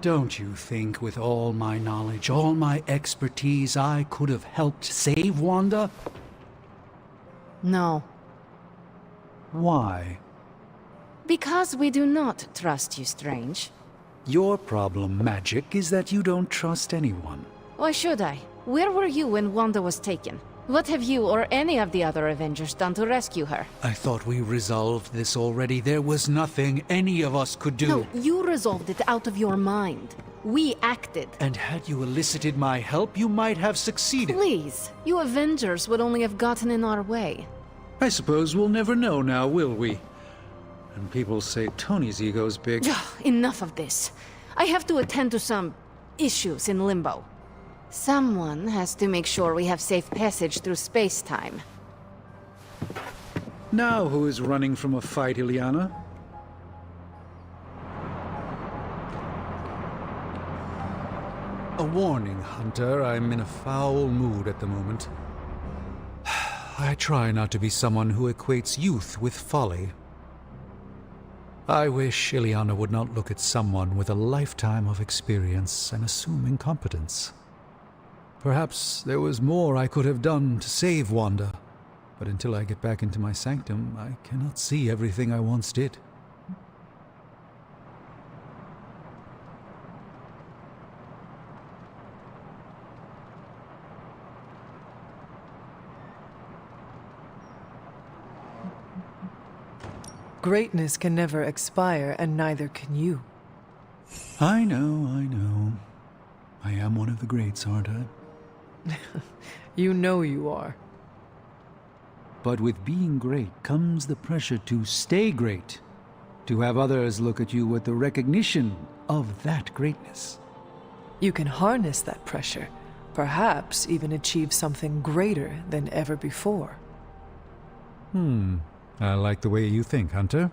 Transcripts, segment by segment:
Don't you think with all my knowledge, all my expertise, I could have helped save Wanda? No. Why? Because we do not trust you, Strange. Your problem, Magic, is that you don't trust anyone. Why should I? Where were you when Wanda was taken? What have you or any of the other Avengers done to rescue her? I thought we resolved this already. There was nothing any of us could do. No, you resolved it out of your mind. We acted. And had you elicited my help, you might have succeeded. Please, you Avengers would only have gotten in our way. I suppose we'll never know now, will we? And people say Tony's ego's big. Enough of this. I have to attend to some issues in Limbo. Someone has to make sure we have safe passage through space-time. Now who is running from a fight, Ileana? A warning, Hunter. I'm in a foul mood at the moment. I try not to be someone who equates youth with folly. I wish Ileana would not look at someone with a lifetime of experience and assume incompetence. Perhaps there was more I could have done to save Wanda, but until I get back into my sanctum, I cannot see everything I once did. Greatness can never expire, and neither can you. I know, I know. I am one of the greats, aren't I? You know you are. But with being great comes the pressure to stay great, to have others look at you with the recognition of that greatness. You can harness that pressure, perhaps even achieve something greater than ever before. I like the way you think, Hunter.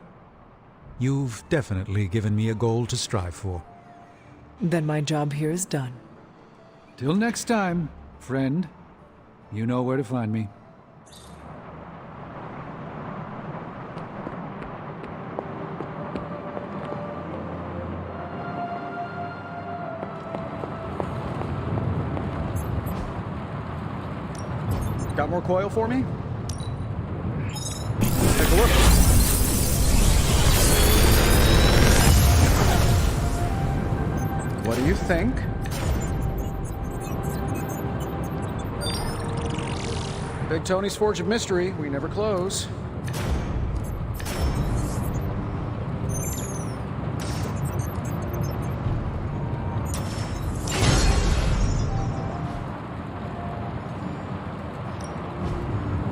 You've definitely given me a goal to strive for. Then my job here is done. Till next time, friend. You know where to find me. Got more coil for me? Take a look. What do you think? Big Tony's Forge of Mystery. We never close.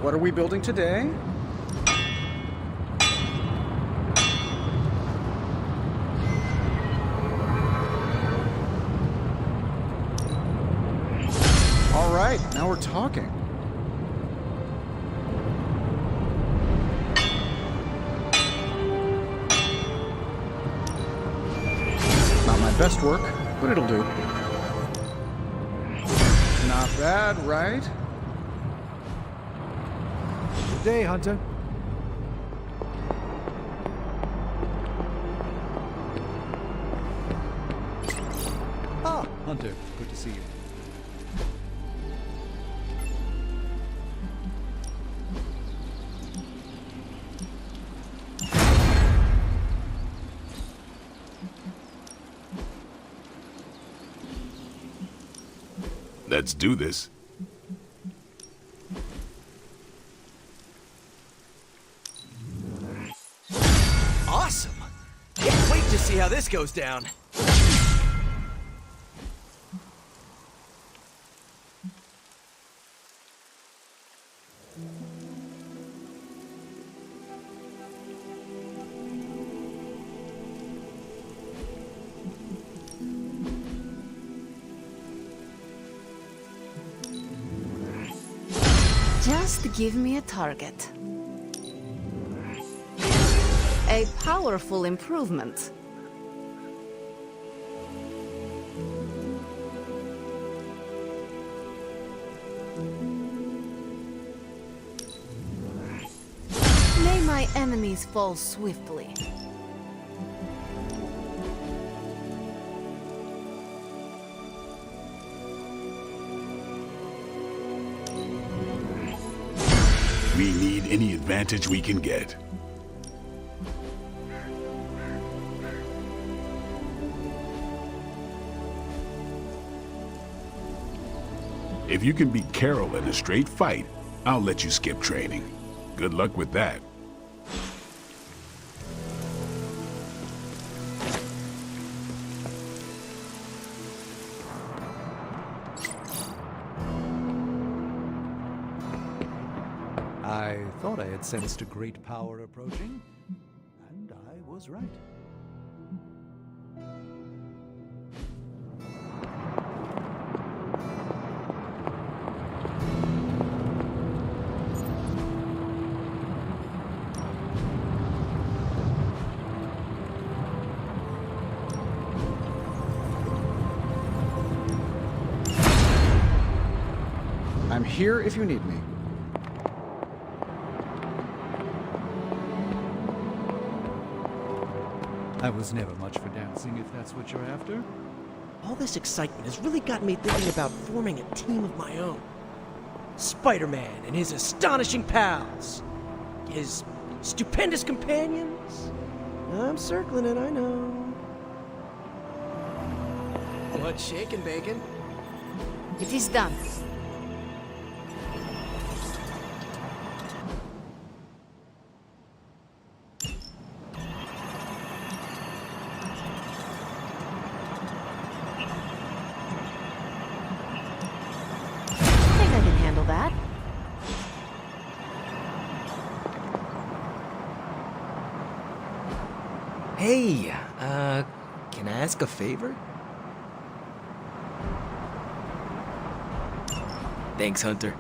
What are we building today? All right, now we're talking. Not my best work, but it'll do. Not bad, right? Good day, Hunter. Ah, Hunter. Good to see you. Let's do this. Awesome! Can't wait to see how this goes down. Just give me a target. A powerful improvement. May my enemies fall swiftly. We need any advantage we can get. If you can beat Carol in a straight fight, I'll let you skip training. Good luck with that. I thought I had sensed a great power approaching, and I was right. I'm here if you need me. I was never much for dancing, if that's what you're after. All this excitement has really got me thinking about forming a team of my own. Spider-Man and his astonishing pals. His stupendous companions. I'm circling it, I know. What's shaking, Bacon? It is done. That. Hey, can I ask a favor? Thanks, Hunter.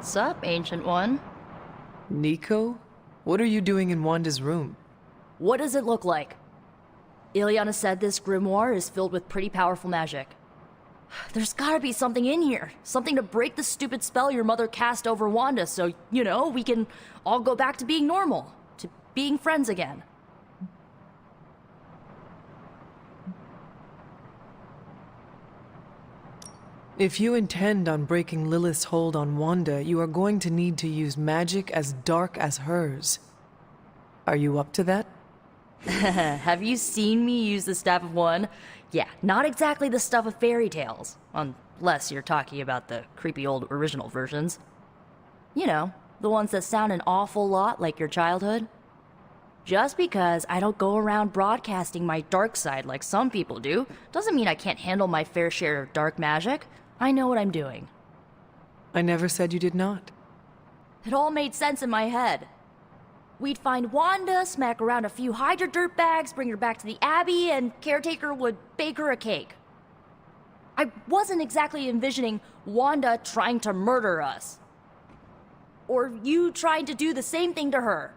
Sup, Ancient One? Nico? What are you doing in Wanda's room? What does it look like? Ileana said this grimoire is filled with pretty powerful magic. There's gotta be something in here. Something to break the stupid spell your mother cast over Wanda so, you know, we can all go back to being normal. To being friends again. If you intend on breaking Lilith's hold on Wanda, you are going to need to use magic as dark as hers. Are you up to that? Have you seen me use the Staff of One? Yeah, not exactly the stuff of fairy tales. Unless you're talking about the creepy old original versions. You know, the ones that sound an awful lot like your childhood. Just because I don't go around broadcasting my dark side like some people do, doesn't mean I can't handle my fair share of dark magic. I know what I'm doing. I never said you did not. It all made sense in my head. We'd find Wanda, smack around a few Hydra dirtbags, bring her back to the Abbey, and Caretaker would bake her a cake. I wasn't exactly envisioning Wanda trying to murder us. Or you trying to do the same thing to her.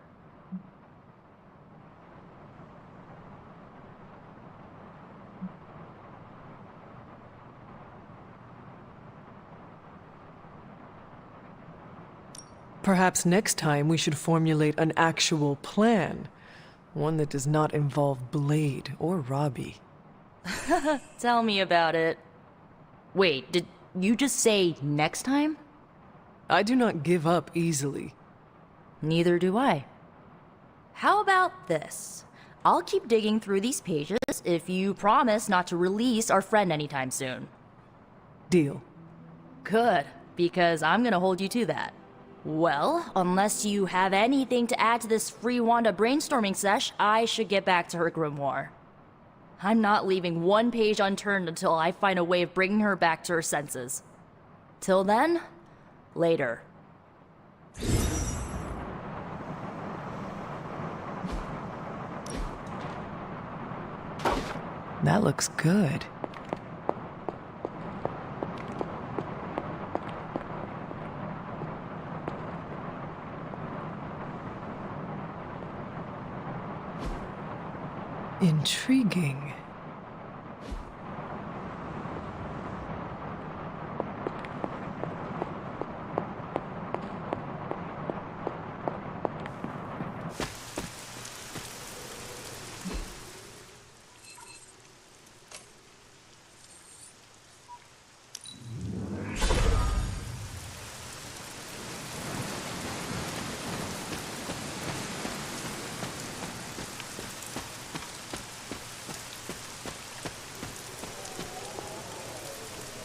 Perhaps next time we should formulate an actual plan. One that does not involve Blade or Robbie. Tell me about it. Wait, did you just say next time? I do not give up easily. Neither do I. How about this? I'll keep digging through these pages if you promise not to release our friend anytime soon. Deal. Good, because I'm gonna hold you to that. Well, unless you have anything to add to this free Wanda brainstorming sesh, I should get back to her grimoire. I'm not leaving one page unturned until I find a way of bringing her back to her senses. Till then, later. That looks good. Intriguing.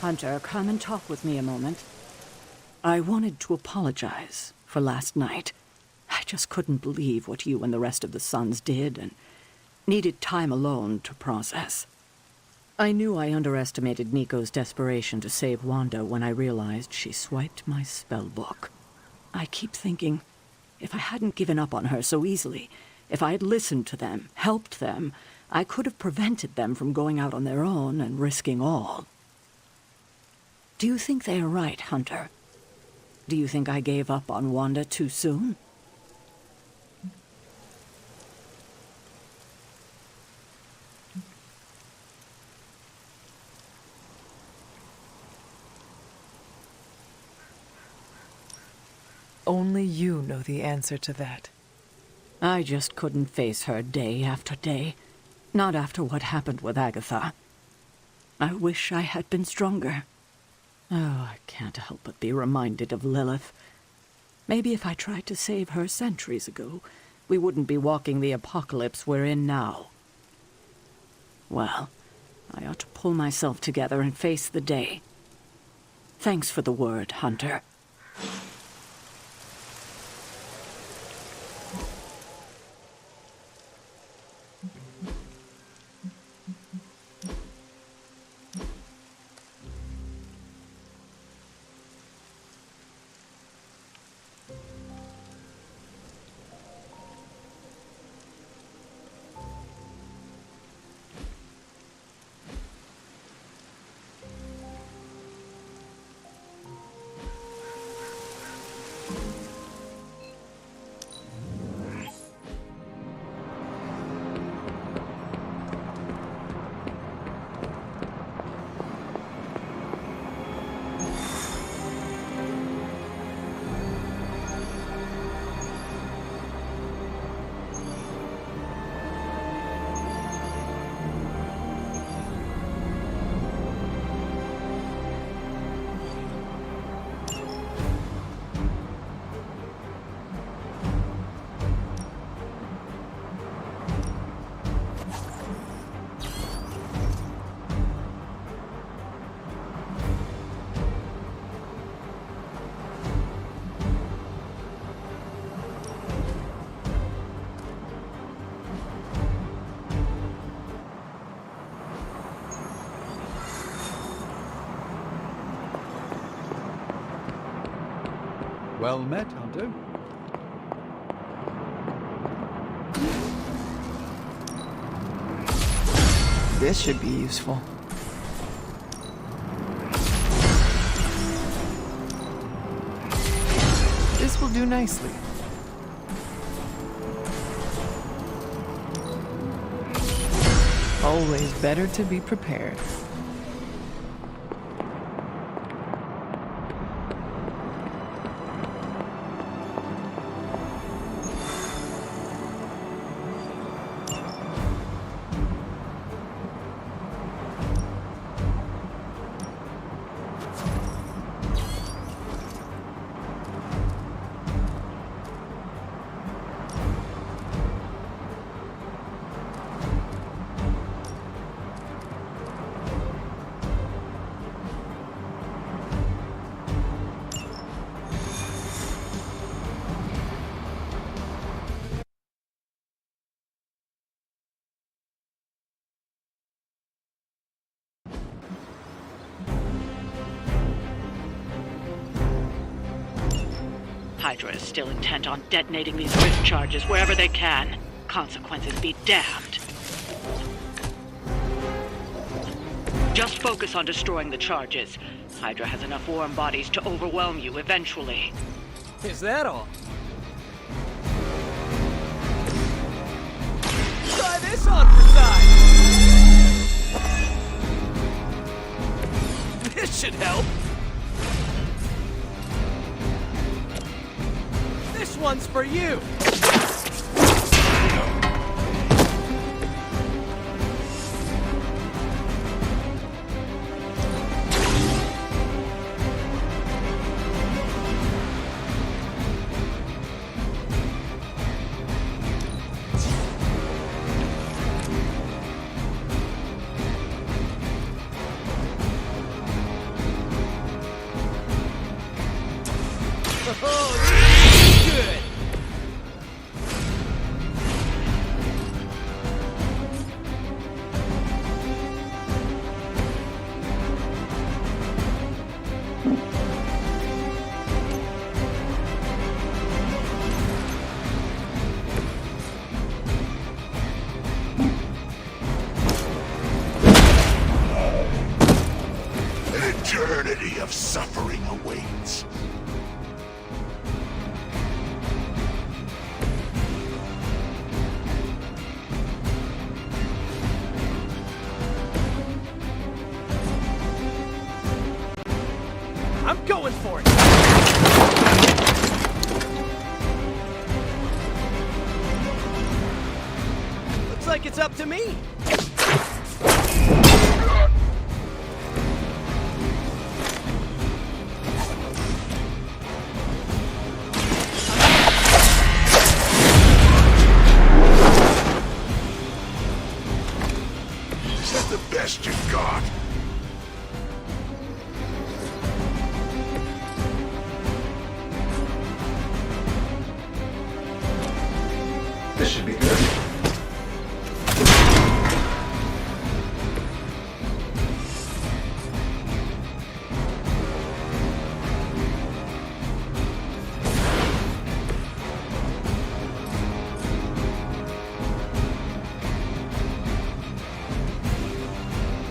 Hunter, come and talk with me a moment. I wanted to apologize for last night. I just couldn't believe what you and the rest of the Sons did, and needed time alone to process. I knew I underestimated Nico's desperation to save Wanda when I realized she swiped my spellbook. I keep thinking, if I hadn't given up on her so easily, if I had listened to them, helped them, I could have prevented them from going out on their own and risking all. Do you think they are right, Hunter? Do you think I gave up on Wanda too soon? Only you know the answer to that. I just couldn't face her day after day. Not after what happened with Agatha. I wish I had been stronger. Oh, I can't help but be reminded of Lilith. Maybe if I tried to save her centuries ago, we wouldn't be walking the apocalypse we're in now. Well, I ought to pull myself together and face the day. Thanks for the word, Hunter. Well met, Hunter. This should be useful. This will do nicely. Always better to be prepared. Hydra is still intent on detonating these rift charges wherever they can. Consequences be damned. Just focus on destroying the charges. Hydra has enough warm bodies to overwhelm you eventually. Is that all? Try this on for size! This should help! This one's for you! Oh, good! An eternity of suffering awaits. I'm going for it! Looks like it's up to me! Is that the best you've got? This should be good.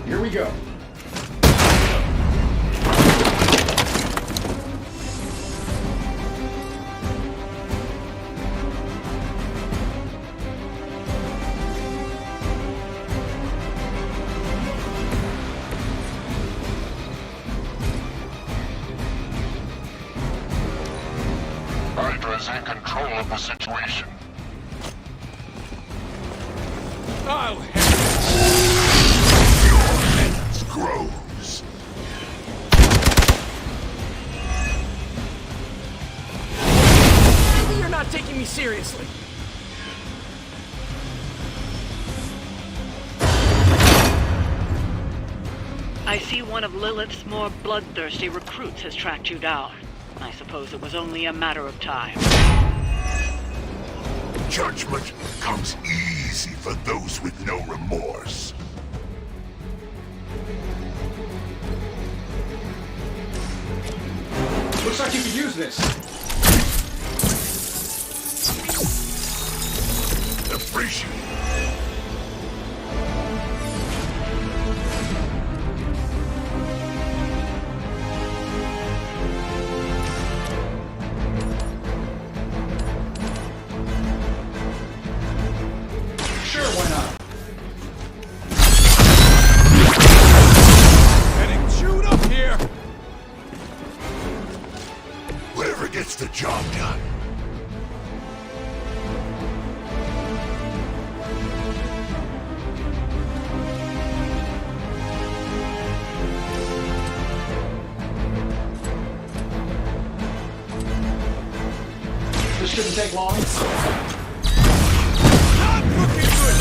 Here we go. Hydra's in control of the situation. Oh, Your penance grows. maybe you're not taking me seriously. I see one of Lilith's more bloodthirsty recruits has tracked you down. I suppose it was only a matter of time. Judgment comes easy for those with no remorse. Looks like you could use this. Appreciate it. Sure, why not? Getting chewed up here! Whatever gets the job done. This shouldn't take long. Not looking good!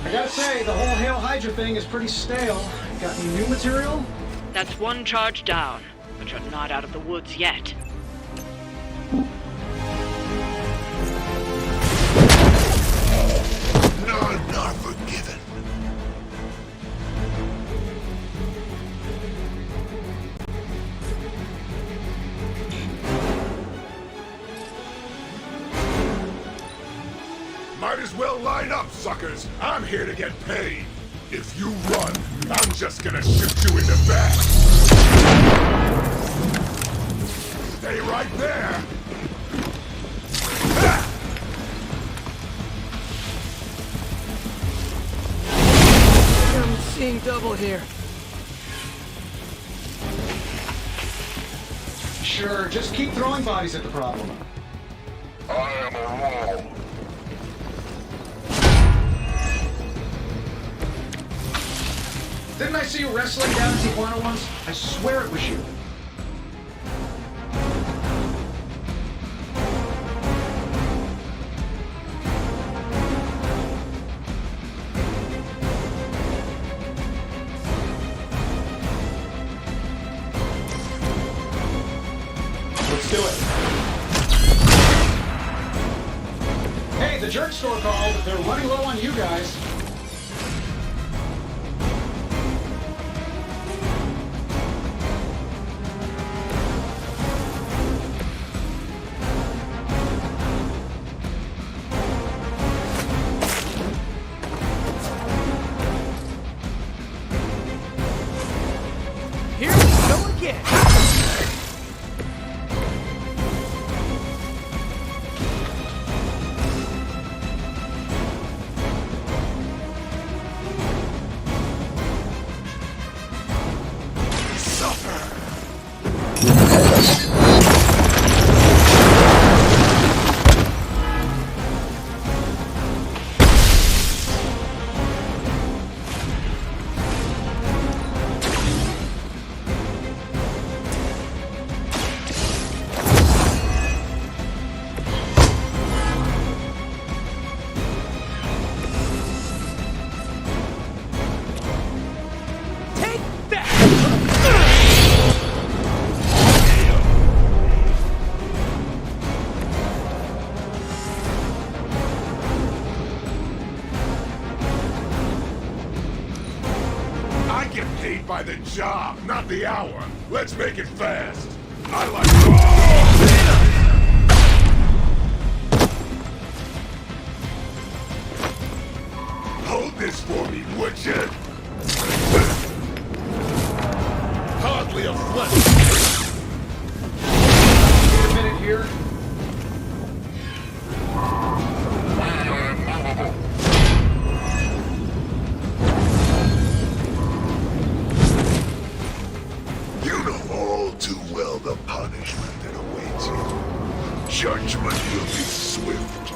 I gotta say, the whole Hail Hydra thing is pretty stale. Got any new material? That's one charge down, but you're not out of the woods yet. None are forgiven. Might as well line up, suckers. I'm here to get paid. If you run, I'm just gonna shoot you in the back. Stay right there. I'm seeing double here. Sure, just keep throwing bodies at the problem. I am a wall. Didn't I see you wrestling down in Tijuana once? I swear it was you. Let's do it. Hey, the jerk store called. They're running low on you guys. Here we go again. Take that! I get paid by the job, not the hour. Let's make it fast. I like... Hold this for me, would you? Hardly a flesh. Wait a minute here. You know all too well the punishment that awaits you. Judgment will be swift.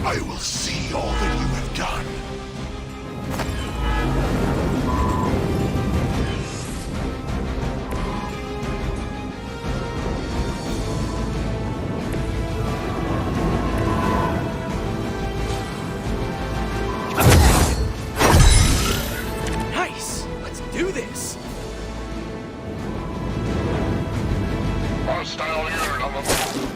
I will see all that you have done. Nice! Let's do this! Hostile unit on the move.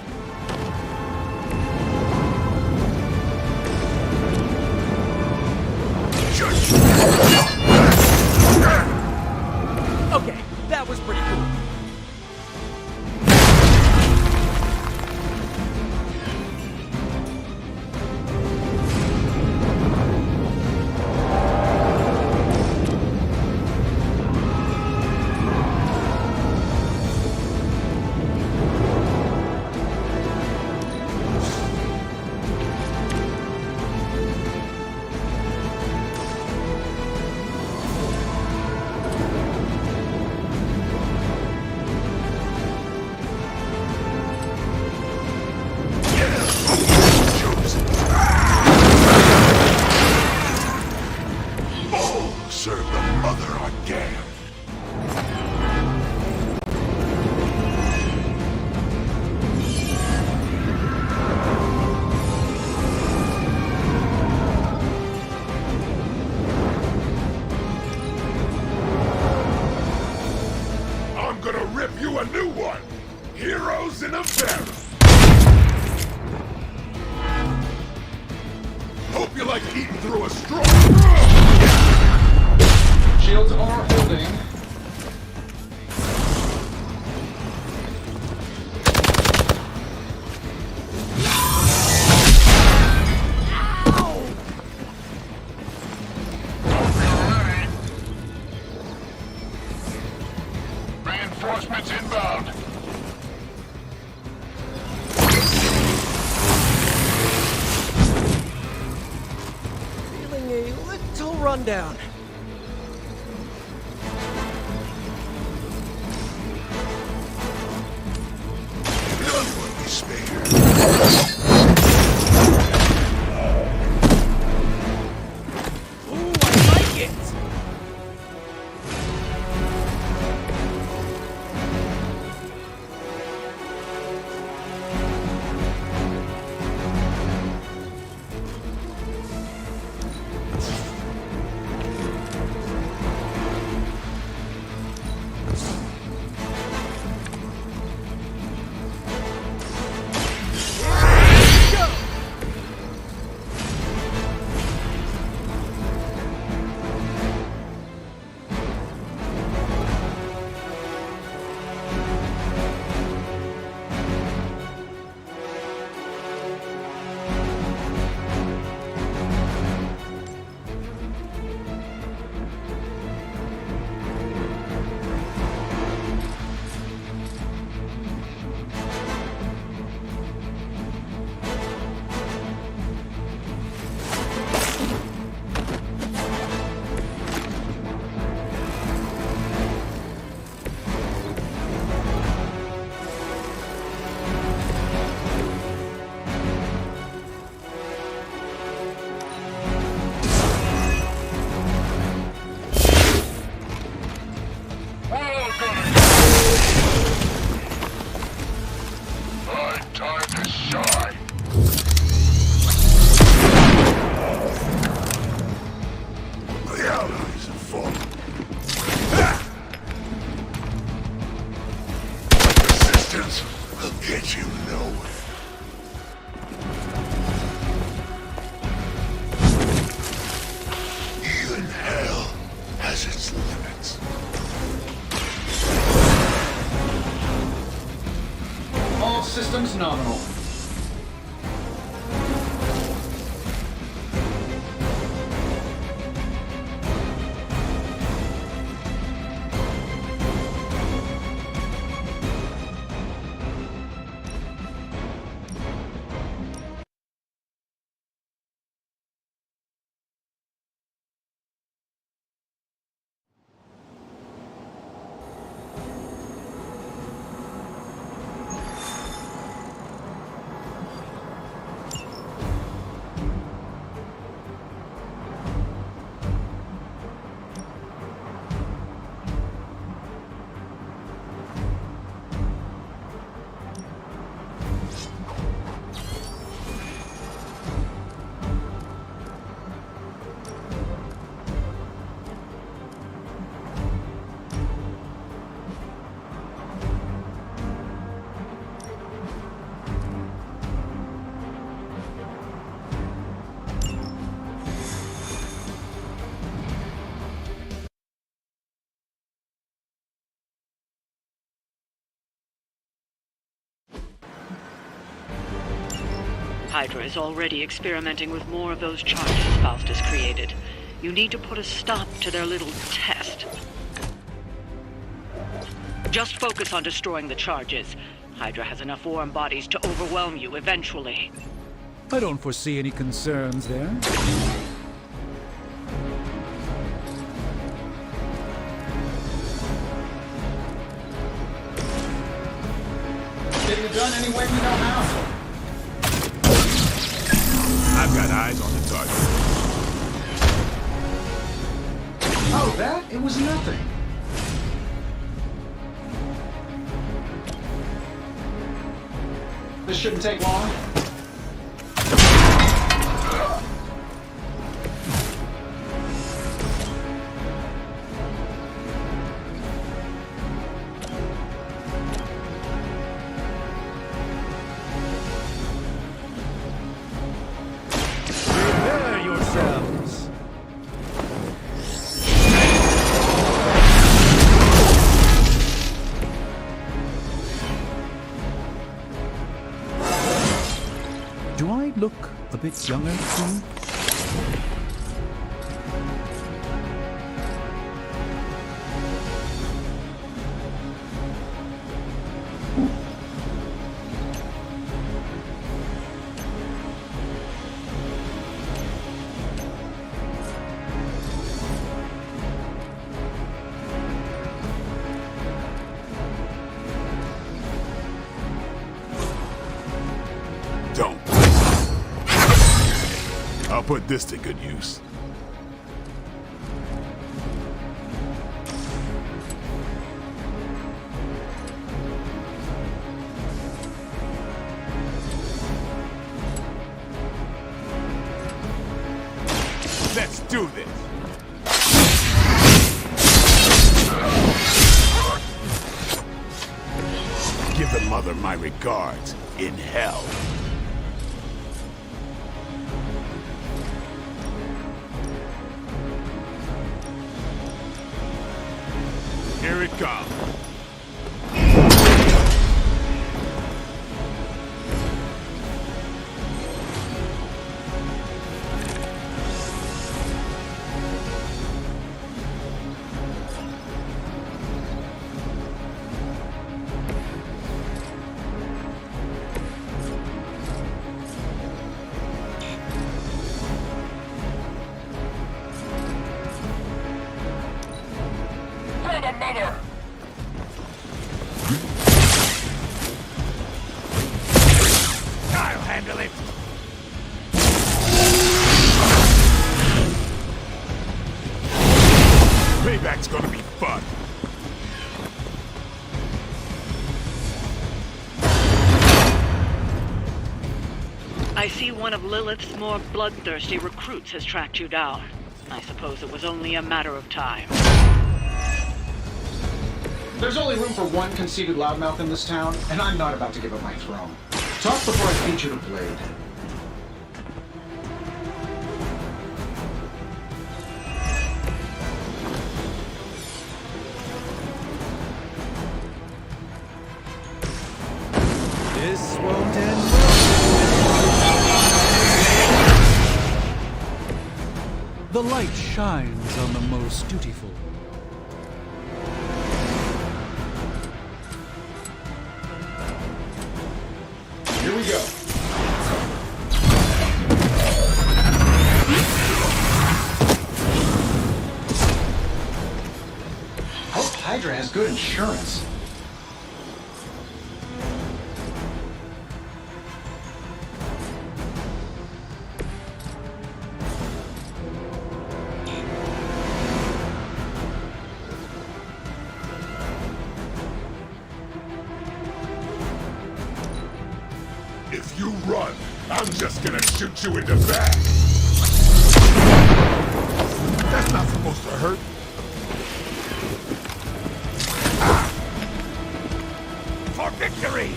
Okay, that was pretty cool. Serve the mother are damned. I'm gonna rip you a new one. Heroes in a barrel. Hope you like eating through a straw. Shields are holding. rundown. None will be spared. Ooh, I like it! My time to shine. The allies have fallen. Resistance will get you nowhere. Even hell has its limits. All systems nominal. Hydra is already experimenting with more of those charges Faustus created. You need to put a stop to their little test. Just focus on destroying the charges. Hydra has enough warm bodies to overwhelm you eventually. I don't foresee any concerns there. Getting it done any way we know how. I've got eyes on the target. Oh, that? It was nothing. This shouldn't take long. Prepare yourselves. Do I look a bit younger to you? I'll put this to good use. Let's do this! Give the mother my regards in hell. Here it comes. I'll handle it. Payback's gonna be fun. I see one of Lilith's more bloodthirsty recruits has tracked you down. I suppose it was only a matter of time. There's only room for one conceited loudmouth in this town, and I'm not about to give up my throne. Talk before I feed you to Blade. This won't end well. The light shines on the most dutiful. Here we go. Hope Hydra has good insurance. If you run, I'm just gonna shoot you in the back. That's not supposed to hurt. For victory!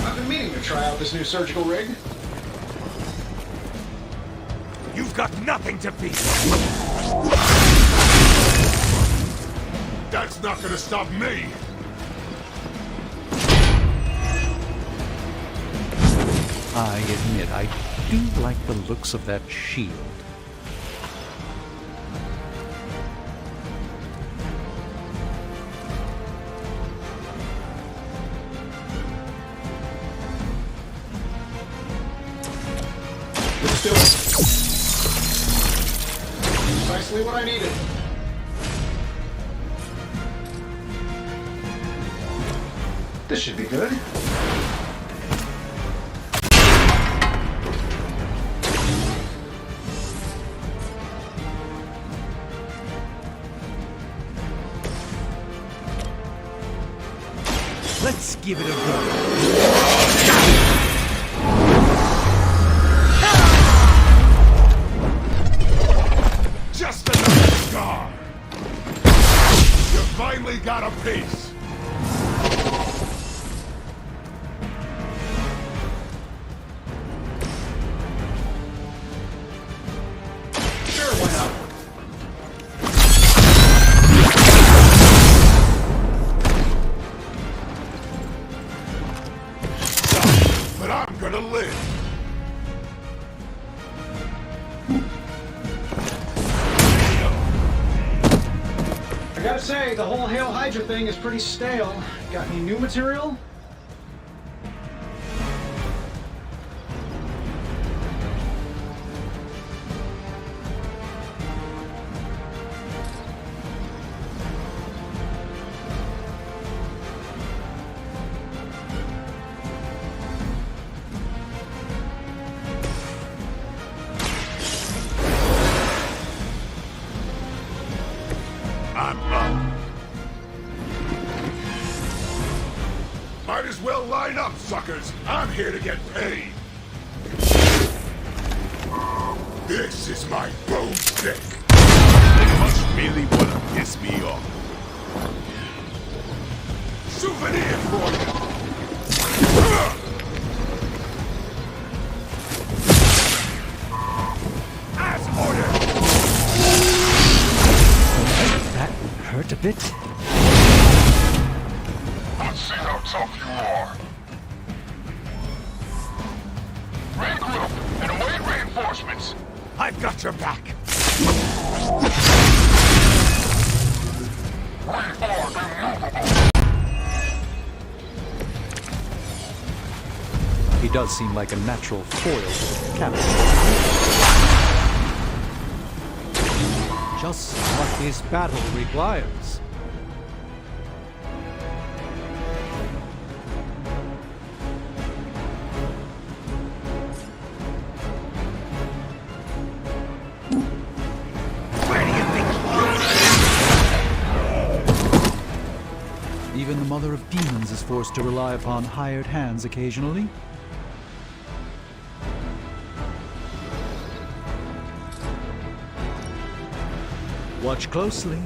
I've been meaning to try out this new surgical rig. You've got nothing to fear. That's not gonna stop me! I admit, I do like the looks of that shield. Let's do it. Precisely what I needed. This should be good. Let's give it a go. Just another scar! You finally got a piece! Sure, why not? But I'm gonna live! I gotta say, the whole Hail Hydra thing is pretty stale. Got any new material? Might as well line up, suckers. I'm here to get paid. This is my boomstick. They must really want to piss me off. Souvenir for you. As ordered. That hurt a bit. Let's see how tough you are. Regroup and await reinforcements. I've got your back. We are immovable. He does seem like a natural foil to the captain. Just what this battle requires. Even the Mother of Demons is forced to rely upon hired hands occasionally. Watch closely.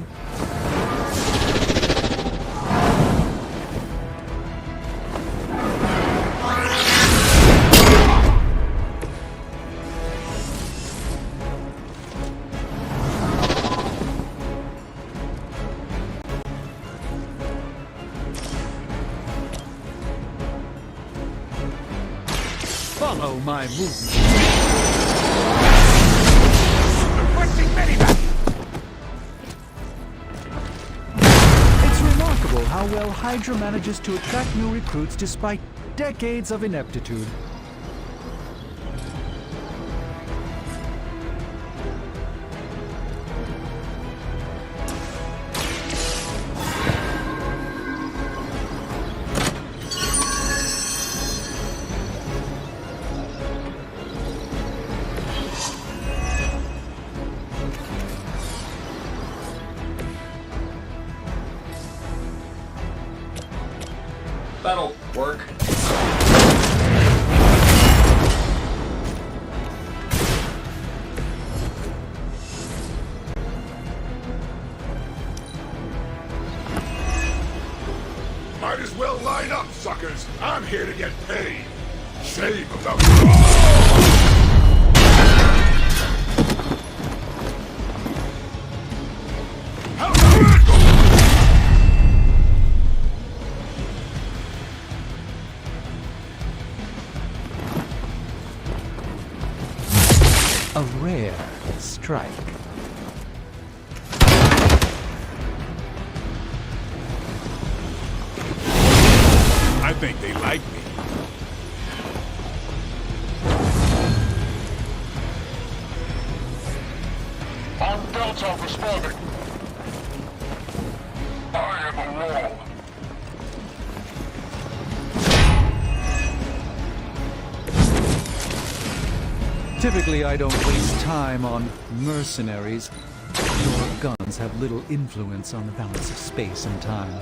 Follow my movement. Requesting medivac. It's remarkable how well Hydra manages to attract new recruits despite decades of ineptitude. That'll work. Might as well line up, suckers. I'm here to get paid. Shame about A rare strike. I think they like me. On Delta responding. I am a wall. Typically, I don't waste time on mercenaries. Your guns have little influence on the balance of space and time.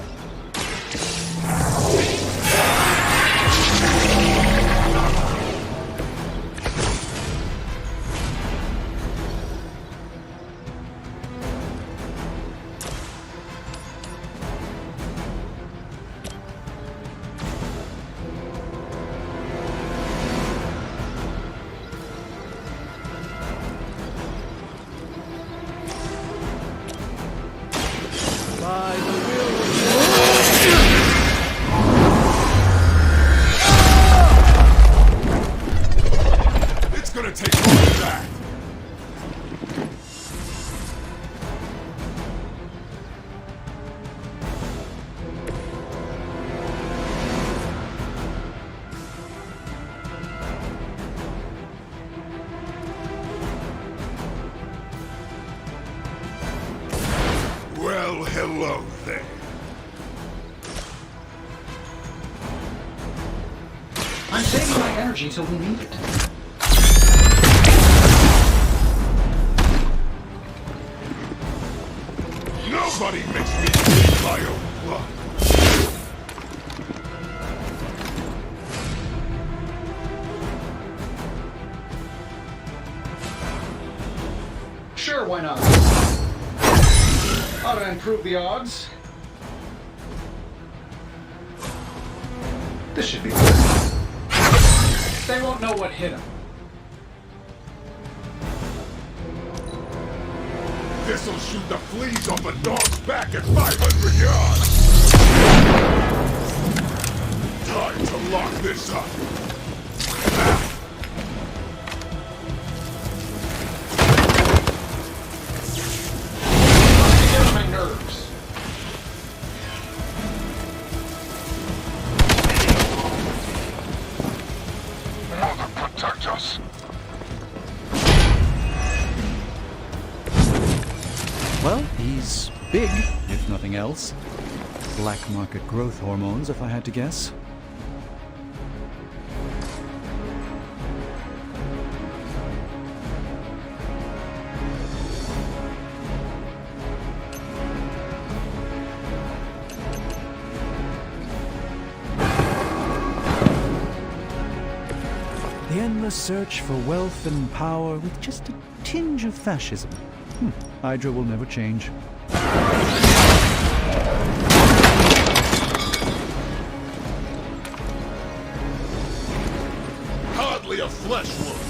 By the will of It's gonna take more than that. Well, hello there. I'm saving my energy till we need it. Nobody makes me bleed my own blood. Sure, why not? Ought to improve the odds. This should be good. They won't know what hit them. This'll shoot the fleas off a dog's back at 500 yards! Time to lock this up! Get on my nerves. Mother, protect us! Well, he's big, if nothing else. Black market growth hormones, if I had to guess. The endless search for wealth and power with just a tinge of fascism. Hydra will never change. Hardly a flesh wound!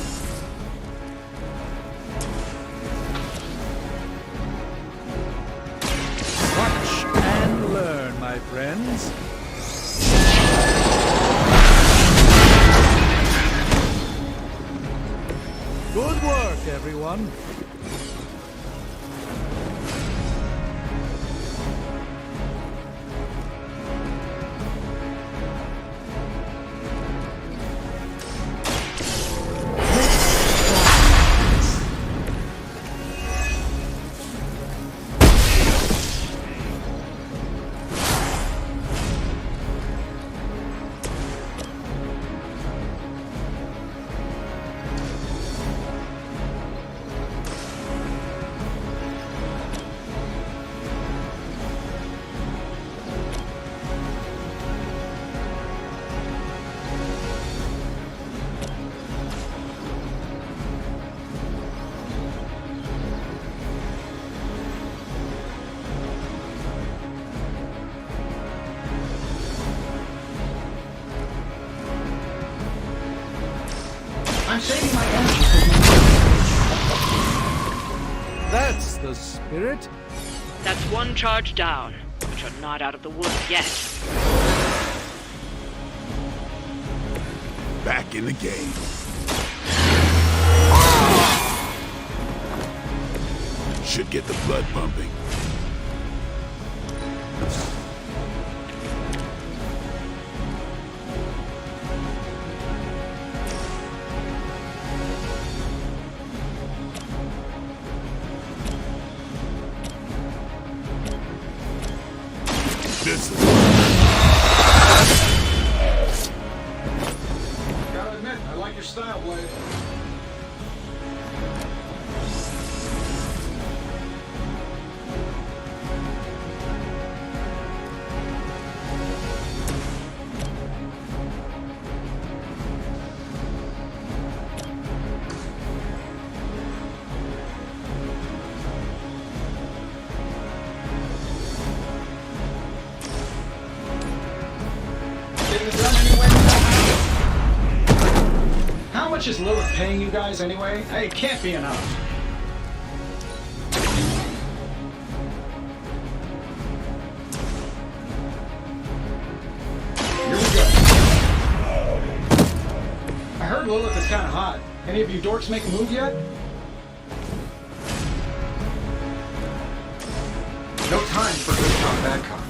Watch and learn, my friends. Good work, everyone. I'm saving my energy for That's the spirit. That's one charge down, but you're not out of the woods yet. Back in the game. Should get the blood pumping. This is... Gotta admit, I like your style, Blade. Getting it done anyway? How much is Lilith paying you guys anyway? Hey, it can't be enough. Here we go. I heard Lilith is kind of hot. Any of you dorks make a move yet? No time for good cop, bad cop.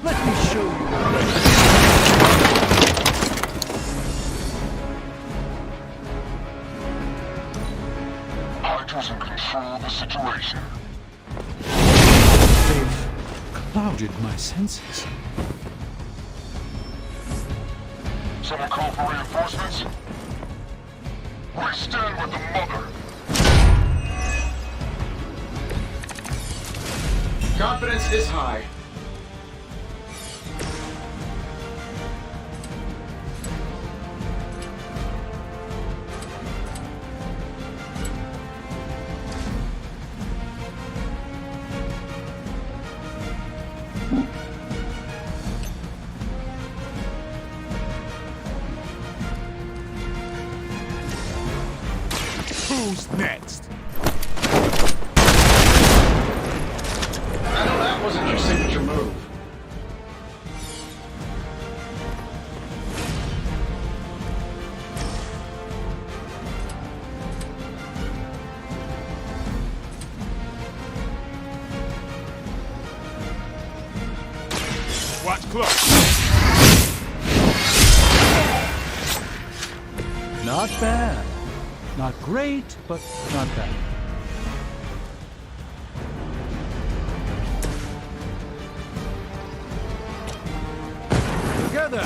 Let me show you. Hydra's in control of the situation. They've clouded my senses. Someone call for reinforcements? We stand with the mother. Confidence is high. Who's next? I know that wasn't your signature move. Watch close. Not bad. Not great, but not bad. Together!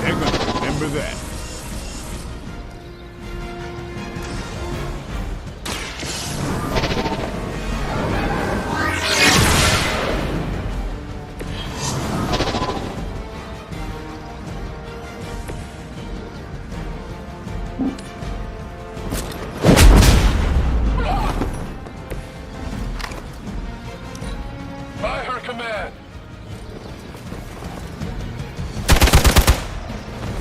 They're gonna remember that. By her command.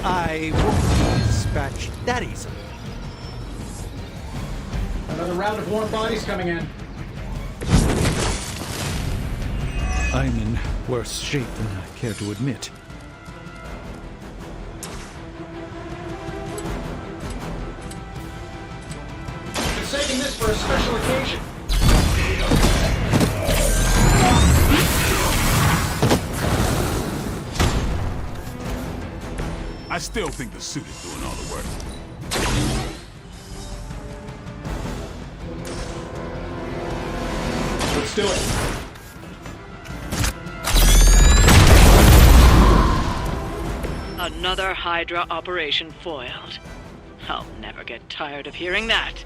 I won't be dispatched that easily. Another round of warm bodies coming in. I'm in worse shape than I care to admit. Been saving this for a special occasion. I still think the suit is doing all the work. Let's do it. Another Hydra operation foiled. I'll never get tired of hearing that.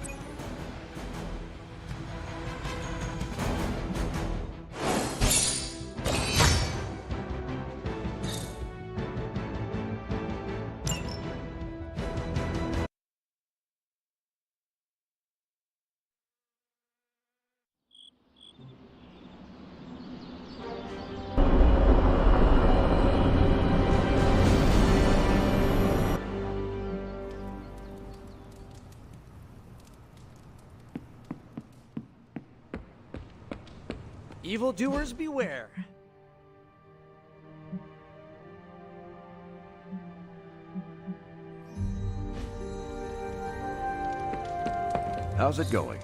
Evildoers beware. How's it going?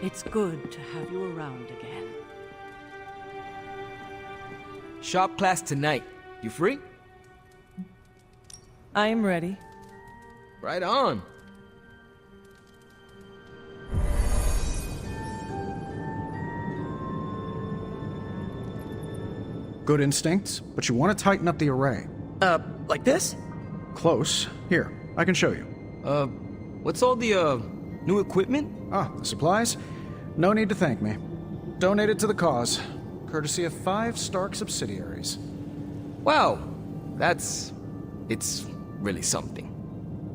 It's good to have you around again. Shop class tonight. You free? I am ready. Right on. Good instincts, but you want to tighten up the array. Like this? Close. Here, I can show you. What's all the, new equipment? Ah, the supplies? No need to thank me. Donated to the cause, courtesy of 5 Stark subsidiaries. Wow. It's really something.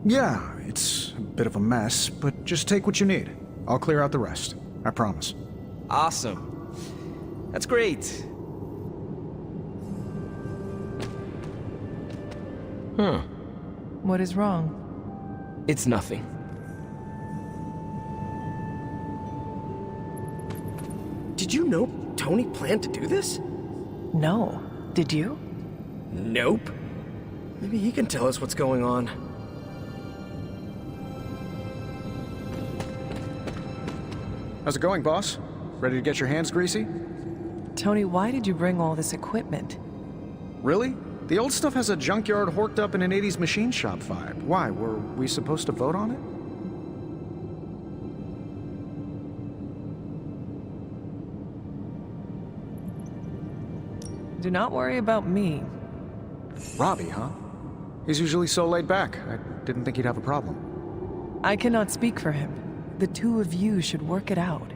Yeah, it's a bit of a mess, but just take what you need. I'll clear out the rest. I promise. Awesome. That's great. Huh. What is wrong? It's nothing. Did you know Tony planned to do this? No. Did you? Nope. Maybe he can tell us what's going on. How's it going, boss? Ready to get your hands greasy? Tony, why did you bring all this equipment? Really? The old stuff has a junkyard horked up in an 80s machine shop vibe. Why, were we supposed to vote on it? Do not worry about me. Robbie, huh? He's usually so laid back. I didn't think he'd have a problem. I cannot speak for him. The two of you should work it out.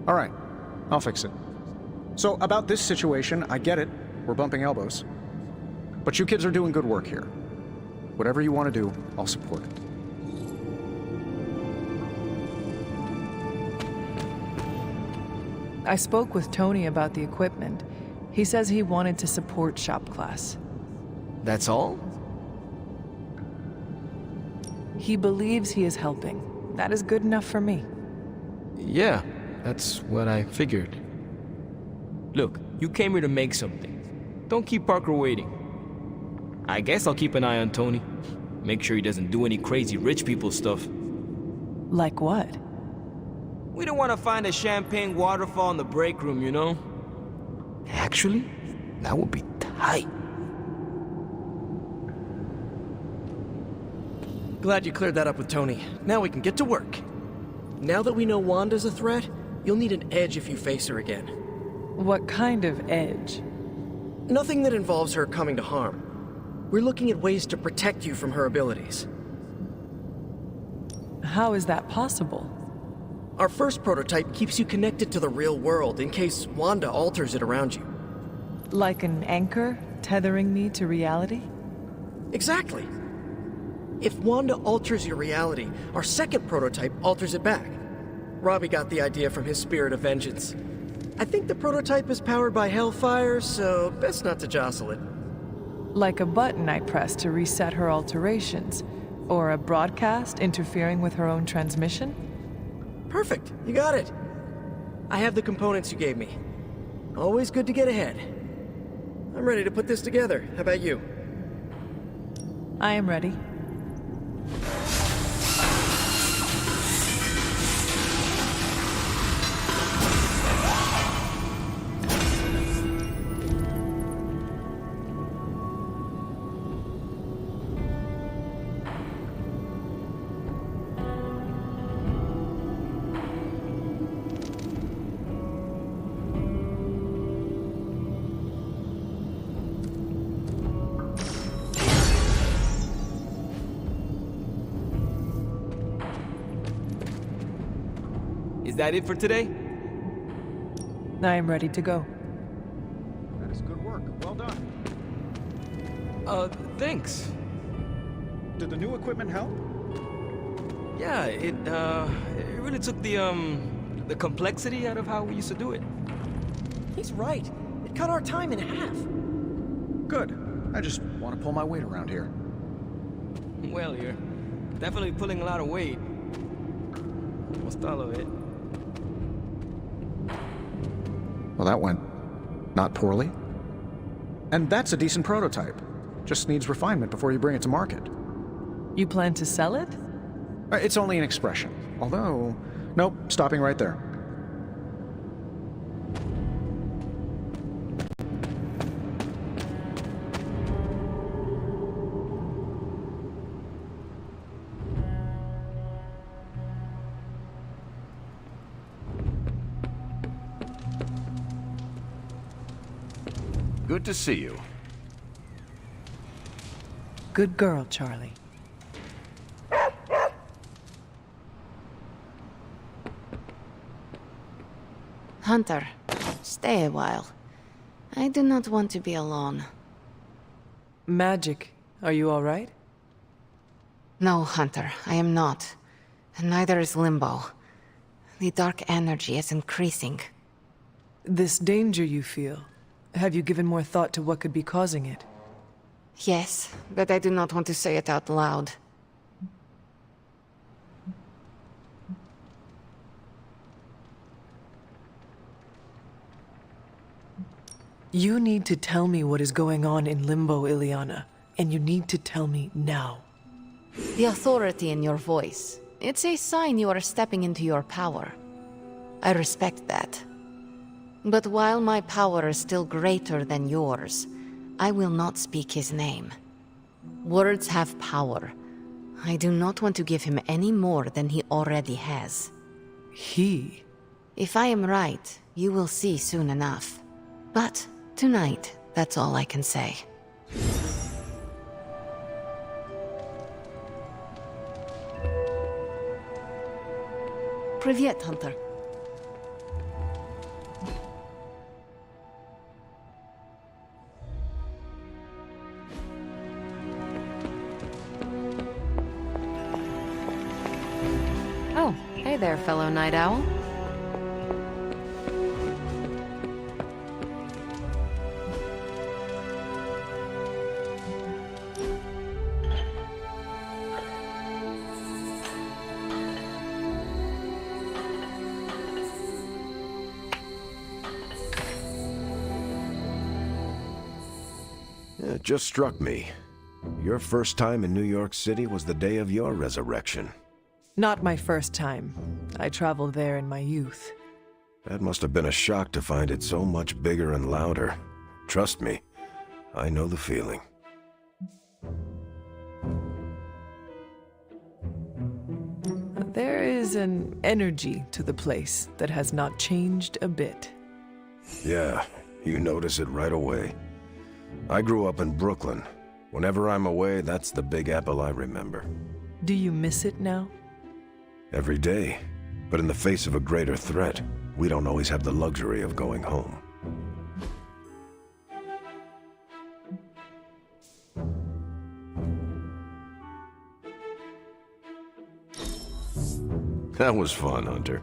All right, I'll fix it. So, about this situation, I get it. We're bumping elbows. But you kids are doing good work here. Whatever you want to do, I'll support it. I spoke with Tony about the equipment. He says he wanted to support shop class. That's all? He believes he is helping. That is good enough for me. Yeah, that's what I figured. Look, you came here to make something. Don't keep Parker waiting. I guess I'll keep an eye on Tony. Make sure he doesn't do any crazy rich people stuff. Like what? We don't want to find a champagne waterfall in the break room, you know? Actually, that would be tight. Glad you cleared that up with Tony. Now we can get to work. Now that we know Wanda's a threat, you'll need an edge if you face her again. What kind of edge? Nothing that involves her coming to harm. We're looking at ways to protect you from her abilities. How is that possible? Our first prototype keeps you connected to the real world in case Wanda alters it around you. Like an anchor tethering me to reality? Exactly. If Wanda alters your reality, our second prototype alters it back. Robbie got the idea from his spirit of vengeance. I think the prototype is powered by Hellfire, so best not to jostle it. Like a button I press to reset her alterations, or a broadcast interfering with her own transmission? Perfect, you got it. I have the components you gave me. Always good to get ahead. I'm ready to put this together. How about you? I am ready. Is that it for today? I am ready to go. That is good work. Well done. Thanks. Did the new equipment help? Yeah, it really took the complexity out of how we used to do it. He's right. It cut our time in half. Good. I just want to pull my weight around here. Well, you're definitely pulling a lot of weight. Almost all of it. Well, that went not poorly. And that's a decent prototype. Just needs refinement before you bring it to market. You plan to sell it? It's only an expression. Although, nope, stopping right there. Good to see you. Good girl, Charlie. Hunter, stay a while. I do not want to be alone. Magic, are you all right? No, Hunter, I am not. And neither is Limbo. The dark energy is increasing. This danger you feel, have you given more thought to what could be causing it? Yes, but I do not want to say it out loud. You need to tell me what is going on in Limbo, Ileana. And you need to tell me now. The authority in your voice. It's a sign you are stepping into your power. I respect that. But while my power is still greater than yours, I will not speak his name. Words have power. I do not want to give him any more than he already has. He? If I am right, you will see soon enough. But Tonight, that's all I can say. Привет, Hunter. Oh, hey there, fellow night owl. It just struck me. Your first time in New York City was the day of your resurrection. Not my first time. I traveled there in my youth. That must have been a shock to find it so much bigger and louder. Trust me, I know the feeling. There is an energy to the place that has not changed a bit. Yeah, you notice it right away. I grew up in Brooklyn. Whenever I'm away, that's the Big Apple I remember. Do you miss it now? Every day. But in the face of a greater threat, we don't always have the luxury of going home. That was fun, Hunter.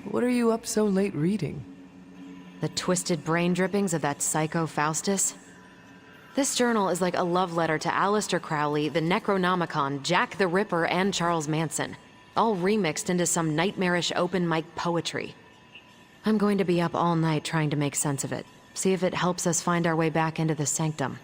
What are you up so late reading? The twisted brain drippings of that psycho Faustus? This journal is like a love letter to Aleister Crowley, the Necronomicon, Jack the Ripper, and Charles Manson, all remixed into some nightmarish open mic poetry. I'm going to be up all night trying to make sense of it, see if it helps us find our way back into the sanctum.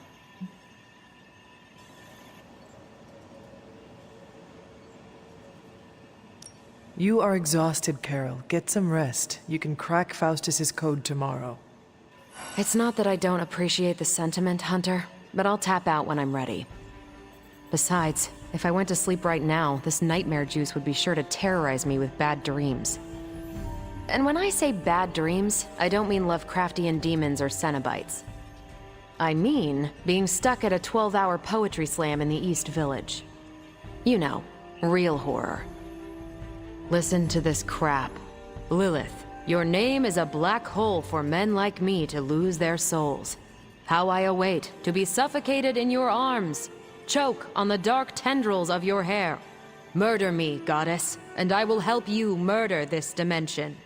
You are exhausted, Carol. Get some rest. You can crack Faustus's code tomorrow. It's not that I don't appreciate the sentiment, Hunter, but I'll tap out when I'm ready. Besides, if I went to sleep right now, this nightmare juice would be sure to terrorize me with bad dreams. And when I say bad dreams, I don't mean Lovecraftian demons or Cenobites. I mean being stuck at a 12-hour poetry slam in the East Village. You know, real horror. Listen to this crap. Lilith, your name is a black hole for men like me to lose their souls. How I await to be suffocated in your arms. Choke on the dark tendrils of your hair. Murder me, goddess, and I will help you murder this dimension.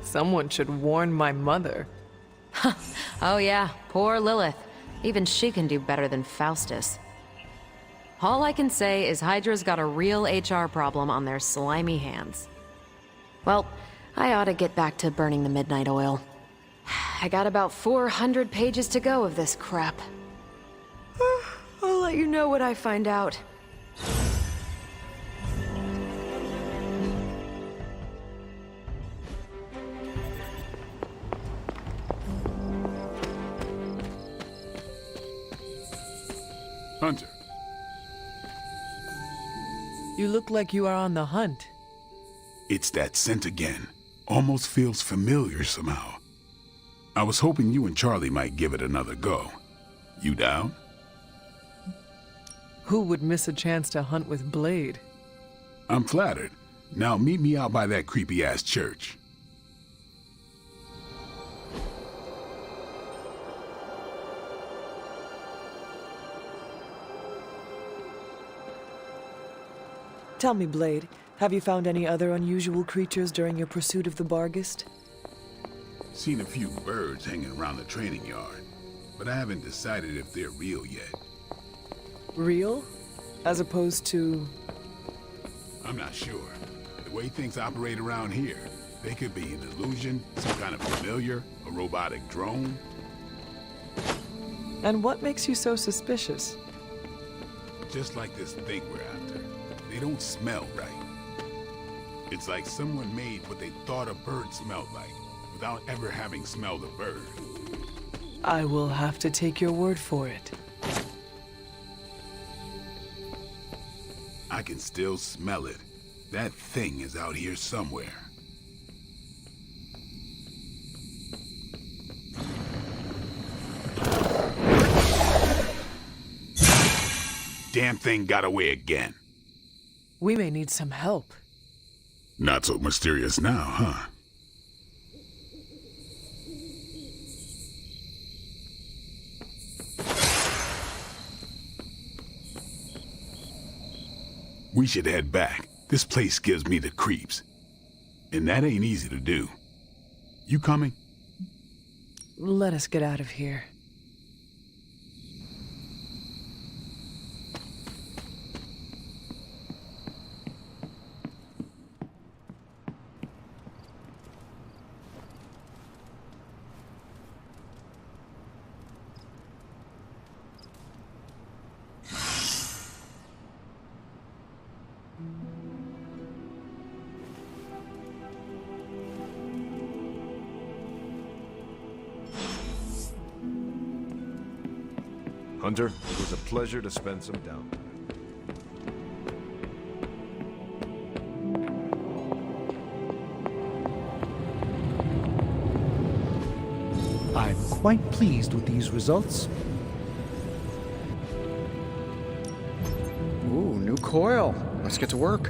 Someone should warn my mother. Oh yeah, poor Lilith. Even she can do better than Faustus. All I can say is Hydra's got a real HR problem on their slimy hands. Well, I ought to get back to burning the midnight oil. I got about 400 pages to go of this crap. I'll let you know what I find out. Hunter. You look like you are on the hunt. It's that scent again. Almost feels familiar somehow. I was hoping you and Charlie might give it another go. You down? Who would miss a chance to hunt with Blade? I'm flattered. Now meet me out by that creepy-ass church. Tell me, Blade, have you found any other unusual creatures during your pursuit of the Barghest? Seen a few birds hanging around the training yard, but I haven't decided if they're real yet. Real? As opposed to... I'm not sure. The way things operate around here, they could be an illusion, some kind of familiar, a robotic drone. And what makes you so suspicious? Just like this thing we're after. They don't smell right. It's like someone made what they thought a bird smelled like, without ever having smelled a bird. I will have to take your word for it. I can still smell it. That thing is out here somewhere. Damn thing got away again. We may need some help. Not so mysterious now, huh? We should head back. This place gives me the creeps. And that ain't easy to do. You coming? Let us get out of here. Hunter, it was a pleasure to spend some downtime. I'm quite pleased with these results. Ooh, new coil. Let's get to work.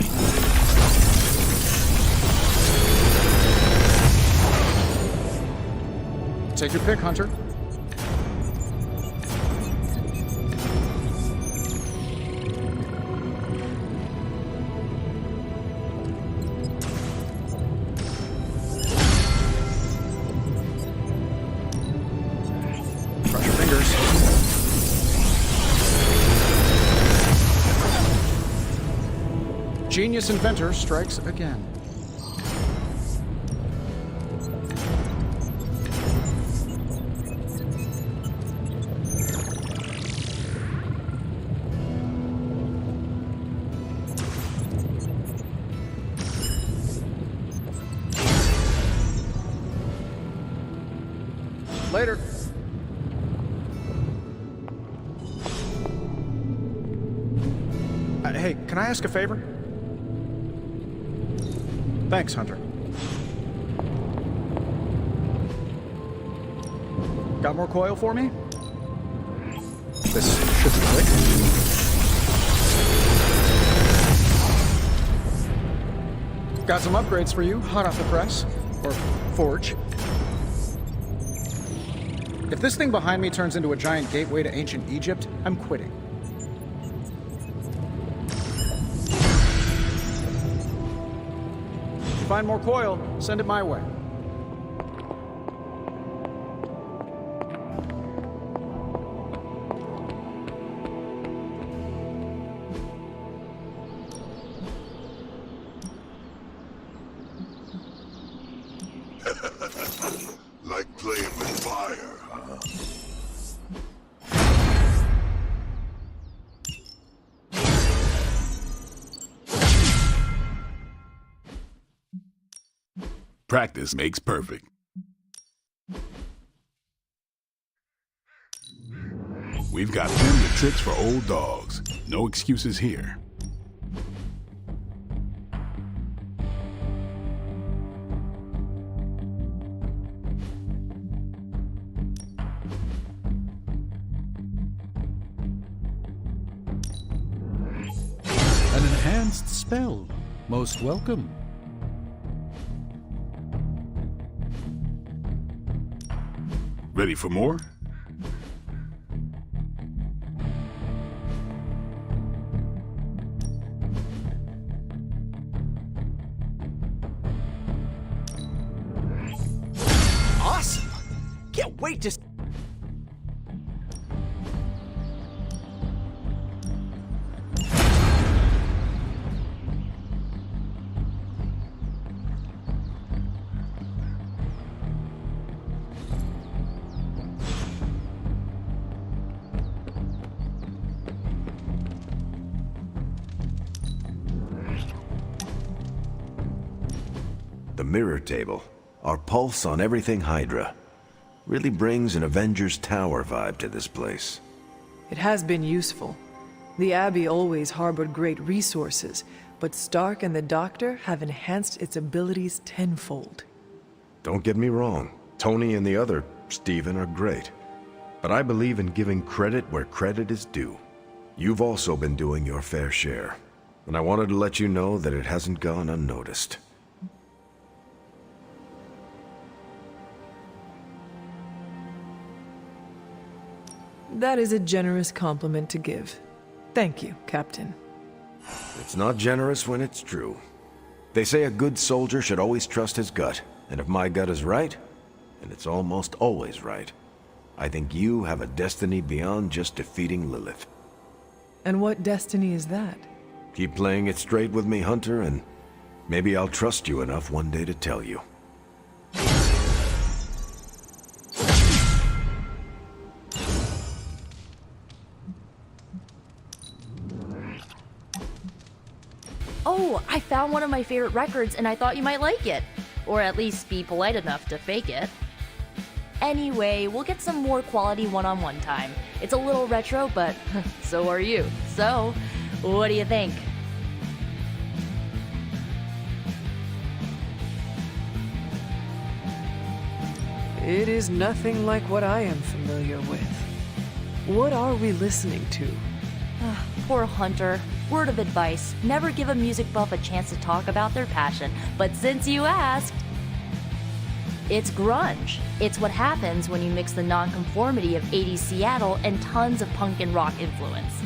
Take your pick, Hunter. Cross your fingers. Genius inventor strikes again. Later. Hey, can I ask a favor? Thanks, Hunter. Got more coil for me? This should be quick. Got some upgrades for you, hot off the press. Or forge. If this thing behind me turns into a giant gateway to ancient Egypt, I'm quitting. Find more coil, send it my way. Like playing with fire, huh? Practice makes perfect. We've got plenty of tricks for old dogs. No excuses here. spell. Most welcome. Ready for more? Awesome! Can't wait to... The mirror table, our pulse on everything Hydra, really brings an Avengers Tower vibe to this place. It has been useful. The Abbey always harbored great resources, but Stark and the Doctor have enhanced its abilities tenfold. Don't get me wrong, Tony and the other Stephen are great. But I believe in giving credit where credit is due. You've also been doing your fair share, and I wanted to let you know that it hasn't gone unnoticed. That is a generous compliment to give. Thank you, Captain. It's not generous when it's true. They say a good soldier should always trust his gut, and if my gut is right, and it's almost always right, I think you have a destiny beyond just defeating Lilith. And what destiny is that? Keep playing it straight with me, Hunter, and maybe I'll trust you enough one day to tell you. Oh, I found one of my favorite records and I thought you might like it. Or at least be polite enough to fake it. Anyway, we'll get some more quality one-on-one time. It's a little retro, but so are you. So, what do you think? It is nothing like what I am familiar with. What are we listening to? Poor Hunter. Word of advice, never give a music buff a chance to talk about their passion, but since you asked, it's grunge. It's what happens when you mix the nonconformity of 80s Seattle and tons of punk and rock influence.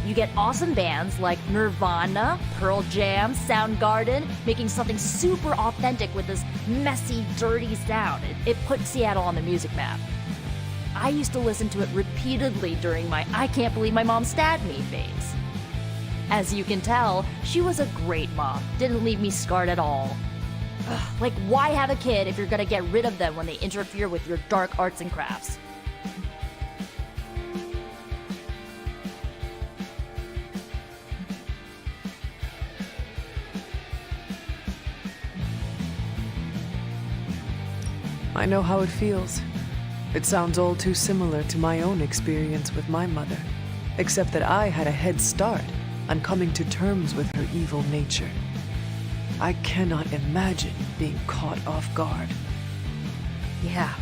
You get awesome bands like Nirvana, Pearl Jam, Soundgarden, making something super authentic with this messy, dirty sound. It put Seattle on the music map. I used to listen to it repeatedly during my I can't believe my mom stabbed me phase. As you can tell, she was a great mom, didn't leave me scarred at all. Ugh, like, why have a kid if you're gonna get rid of them when they interfere with your dark arts and crafts? I know how it feels. It sounds all too similar to my own experience with my mother, except that I had a head start on coming to terms with her evil nature. I cannot imagine being caught off guard. Yeah,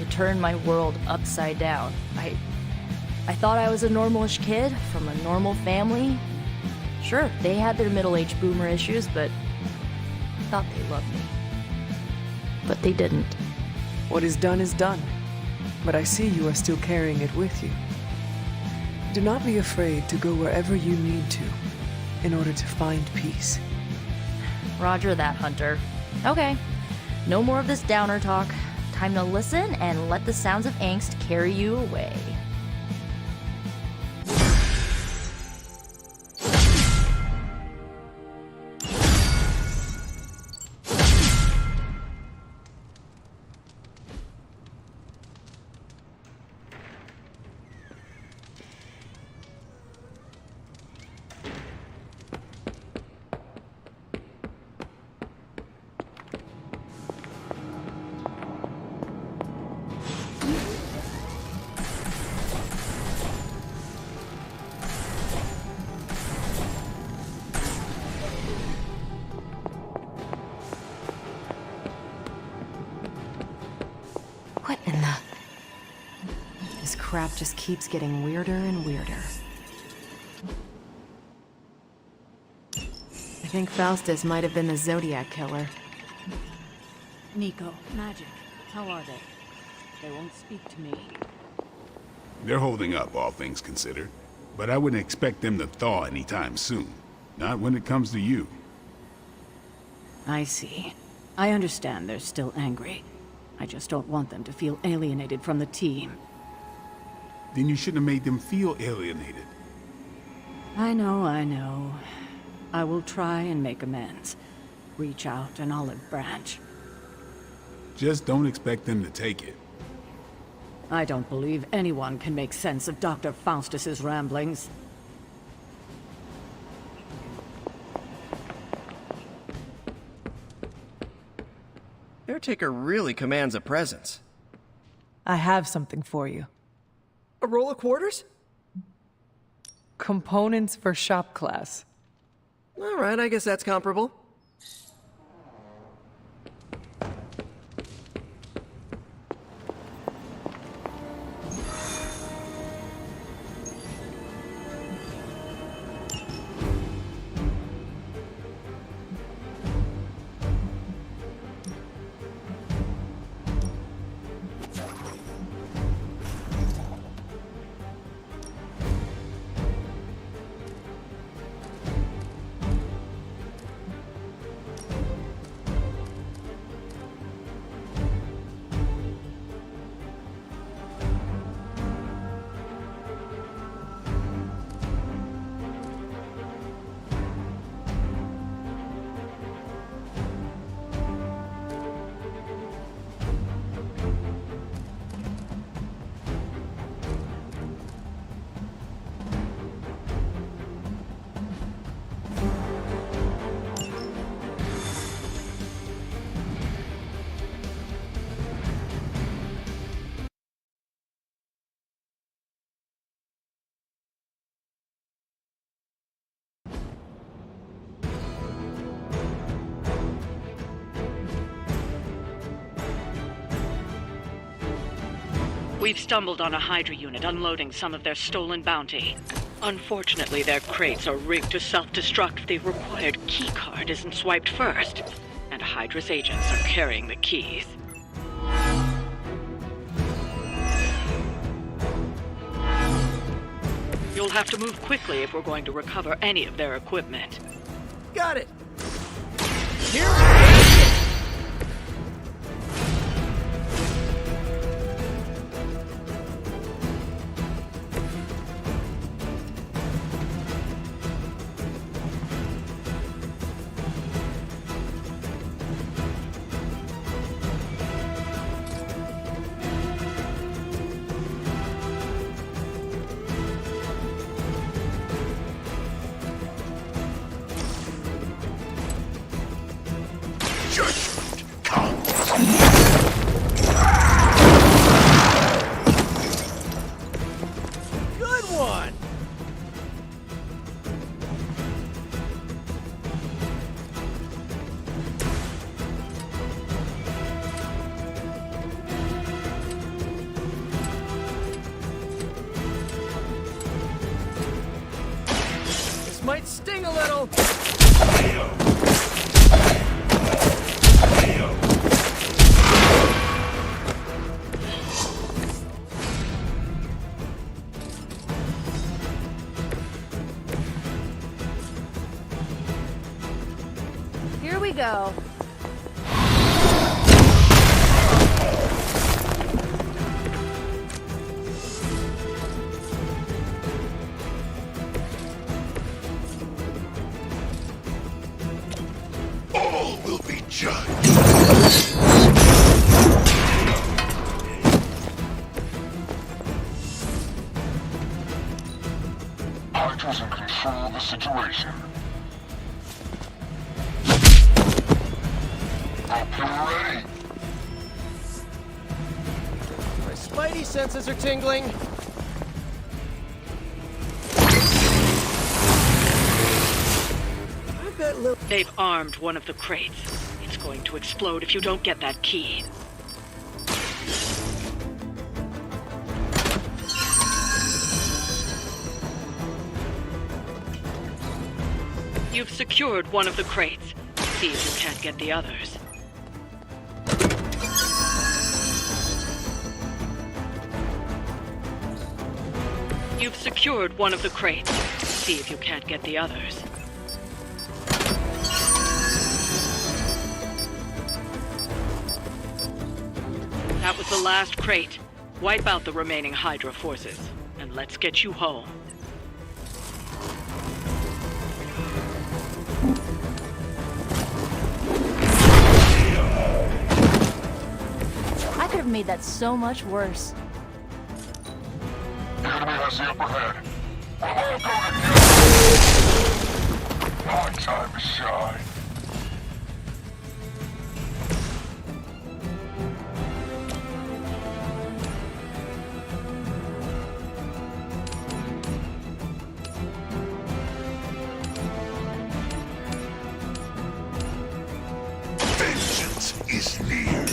it turned my world upside down. I thought I was a normal-ish kid from a normal family. Sure, they had their middle-aged boomer issues, but I thought they loved me. But they didn't. What is done, but I see you are still carrying it with you. Do not be afraid to go wherever you need to in order to find peace. Roger that, Hunter. Okay, no more of this downer talk. Time to listen and let the sounds of angst carry you away. What in the... This crap just keeps getting weirder and weirder. think Faustus might have been the Zodiac killer. Nico, Magic, how are they? They won't speak to me. They're holding up, all things considered. But I wouldn't expect them to thaw anytime soon. Not when it comes to you. I see. I understand they're still angry. I just don't want them to feel alienated from the team. Then you shouldn't have made them feel alienated. I know, I know. I will try and make amends. Reach out an olive branch. Just don't expect them to take it. I don't believe anyone can make sense of Dr. Faustus's ramblings. Caretaker really commands a presence. I have something for you. A roll of quarters? Components for shop class. All right, I guess that's comparable. We've stumbled on a Hydra unit unloading some of their stolen bounty. Unfortunately, their crates are rigged to self-destruct if the required keycard isn't swiped first, and Hydra's agents are carrying the keys. You'll have to move quickly if we're going to recover any of their equipment. Got it. Here we go. Good one. This might sting a little. Here we go. All will be judged. Hydra's in control of the situation. Hope you're ready. My spidey senses are tingling. I bet Lil... They've armed one of the crates. It's going to explode if you don't get that key. You've secured one of the crates. See if you can't get the others. You've secured one of the crates. See if you can't get the others. That was the last crate. Wipe out the remaining Hydra forces, and let's get you home. I could have made that so much worse. The enemy has the upper hand. We're all gonna kill. Our time to shine. Vengeance is near.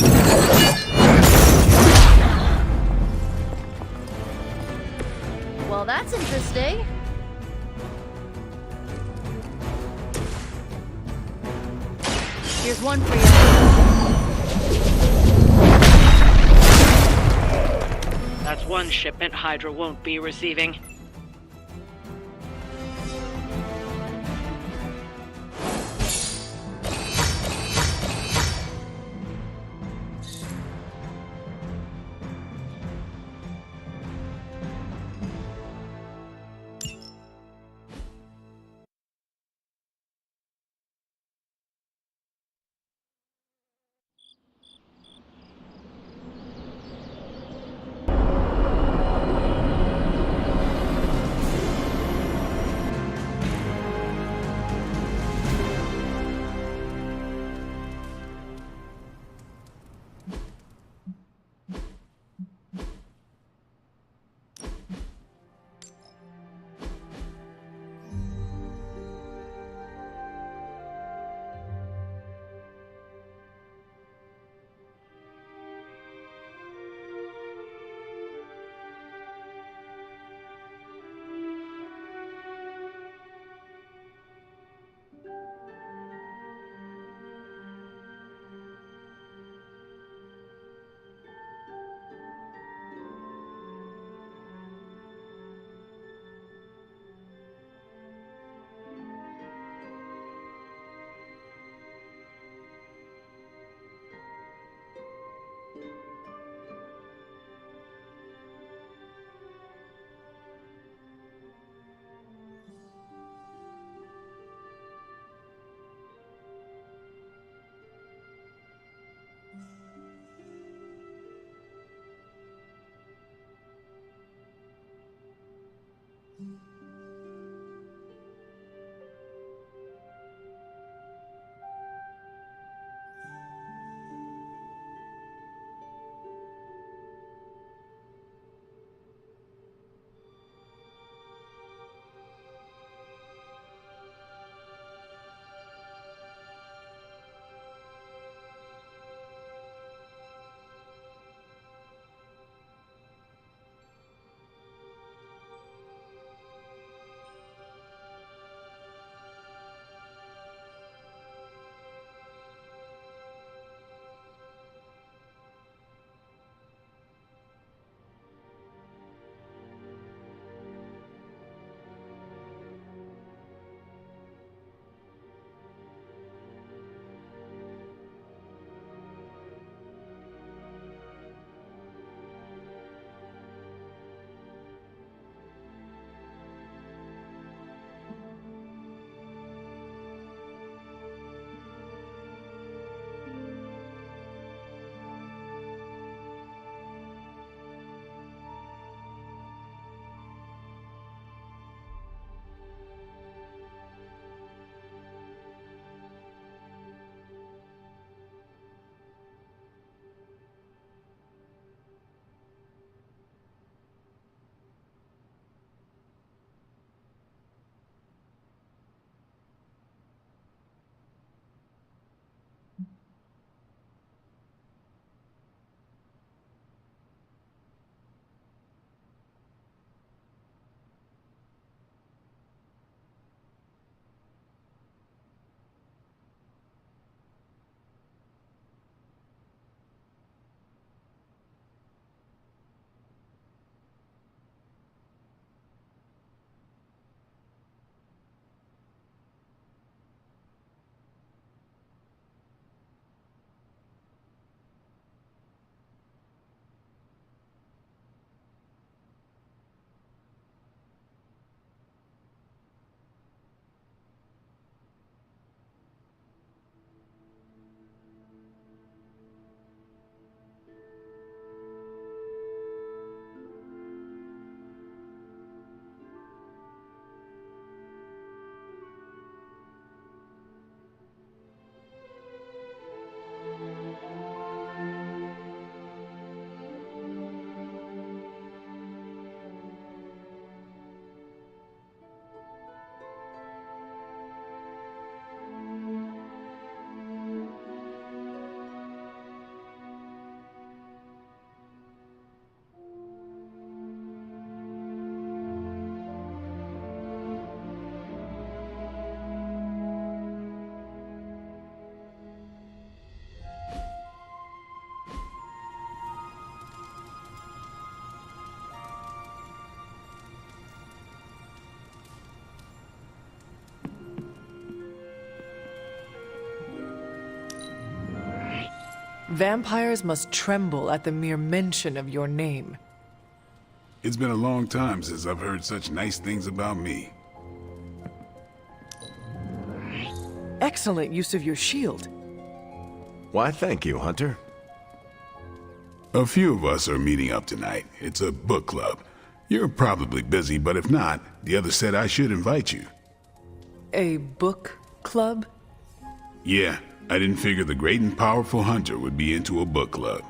Well, that's interesting. Here's one for you. That's one shipment Hydra won't be receiving. Vampires must tremble at the mere mention of your name. It's been a long time since I've heard such nice things about me. Excellent use of your shield. Why, thank you, Hunter. A few of us are meeting up tonight. It's a book club. You're probably busy, but if not, the others said I should invite you. A book club? Yeah, I didn't figure the great and powerful Hunter would be into a book club.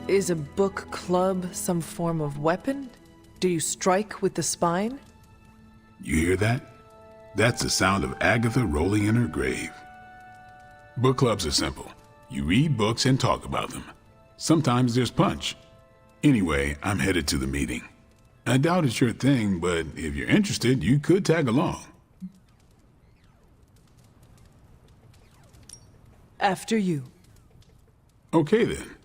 Is a book club some form of weapon? Do you strike with the spine? You hear that? That's the sound of Agatha rolling in her grave. Book clubs are simple. You read books and talk about them. Sometimes there's punch. Anyway, I'm headed to the meeting. I doubt it's your thing, but if you're interested, you could tag along. After you. Okay then.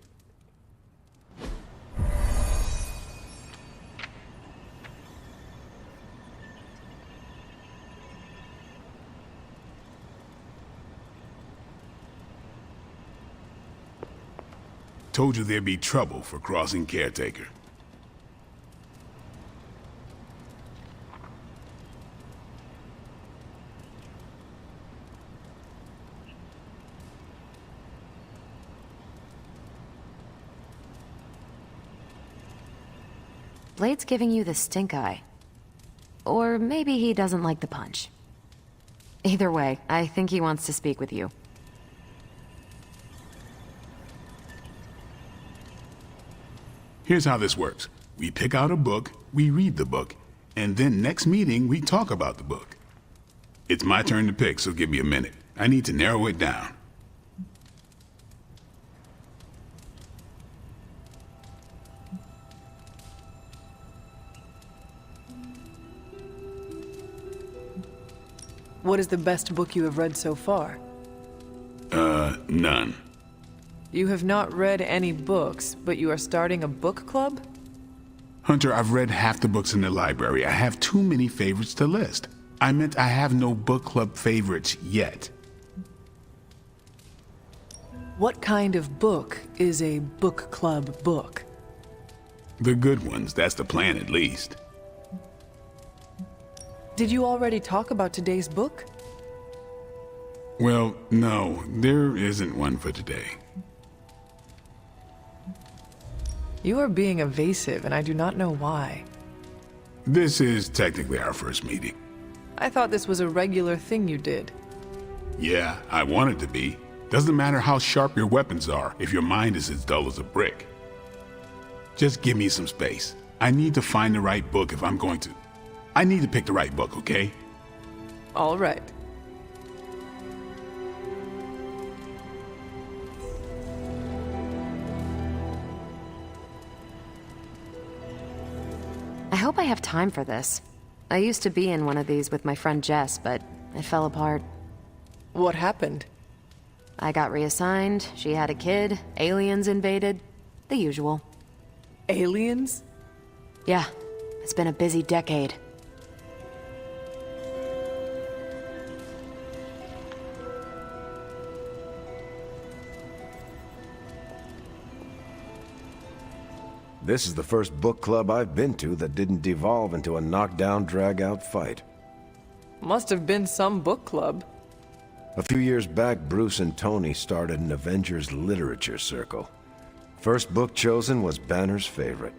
Told you there'd be trouble for crossing Caretaker. Blade's giving you the stink eye. Or maybe he doesn't like the punch. Either way, I think he wants to speak with you. Here's how this works. We pick out a book, we read the book, and then next meeting we talk about the book. It's my turn to pick, so give me a minute. I need to narrow it down. What is the best book you have read so far? None. You have not read any books, but you are starting a book club? Hunter, I've read half the books in the library. I have too many favorites to list. I meant I have no book club favorites yet. What kind of book is a book club book? The good ones, that's the plan at least. Did you already talk about today's book? Well, no, there isn't one for today. You are being evasive, and I do not know why. This is technically our first meeting. I thought this was a regular thing you did. Yeah, I want it to be. Doesn't matter how sharp your weapons are if your mind is as dull as a brick. Just give me some space. I need to find the right book if I'm going to. I need to pick the right book, okay? All right. I hope I have time for this. I used to be in one of these with my friend Jess, but it fell apart. What happened? I got reassigned, she had a kid, aliens invaded. The usual. Aliens? Yeah, it's been a busy decade. This is the first book club I've been to that didn't devolve into a knockdown, drag-out fight. Must have been some book club. A few years back, Bruce and Tony started an Avengers literature circle. First book chosen was Banner's favorite.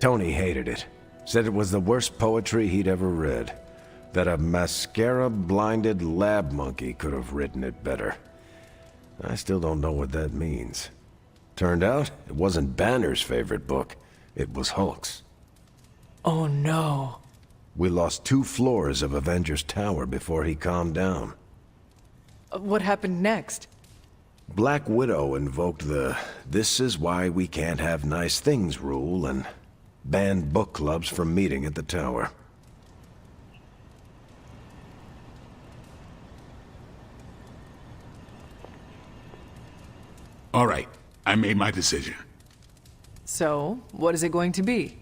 Tony hated it. Said it was the worst poetry he'd ever read. That a mascara-blinded lab monkey could have written it better. I still don't know what that means. Turned out, it wasn't Banner's favorite book. It was Hulk's. Oh no. We lost 2 floors of Avengers Tower before he calmed down. What happened next? Black Widow invoked the "this is why we can't have nice things" rule and banned book clubs from meeting at the tower. All right, I made my decision. So, what is it going to be?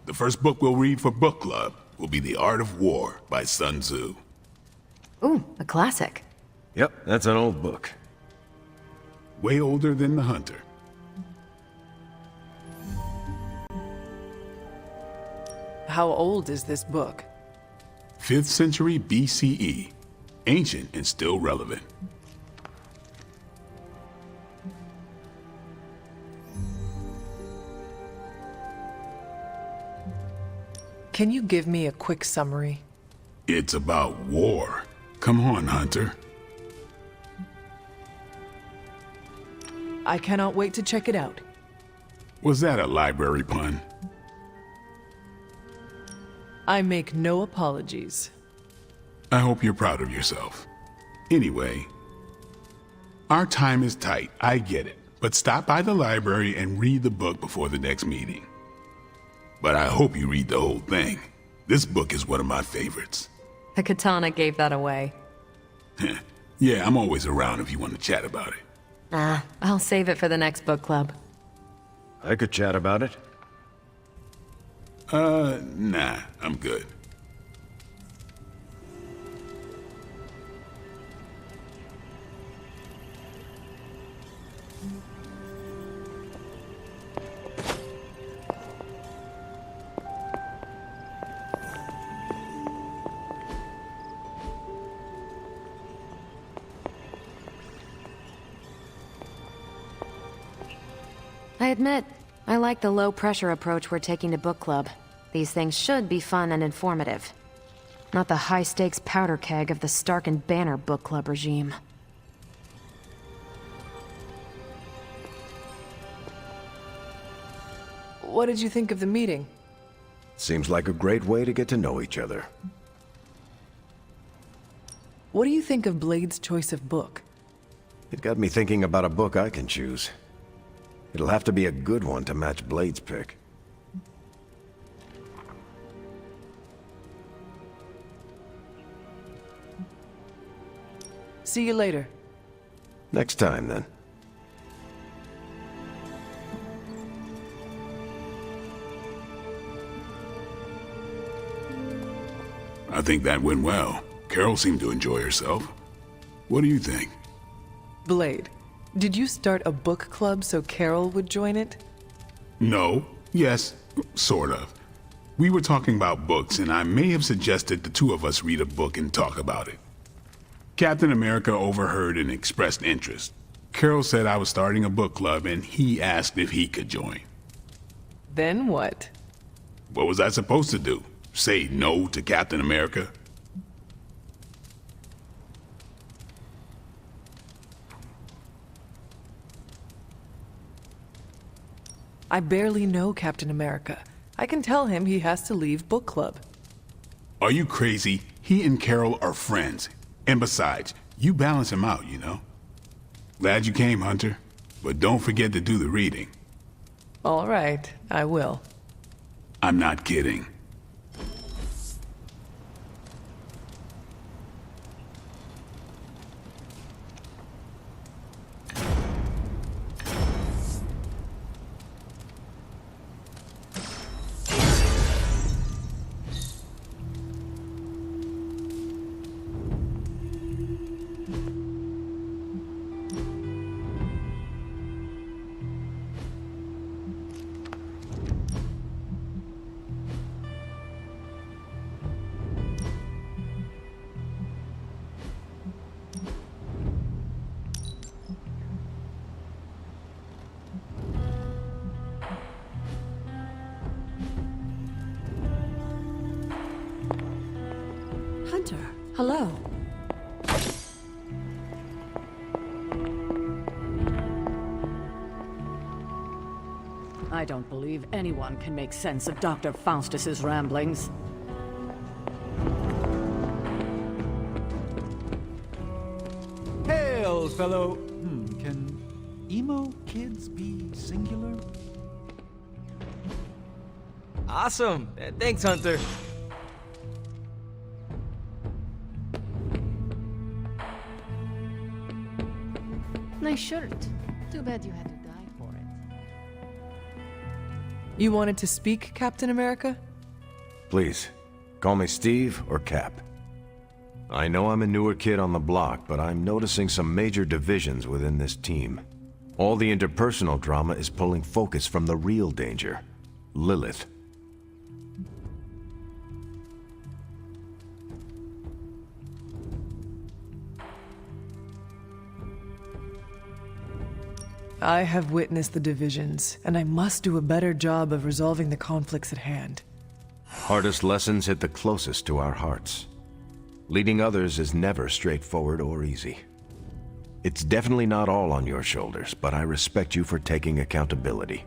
The first book we'll read for book club will be The Art of War by Sun Tzu. Ooh, a classic. Yep, that's an old book. Way older than The Hunter. How old is this book? 5th century BCE. Ancient and still relevant. Can you give me a quick summary? It's about war. Come on, Hunter. I cannot wait to check it out. Was that a library pun? I make no apologies. I hope you're proud of yourself. Anyway, our time is tight, I get it. But stop by the library and read the book before the next meeting. But I hope you read the whole thing. This book is one of my favorites. The katana gave that away. Yeah, I'm always around if you want to chat about it. Ah, I'll save it for the next book club. I could chat about it. Nah, I'm good. I admit, I like the low-pressure approach we're taking to book club. These things should be fun and informative. Not the high-stakes powder keg of the Stark and Banner book club regime. What did you think of the meeting? Seems like a great way to get to know each other. What do you think of Blade's choice of book? It got me thinking about a book I can choose. It'll have to be a good one to match Blade's pick. See you later. Next time, then. I think that went well. Carol seemed to enjoy herself. What do you think? Blade, did you start a book club so Carol would join it? No. Yes, sort of. We were talking about books, and I may have suggested the two of us read a book and talk about it. Captain America overheard and expressed interest. Carol said I was starting a book club, and he asked if he could join. Then what? What was I supposed to do? Say no to Captain America? I barely know Captain America. I can tell him he has to leave book club. Are you crazy? He and Carol are friends. And besides, you balance him out, you know? Glad you came, Hunter. But don't forget to do the reading. All right, I will. I'm not kidding. Hunter, hello. I don't believe anyone can make sense of Dr. Faustus's ramblings. Hail, fellow... can emo kids be singular? Awesome. Thanks, Hunter. Nice shirt. Too bad you had to die for it. You wanted to speak, Captain America? Please, call me Steve or Cap. I know I'm a newer kid on the block, but I'm noticing some major divisions within this team. All the interpersonal drama is pulling focus from the real danger, Lilith. I have witnessed the divisions, and I must do a better job of resolving the conflicts at hand. Hardest lessons hit the closest to our hearts. Leading others is never straightforward or easy. It's definitely not all on your shoulders, but I respect you for taking accountability.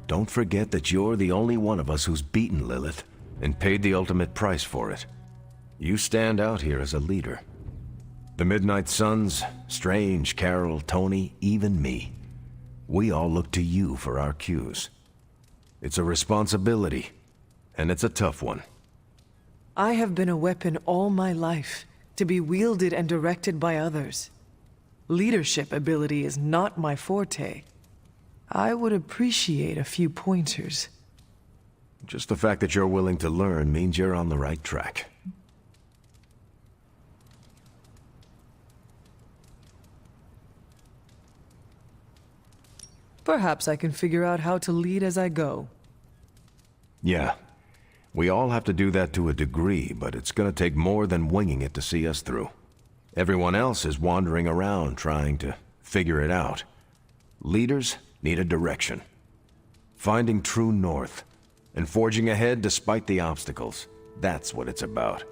Don't forget that you're the only one of us who's beaten Lilith and paid the ultimate price for it. You stand out here as a leader. The Midnight Suns, Strange, Carol, Tony, even me. We all look to you for our cues. It's a responsibility, and it's a tough one. I have been a weapon all my life, to be wielded and directed by others. Leadership ability is not my forte. I would appreciate a few pointers. Just the fact that you're willing to learn means you're on the right track. Perhaps I can figure out how to lead as I go. Yeah. We all have to do that to a degree, but it's gonna take more than winging it to see us through. Everyone else is wandering around trying to figure it out. Leaders need a direction. Finding true north, and forging ahead despite the obstacles. That's what it's about.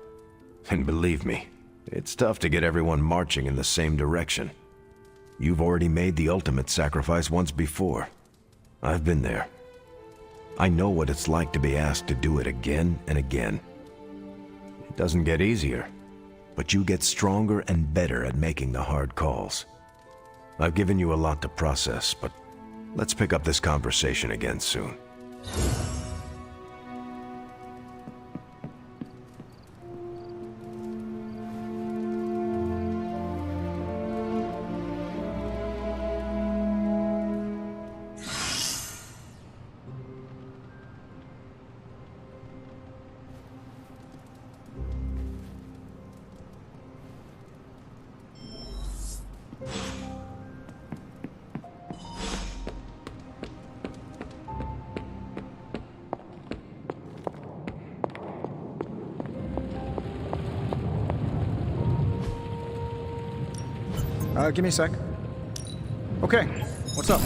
And believe me, it's tough to get everyone marching in the same direction. You've already made the ultimate sacrifice once before. I've been there. I know what it's like to be asked to do it again and again. It doesn't get easier, but you get stronger and better at making the hard calls. I've given you a lot to process, but let's pick up this conversation again soon. Give me a sec. Okay, what's up?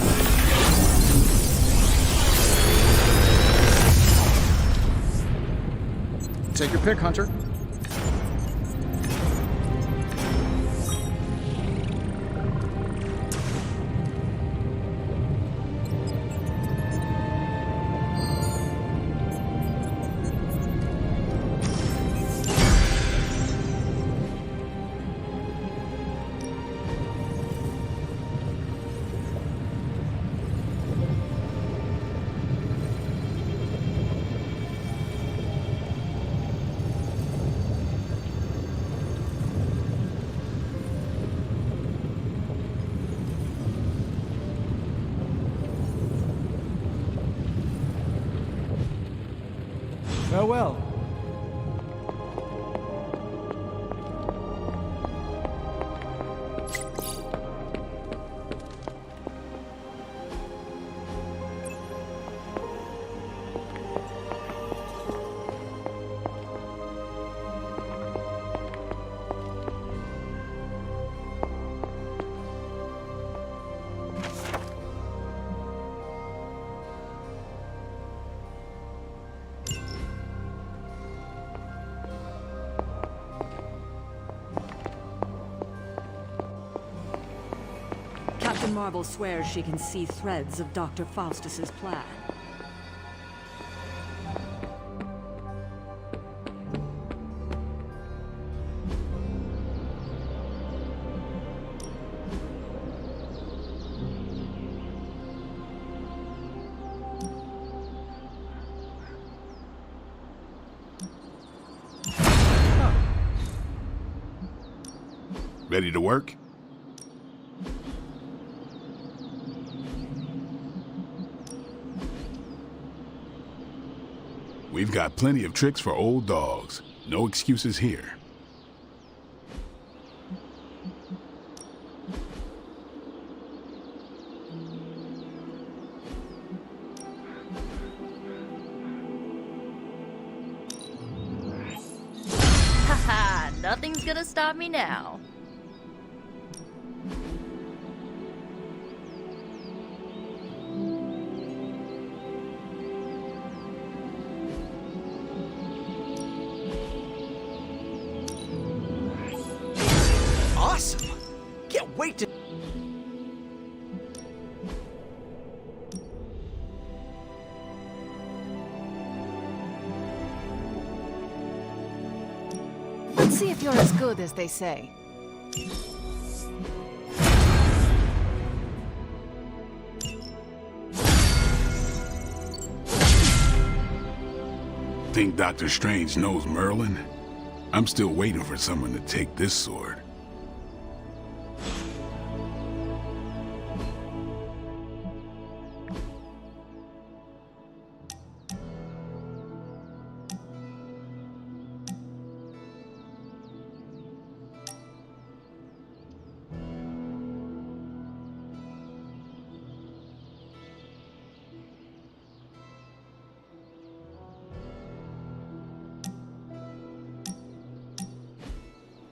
Take your pick, Hunter. Farewell. Captain Marvel swears she can see threads of Dr. Faustus's plan. Ready to work? We've got plenty of tricks for old dogs. No excuses here. Haha, nothing's gonna stop me now. Awesome! Can't wait to... Let's see if you're as good as they say. Think Dr. Strange knows Merlin? I'm still waiting for someone to take this sword.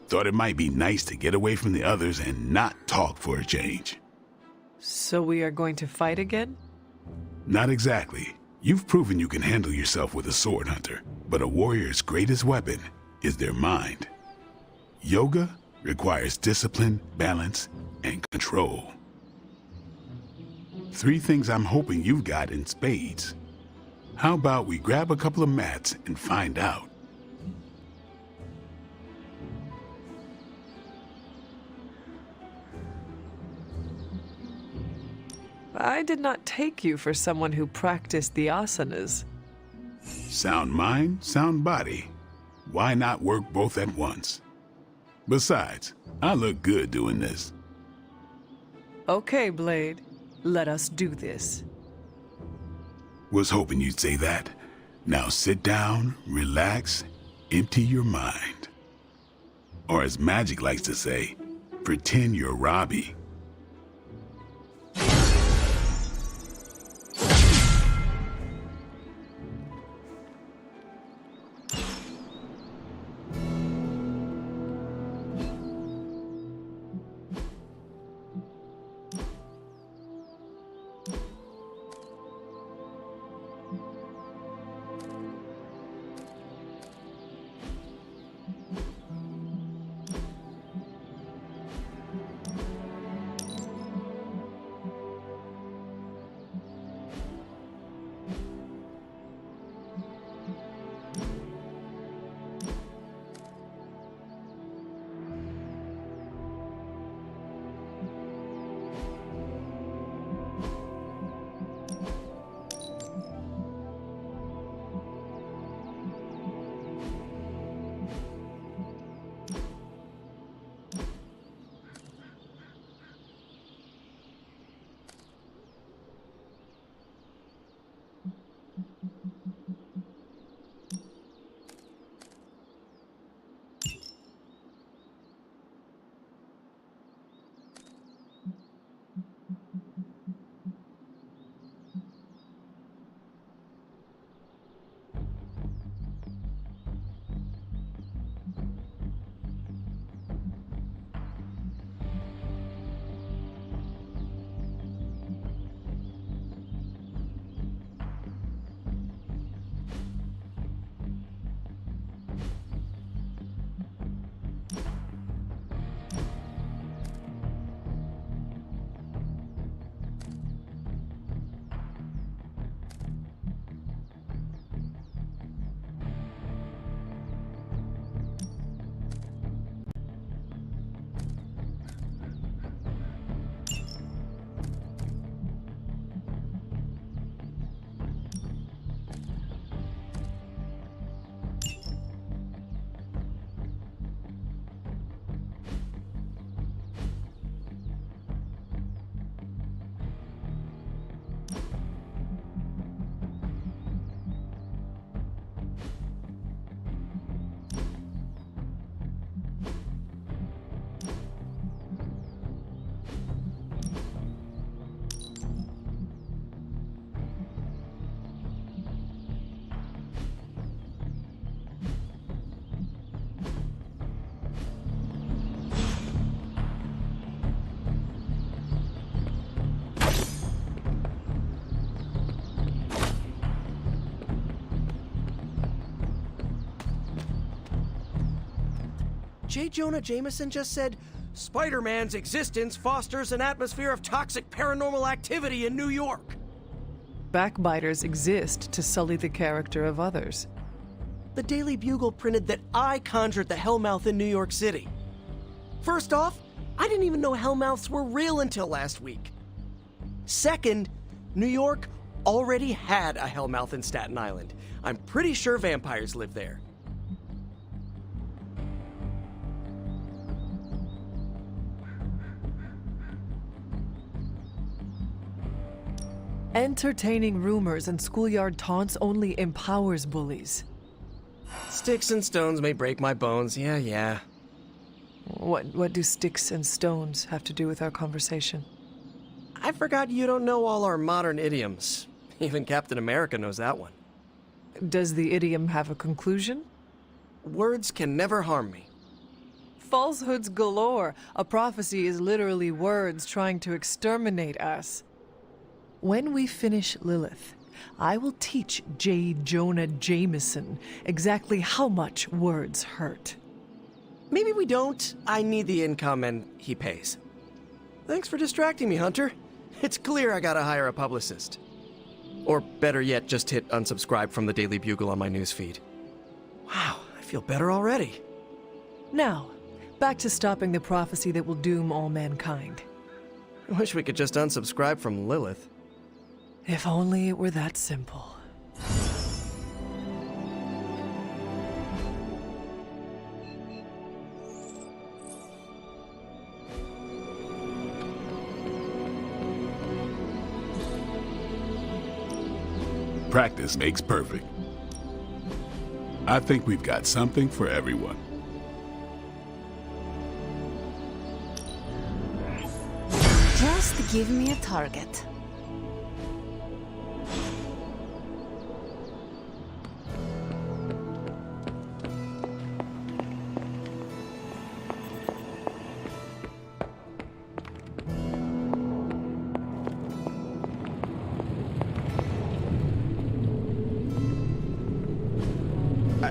Thought it might be nice to get away from the others and not talk for a change. So we are going to fight again? Not exactly. You've proven you can handle yourself with a sword, Hunter, but a warrior's greatest weapon is their mind. Yoga requires discipline, balance, and control. 3 things I'm hoping you've got in spades. How about we grab a couple of mats and find out? I did not take you for someone who practiced the asanas. Sound mind, sound body. Why not work both at once? Besides, I look good doing this. Okay, Blade. Let us do this. Was hoping you'd say that. Now sit down, relax, empty your mind. Or as Magic likes to say, pretend you're Robbie. J. Jonah Jameson just said, Spider-Man's existence fosters an atmosphere of toxic paranormal activity in New York. Backbiters exist to sully the character of others. The Daily Bugle printed that I conjured the Hellmouth in New York City. First off, I didn't even know Hellmouths were real until last week. Second, New York already had a Hellmouth in Staten Island. I'm pretty sure vampires live there. Entertaining rumors and schoolyard taunts only empowers bullies. Sticks and stones may break my bones, yeah. What do sticks and stones have to do with our conversation? I forgot you don't know all our modern idioms. Even Captain America knows that one. Does the idiom have a conclusion? Words can never harm me. Falsehoods galore. A prophecy is literally words trying to exterminate us. When we finish Lilith, I will teach J. Jonah Jameson exactly how much words hurt. Maybe we don't. I need the income and he pays. Thanks for distracting me, Hunter. It's clear I gotta hire a publicist. Or better yet, just hit unsubscribe from the Daily Bugle on my newsfeed. Wow, I feel better already. Now, back to stopping the prophecy that will doom all mankind. I wish we could just unsubscribe from Lilith. If only it were that simple. Practice makes perfect. I think we've got something for everyone. Just give me a target.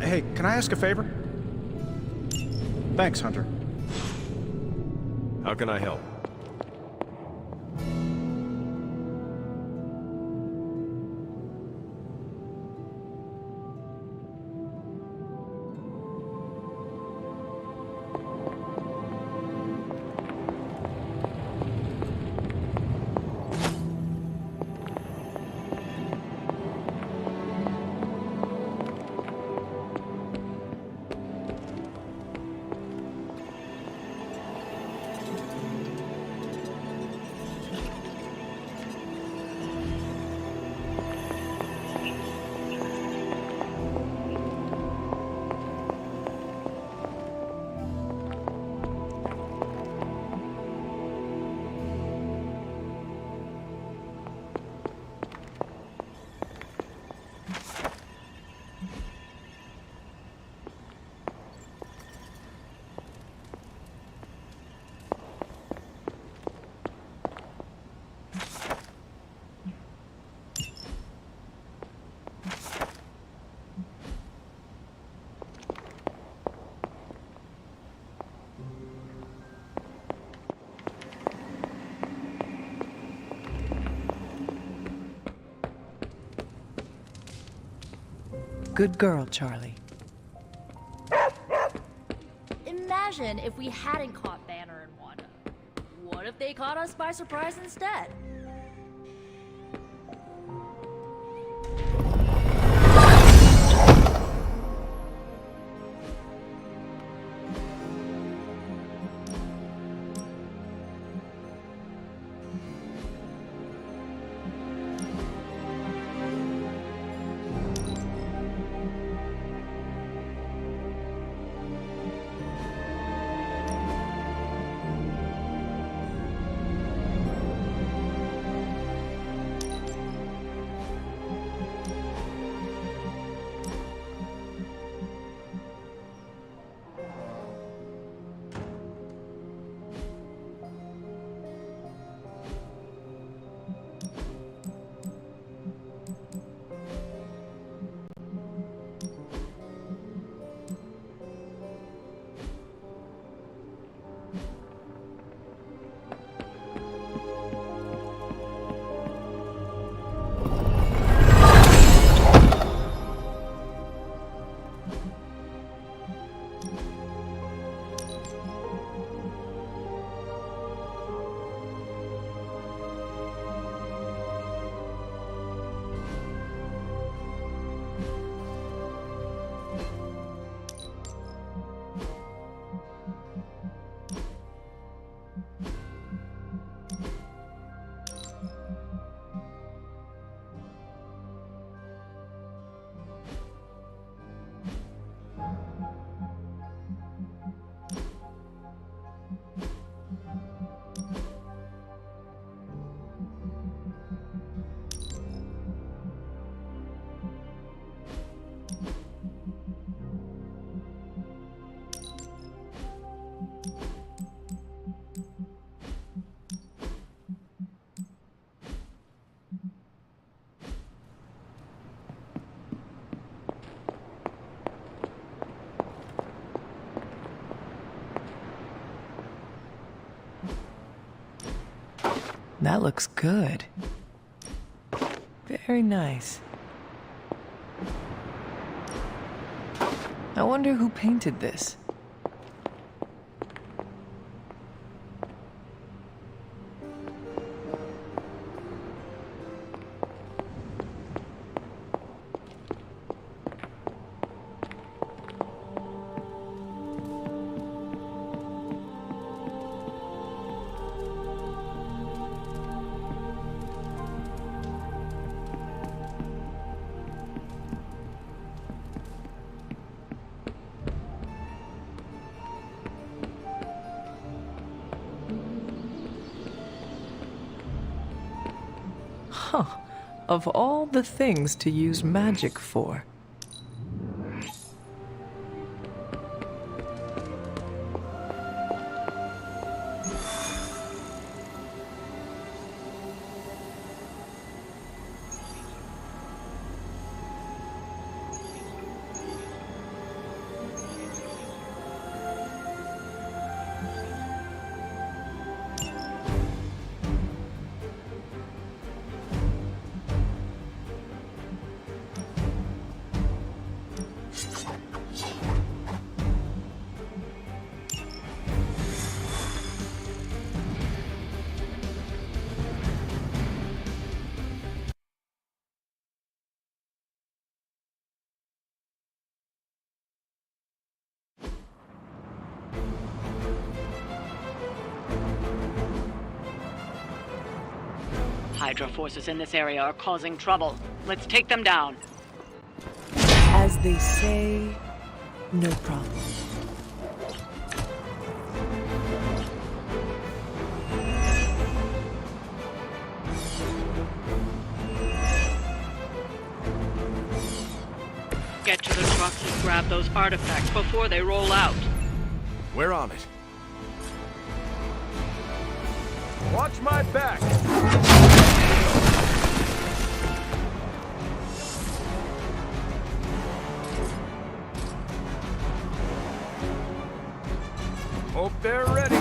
Hey, can I ask a favor? Thanks, Hunter. How can I help? Good girl, Charlie. Imagine if we hadn't caught Banner and Wanda. What if they caught us by surprise instead? That looks good. Very nice. I wonder who painted this. Huh. Of all the things to use magic for. Hydra forces in this area are causing trouble. Let's take them down. As they say, no problem. Get to the trucks and grab those artifacts before they roll out. We're on it. Watch my back! Hope they're ready.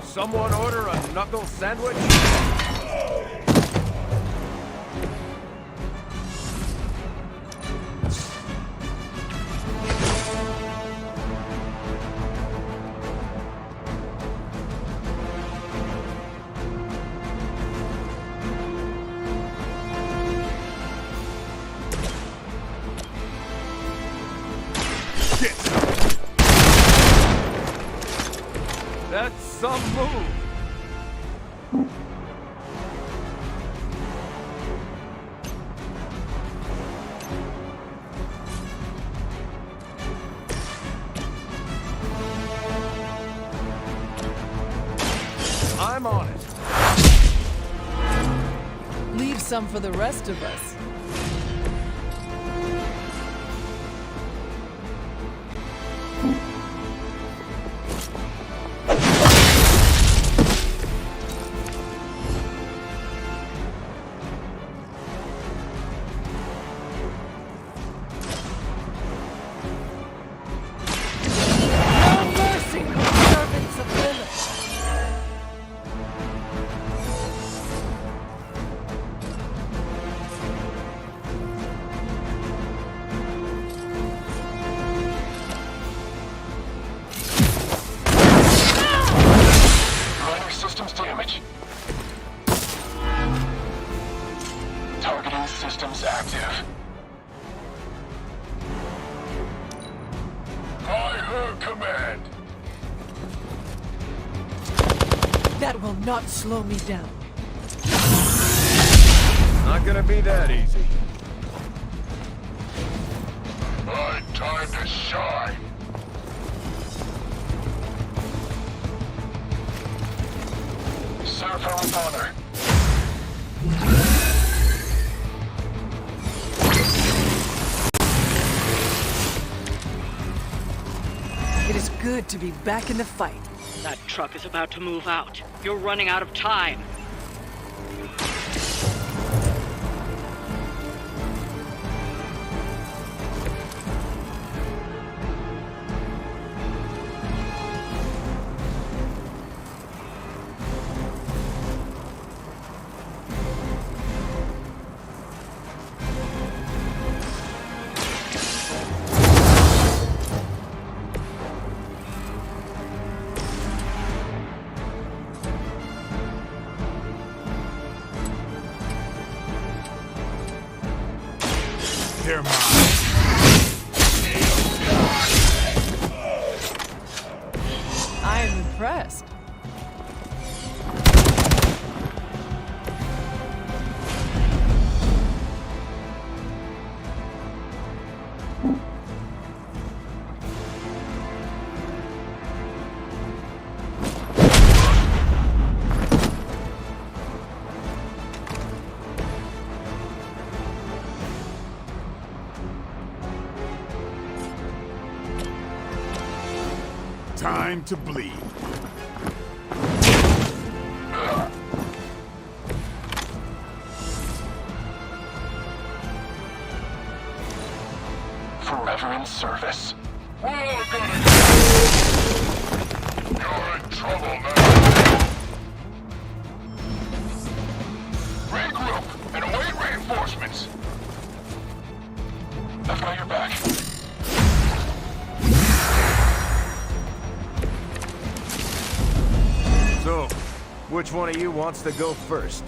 Someone order a knuckle sandwich? That's some move! I'm on it. Leave some for the rest of us. Targeting systems active. By her command. That will not slow me down. Not gonna be that easy. My time to shine. Serve her with honor. good to be back in the fight. That truck is about to move out. You're running out of time. They're mine. I am impressed. Time to bleed. Forever in service. We're gonna You're in trouble now. Regroup and await reinforcements. I've got your back. So, which one of you wants to go first?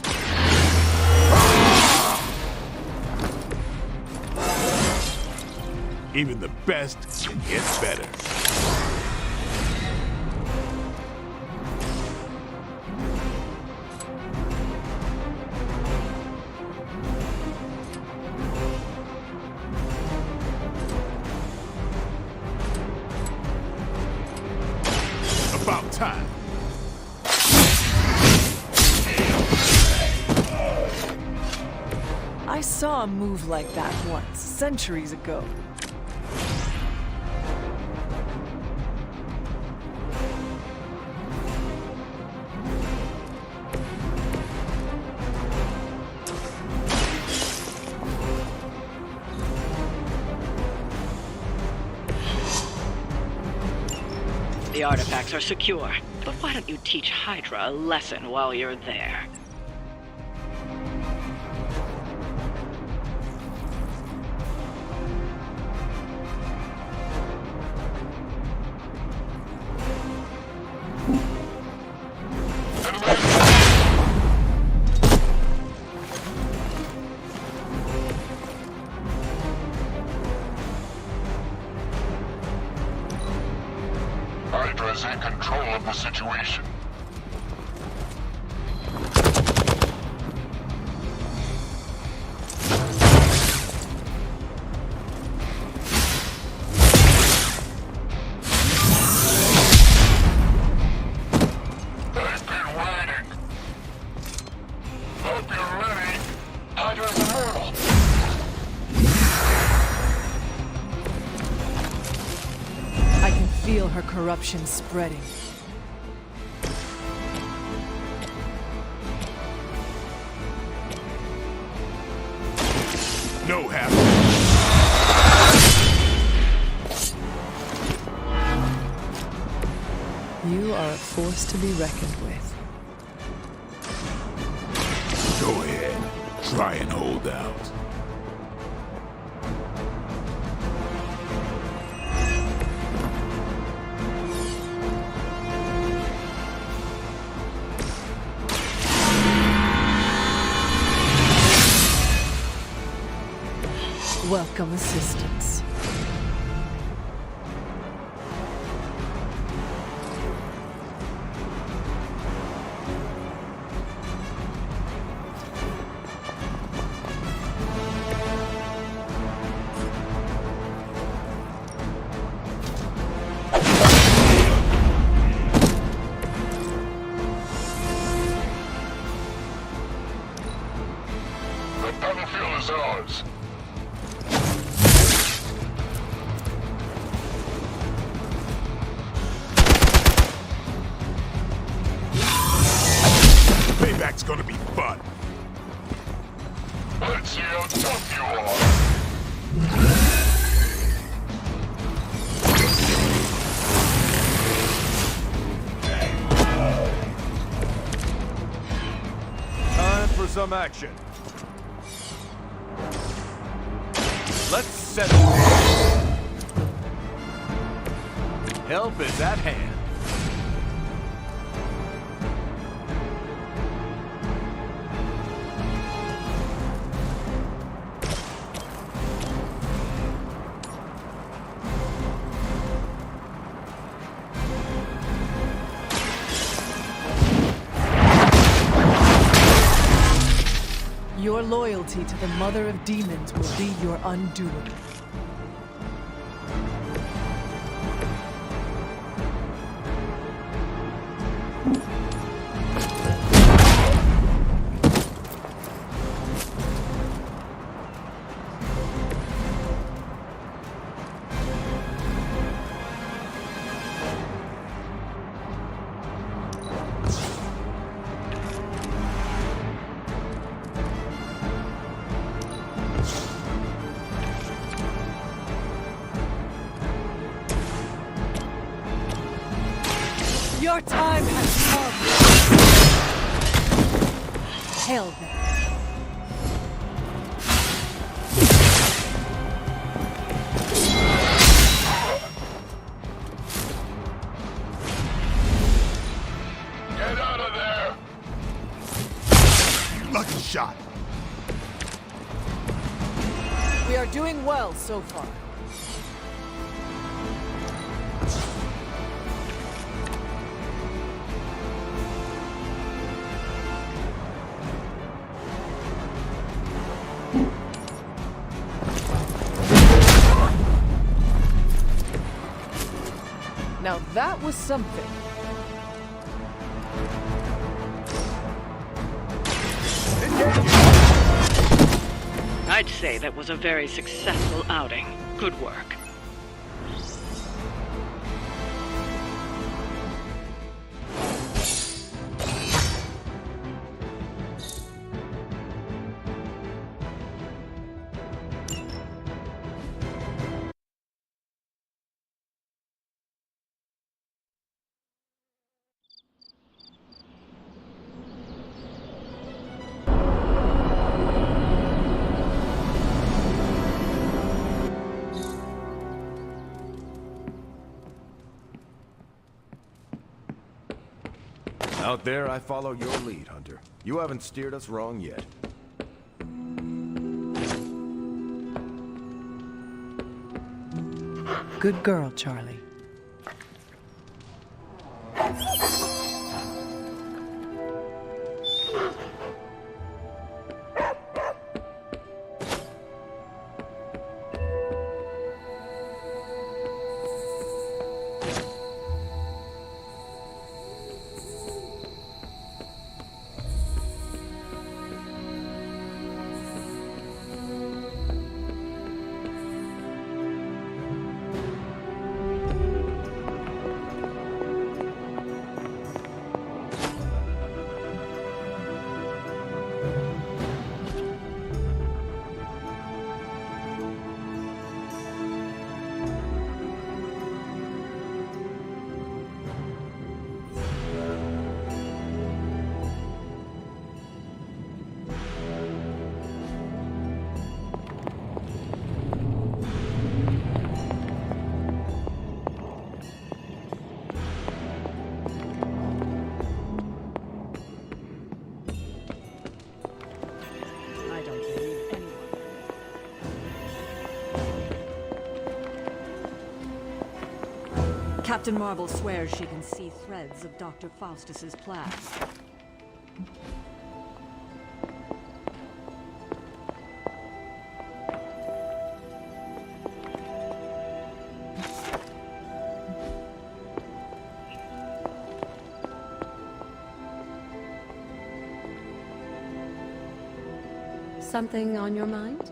Even the best can get better. About time. I saw a move like that once, centuries ago. The artifacts are secure, but why don't you teach Hydra a lesson while you're there? Hydra's in control of the situation. I've been waiting. Hope you're ready. Hydra's immortal. I can feel her corruption spreading. No half. You are a force to be reckoned with. Go ahead. Try and hold out. Welcome assistance. The battlefield is ours. Attack's gonna be fun. Let's see how tough you are. Time for some action. Let's settle this. Help is at hand. Your loyalty to the Mother of Demons will be your undoing. Your time has come. Hail them. Get out of there! Lucky shot. We are doing well so far. Now that was something. I'd say that was a very successful outing. Good work. Out there, I follow your lead, Hunter. You haven't steered us wrong yet. Good girl, Charlie. Captain Marvel swears she can see threads of Dr. Faustus's plan. Something on your mind?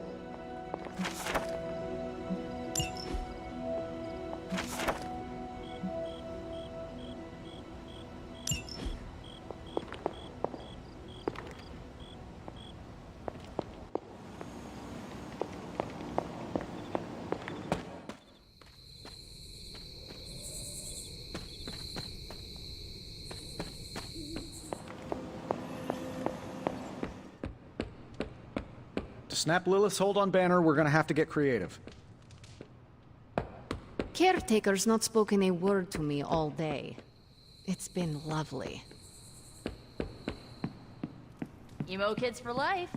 snap Lilith's hold on Banner, we're gonna have to get creative. Caretaker's not spoken a word to me all day. It's been lovely. Emo kids for life.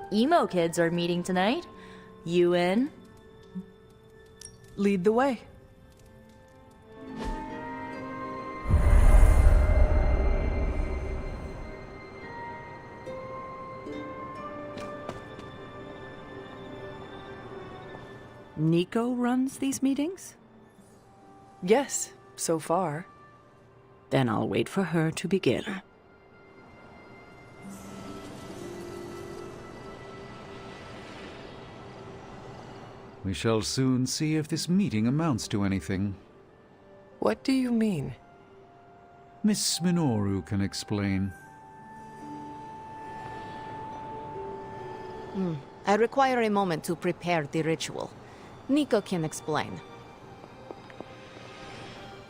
Emo kids are meeting tonight. You in? Lead the way. Nico runs these meetings? Yes, so far. Then I'll wait for her to begin. We shall soon see if this meeting amounts to anything. What do you mean? Miss Minoru can explain. I require a moment to prepare the ritual. Nico can explain.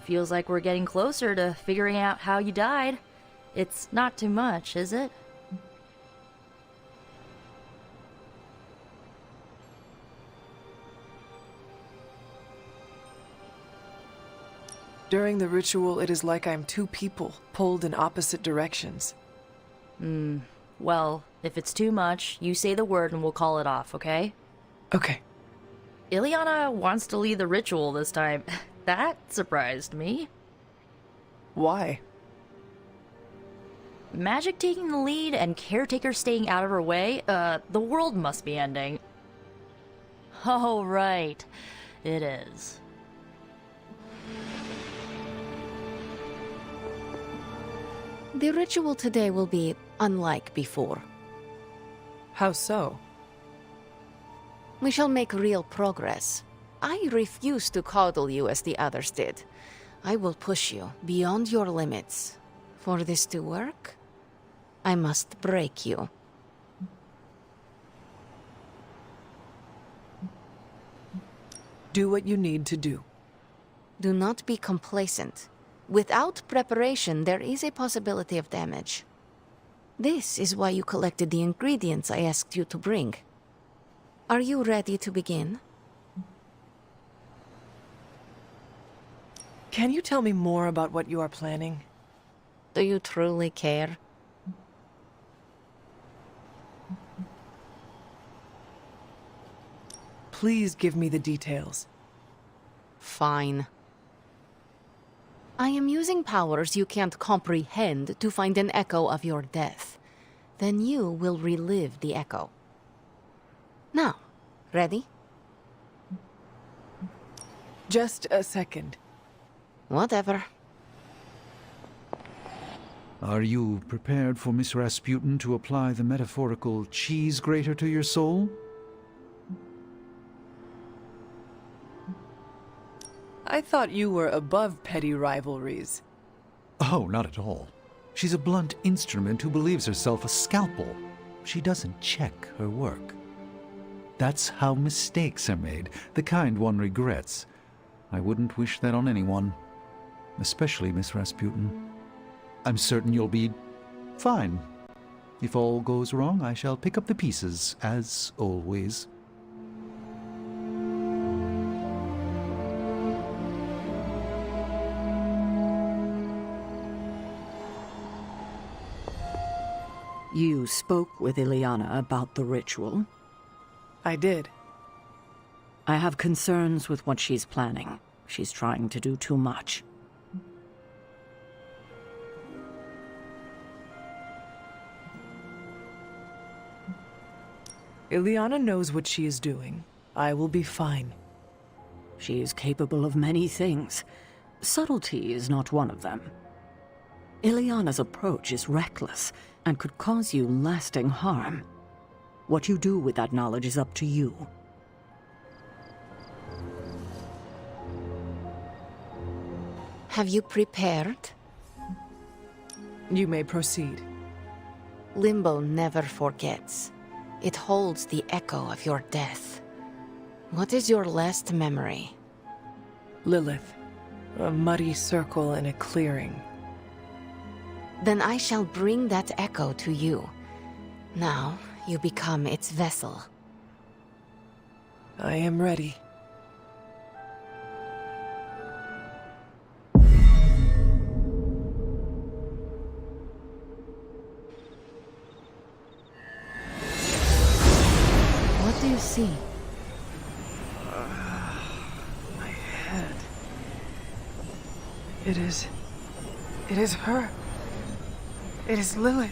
Feels like we're getting closer to figuring out how you died. It's not too much, is it? During the ritual, it is like I'm two people, pulled in opposite directions. Well, if it's too much, you say the word and we'll call it off, okay? Okay. Ileana wants to lead the ritual this time. That surprised me. Why? Magic taking the lead and Caretaker staying out of her way? The world must be ending. Oh, right. It is. The ritual today will be unlike before. How so? We shall make real progress. I refuse to coddle you as the others did. I will push you beyond your limits. For this to work, I must break you. Do what you need to do. Do not be complacent. Without preparation, there is a possibility of damage. This is why you collected the ingredients I asked you to bring. Are you ready to begin? Can you tell me more about what you are planning? Do you truly care? Please give me the details. Fine. I am using powers you can't comprehend to find an echo of your death. Then you will relive the echo. Now, ready? Just a second. Whatever. Are you prepared for Miss Rasputin to apply the metaphorical cheese grater to your soul? I thought you were above petty rivalries. Oh, not at all. She's a blunt instrument who believes herself a scalpel. She doesn't check her work. That's how mistakes are made, the kind one regrets. I wouldn't wish that on anyone, especially Miss Rasputin. I'm certain you'll be fine. If all goes wrong, I shall pick up the pieces, as always. You spoke with Ileana about the ritual? I did. I have concerns with what she's planning. She's trying to do too much. Ileana knows what she is doing. I will be fine. She is capable of many things. Subtlety is not one of them. Ileana's approach is reckless and could cause you lasting harm. What you do with that knowledge is up to you. Have you prepared? You may proceed. Limbo never forgets. It holds the echo of your death. What is your last memory? Lilith. A muddy circle in a clearing. Then I shall bring that echo to you. Now, you become its vessel. I am ready. What do you see? My head. It is her. It is Lilith.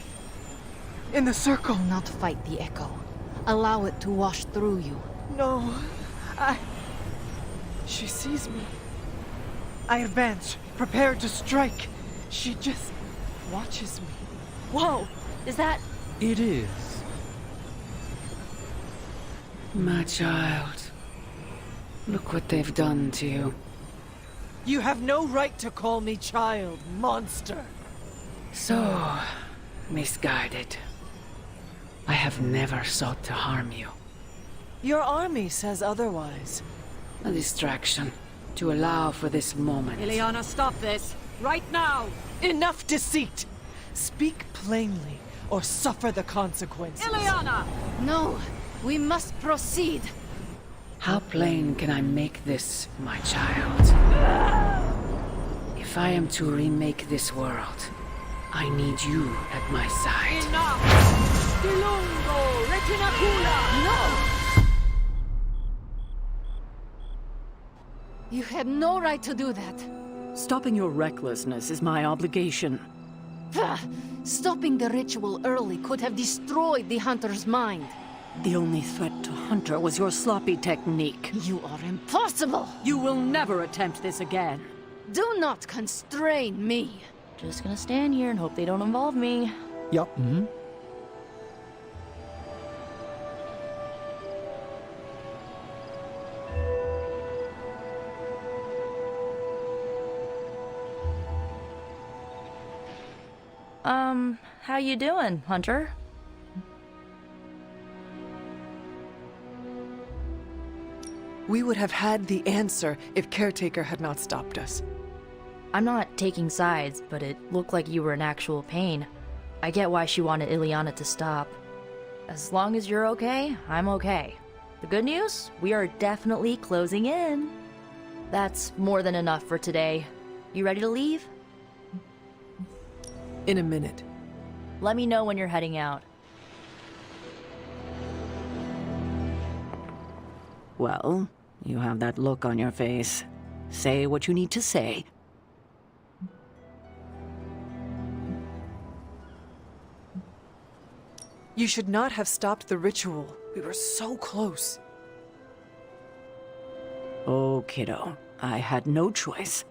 In the circle. Do not fight the echo. Allow it to wash through you. No. She sees me. I advance, prepared to strike. She just watches me. Whoa! Is that... It is. My child. Look what they've done to you. You have no right to call me child, monster. So, misguided. I have never sought to harm you. Your army says otherwise. A distraction, to allow for this moment. Ileana, stop this! Right now! Enough deceit! Speak plainly, or suffer the consequences. Ileana! No! We must proceed! How plain can I make this, my child? If I am to remake this world, I need you at my side. Enough! Dilungo! Retinacula! No! You had no right to do that. Stopping your recklessness is my obligation. Stopping the ritual early could have destroyed the Hunter's mind. The only threat to Hunter was your sloppy technique. You are impossible! You will never attempt this again. Do not constrain me. Just gonna stand here and hope they don't involve me. Yup. How you doing, Hunter? We would have had the answer if Caretaker had not stopped us. I'm not taking sides, but it looked like you were in actual pain. I get why she wanted Ileana to stop. As long as you're okay, I'm okay. The good news? We are definitely closing in. That's more than enough for today. You ready to leave? In a minute. Let me know when you're heading out. Well, you have that look on your face. Say what you need to say. You should not have stopped the ritual. We were so close. Oh, kiddo, I had no choice.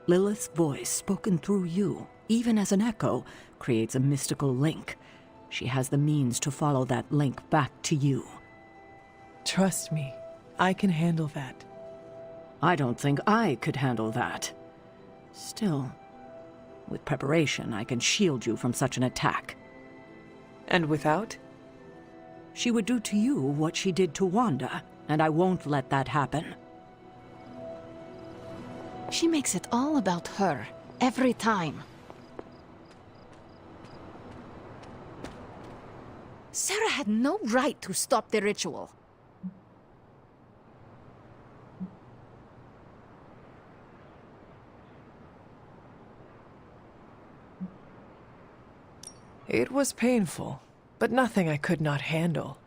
Lilith's voice, spoken through you, even as an echo, creates a mystical link. She has the means to follow that link back to you. Trust me, I can handle that. I don't think I could handle that. Still, with preparation, I can shield you from such an attack. And without? She would do to you what she did to Wanda, and I won't let that happen. She makes it all about her, every time. Sarah had no right to stop the ritual. It was painful, but nothing I could not handle.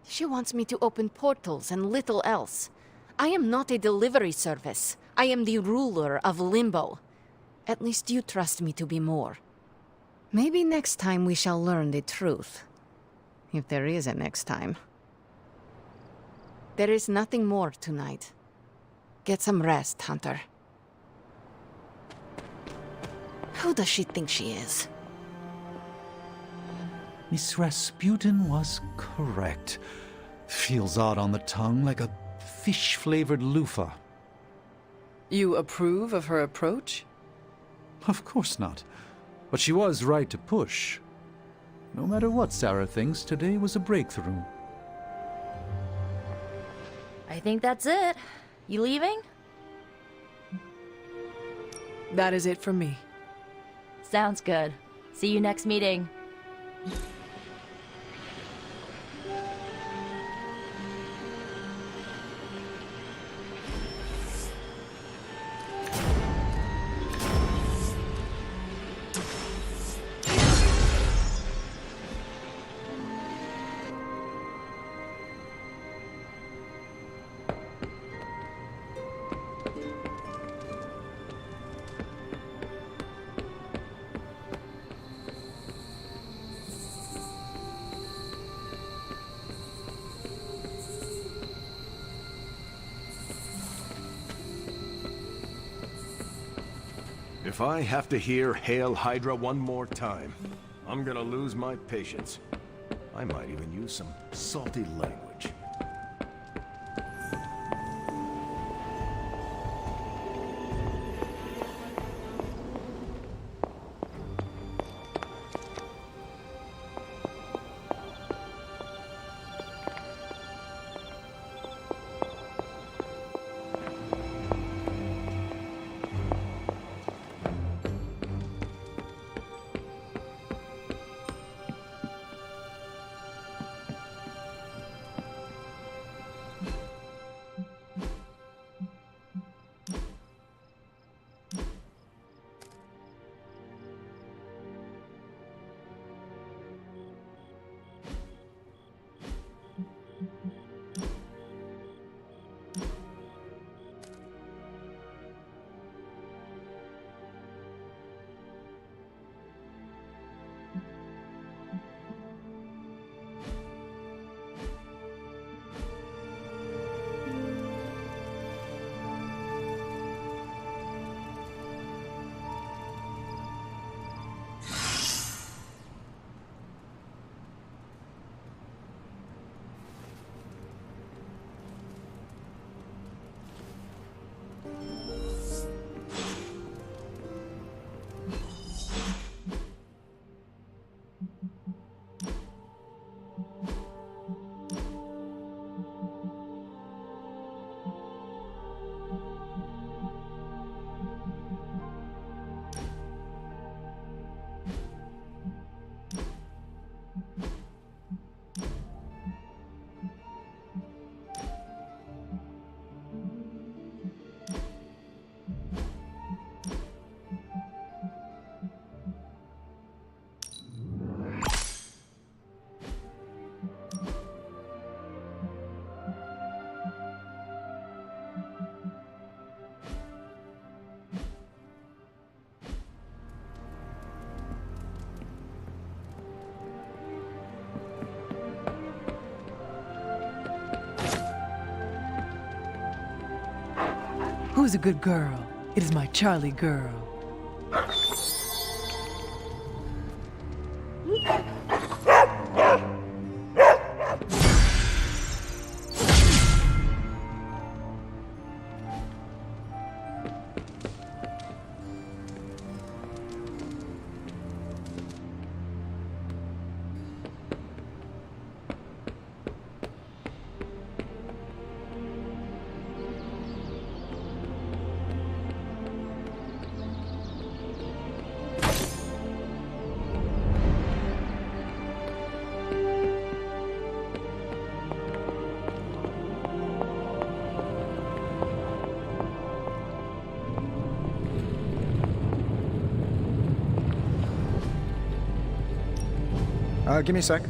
She wants me to open portals and little else. I am not a delivery service. I am the ruler of Limbo. At least you trust me to be more. Maybe next time we shall learn the truth. if there is a next time. There is nothing more tonight. Get some rest, Hunter. Who does she think she is? Miss Rasputin was correct. Feels odd on the tongue, like a fish-flavored loofah. You approve of her approach? Of course not. But she was right to push. No matter what Sarah thinks, today was a breakthrough. I think that's it. You leaving? That is it for me. Sounds good. See you next meeting. If I have to hear Hail Hydra one more time, I'm gonna lose my patience. I might even use some salty language. Who's a good girl? It is my Charlie girl. Give me a sec.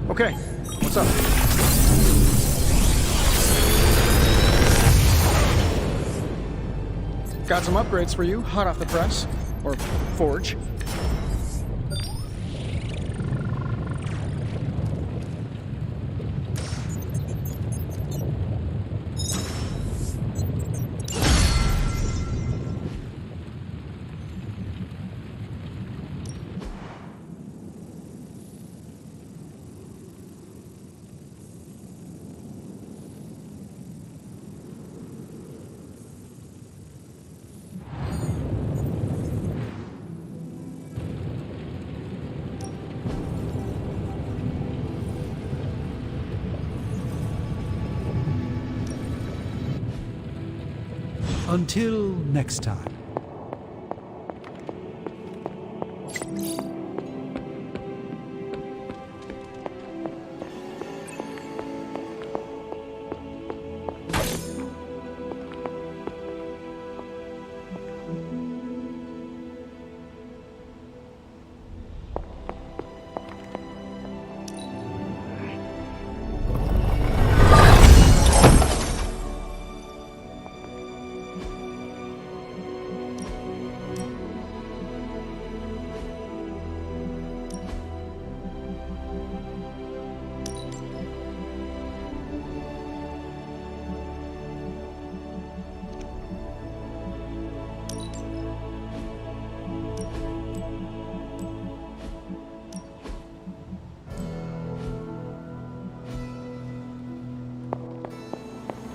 Okay, what's up? Got some upgrades for you, hot off the press. Or forge. Until next time.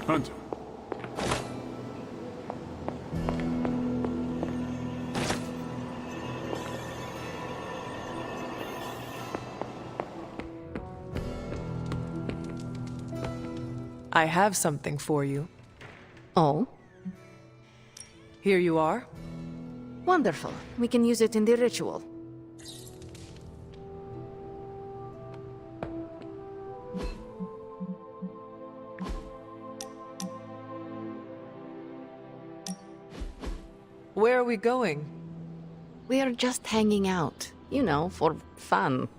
Hunter. I have something for you. Oh? Here you are. Wonderful. We can use it in the ritual. Where are we going? We are just hanging out. You know, for fun.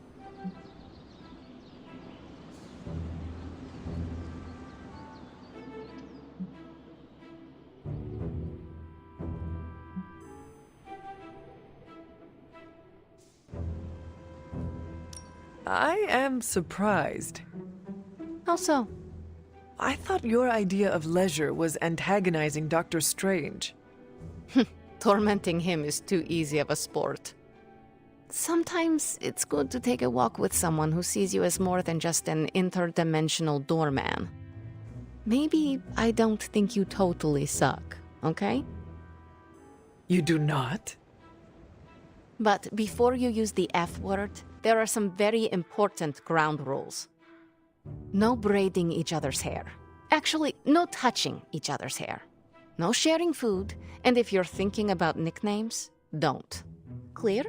I am surprised. How so? I thought your idea of leisure was antagonizing Dr. Strange. Tormenting him is too easy of a sport. Sometimes it's good to take a walk with someone who sees you as more than just an interdimensional doorman. Maybe I don't think you totally suck, okay? You do not? But before you use the F word, there are some very important ground rules. No braiding each other's hair. Actually, no touching each other's hair. No sharing food, and if you're thinking about nicknames, don't. Clear?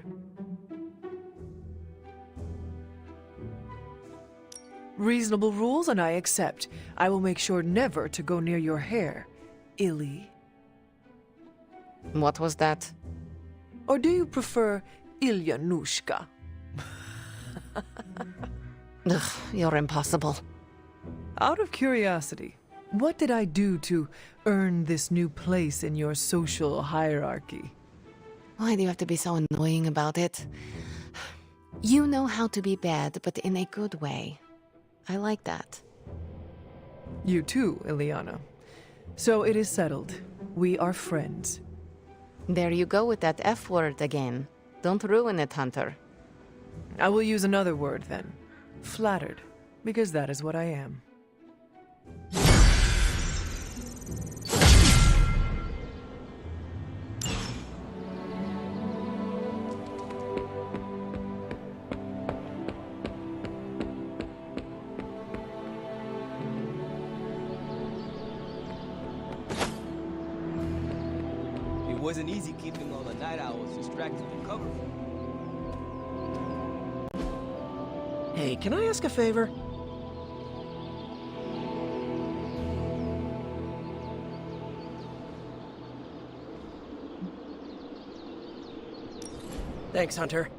Reasonable rules, and I accept. I will make sure never to go near your hair, Illy. What was that? Or do you prefer Ilyanushka? Ugh, you're impossible. Out of curiosity, what did I do to earn this new place in your social hierarchy? Why do you have to be so annoying about it? You know how to be bad, but in a good way. I like that. You too, Ileana. So it is settled. We are friends. There you go with that F word again. Don't ruin it, Hunter. I will use another word then. Flattered, because that is what I am. It wasn't easy keeping all the night owls distracted to cover. Hey, can I ask a favor? Thanks, Hunter.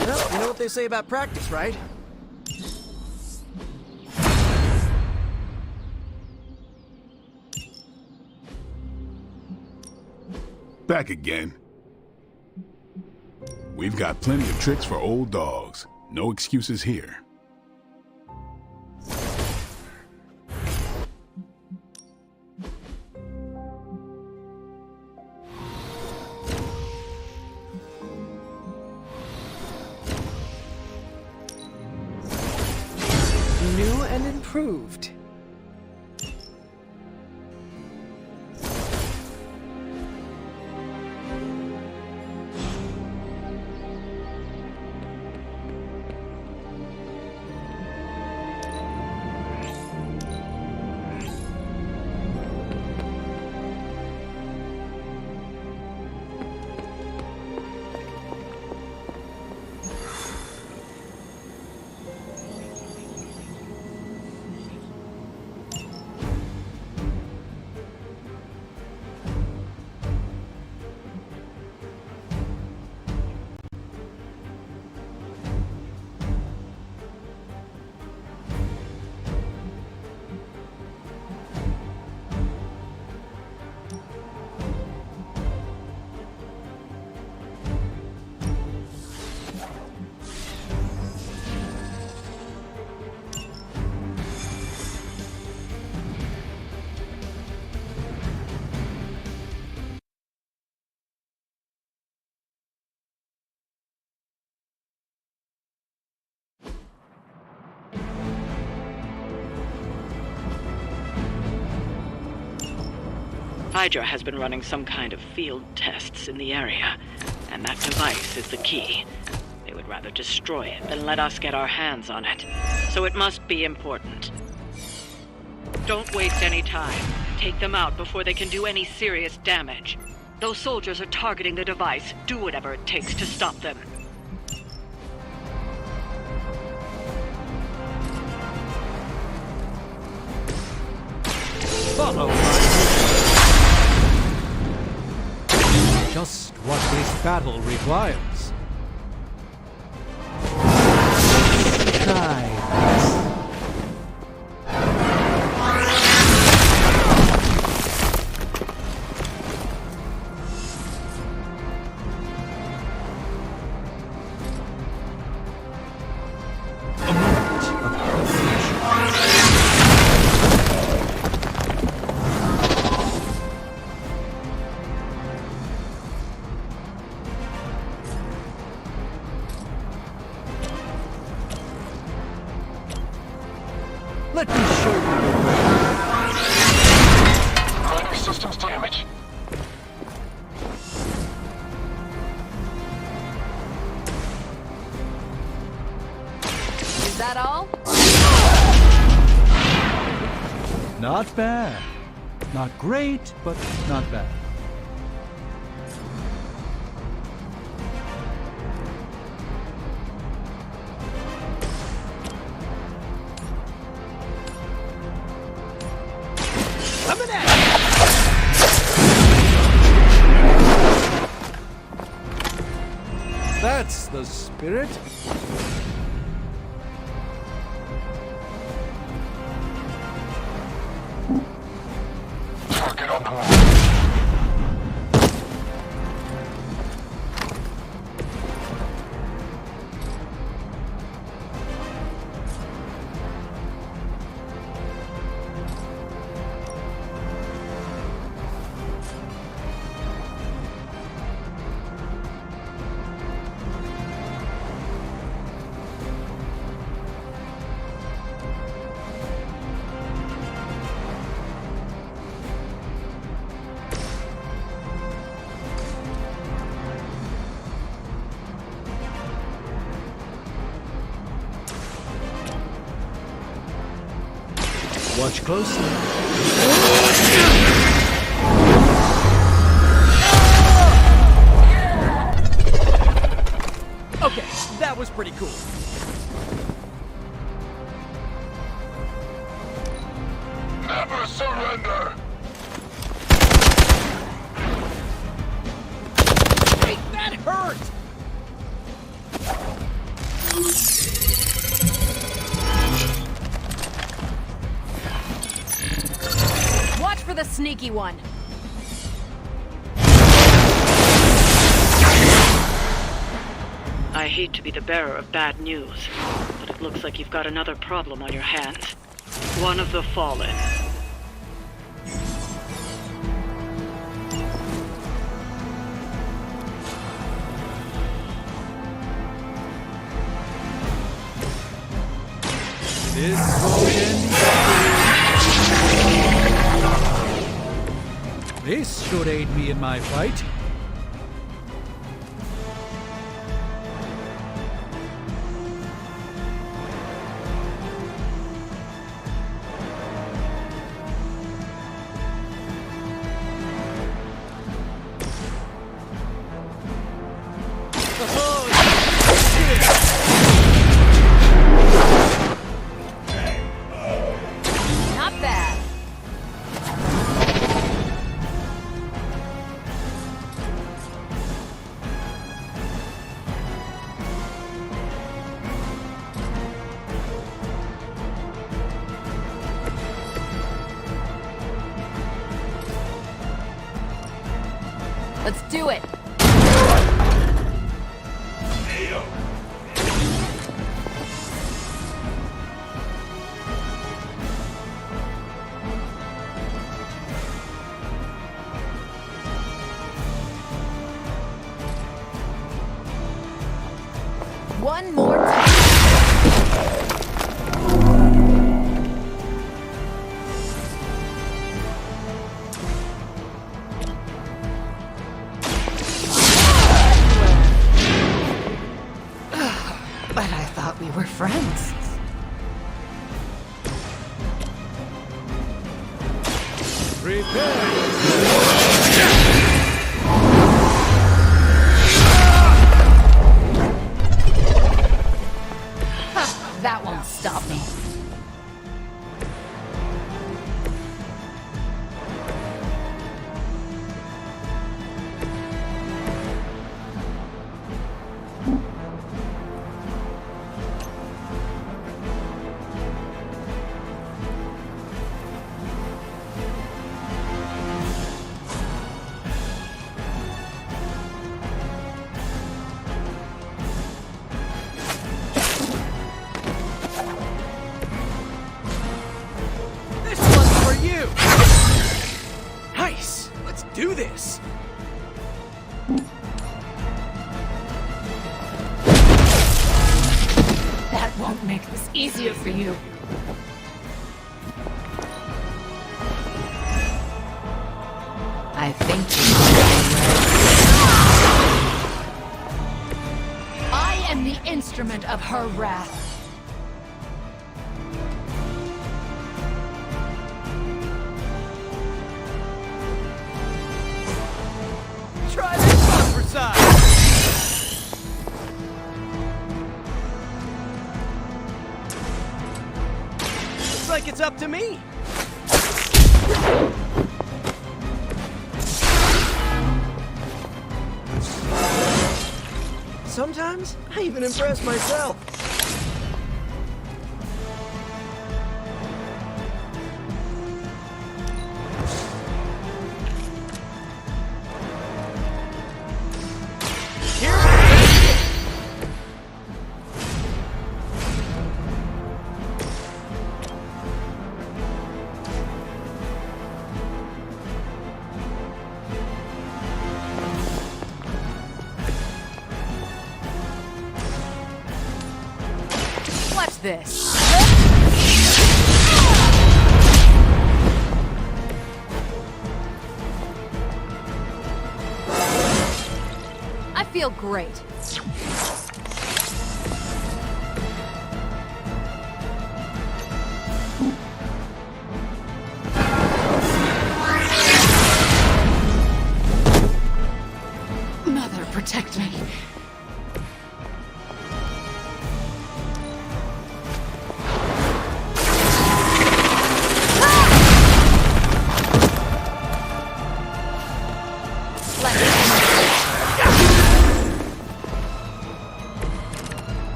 Well, you know what they say about practice, right? Back again. We've got plenty of tricks for old dogs. No excuses here. New and improved. Hydra has been running some kind of field tests in the area, and that device is the key. They would rather destroy it than let us get our hands on it, so it must be important. Don't waste any time. Take them out before they can do any serious damage. Those soldiers are targeting the device. Do whatever it takes to stop them. Follow. Just what this battle requires. Try this. Let me show you the way. Minor systems damage. Is that all? Not bad. Not great, but not bad. That's the spirit. Target on board. Watch closely. Okay, that was pretty cool. Never surrender. Hey, that hurt! Watch for the sneaky one. I hate to be the bearer of bad news, but it looks like you've got another problem on your hands. One of the Fallen. This won't end easily. This should aid me in my fight. Not bad. Let's do it. One more time. That won't stop me. This one's for you! Nice! Let's do this! That won't make this easier for you. I think I am the instrument of her wrath. Try this one for size! Looks like it's up to me! Sometimes, I even impress myself. Watch this. I feel great. Mother, protect me.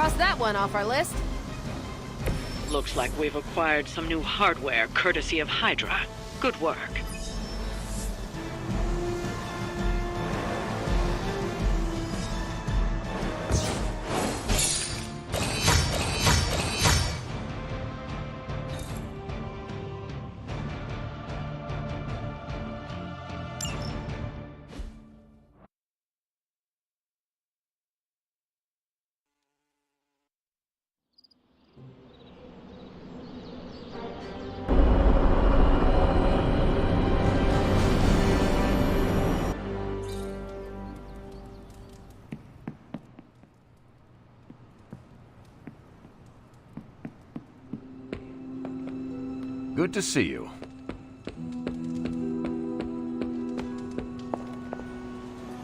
cross that one off our list. Looks like we've acquired some new hardware courtesy of Hydra. Good work. Good to see you.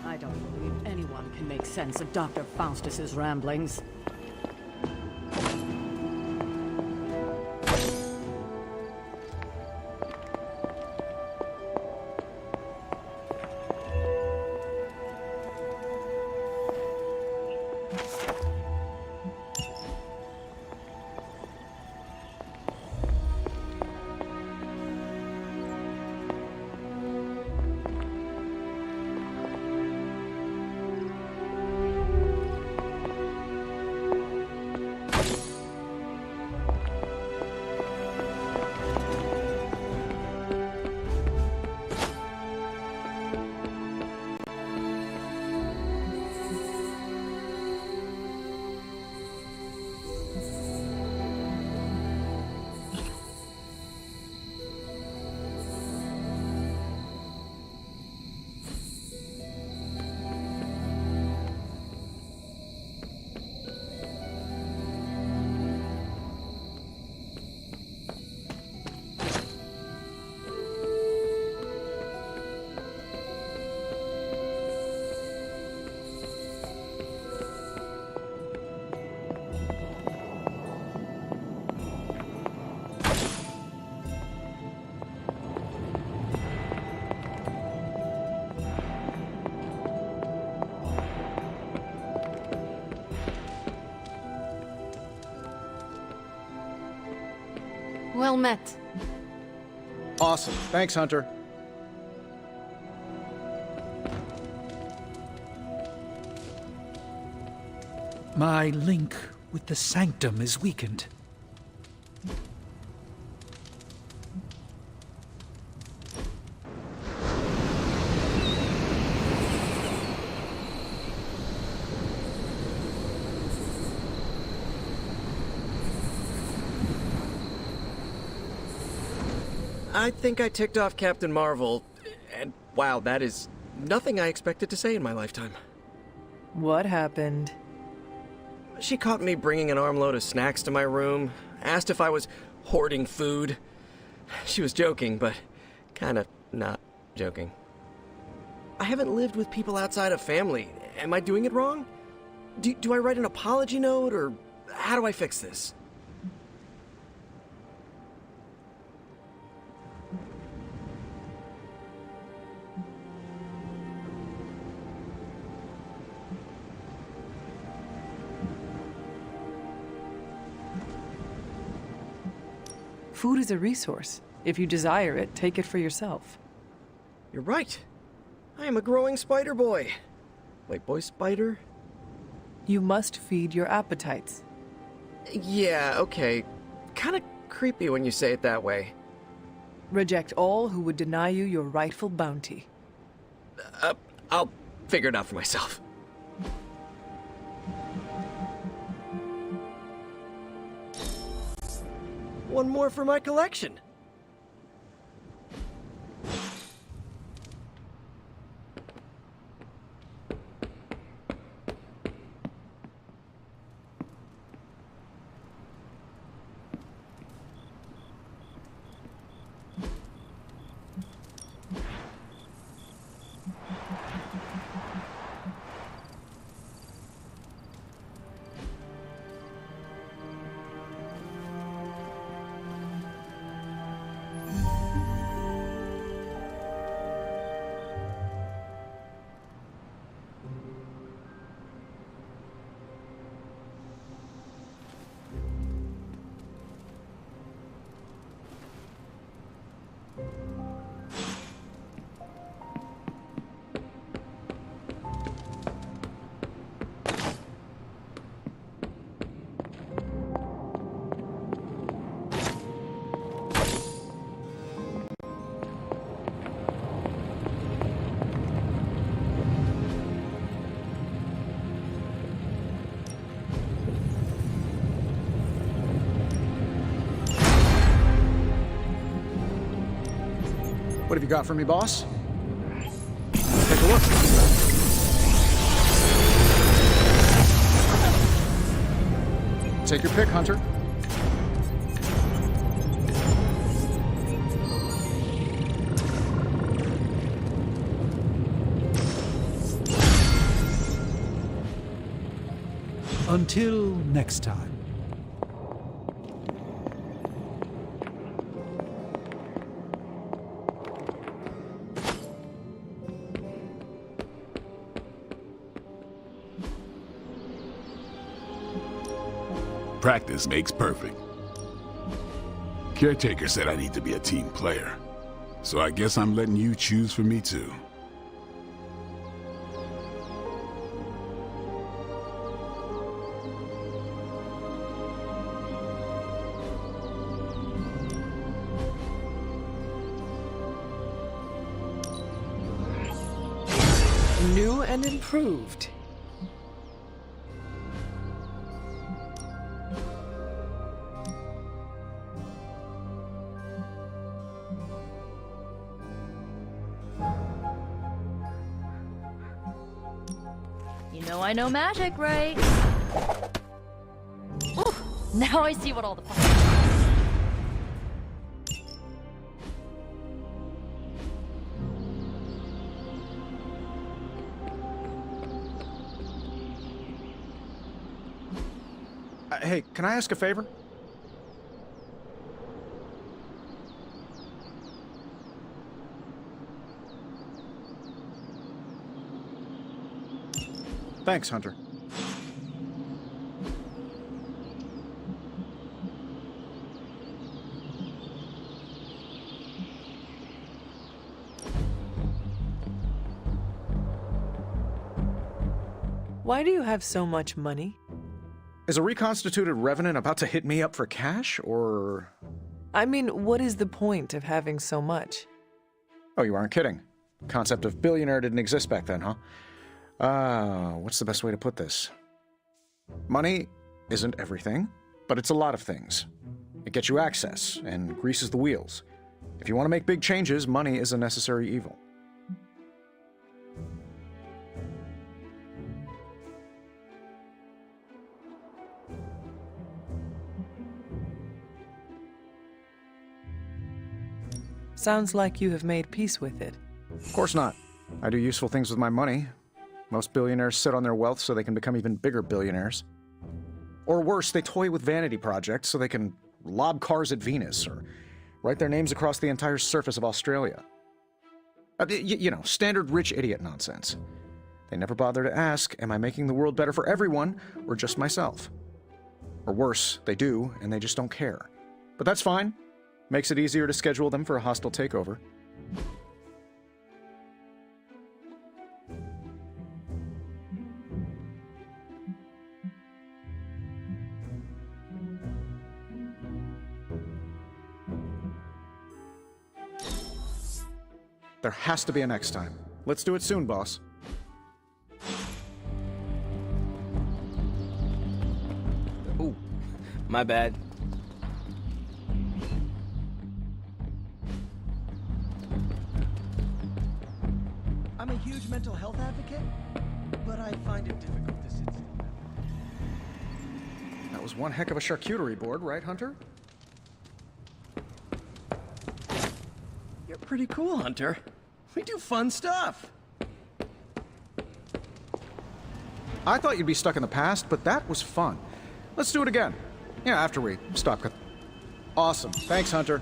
I don't believe anyone can make sense of Dr. Faustus's ramblings. Well met. Awesome. Thanks, Hunter. My link with the Sanctum is weakened. I think I ticked off Captain Marvel, and wow, that is nothing I expected to say in my lifetime. What happened? She caught me bringing an armload of snacks to my room, asked if I was hoarding food. She was joking, but kinda not joking. I haven't lived with people outside of family. Am I doing it wrong? Do I write an apology note, or how do I fix this? Food is a resource. If you desire it, take it for yourself. You're right. I am a growing spider boy. Wait, boy spider? You must feed your appetites. Yeah, okay. Kinda creepy when you say it that way. Reject all who would deny you your rightful bounty. I'll figure it out for myself. One more for my collection. What have you got for me, boss? Take a look. Take your pick, Hunter. Until next time. Practice makes perfect. Caretaker said I need to be a team player, so I guess I'm letting you choose for me too. New and improved. You know I know magic, right? Ooh, now I see what all the fuss is. Hey, can I ask a favor? Thanks, Hunter. Why do you have so much money? Is a reconstituted revenant about to hit me up for cash, or... I mean, what is the point of having so much? Oh, you aren't kidding. Concept of billionaire didn't exist back then, huh? What's the best way to put this? Money isn't everything, but it's a lot of things. It gets you access and greases the wheels. If you want to make big changes, money is a necessary evil. Sounds like you have made peace with it. Of course not. I do useful things with my money. Most billionaires sit on their wealth so they can become even bigger billionaires. Or worse, they toy with vanity projects so they can lob cars at Venus or write their names across the entire surface of Australia. You know, standard rich idiot nonsense. They never bother to ask, am I making the world better for everyone or just myself? Or worse, they do, and they just don't care. But that's fine. Makes it easier to schedule them for a hostile takeover. There has to be a next time. Let's do it soon, boss. Ooh, my bad. I'm a huge mental health advocate, but I find it difficult to sit still. That was one heck of a charcuterie board, right, Hunter? You're pretty cool, Hunter. We do fun stuff. I thought you'd be stuck in the past, but that was fun. Let's do it again. Yeah, after we stop. Awesome. Thanks, Hunter.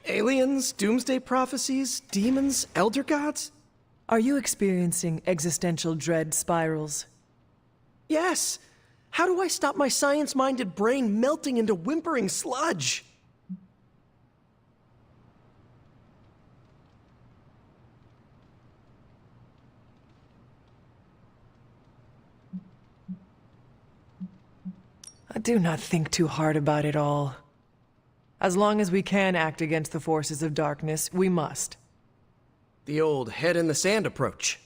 Aliens, doomsday prophecies, demons, elder gods? Are you experiencing existential dread spirals? Yes! How do I stop my science-minded brain melting into whimpering sludge? I do not think too hard about it all. As long as we can act against the forces of darkness, we must. The old head-in-the-sand approach.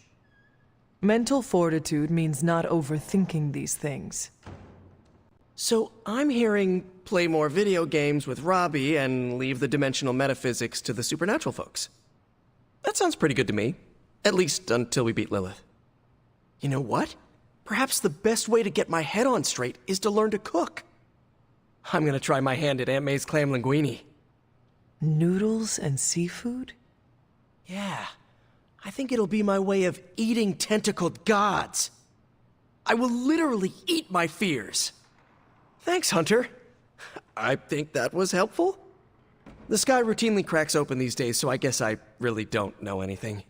Mental fortitude means not overthinking these things. So I'm hearing play more video games with Robbie and leave the dimensional metaphysics to the supernatural folks. That sounds pretty good to me. At least until we beat Lilith. You know what? Perhaps the best way to get my head on straight is to learn to cook. I'm gonna try my hand at Aunt May's clam linguine. Noodles and seafood? Yeah. I think it'll be my way of eating tentacled gods. I will literally eat my fears. Thanks, Hunter. I think that was helpful. The sky routinely cracks open these days, so I guess I really don't know anything.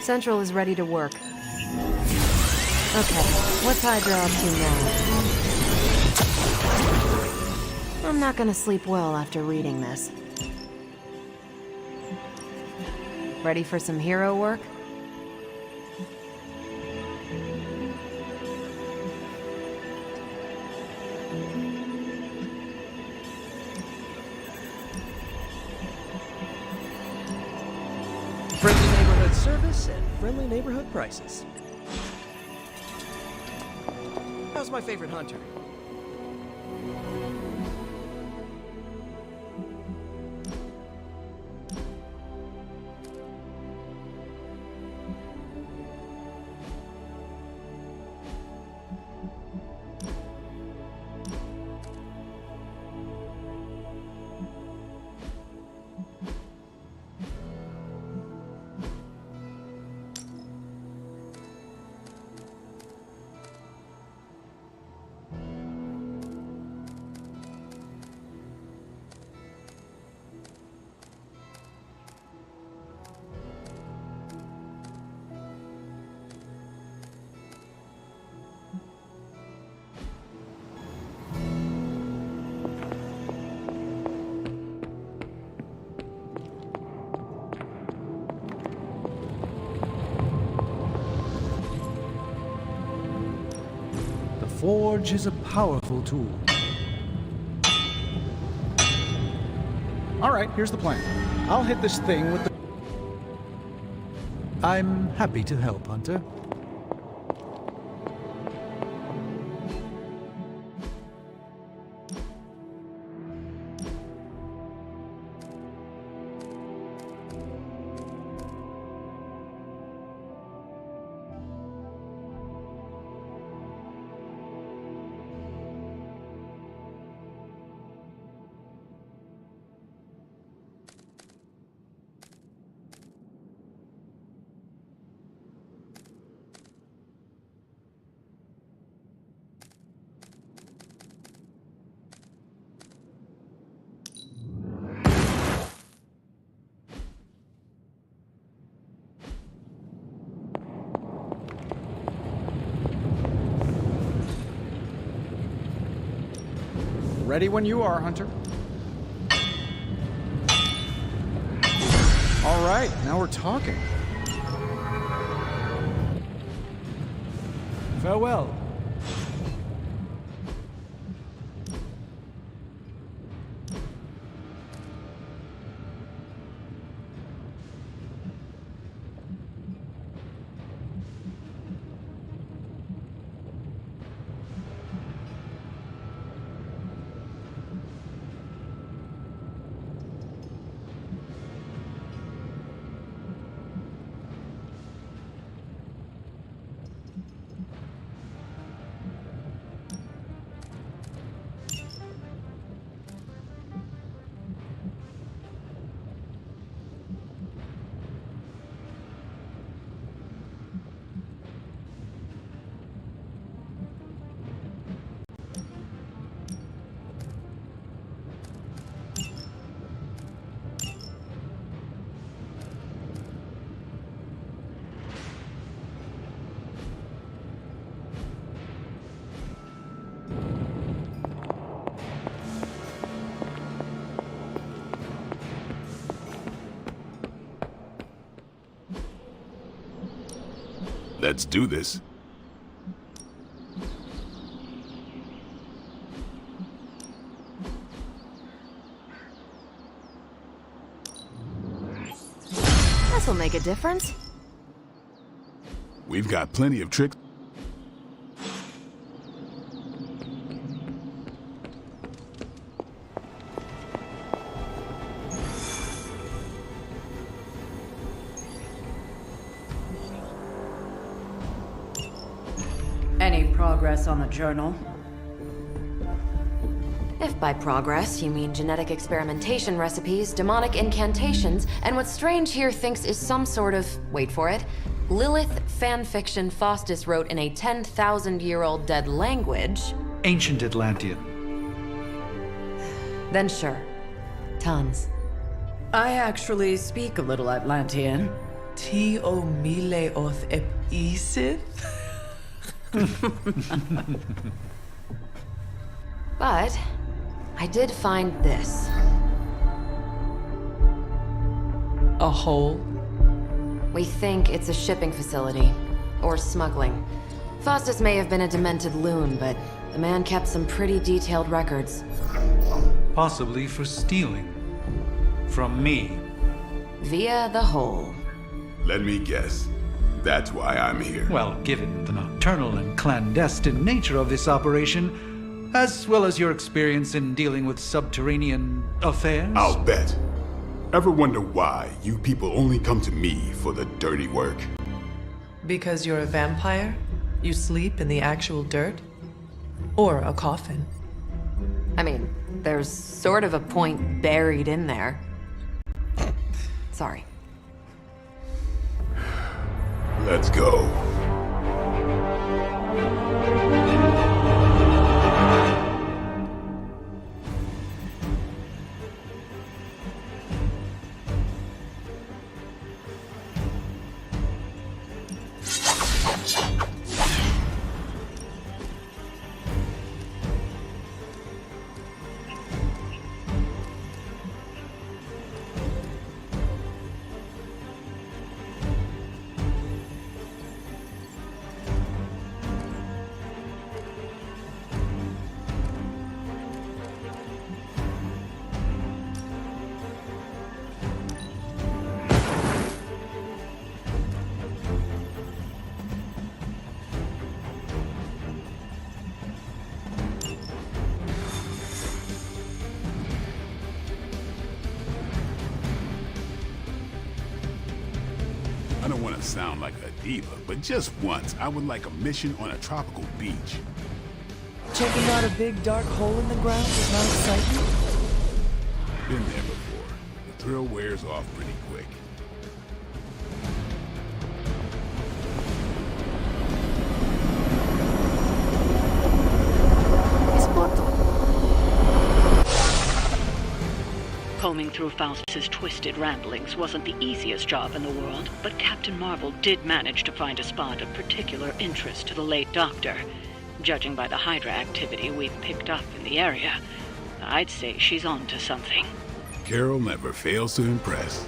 Central is ready to work. Okay, what's Hydra up to now? I'm not gonna sleep well after reading this. Ready for some hero work? Friendly neighborhood service and friendly neighborhood prices. How's my favorite hunter? forge is a powerful tool. All right, here's the plan. I'll hit this thing with the... I'm happy to help, Hunter. Ready when you are, Hunter. All right, now we're talking. Farewell. Let's do this. This'll make a difference. We've got plenty of tricks. Any progress on the journal? If by progress you mean genetic experimentation recipes, demonic incantations, and what Strange here thinks is some sort of, wait for it, Lilith fanfiction Faustus wrote in a 10,000-year-old dead language... Ancient Atlantean. Then sure. Tons. I actually speak a little Atlantean. Ti o mile oth ep isith? But I did find this. A hole? We think it's a shipping facility. Or smuggling. Faustus may have been a demented loon, but the man kept some pretty detailed records. Possibly for stealing. From me. Via the hole. Let me guess. That's why I'm here. Well, given the nocturnal and clandestine nature of this operation, as well as your experience in dealing with subterranean affairs... I'll bet. Ever wonder why you people only come to me for the dirty work? Because you're a vampire? You sleep in the actual dirt? Or a coffin? I mean, there's sort of a point buried in there. Sorry. Let's go. to sound like a diva, but just once, I would like a mission on a tropical beach. Checking out a big dark hole in the ground is not exciting? Been there before. The thrill wears off pretty quick. Combing through Faustus's twisted ramblings wasn't the easiest job in the world, but Captain Marvel did manage to find a spot of particular interest to the late Doctor. Judging by the Hydra activity we've picked up in the area, I'd say she's on to something. Carol never fails to impress.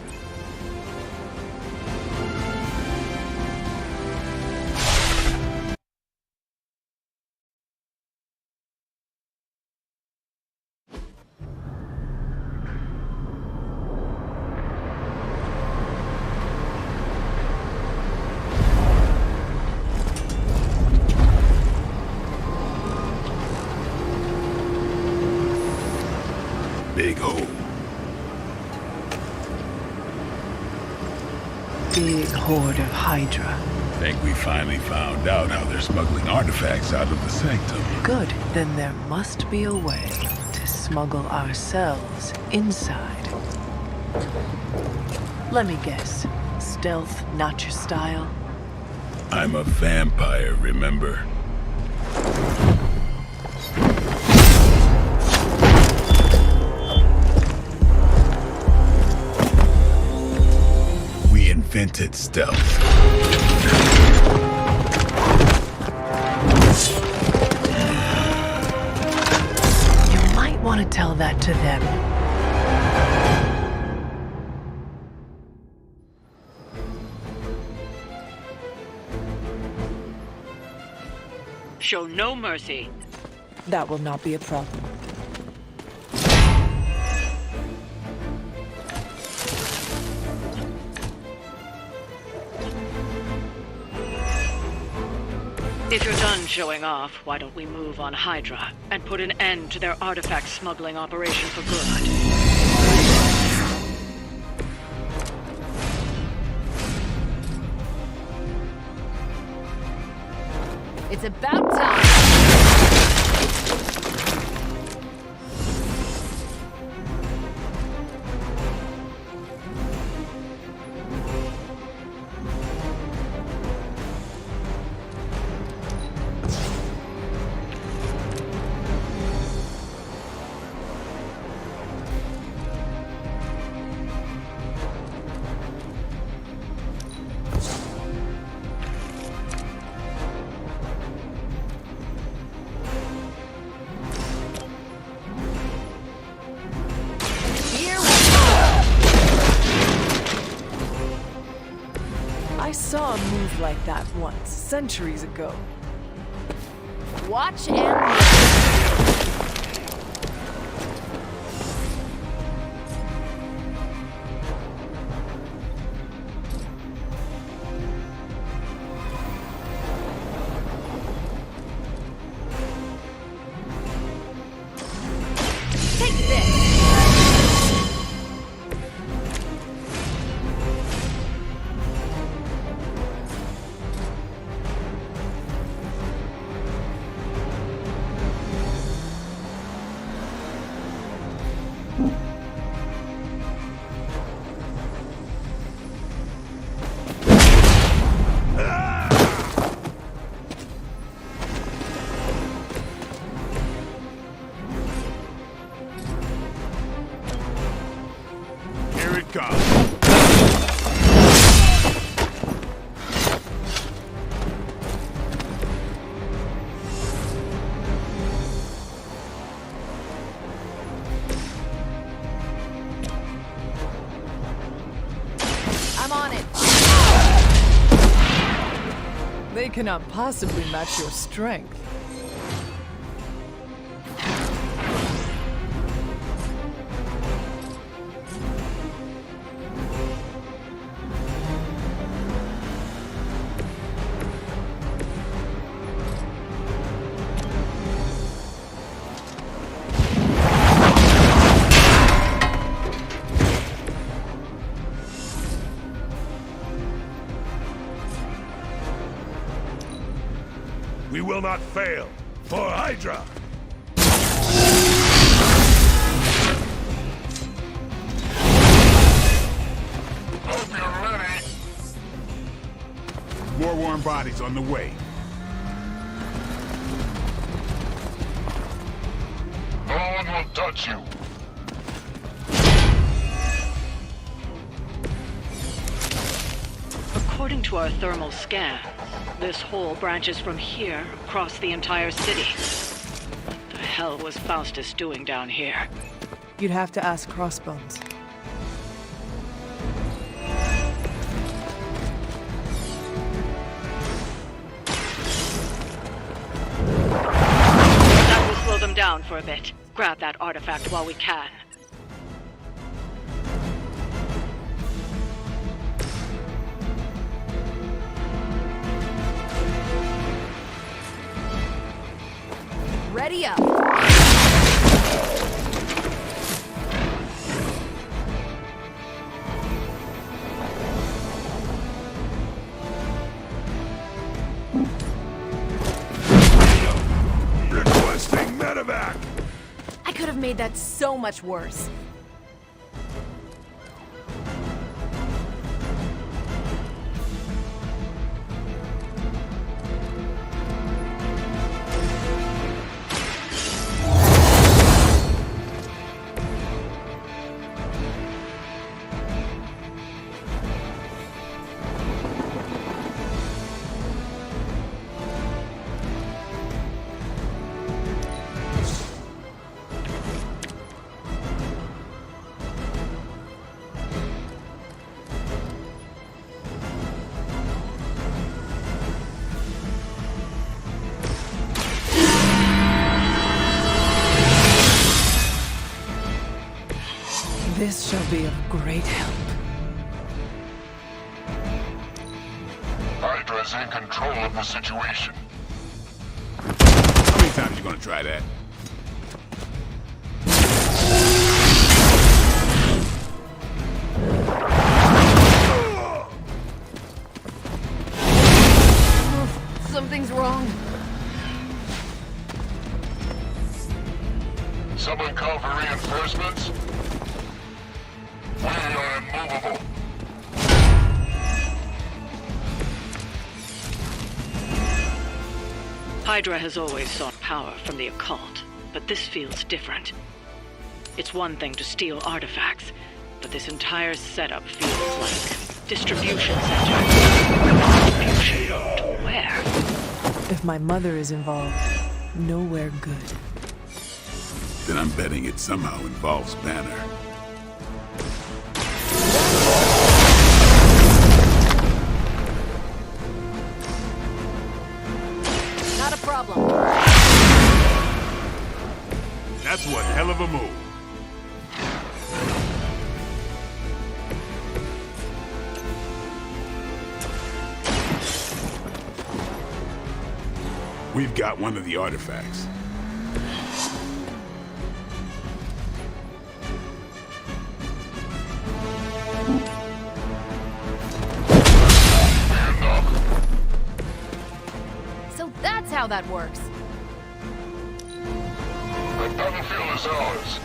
Big hole. Big horde of Hydra. Think we finally found out how they're smuggling artifacts out of the sanctum. Good. Then there must be a way to smuggle ourselves inside. Let me guess. Stealth, not your style? I'm a vampire, remember? We invented stealth. You might want to tell that to them. Show no mercy. That will not be a problem. If you're done showing off, why don't we move on Hydra and put an end to their artifact smuggling operation for good? It's about time! I saw a move like that once, centuries ago. Watch and learn. Take this! Here it comes. I'm on it. They cannot possibly match your strength. We will not fail. For Hydra! Hope you're ready. More warm bodies on the way. No one will touch you. According to our thermal scan, this hole branches from here across the entire city. What the hell was Faustus doing down here? You'd have to ask Crossbones. That will slow them down for a bit. Grab that artifact while we can. Ready up. Requesting medevac! I could have made that so much worse. This shall be of great help. Hydra's in control of the situation. How many times you gonna try that? Something's wrong. Someone call for reinforcements? We are immovable. Hydra has always sought power from the occult, but this feels different. It's one thing to steal artifacts, but this entire setup feels like distribution center. Distribution to where? If my mother is involved, nowhere good. Then I'm betting it somehow involves Banner. Not a problem. That's one hell of a move. We've got one of the artifacts. So that's how that works. The battlefield is ours.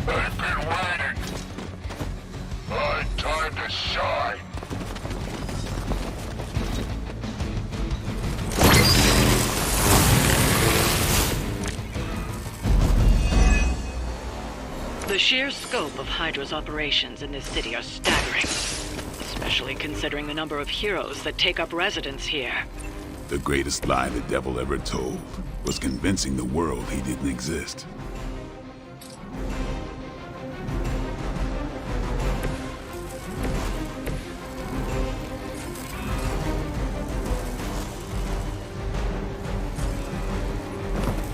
I've been waiting. My time to shine. The sheer scope of Hydra's operations in this city are staggering, especially considering the number of heroes that take up residence here. The greatest lie the devil ever told was convincing the world he didn't exist.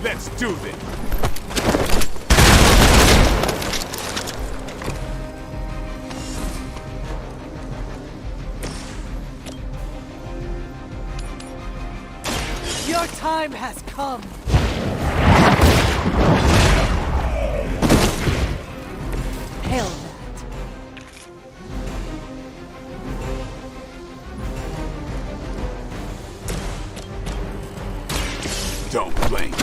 Let's do this! Your time has come. Hell. Don't blink.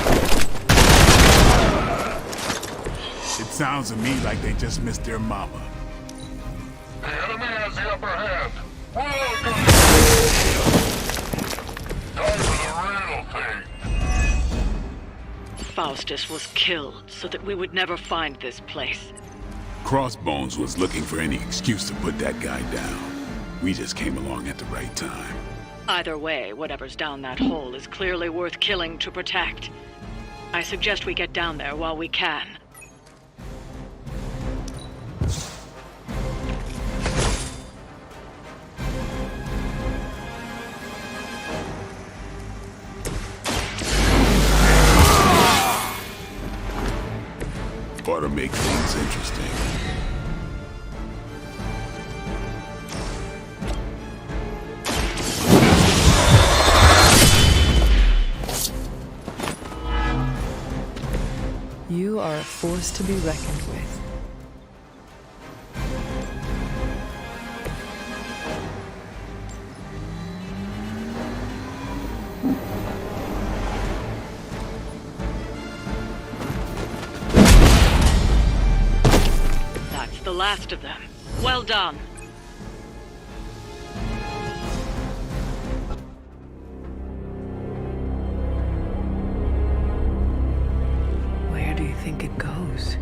It sounds to me like they just missed their mama. The enemy has the upper hand. Welcome! Time for the real thing. Faustus was killed so that we would never find this place. Crossbones was looking for any excuse to put that guy down. We just came along at the right time. Either way, whatever's down that hole is clearly worth killing to protect. I suggest we get down there while we can. Ought to make things interesting. You are a force to be reckoned with. That's the last of them. Well done. Where do you think it goes?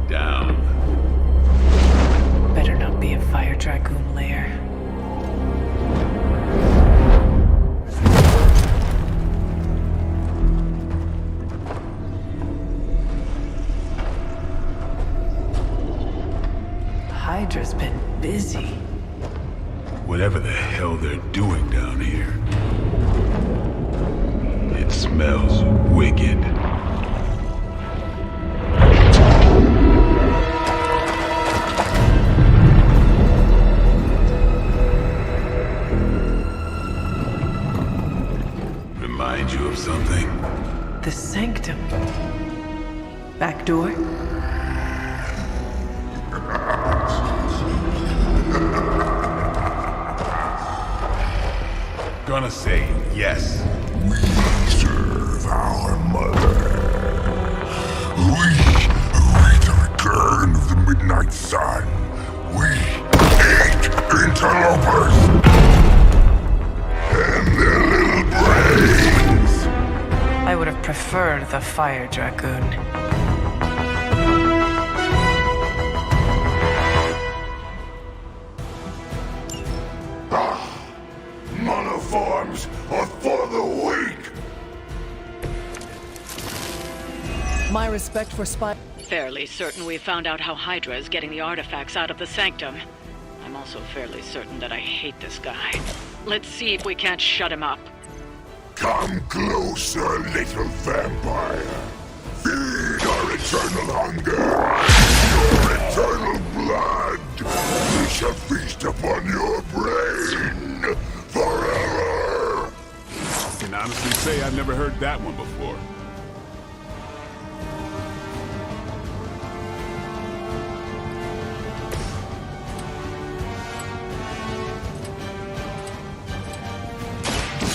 Down. Better not be a fire dragoon lair. Hydra's been busy. Whatever the hell they're doing down here. It smells wicked. Remind you of something? The sanctum. Back door? Gonna say yes. We serve our mother. We await the return of the midnight sun. We hate interlopers and their little brains. I would have preferred the fire dragoon. Monoforms are for the weak. My respect for spy. Fairly certain we found out how Hydra is getting the artifacts out of the sanctum. I'm also fairly certain that I hate this guy. Let's see if we can't shut him up. Come closer, little vampire. Feed our eternal hunger. Your eternal blood. We shall feast upon your brain forever. I can honestly say I've never heard that one before.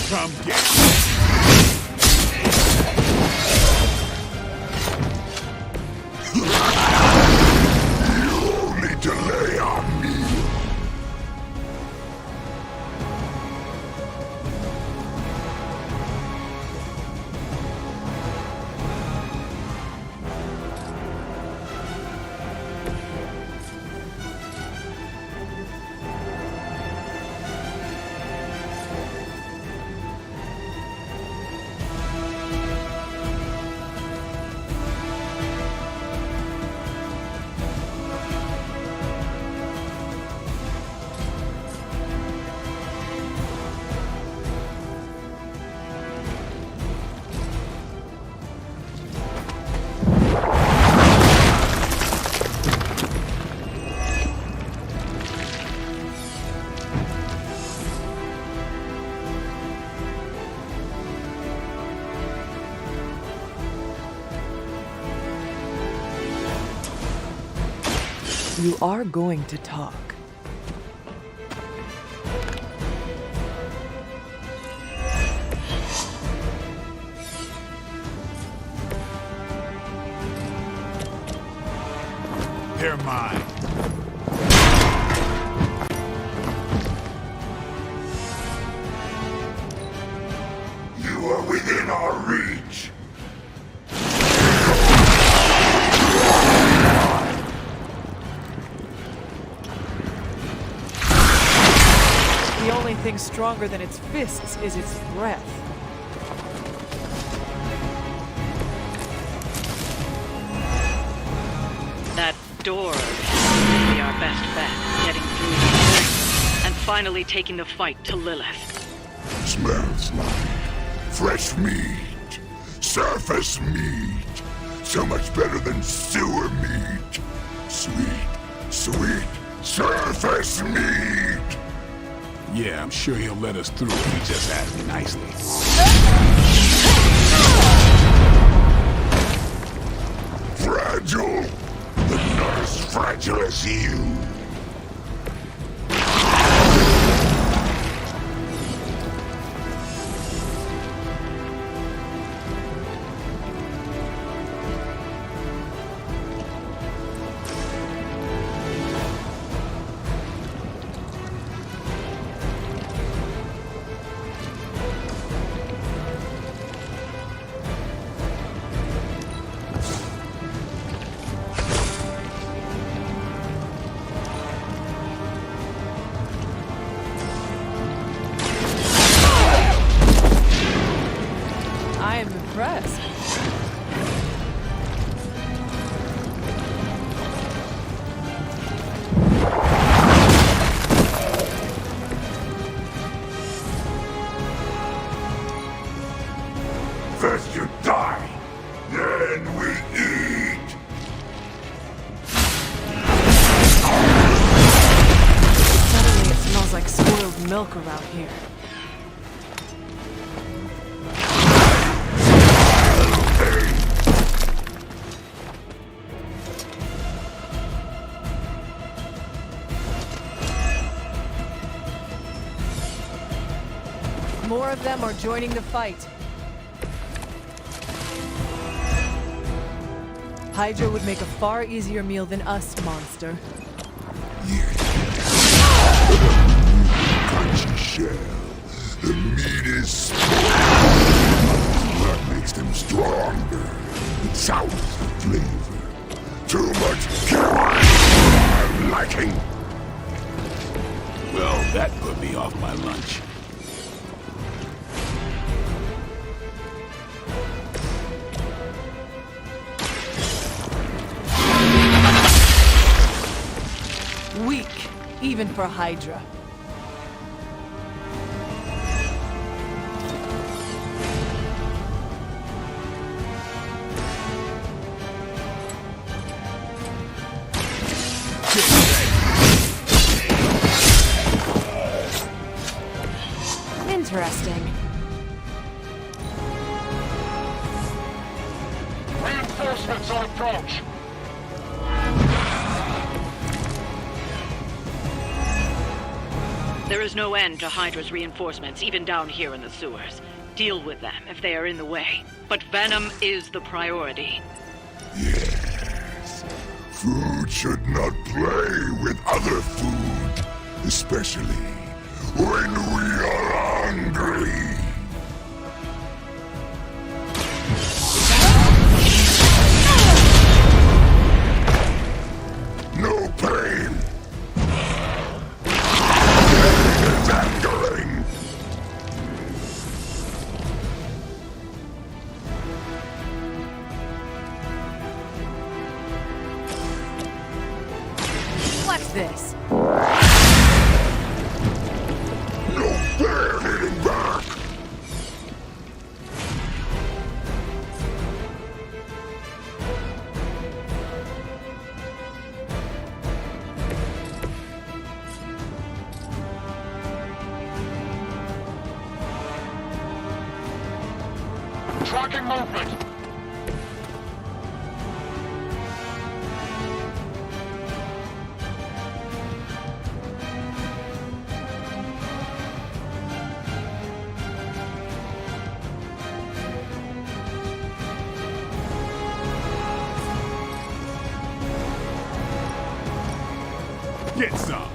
Come get it. You only delay on me. You are going to talk. They're mine. You are within our reach. The only thing stronger than its fists is its breath. That door may be our best bet, getting through and finally taking the fight to Lilith. Smells like fresh meat. Surface meat. So much better than sewer meat. Sweet, sweet surface meat. Yeah, I'm sure he'll let us through if he just asks nicely. Fragile, but not as fragile as you. I am impressed. First you die, then we eat. Suddenly it smells like spoiled milk around here. More of them are joining the fight. Hydra would make a far easier meal than us, monster. Crunchy shell. The meat is that makes them stronger. It sours the flavor. Too much I'm liking. Well, that put me off my lunch. Weak, even for Hydra. Interesting. Reinforcements on approach. There is no end to Hydra's reinforcements, even down here in the sewers. Deal with them if they are in the way. But Venom is the priority. Yes. Food should not play with other food, especially when we are hungry. No pain. It's angering. What's this? No fair hitting back. Tracking movement. get some.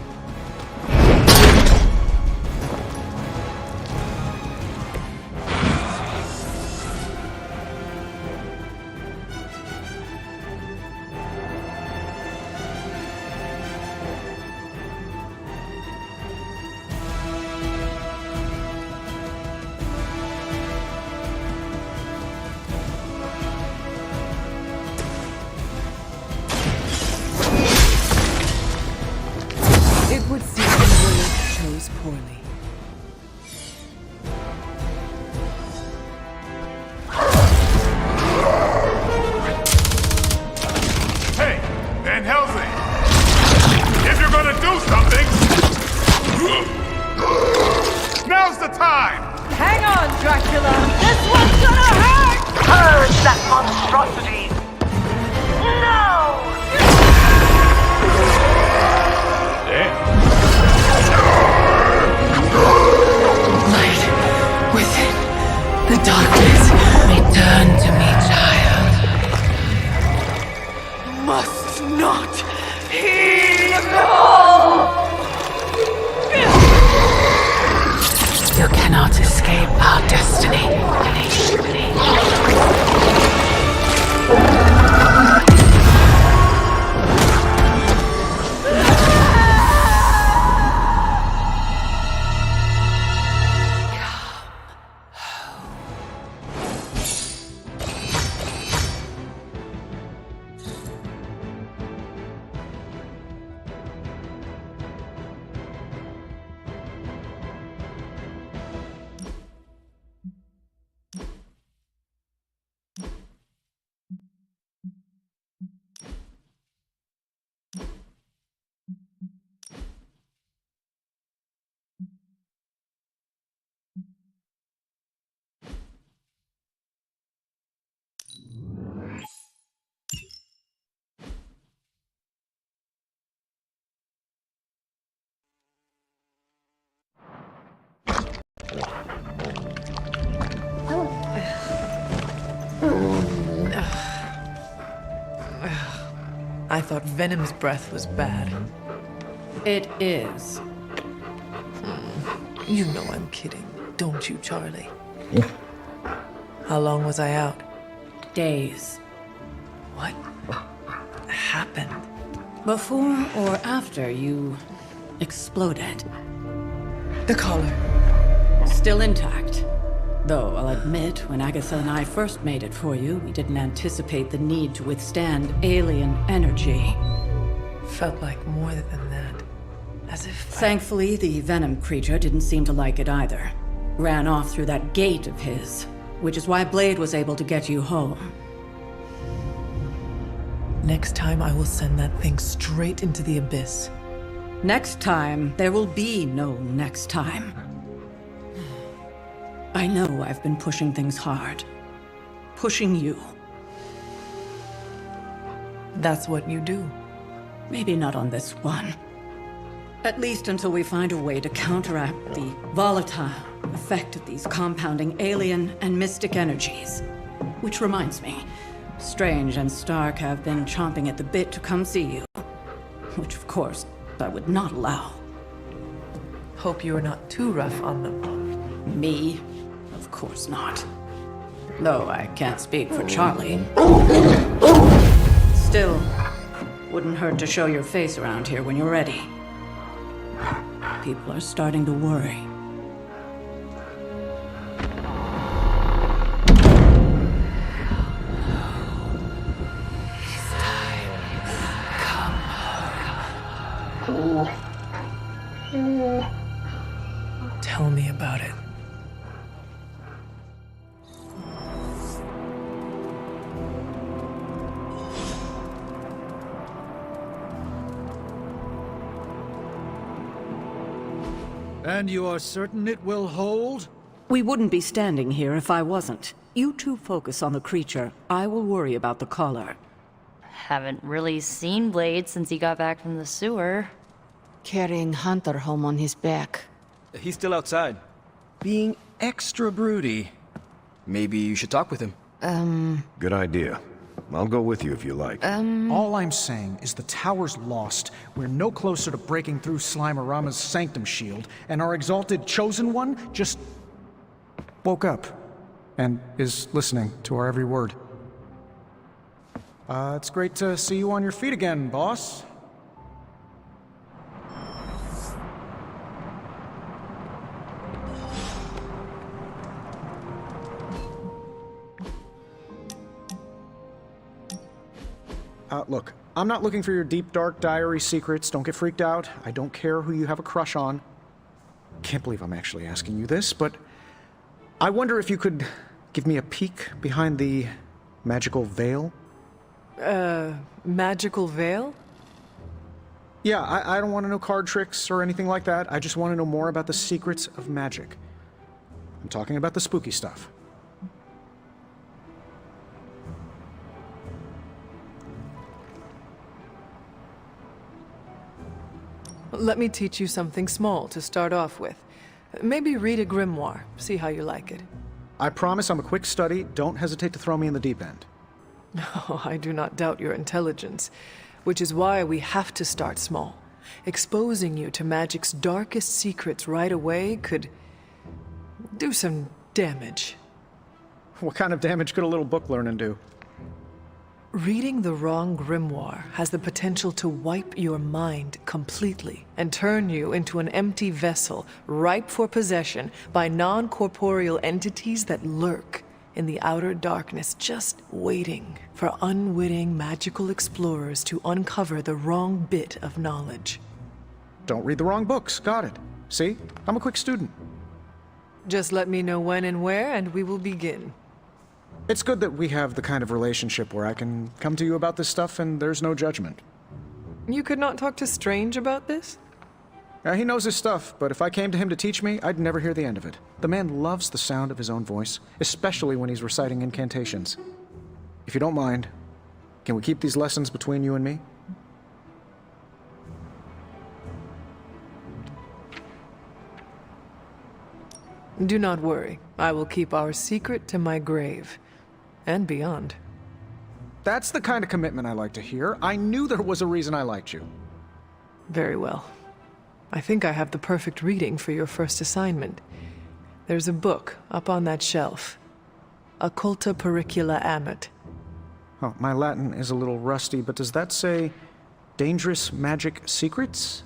It would seem Lilith chose poorly. Hey, Van Helsing! If you're gonna do something, now's the time! Hang on, Dracula! This one's gonna hurt! Purge that monstrosity! No! Light within the darkness, return to me, child. Must not heed the call! You cannot escape our destiny. I thought Venom's breath was bad. It is. You know I'm kidding, don't you, Charlie? How long was I out? Days. What happened? Before or after you exploded. The collar. Still intact. Though I'll admit, when Agatha and I first made it for you, we didn't anticipate the need to withstand alien energy. Felt like more than that. As if Thankfully, the venom creature didn't seem to like it either. Ran off through that gate of his, which is why Blade was able to get you home. Next time I will send that thing straight into the abyss. Next time, there will be no next time. I know I've been pushing things hard. Pushing you. That's what you do. Maybe not on this one. At least until we find a way to counteract the volatile effect of these compounding alien and mystic energies. Which reminds me, Strange and Stark have been chomping at the bit to come see you. Which, of course, I would not allow. Hope you are not too rough on them. Me? Of course not. Though I can't speak for Charlie. Still, wouldn't hurt to show your face around here when you're ready. People are starting to worry. Tell me about it. And you are certain it will hold? We wouldn't be standing here if I wasn't. You two focus on the creature. I will worry about the collar. Haven't really seen Blade since he got back from the sewer. Carrying Hunter home on his back. He's still outside. Being extra broody. Maybe you should talk with him. Good idea. I'll go with you if you like. All I'm saying is the tower's lost. We're no closer to breaking through Slimerama's sanctum shield, and our exalted chosen one just woke up and is listening to our every word. It's great to see you on your feet again, boss. Look, I'm not looking for your deep, dark diary secrets. Don't get freaked out. I don't care who you have a crush on. Can't believe I'm actually asking you this, but I wonder if you could give me a peek behind the magical veil? Magical veil? Yeah, I don't want to know card tricks or anything like that. I just want to know more about the secrets of magic. I'm talking about the spooky stuff. Let me teach you something small to start off with. Maybe read a grimoire, see how you like it. I promise I'm a quick study. Don't hesitate to throw me in the deep end. Oh, I do not doubt your intelligence, which is why we have to start small. Exposing you to magic's darkest secrets right away could do some damage. What kind of damage could a little book learning do? Reading the wrong grimoire has the potential to wipe your mind completely and turn you into an empty vessel ripe for possession by non-corporeal entities that lurk in the outer darkness, just waiting for unwitting magical explorers to uncover the wrong bit of knowledge. Don't read the wrong books. Got it. See? I'm a quick student. Just let me know when and where, and we will begin. It's good that we have the kind of relationship where I can come to you about this stuff and there's no judgment. You could not talk to Strange about this? He knows his stuff, but if I came to him to teach me, I'd never hear the end of it. The man loves the sound of his own voice, especially when he's reciting incantations. If you don't mind, can we keep these lessons between you and me? Do not worry. I will keep our secret to my grave. And beyond. That's the kind of commitment I like to hear. I knew there was a reason I liked you. Very well. I think I have the perfect reading for your first assignment. There's a book up on that shelf. Occulta Pericula Amet. Oh, my Latin is a little rusty, but does that say Dangerous Magic Secrets?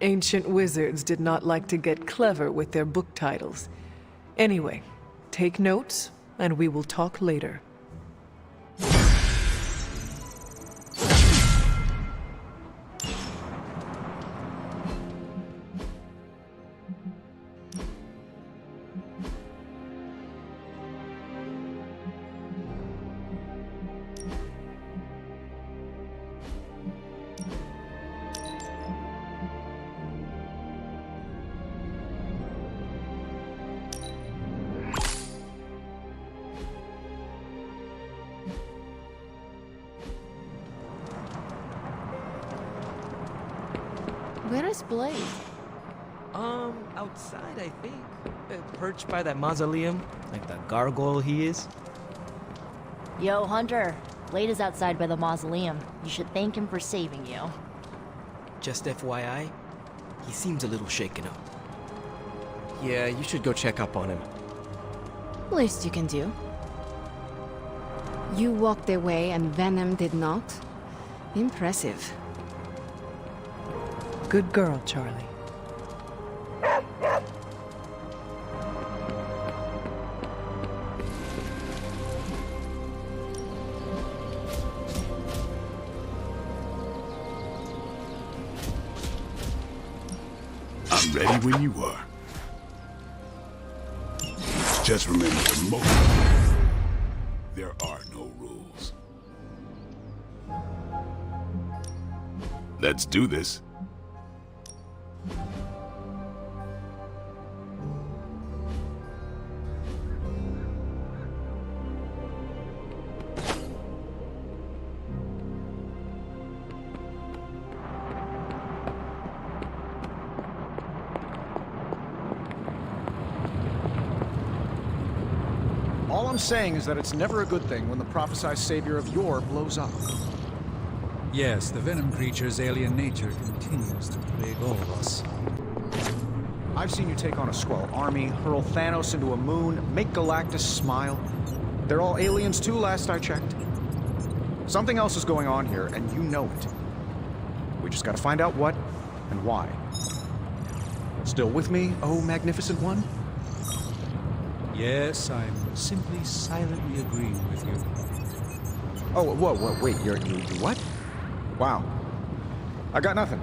Ancient wizards did not like to get clever with their book titles. Anyway, take notes, and we will talk later. Where is Blade? Outside, I think. Perched by that mausoleum, like the gargoyle he is. Yo, Hunter. Blade is outside by the mausoleum. You should thank him for saving you. Just FYI, he seems a little shaken up. Yeah, you should go check up on him. Least you can do. You walked away and Venom did not? Impressive. Good girl, Charlie. I'm ready when you are. Just remember the most. There are no rules. Let's do this. All I'm saying is that it's never a good thing when the prophesied savior of yore blows up. Yes, the venom creature's alien nature continues to plague all of us. I've seen you take on a Skrull army, hurl Thanos into a moon, make Galactus smile. They're all aliens too, last I checked. Something else is going on here, and you know it. We just gotta find out what and why. Still with me, oh magnificent one? Yes, I'm simply silently agreeing with you. Oh, whoa, wait, you what? Wow. I got nothing.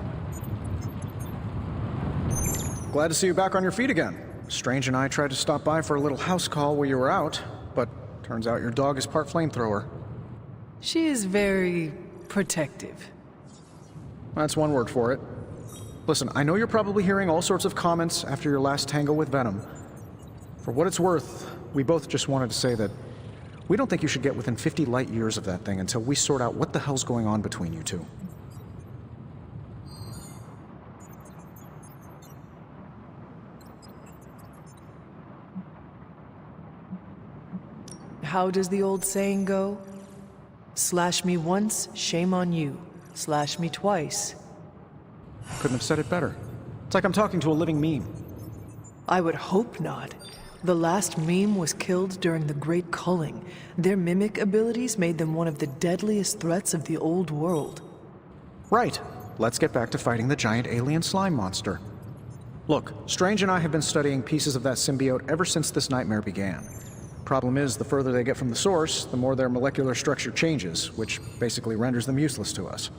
Glad to see you back on your feet again. Strange and I tried to stop by for a little house call while you were out, but turns out your dog is part flamethrower. She is very protective. That's one word for it. Listen, I know you're probably hearing all sorts of comments after your last tango with Venom. For what it's worth, we both just wanted to say that we don't think you should get within 50 light years of that thing until we sort out what the hell's going on between you two. How does the old saying go? Slash me once, shame on you. Slash me twice. Couldn't have said it better. It's like I'm talking to a living meme. I would hope not. The last meme was killed during the Great Culling. Their mimic abilities made them one of the deadliest threats of the old world. Right. Let's get back to fighting the giant alien slime monster. Look, Strange and I have been studying pieces of that symbiote ever since this nightmare began. Problem is, the further they get from the source, the more their molecular structure changes, which basically renders them useless to us.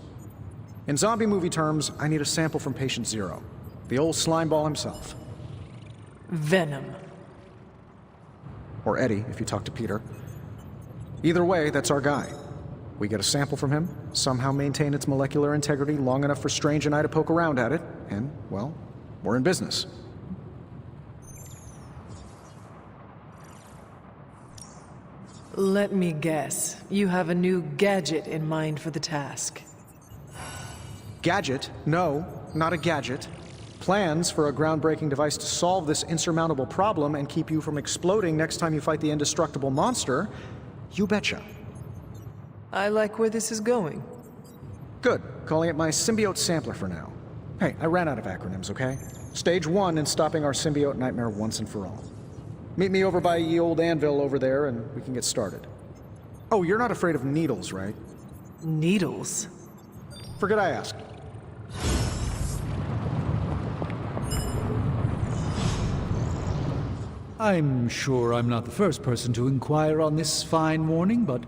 In zombie movie terms, I need a sample from Patient Zero. The old slime ball himself. Venom. Or Eddie, if you talk to Peter. Either way, that's our guy. We get a sample from him, somehow maintain its molecular integrity long enough for Strange and I to poke around at it, and, well, we're in business. Let me guess. You have a new gadget in mind for the task. Gadget? No, not a gadget. Plans for a groundbreaking device to solve this insurmountable problem and keep you from exploding next time you fight the indestructible monster? You betcha. I like where this is going. Good. Calling it my symbiote sampler for now. Hey, I ran out of acronyms, okay? Stage 1 in stopping our symbiote nightmare once and for all. Meet me over by ye old anvil over there and we can get started. Oh, you're not afraid of needles, right? Needles? Forget I asked. I'm sure I'm not the first person to inquire on this fine morning, but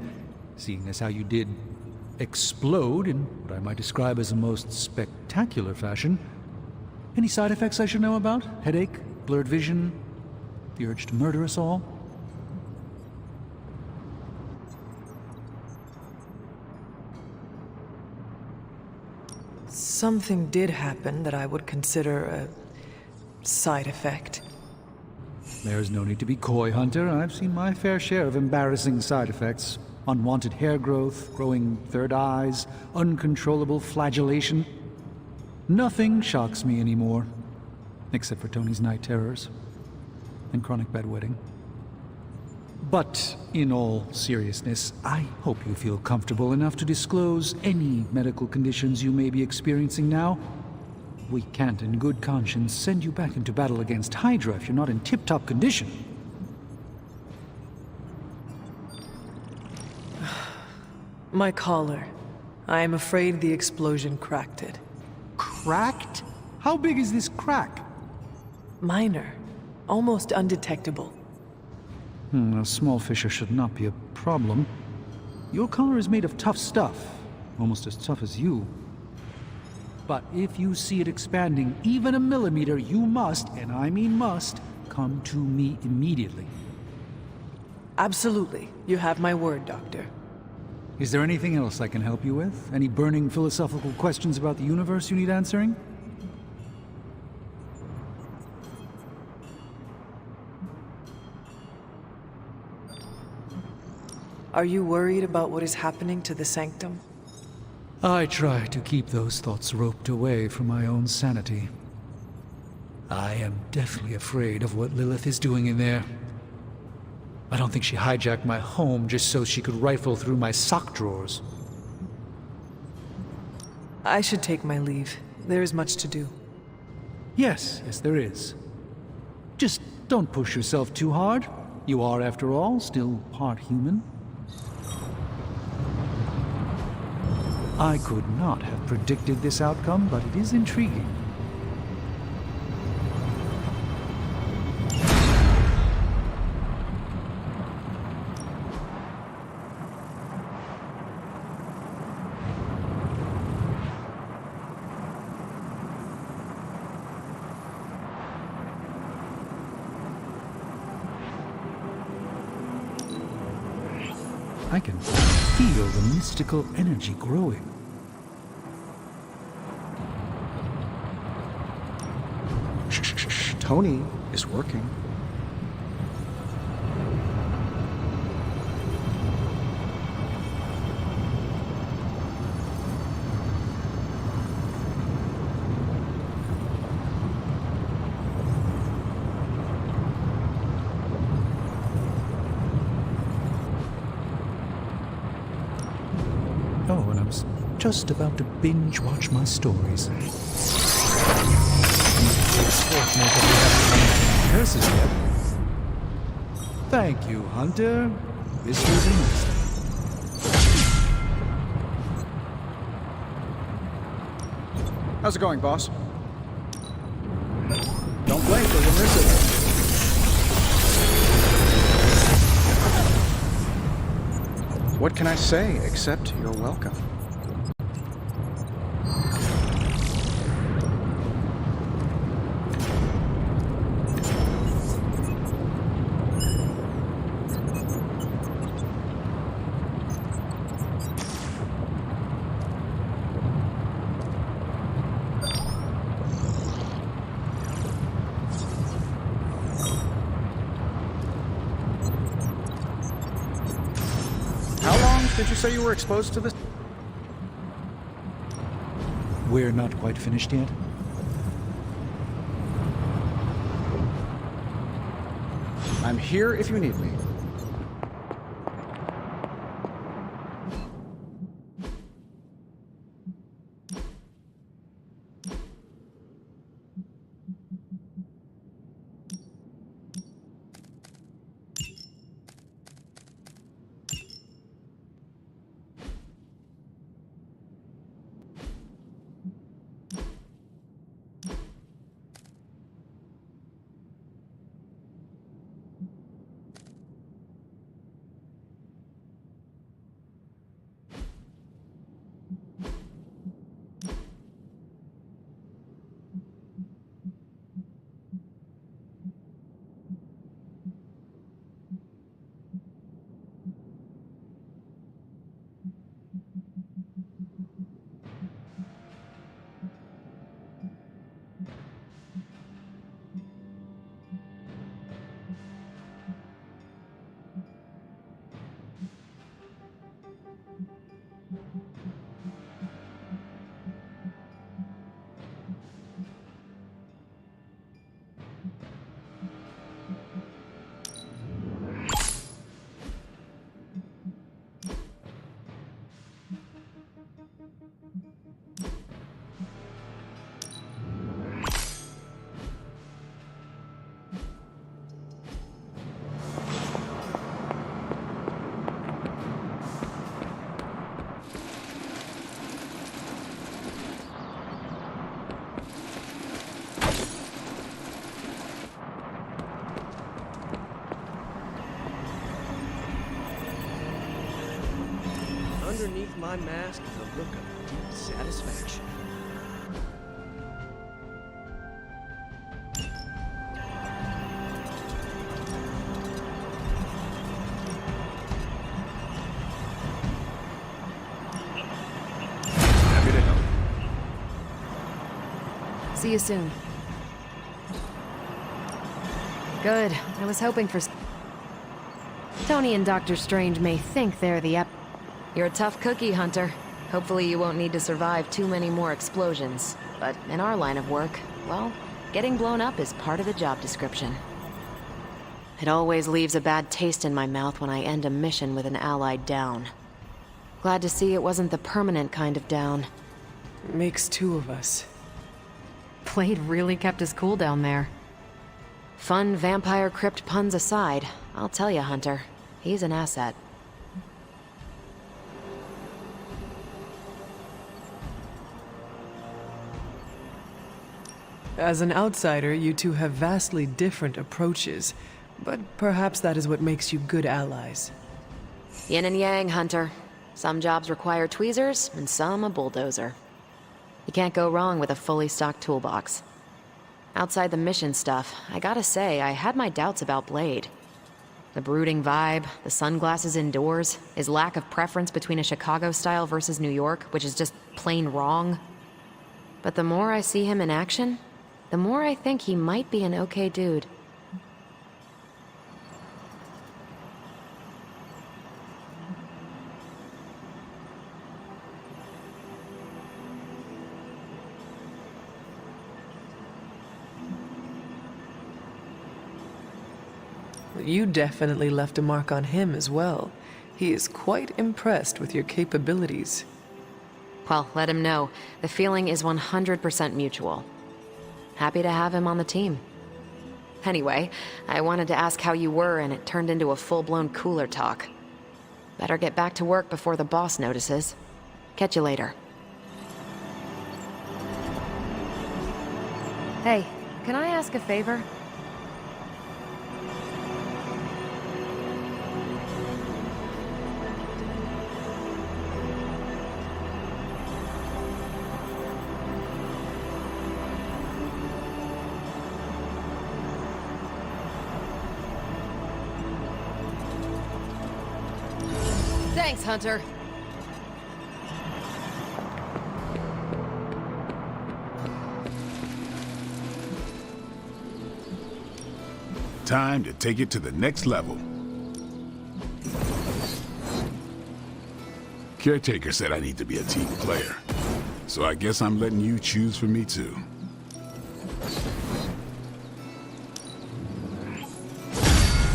seeing as how you did explode in what I might describe as a most spectacular fashion, any side effects I should know about? Headache? Blurred vision? The urge to murder us all? Something did happen that I would consider a side effect. There's no need to be coy, Hunter. I've seen my fair share of embarrassing side effects. Unwanted hair growth, growing third eyes, uncontrollable flagellation. Nothing shocks me anymore, except for Tony's night terrors and chronic bedwetting. But in all seriousness, I hope you feel comfortable enough to disclose any medical conditions you may be experiencing now. We can't in good conscience send you back into battle against Hydra if you're not in tip-top condition. My collar. I am afraid the explosion cracked it. Cracked? How big is this crack? Minor. Almost undetectable. A small fissure should not be a problem. Your collar is made of tough stuff. Almost as tough as you. But if you see it expanding even a millimeter, you must, and I mean must, come to me immediately. Absolutely. You have my word, Doctor. Is there anything else I can help you with? Any burning philosophical questions about the universe you need answering? Are you worried about what is happening to the Sanctum? I try to keep those thoughts roped away from my own sanity. I am deathly afraid of what Lilith is doing in there. I don't think she hijacked my home just so she could rifle through my sock drawers. I should take my leave. There is much to do. Yes, there is. Just don't push yourself too hard. You are, after all, still part human. I could not have predicted this outcome, but it is intriguing. I can feel the mystical energy growing. Shh. Tony is working. Oh, and I was just about to binge watch my stories. Curses yet. Thank you, Hunter. This was interesting. How's it going, boss? Don't blink or you'll miss it. What can I say except you're welcome? Did you say you were exposed to this? We're not quite finished yet. I'm here if you need me. Underneath my mask is a look of deep satisfaction. Happy to help. See you soon. Good. I was hoping for... Tony and Dr. Strange may think they're the You're a tough cookie, Hunter. Hopefully you won't need to survive too many more explosions. But in our line of work, well, getting blown up is part of the job description. It always leaves a bad taste in my mouth when I end a mission with an ally down. Glad to see it wasn't the permanent kind of down. Makes two of us. Blade really kept his cool down there. Fun vampire crypt puns aside, I'll tell you, Hunter, he's an asset. As an outsider, you two have vastly different approaches, but perhaps that is what makes you good allies. Yin and yang, Hunter. Some jobs require tweezers, and some a bulldozer. You can't go wrong with a fully stocked toolbox. Outside the mission stuff, I gotta say, I had my doubts about Blade. The brooding vibe, the sunglasses indoors, his lack of preference between a Chicago style versus New York, which is just plain wrong. But the more I see him in action, the more I think he might be an okay dude. You definitely left a mark on him as well. He is quite impressed with your capabilities. Well, let him know. The feeling is 100% mutual. Happy to have him on the team. Anyway, I wanted to ask how you were, and it turned into a full-blown cooler talk. Better get back to work before the boss notices. Catch you later. Hey, can I ask a favor? Thanks, Hunter. Time to take it to the next level. Caretaker said I need to be a team player, so I guess I'm letting you choose for me too.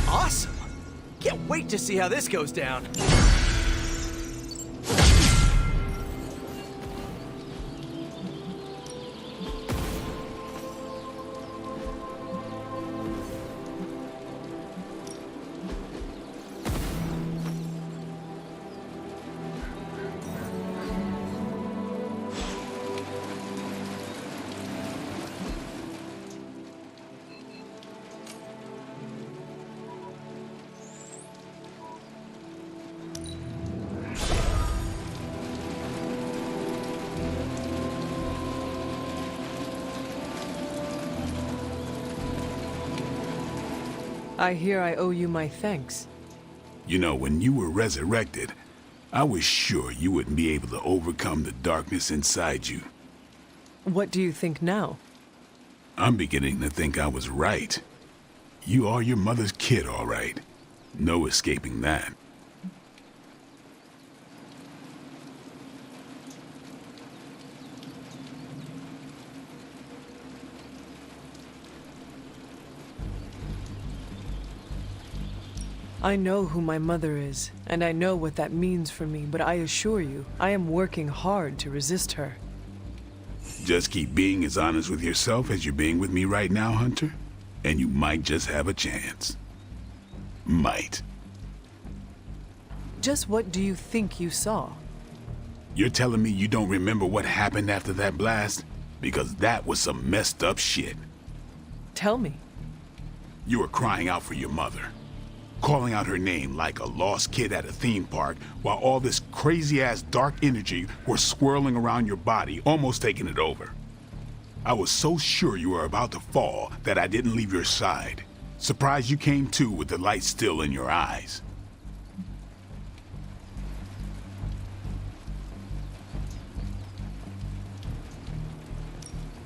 Awesome! Can't wait to see how this goes down. I hear I owe you my thanks. You know, when you were resurrected, I was sure you wouldn't be able to overcome the darkness inside you. What do you think now? I'm beginning to think I was right. You are your mother's kid, all right. No escaping that. I know who my mother is, and I know what that means for me, but I assure you, I am working hard to resist her. Just keep being as honest with yourself as you're being with me right now, Hunter, and you might just have a chance. Might. Just what do you think you saw? You're telling me you don't remember what happened after that blast? Because that was some messed up shit. Tell me. You were crying out for your mother, calling out her name like a lost kid at a theme park, while all this crazy-ass dark energy was swirling around your body, almost taking it over. I was so sure you were about to fall that I didn't leave your side. Surprised you came to with the light still in your eyes.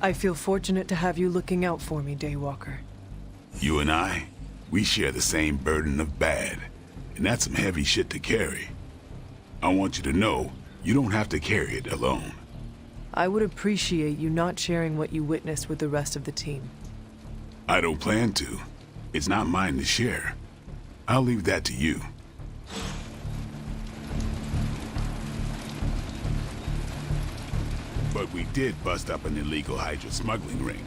I feel fortunate to have you looking out for me, Daywalker. You and I, we share the same burden of bad, and that's some heavy shit to carry. I want you to know, you don't have to carry it alone. I would appreciate you not sharing what you witnessed with the rest of the team. I don't plan to. It's not mine to share. I'll leave that to you. But we did bust up an illegal Hydra smuggling ring.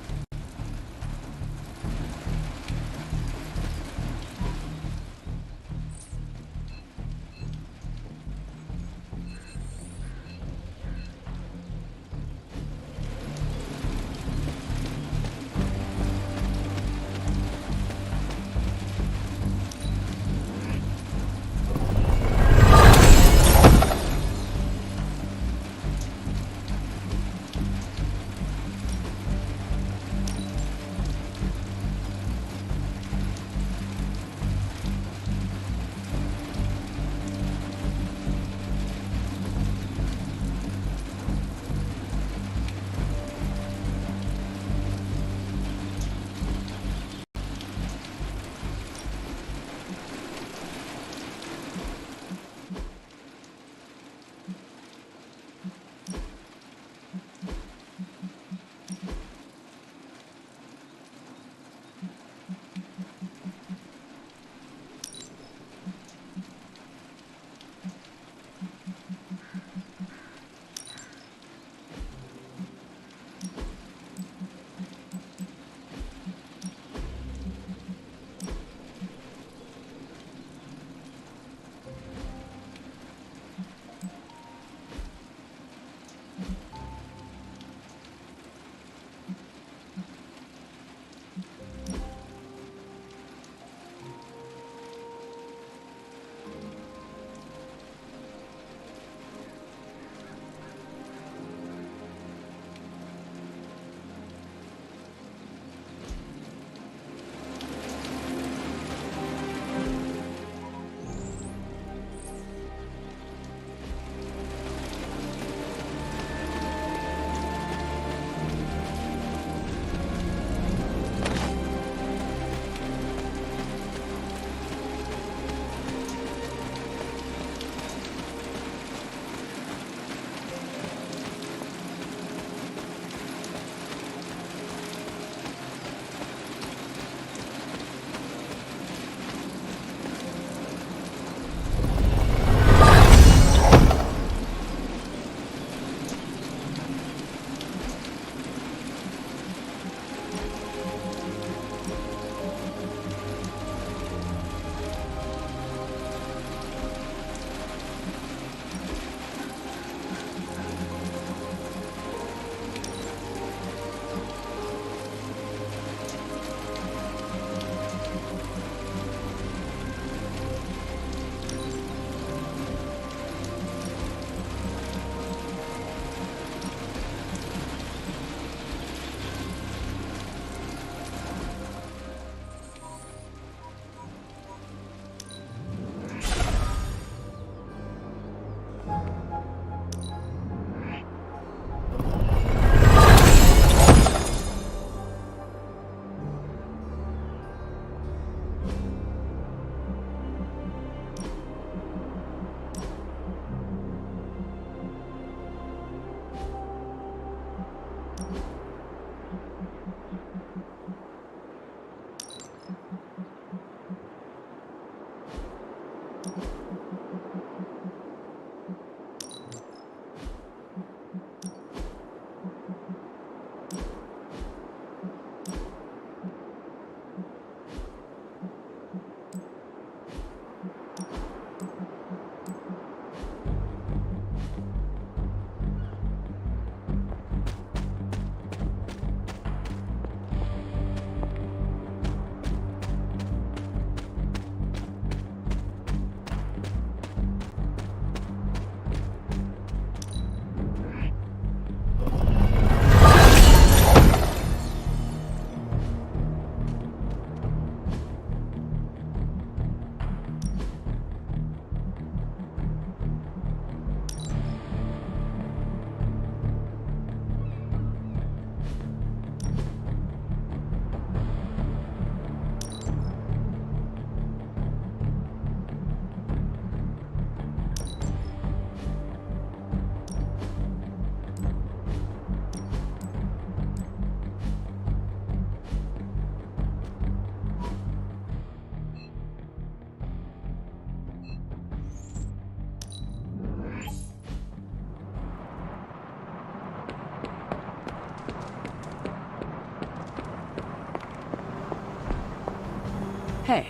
Hey.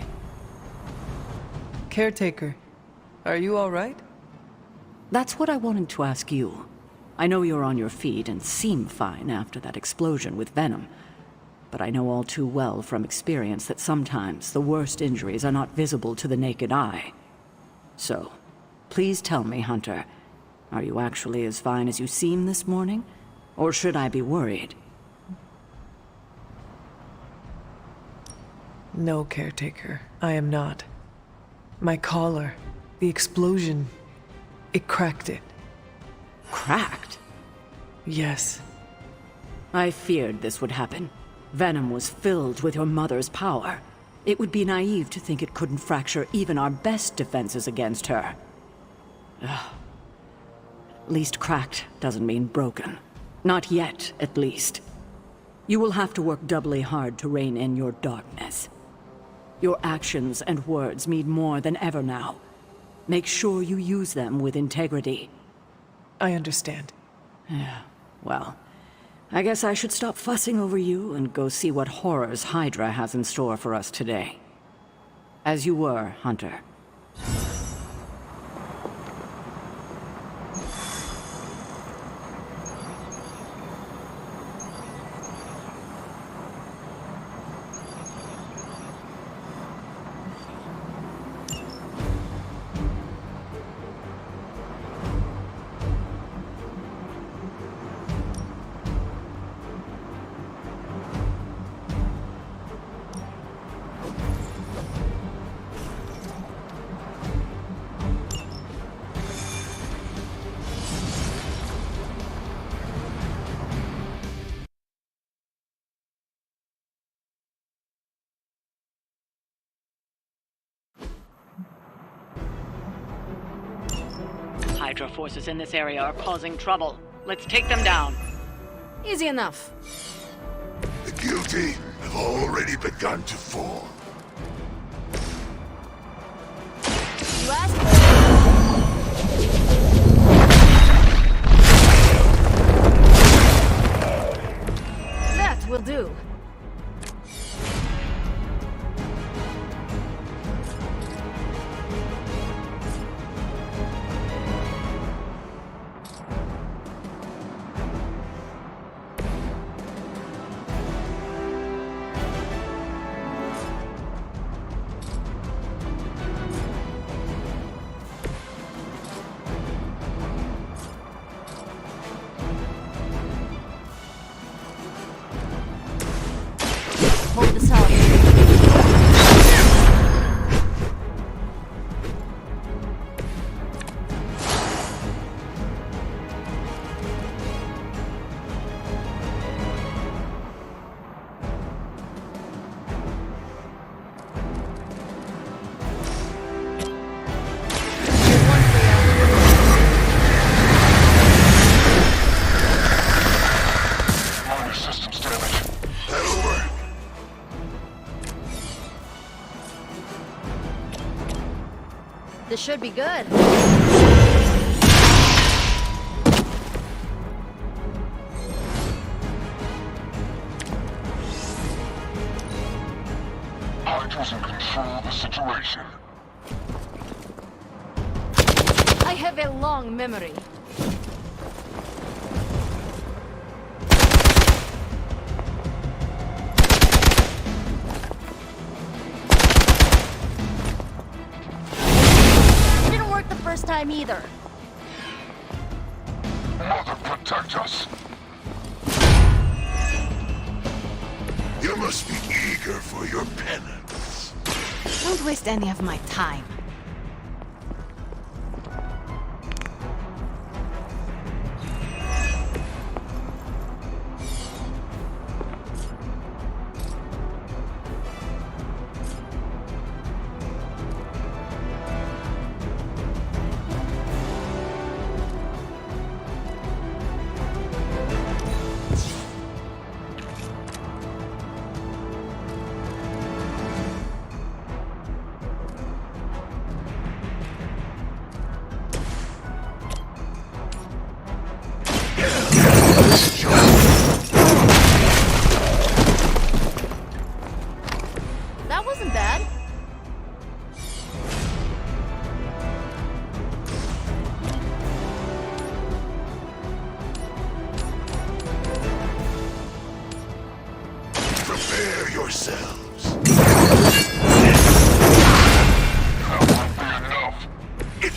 Caretaker, are you all right? That's what I wanted to ask you. I know you're on your feet and seem fine after that explosion with Venom, but I know all too well from experience that sometimes the worst injuries are not visible to the naked eye. So, please tell me, Hunter, are you actually as fine as you seem this morning? Or should I be worried? No, Caretaker, I am not. My collar, the explosion, it cracked it. Cracked? Yes. I feared this would happen. Venom was filled with your mother's power. It would be naive to think it couldn't fracture even our best defenses against her. Ugh. At least cracked doesn't mean broken. Not yet, at least. You will have to work doubly hard to rein in your darkness. Your actions and words mean more than ever now. Make sure you use them with integrity. I understand. Yeah, well, I guess I should stop fussing over you and go see what horrors Hydra has in store for us today. As you were, Hunter. Hydra forces in this area are causing trouble. Let's take them down. Easy enough. The guilty have already begun to fall. You asked. That will do. Hold this out. Minor systems damage. That'll work. This should be good. Hydra's in control of the situation. I have a long memory. Didn't work the first time either. Mother, protect us. You must be eager for your penance. Don't waste any of my time.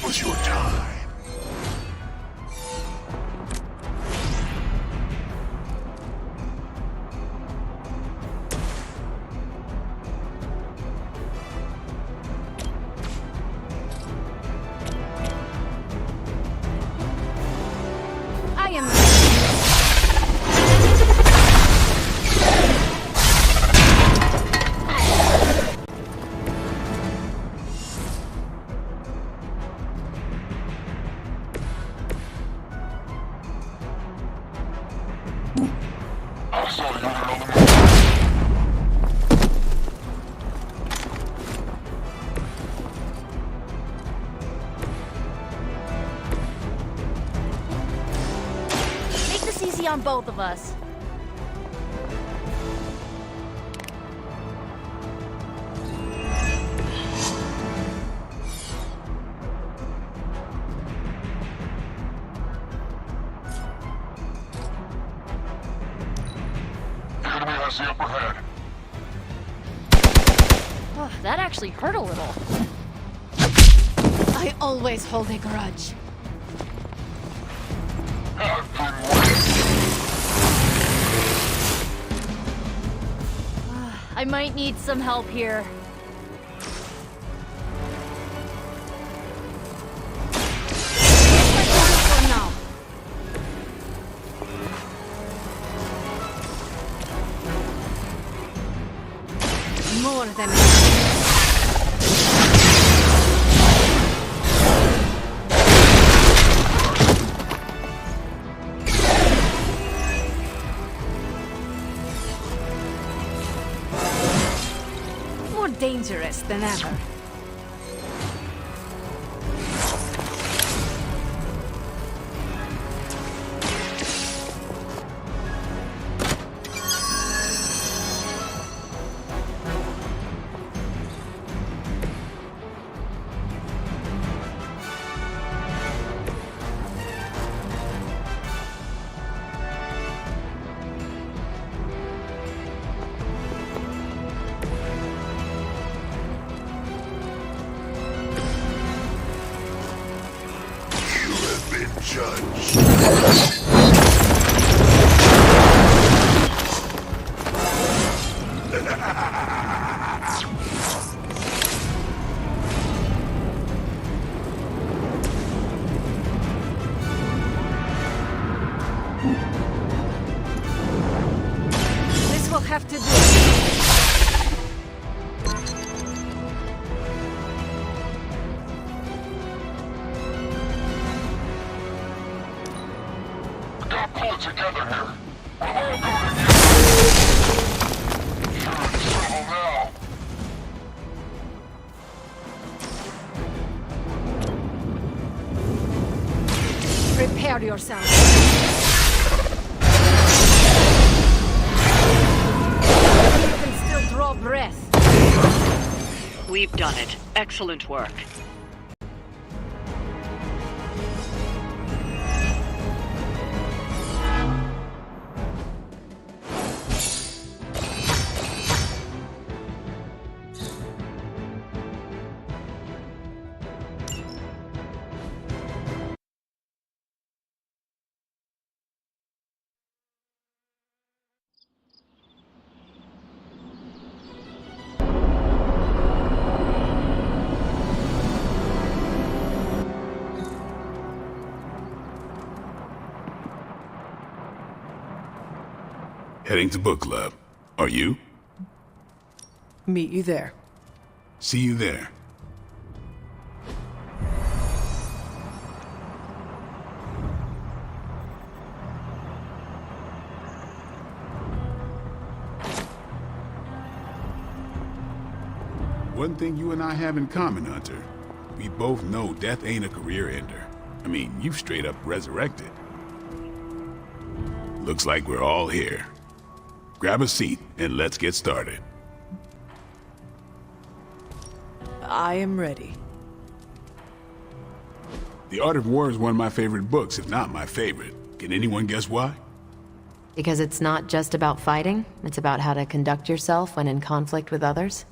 was your time. I am... Make this easy on both of us. The enemy has the upper hand. Oh, that actually hurt a little. I always hold a grudge. I might need some help here. For now. More than more dangerous than ever. This will have to do. We gotta pull it together here. We're all going You're in trouble now. Prepare yourself. You can still draw breath. We've done it. Excellent work. Heading to book club. Are you? Meet you there. See you there. One thing you and I have in common, Hunter. We both know death ain't a career ender. I mean, you've straight up resurrected. Looks like we're all here. Grab a seat and let's get started. I am ready. The Art of War is one of my favorite books, if not my favorite. Can anyone guess why? Because it's not just about fighting, it's about how to conduct yourself when in conflict with others.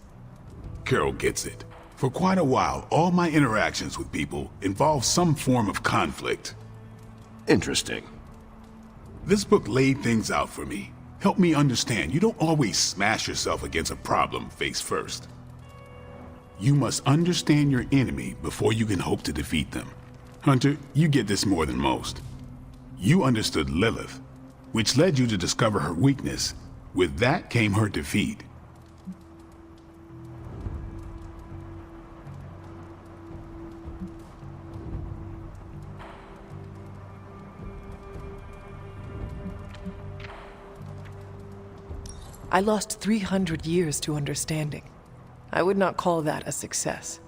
Carol gets it. For quite a while, all my interactions with people involve some form of conflict. Interesting. This book laid things out for me. Helped me understand you don't always smash yourself against a problem face first. You must understand your enemy before you can hope to defeat them. Hunter, you get this more than most. You understood Lilith, which led you to discover her weakness. With that came her defeat. I lost 300 years to understanding. I would not call that a success.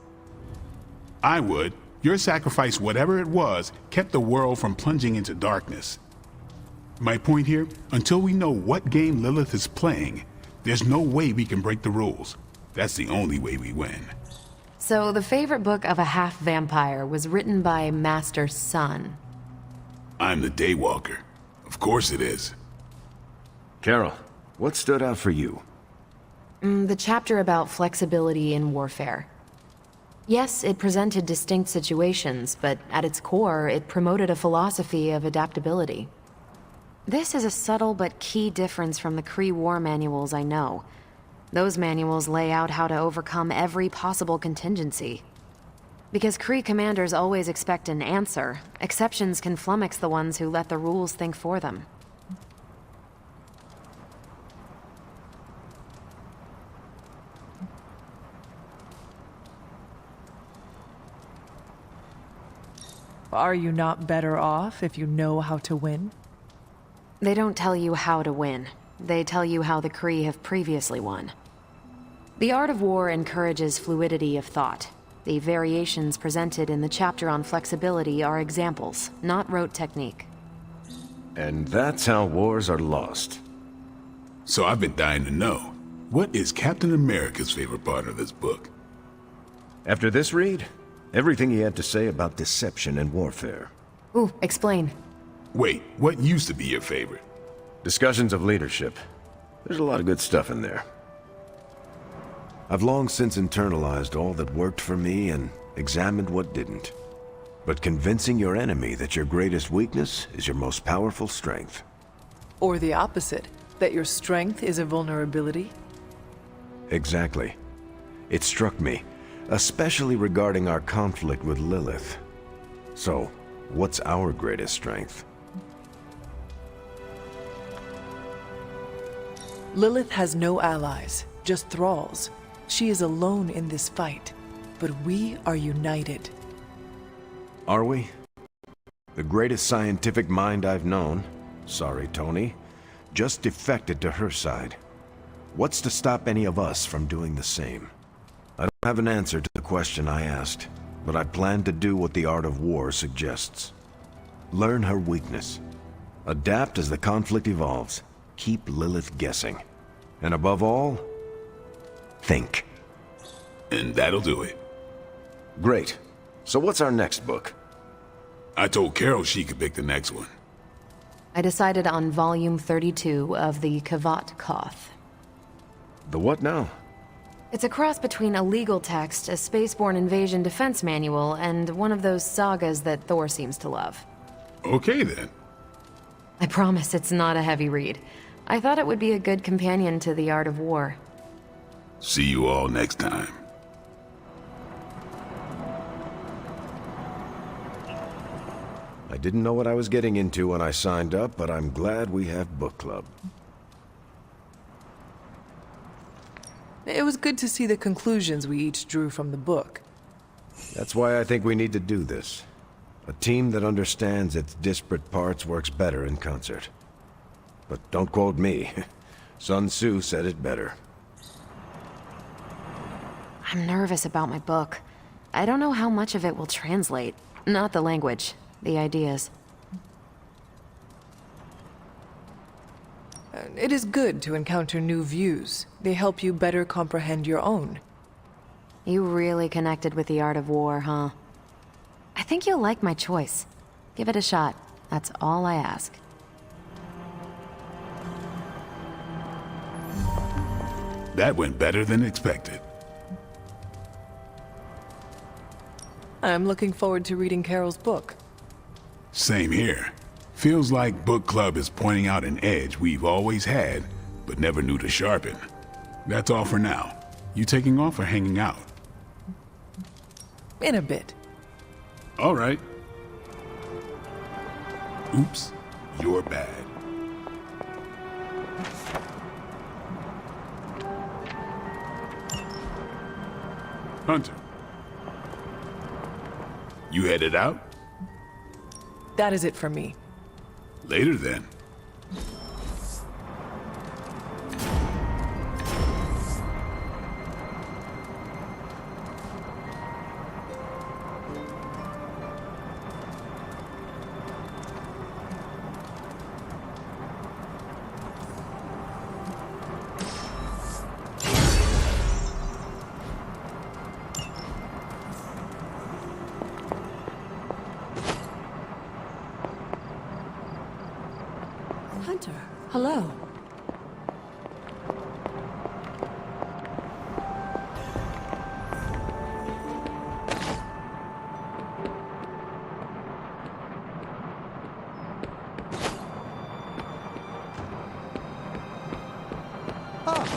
I would. Your sacrifice, whatever it was, kept the world from plunging into darkness. My point here, until we know what game Lilith is playing, there's no way we can break the rules. That's the only way we win. So the favorite book of a half-vampire was written by Master's son. I'm the Daywalker. Of course it is. Carol, what stood out for you? The chapter about flexibility in warfare. Yes, it presented distinct situations, but at its core, it promoted a philosophy of adaptability. This is a subtle but key difference from the Kree war manuals I know. Those manuals lay out how to overcome every possible contingency. Because Kree commanders always expect an answer, exceptions can flummox the ones who let the rules think for them. Are you not better off if you know how to win? They don't tell you how to win. They tell you how the Kree have previously won. The art of war encourages fluidity of thought. The variations presented in the chapter on flexibility are examples, not rote technique. And that's how wars are lost. So I've been dying to know, what is Captain America's favorite part of this book? After this read, everything he had to say about deception and warfare. Ooh, explain. Wait, what used to be your favorite? Discussions of leadership. There's a lot of good stuff in there. I've long since internalized all that worked for me and examined what didn't. But convincing your enemy that your greatest weakness is your most powerful strength. Or the opposite, that your strength is a vulnerability? Exactly. It struck me, especially regarding our conflict with Lilith. So, what's our greatest strength? Lilith has no allies, just thralls. She is alone in this fight, but we are united. Are we? The greatest scientific mind I've known, sorry Tony, just defected to her side. What's to stop any of us from doing the same? I don't have an answer to the question I asked, but I plan to do what the art of war suggests. Learn her weakness. Adapt as the conflict evolves. Keep Lilith guessing. And above all, think. And that'll do it. Great. So what's our next book? I told Carol she could pick the next one. I decided on volume 32 of the Kavat Koth. The what now? It's a cross between a legal text, a spaceborne invasion defense manual, and one of those sagas that Thor seems to love. Okay then. I promise it's not a heavy read. I thought it would be a good companion to the art of war. See you all next time. I didn't know what I was getting into when I signed up, but I'm glad we have book club. It was good to see the conclusions we each drew from the book. That's why I think we need to do this. A team that understands its disparate parts works better in concert. But don't quote me. Sun Tzu said it better. I'm nervous about my book. I don't know how much of it will translate. Not the language, the ideas. It is good to encounter new views. They help you better comprehend your own. You really connected with the art of war, huh? I think you'll like my choice. Give it a shot. That's all I ask. That went better than expected. I'm looking forward to reading Carol's book. Same here. Feels like book club is pointing out an edge we've always had, but never knew to sharpen. That's all for now. You taking off or hanging out? In a bit. All right. Oops, you're bad. Hunter. You headed out? That is it for me. Later then. Hunter, hello.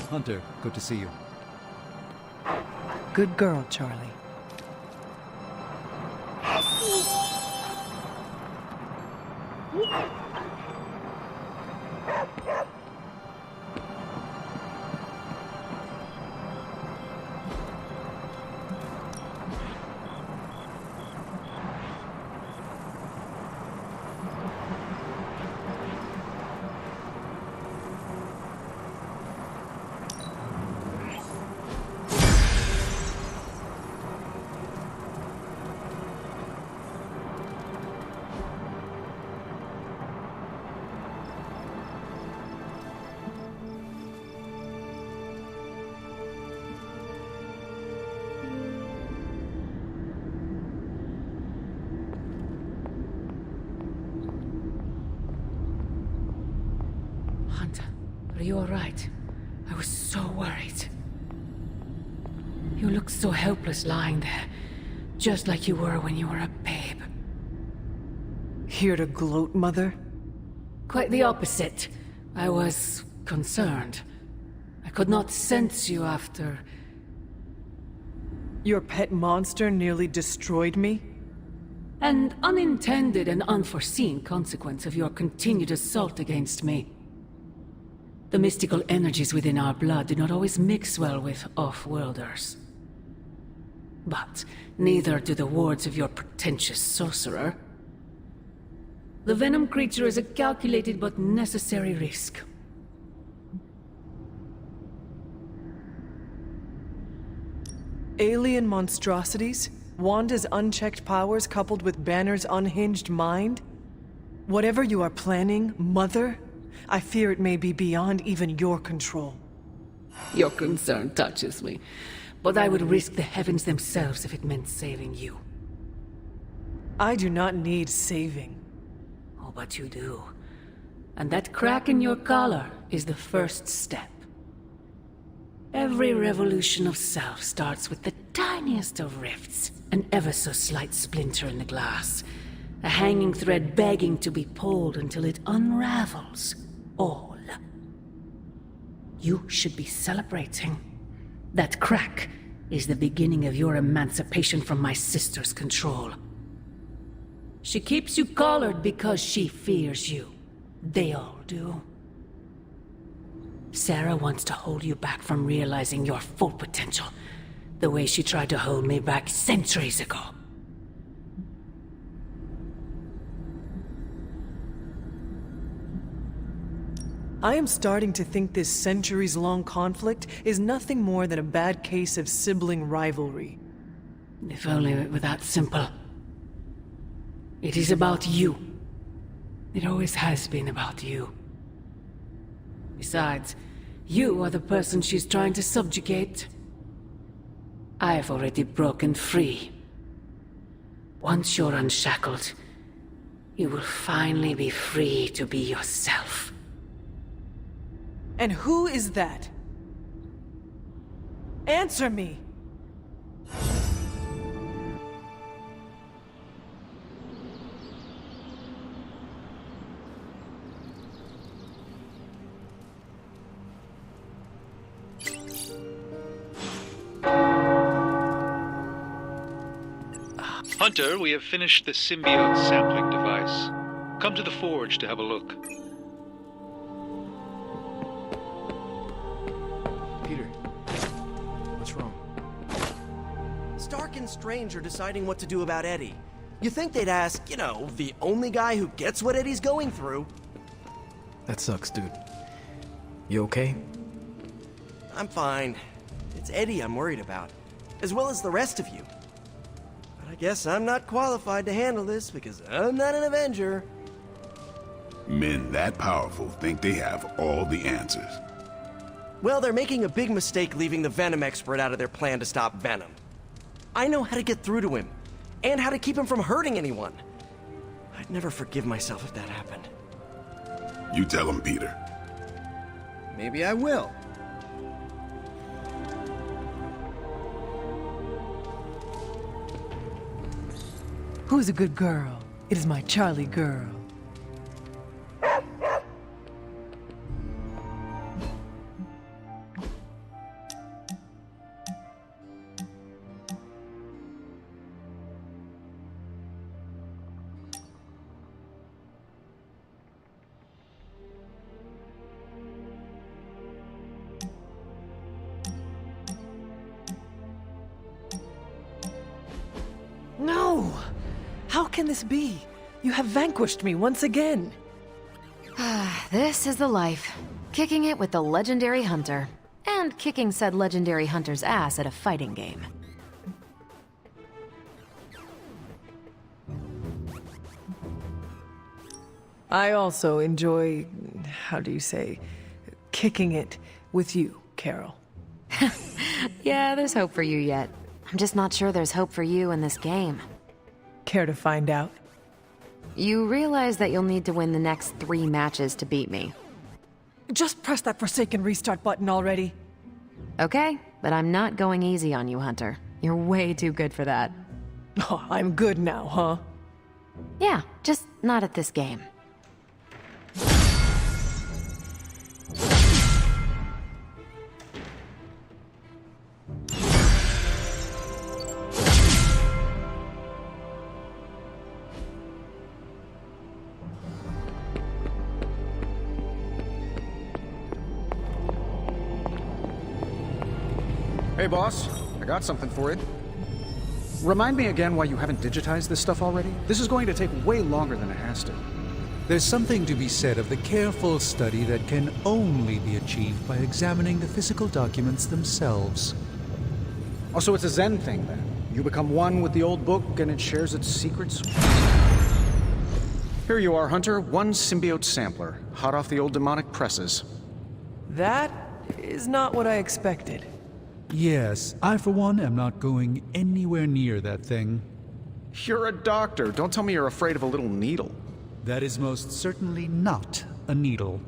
Hunter, good to see you. Good girl, Charlie. Hunter, are you alright? I was so worried. You look so helpless lying there, just like you were when you were a babe. Here to gloat, Mother? Quite the opposite. I was concerned. I could not sense you after... Your pet monster nearly destroyed me? An unintended and unforeseen consequence of your continued assault against me. The mystical energies within our blood do not always mix well with off-worlders. But neither do the wards of your pretentious sorcerer. The venom creature is a calculated but necessary risk. Alien monstrosities? Wanda's unchecked powers coupled with Banner's unhinged mind? Whatever you are planning, Mother, I fear it may be beyond even your control. Your concern touches me, but I would risk the heavens themselves if it meant saving you. I do not need saving. Oh, but you do. And that crack in your collar is the first step. Every revolution of self starts with the tiniest of rifts, an ever so slight splinter in the glass, a hanging thread begging to be pulled until it unravels all. You should be celebrating. That crack is the beginning of your emancipation from my sister's control. She keeps you collared because she fears you. They all do. Sarah wants to hold you back from realizing your full potential, the way she tried to hold me back centuries ago. I am starting to think this centuries-long conflict is nothing more than a bad case of sibling rivalry. If only it were that simple. It is about you. It always has been about you. Besides, you are the person she's trying to subjugate. I've already broken free. Once you're unshackled, you will finally be free to be yourself. And who is that? Answer me! Hunter, we have finished the symbiote sampling device. Come to the forge to have a look. Peter, what's wrong? Stark and Strange are deciding what to do about Eddie. You think they'd ask, the only guy who gets what Eddie's going through. That sucks, dude. You okay? I'm fine. It's Eddie I'm worried about, as well as the rest of you. But I guess I'm not qualified to handle this because I'm not an Avenger. Men that powerful think they have all the answers. Well, they're making a big mistake leaving the Venom expert out of their plan to stop Venom. I know how to get through to him, and how to keep him from hurting anyone. I'd never forgive myself if that happened. You tell him, Peter. Maybe I will. Who's a good girl? It is my Charlie girl. No! How can this be? You have vanquished me once again. This is the life. Kicking it with the legendary hunter. And kicking said legendary hunter's ass at a fighting game. I also enjoy, how do you say, kicking it with you, Carol. Yeah, there's hope for you yet. I'm just not sure there's hope for you in this game. Care to find out? You realize that you'll need to win the next 3 matches to beat me. Just press that Forsaken restart button already. Okay, but I'm not going easy on you, Hunter. You're way too good for that. Oh, I'm good now, huh? Yeah, just not at this game. Hey, boss. I got something for you. Remind me again why you haven't digitized this stuff already? This is going to take way longer than it has to. There's something to be said of the careful study that can only be achieved by examining the physical documents themselves. Oh, so it's a Zen thing, then? You become one with the old book, and it shares its secrets? Here you are, Hunter. 1 symbiote sampler, hot off the old demonic presses. That is not what I expected. Yes, I for one am not going anywhere near that thing. You're a doctor. Don't tell me you're afraid of a little needle. That is most certainly not a needle.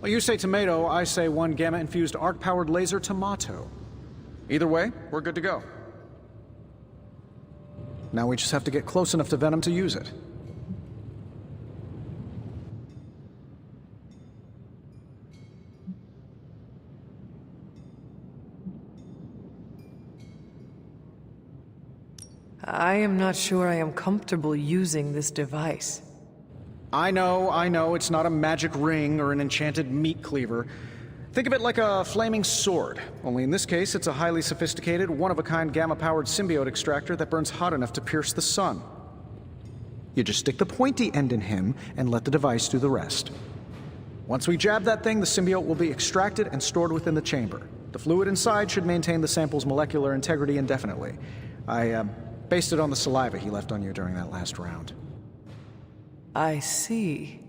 Well, you say tomato, I say 1 gamma-infused arc-powered laser tomato. Either way, we're good to go. Now we just have to get close enough to Venom to use it. I am not sure I am comfortable using this device. I know, it's not a magic ring or an enchanted meat cleaver. Think of it like a flaming sword, only in this case it's a highly sophisticated, one-of-a-kind gamma-powered symbiote extractor that burns hot enough to pierce the sun. You just stick the pointy end in him and let the device do the rest. Once we jab that thing, the symbiote will be extracted and stored within the chamber. The fluid inside should maintain the sample's molecular integrity indefinitely. I based it on the saliva he left on you during that last round. I see.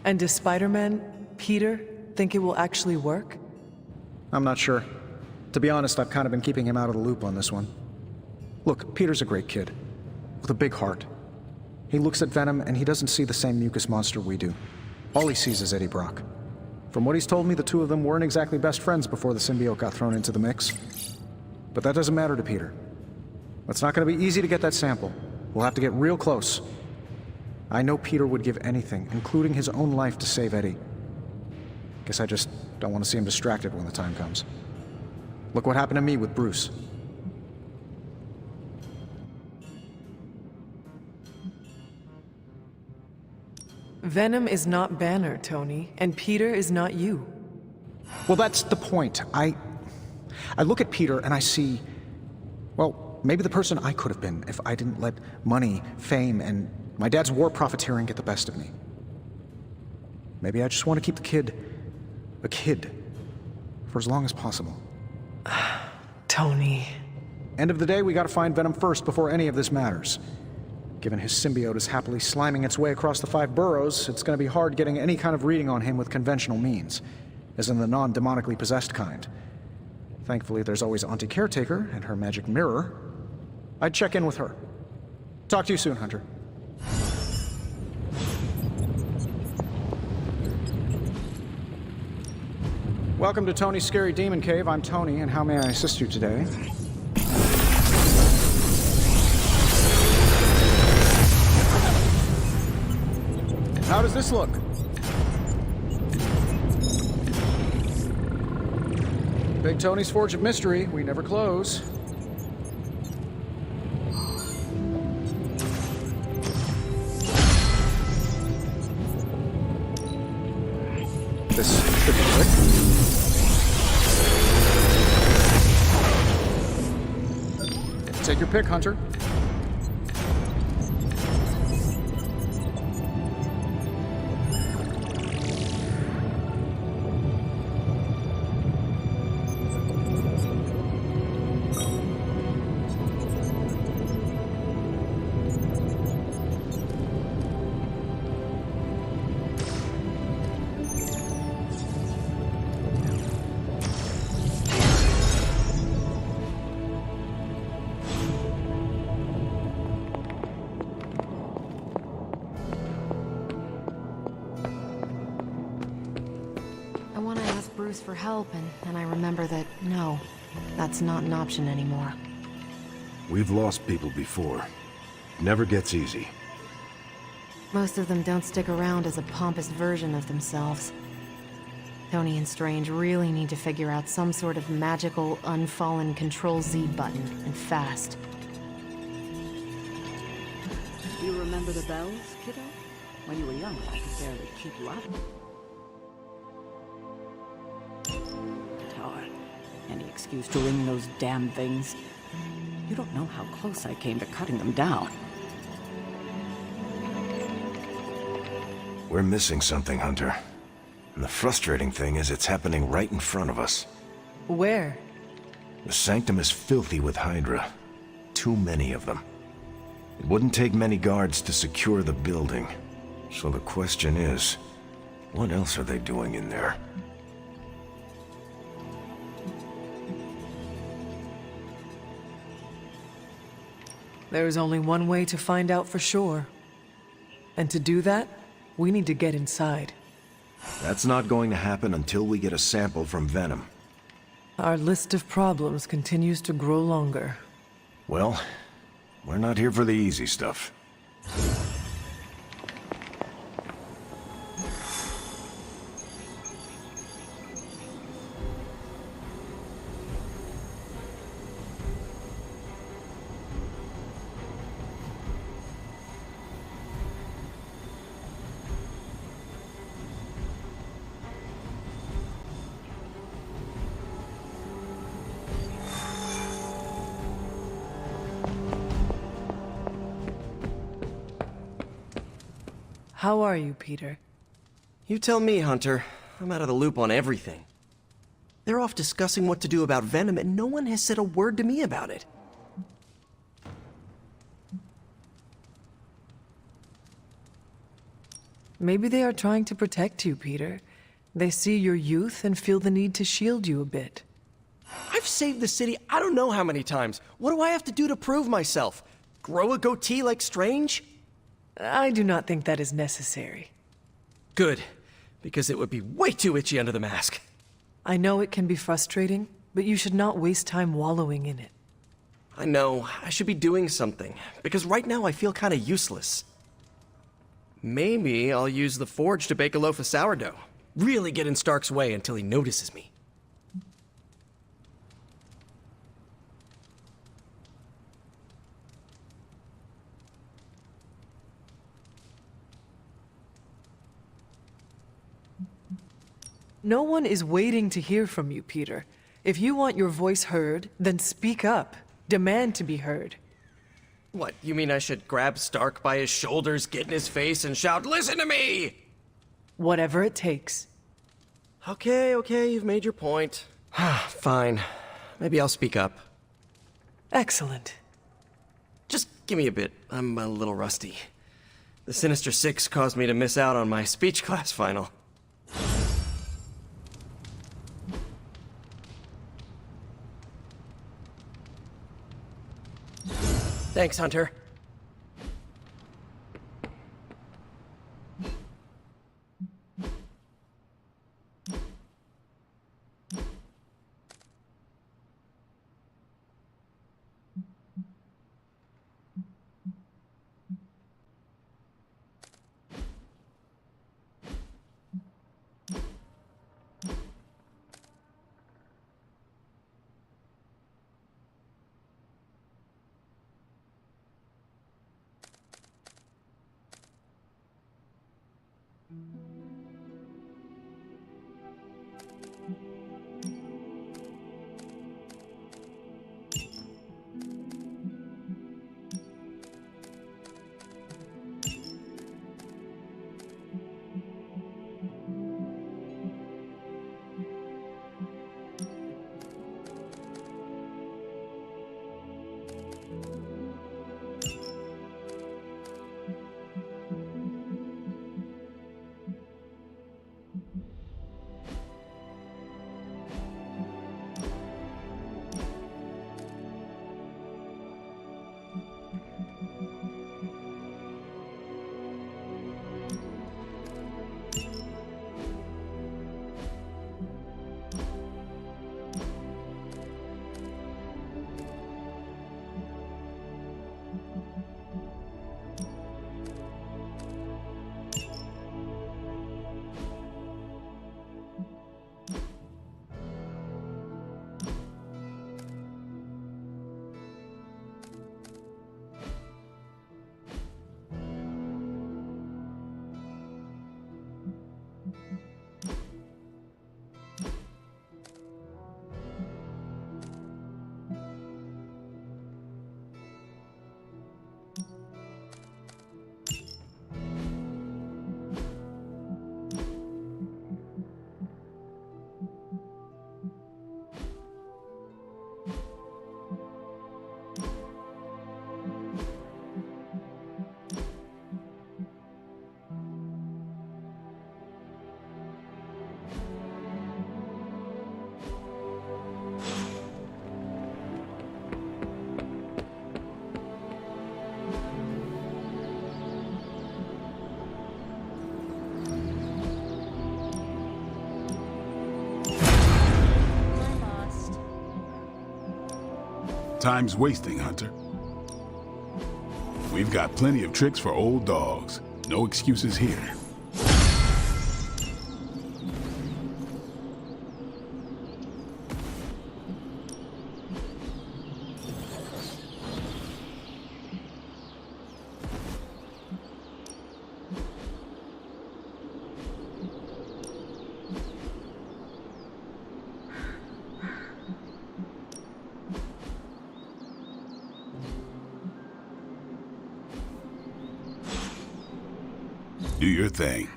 And does Spider-Man, Peter, think it will actually work? I'm not sure. To be honest, I've kind of been keeping him out of the loop on this one. Look, Peter's a great kid, with a big heart. He looks at Venom and he doesn't see the same mucus monster we do. All he sees is Eddie Brock. From what he's told me, the two of them weren't exactly best friends before the symbiote got thrown into the mix. But that doesn't matter to Peter. It's not going to be easy to get that sample. We'll have to get real close. I know Peter would give anything, including his own life, to save Eddie. Guess I just don't want to see him distracted when the time comes. Look what happened to me with Bruce. Venom is not Banner, Tony, and Peter is not you. Well, that's the point. I look at Peter and I see, well, maybe the person I could have been if I didn't let money, fame, and my dad's war profiteering get the best of me. Maybe I just want to keep the kid a kid for as long as possible. Tony. End of the day, we gotta find Venom first before any of this matters. Given his symbiote is happily sliming its way across the 5 boroughs, it's gonna be hard getting any kind of reading on him with conventional means, as in the non-demonically possessed kind. Thankfully, there's always Auntie Caretaker and her magic mirror. I'd check in with her. Talk to you soon, Hunter. Welcome to Tony's Scary Demon Cave. I'm Tony, and how may I assist you today? How does this look? Big Tony's Forge of Mystery. We never close. This should be quick. Take your pick, Hunter. For help, and I remember that, no, that's not an option anymore. We've lost people before. Never gets easy. Most of them don't stick around as a pompous version of themselves. Tony and Strange really need to figure out some sort of magical, unfallen Control-Z button, and fast. Do you remember the bells, kiddo? When you were young, I could barely keep you up. Any excuse to ring those damn things. You don't know how close I came to cutting them down. We're missing something, Hunter. And the frustrating thing is it's happening right in front of us. Where? The Sanctum is filthy with Hydra. Too many of them. It wouldn't take many guards to secure the building. So the question is, what else are they doing in there? There's only one way to find out for sure. And to do that, we need to get inside. That's not going to happen until we get a sample from Venom. Our list of problems continues to grow longer. Well, we're not here for the easy stuff. How are you, Peter? You tell me, Hunter. I'm out of the loop on everything. They're off discussing what to do about Venom, and no one has said a word to me about it. Maybe they are trying to protect you, Peter. They see your youth and feel the need to shield you a bit. I've saved the city I don't know how many times. What do I have to do to prove myself? Grow a goatee like Strange? I do not think that is necessary. Good, because it would be way too itchy under the mask. I know it can be frustrating, but you should not waste time wallowing in it. I know, I should be doing something, because right now I feel kinda useless. Maybe I'll use the forge to bake a loaf of sourdough. Really get in Stark's way until he notices me. No one is waiting to hear from you, Peter. If you want your voice heard, then speak up. Demand to be heard. What, you mean I should grab Stark by his shoulders, get in his face, and shout, "Listen to me!" Whatever it takes. Okay, you've made your point. Fine. Maybe I'll speak up. Excellent. Just give me a bit. I'm a little rusty. The Sinister Six caused me to miss out on my speech class final. Thanks, Hunter. Time's wasting, Hunter. We've got plenty of tricks for old dogs. No excuses here. Do your thing.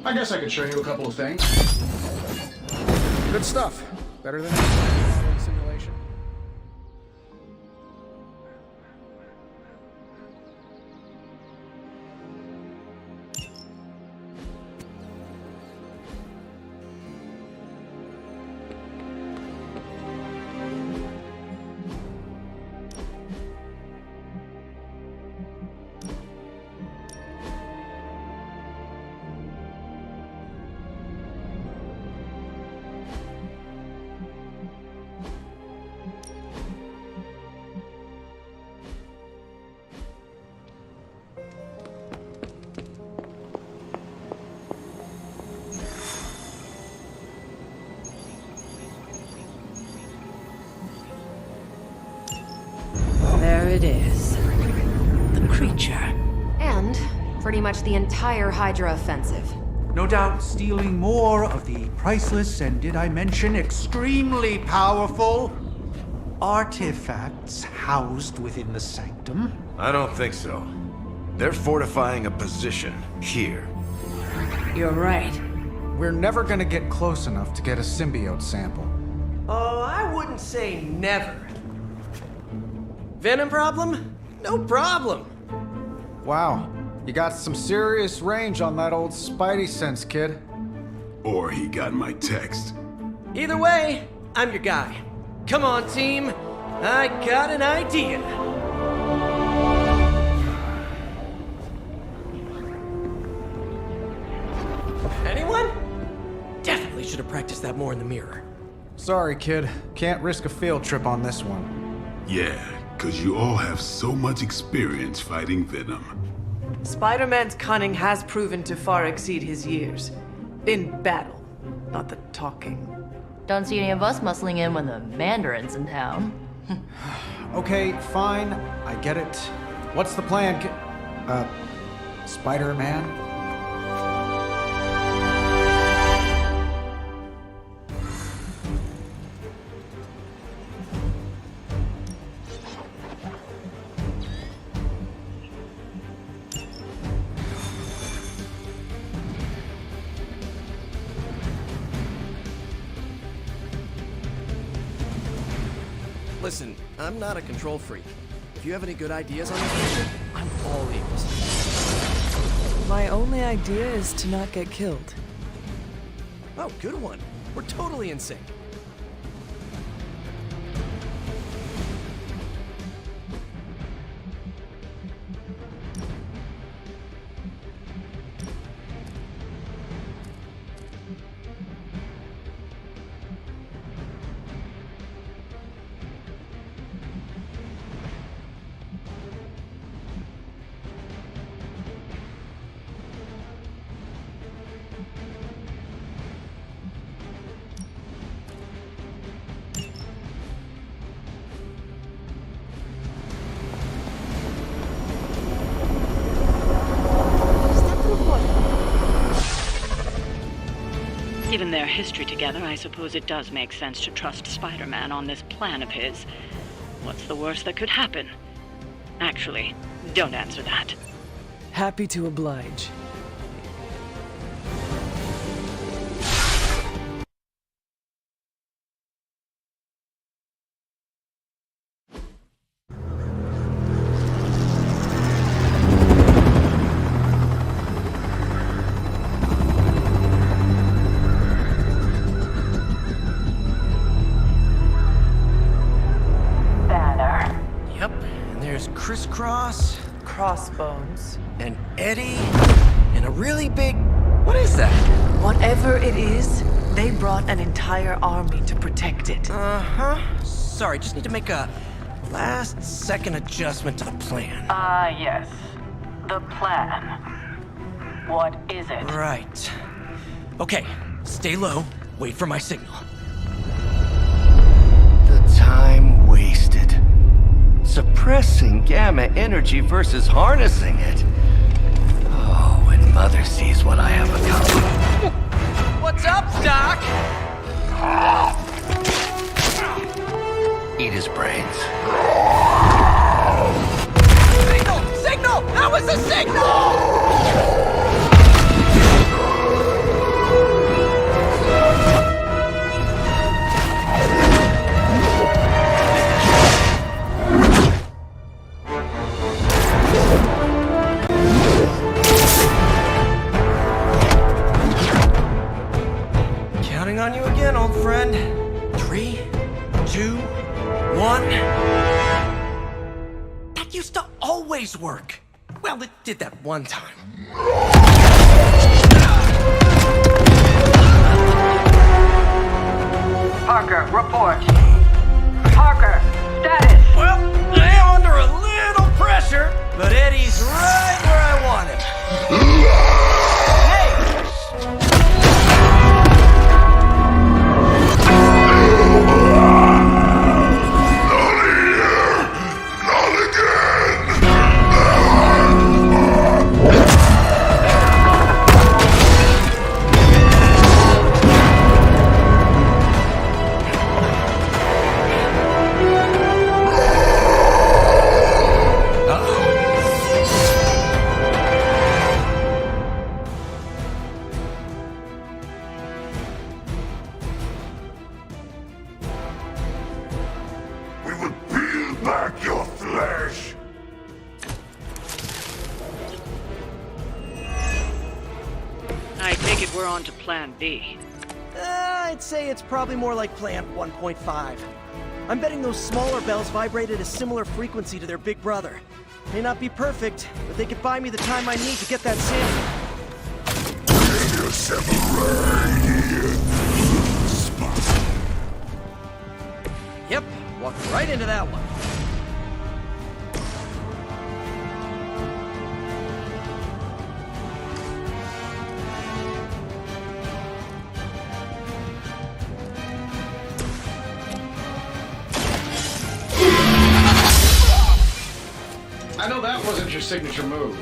I guess I could show you a couple of things. Good stuff. Better than modeling simulation. it is. The creature. And pretty much the entire Hydra offensive. No doubt stealing more of the priceless and, did I mention, extremely powerful artifacts housed within the sanctum. I don't think so. They're fortifying a position here. You're right. We're never gonna get close enough to get a symbiote sample. Oh, I wouldn't say never. Venom problem? No problem. Wow, you got some serious range on that old Spidey sense, kid. Or he got my text. Either way, I'm your guy. Come on, team. I got an idea. Anyone? Definitely should have practiced that more in the mirror. Sorry, kid. Can't risk a field trip on this one. Yeah, 'cause you all have so much experience fighting Venom. Spider-Man's cunning has proven to far exceed his years. In battle, not the talking. Don't see any of us muscling in when the Mandarin's in town. Okay, fine. I get it. What's the plan, Spider-Man? Listen, I'm not a control freak. If you have any good ideas on this mission, I'm all ears. My only idea is to not get killed. Oh, good one. We're totally in sync. Given their history together, I suppose it does make sense to trust Spider-Man on this plan of his. What's the worst that could happen? Actually, don't answer that. Happy to oblige. Crisscross, Crossbones, and Eddie, and a really big... What is that? Whatever it is, they brought an entire army to protect it. Uh-huh. Sorry, just need to make a last-second adjustment to the plan. Yes. The plan. What is it? Right. Okay, stay low. Wait for my signal. The time wasted. Suppressing gamma energy versus harnessing it. Oh, when Mother sees what I have accomplished. What's up, Doc? Eat his brains. Signal! Signal! That was a signal! On you again, old friend. 3, 2, 1. That used to always work. Well, it did that one time. Parker, report. Parker, status. Well, I am under a little pressure, but Eddie's right where I want him. Not again! on to Plan B? I'd say it's probably more like Plan 1.5. I'm betting those smaller bells vibrate at a similar frequency to their big brother. May not be perfect, but they could buy me the time I need to get that sample. Yep, walked right into that one. I know that wasn't your signature move.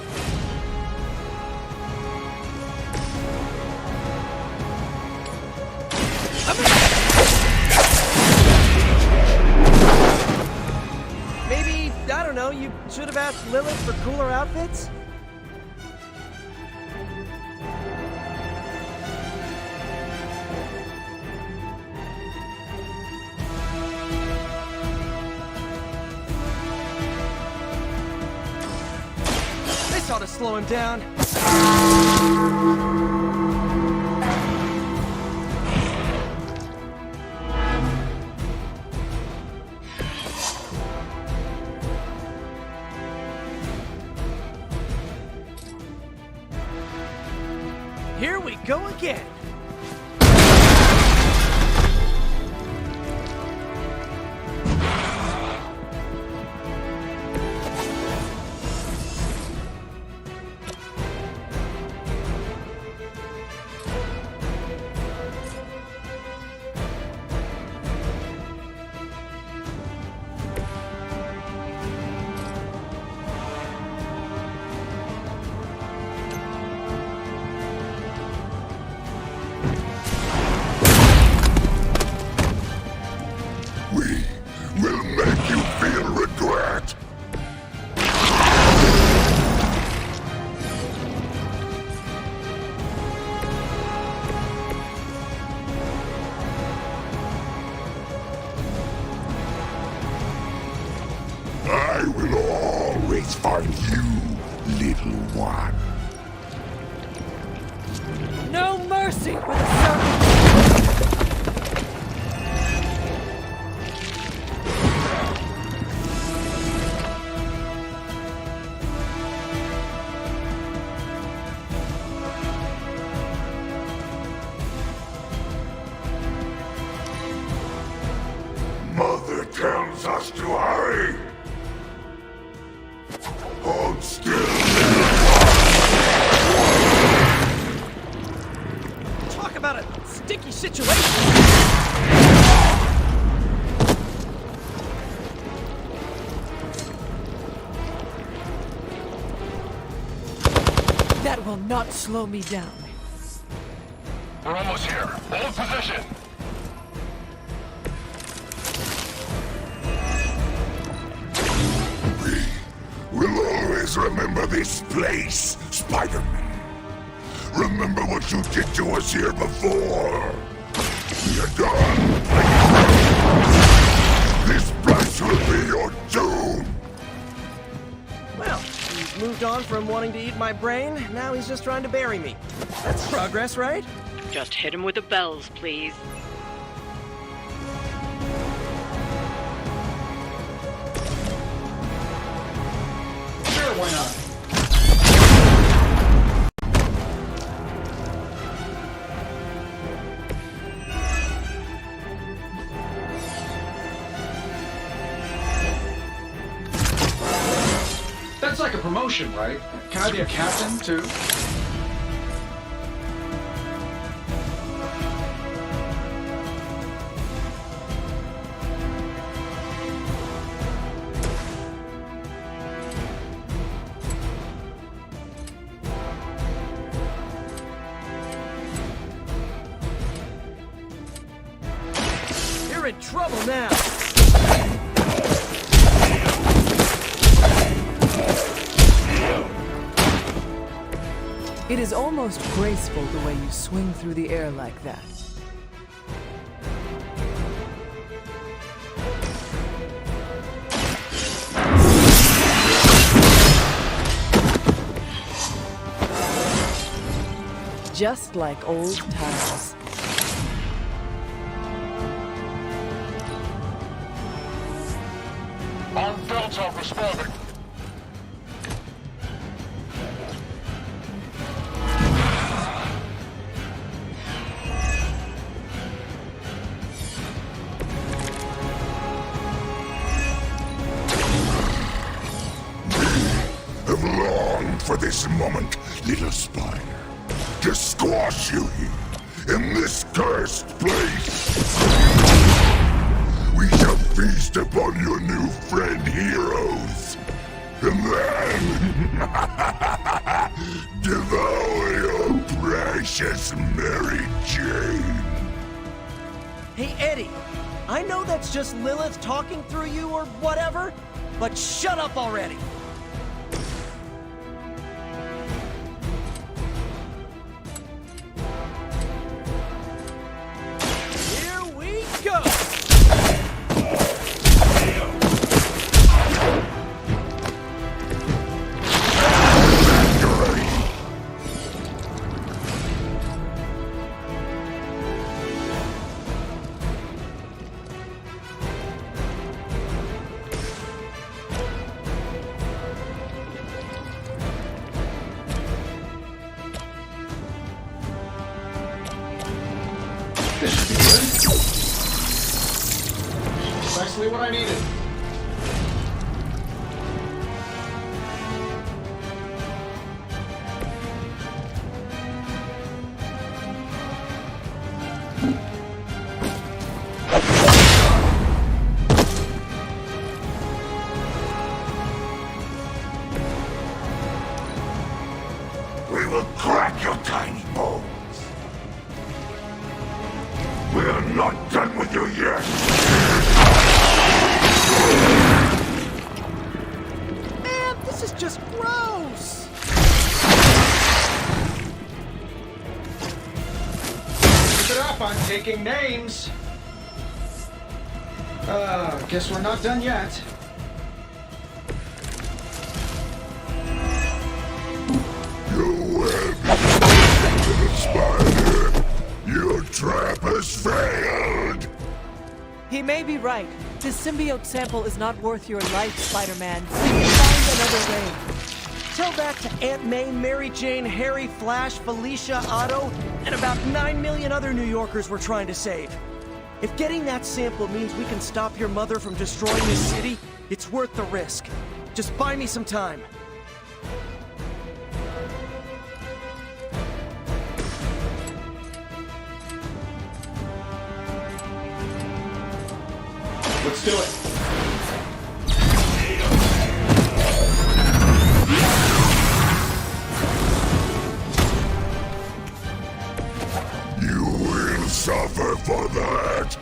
Maybe, I don't know, you should have asked Lilith for cooler outfits? This ought to slow him down. Here we go again. Will make you feel regret. I will always find you, little one. No mercy for the serpent! Mother tells us to hurry. Hold still. Talk about a sticky situation! That will not slow me down. We're almost here. Hold position. We'll always remember this place, Spider-Man. Remember what you did to us here before. We are done. This place will be your doom. Well, he's moved on from wanting to eat my brain, now he's just trying to bury me. That's progress, right? Just hit him with the bells, please. Sure, why not? That's like a promotion, right? Can I be a captain, too? You're in trouble now! It is almost graceful the way you swing through the air like that. Just like old times. On Delta responding. Have longed for this moment, little spider, to squash you here, in this cursed place. We shall feast upon your new friend heroes, and then devour your precious Mary Jane. Hey, Eddie, I know that's just Lilith talking through you or whatever, but shut up already. Here we go! Precisely what I needed. We will crack your tiny bones. We're not done with you yet. Man, this is just gross! Keep it up, I'm taking names. Guess we're not done yet. You win, little spider. Your trap has failed. He may be right. This symbiote sample is not worth your life, Spider-Man. Find another way. Tell that to Aunt May, Mary Jane, Harry, Flash, Felicia, Otto, and about 9 million other New Yorkers we're trying to save. If getting that sample means we can stop your mother from destroying this city, it's worth the risk. Just buy me some time. Let's do it. You will suffer for that.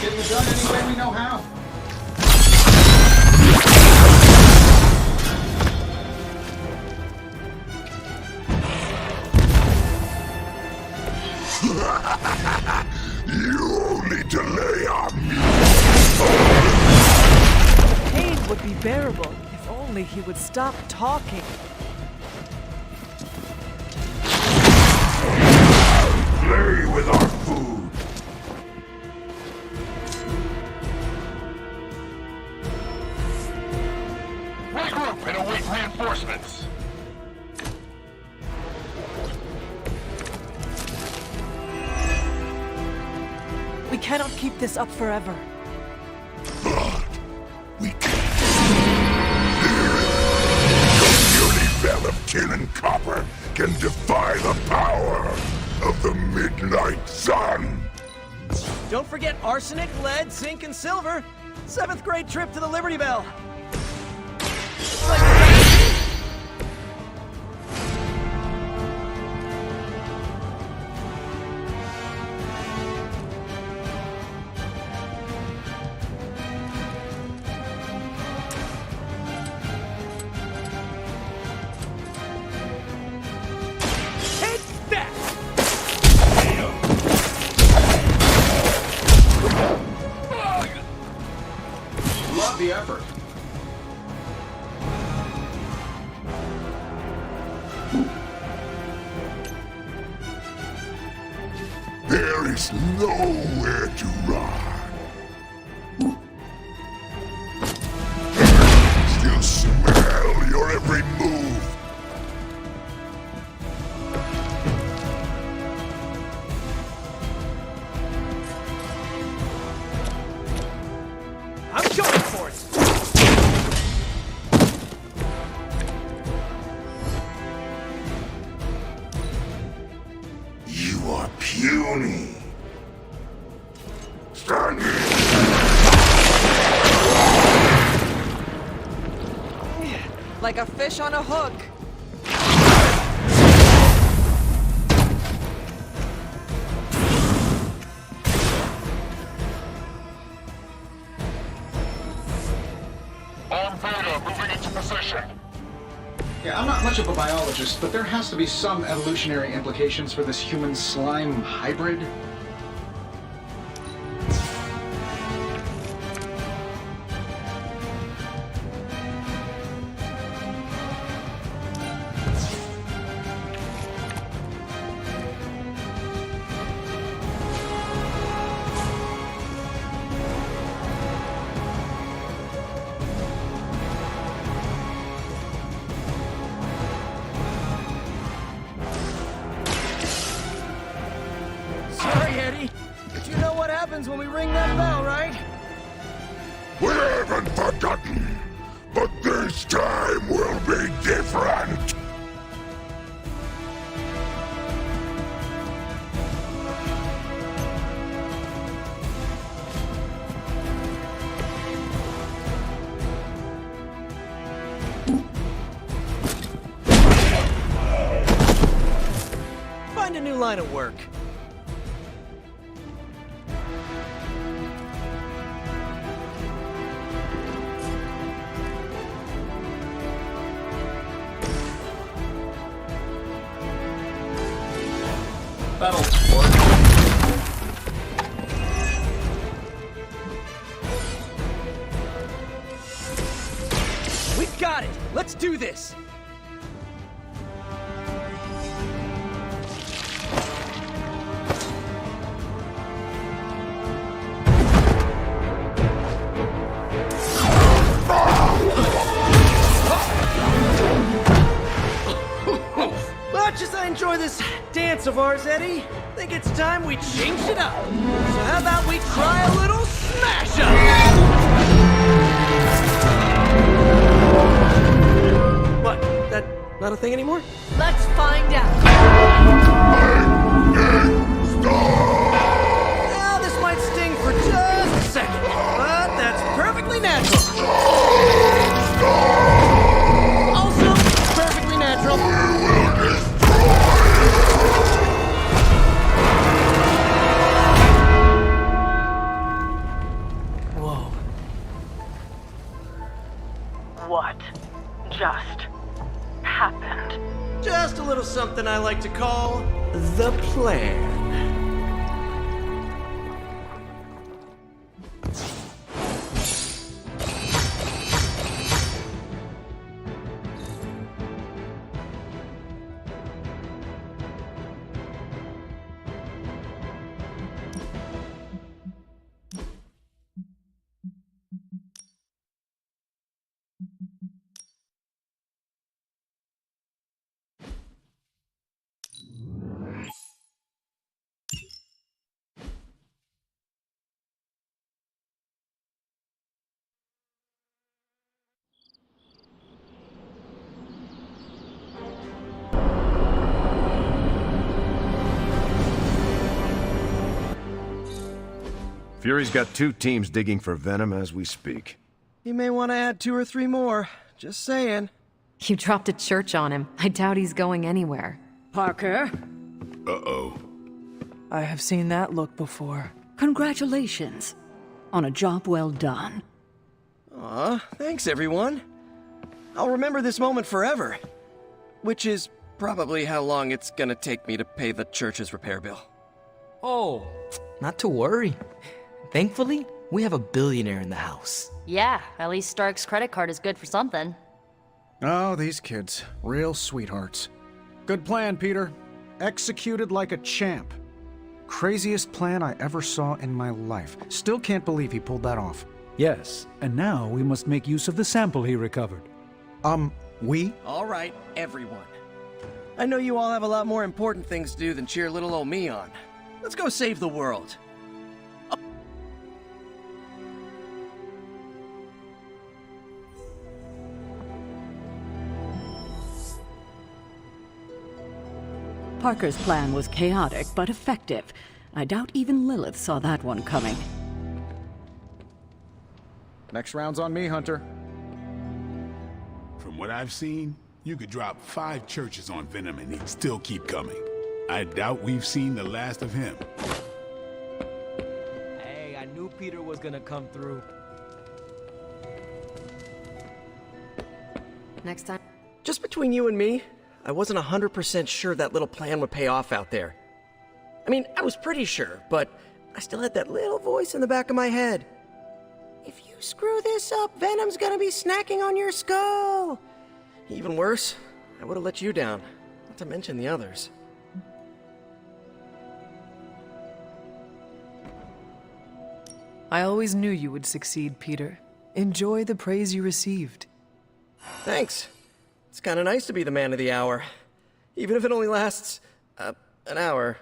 Getting it done any way we know how. You only delay on me. Pain would be bearable if only he would stop talking. Play with our food. Regroup and await reinforcements. We cannot keep this up forever. But we can. Your puny veil of tin and copper can defy the power of the midnight sun. Don't forget arsenic, lead, zinc, and silver. 7th grade trip to the Liberty Bell. Looks like take that! the effort. There is nowhere to run. Still smell your every move. I'm going for it! You are puny. Stand Like a fish on a hook. on Beta, moving into position. Yeah, I'm not much of a biologist, but there has to be some evolutionary implications for this human slime hybrid. Sorry, Eddie, but you know what happens when we ring that bell, right? We haven't forgotten, but this time will be different. Find a new line of work. Battle support. We've got it! Let's do this! Much as I enjoy this dance of ours, Eddie, I think it's time we changed it up. So how about we try a little smash up? What? That not a thing anymore? Let's find out. Well, this might sting for just a second, but that's perfectly natural. Also, perfectly natural. Whoa. What just happened? Just a little something I like to call the plan. Fury's got 2 teams digging for Venom as we speak. You may want to add 2 or 3 more. Just saying. You dropped a church on him. I doubt he's going anywhere. Parker, Uh-oh. I have seen that look before. congratulations on a job well done. Aw, thanks everyone. I'll remember this moment forever. Which is probably how long it's gonna take me to pay the church's repair bill. Oh, not to worry. Thankfully, We have a billionaire in the house. Yeah, at least Stark's credit card is good for something. Oh, these kids. Real sweethearts. Good plan, Peter. Executed like a champ. Craziest plan I ever saw in my life. Still can't believe he pulled that off. Yes, and now we must make use of the sample he recovered. We? All right, everyone. I know you all have a lot more important things to do than cheer little old me on. Let's go save the world. Parker's plan was chaotic, but effective. I doubt even Lilith saw that one coming. Next round's on me, Hunter. From what I've seen, you could drop 5 churches on Venom and he'd still keep coming. I doubt we've seen the last of him. Hey, I knew Peter was gonna come through. Next time. Just between you and me, I wasn't 100% sure that little plan would pay off out there. I mean, I was pretty sure, but I still had that little voice in the back of my head. If you screw this up, Venom's gonna be snacking on your skull. Even worse, I would have let you down, not to mention the others. I always knew you would succeed, Peter. Enjoy the praise you received. Thanks. It's kind of nice to be the man of the hour, even if it only lasts, an hour.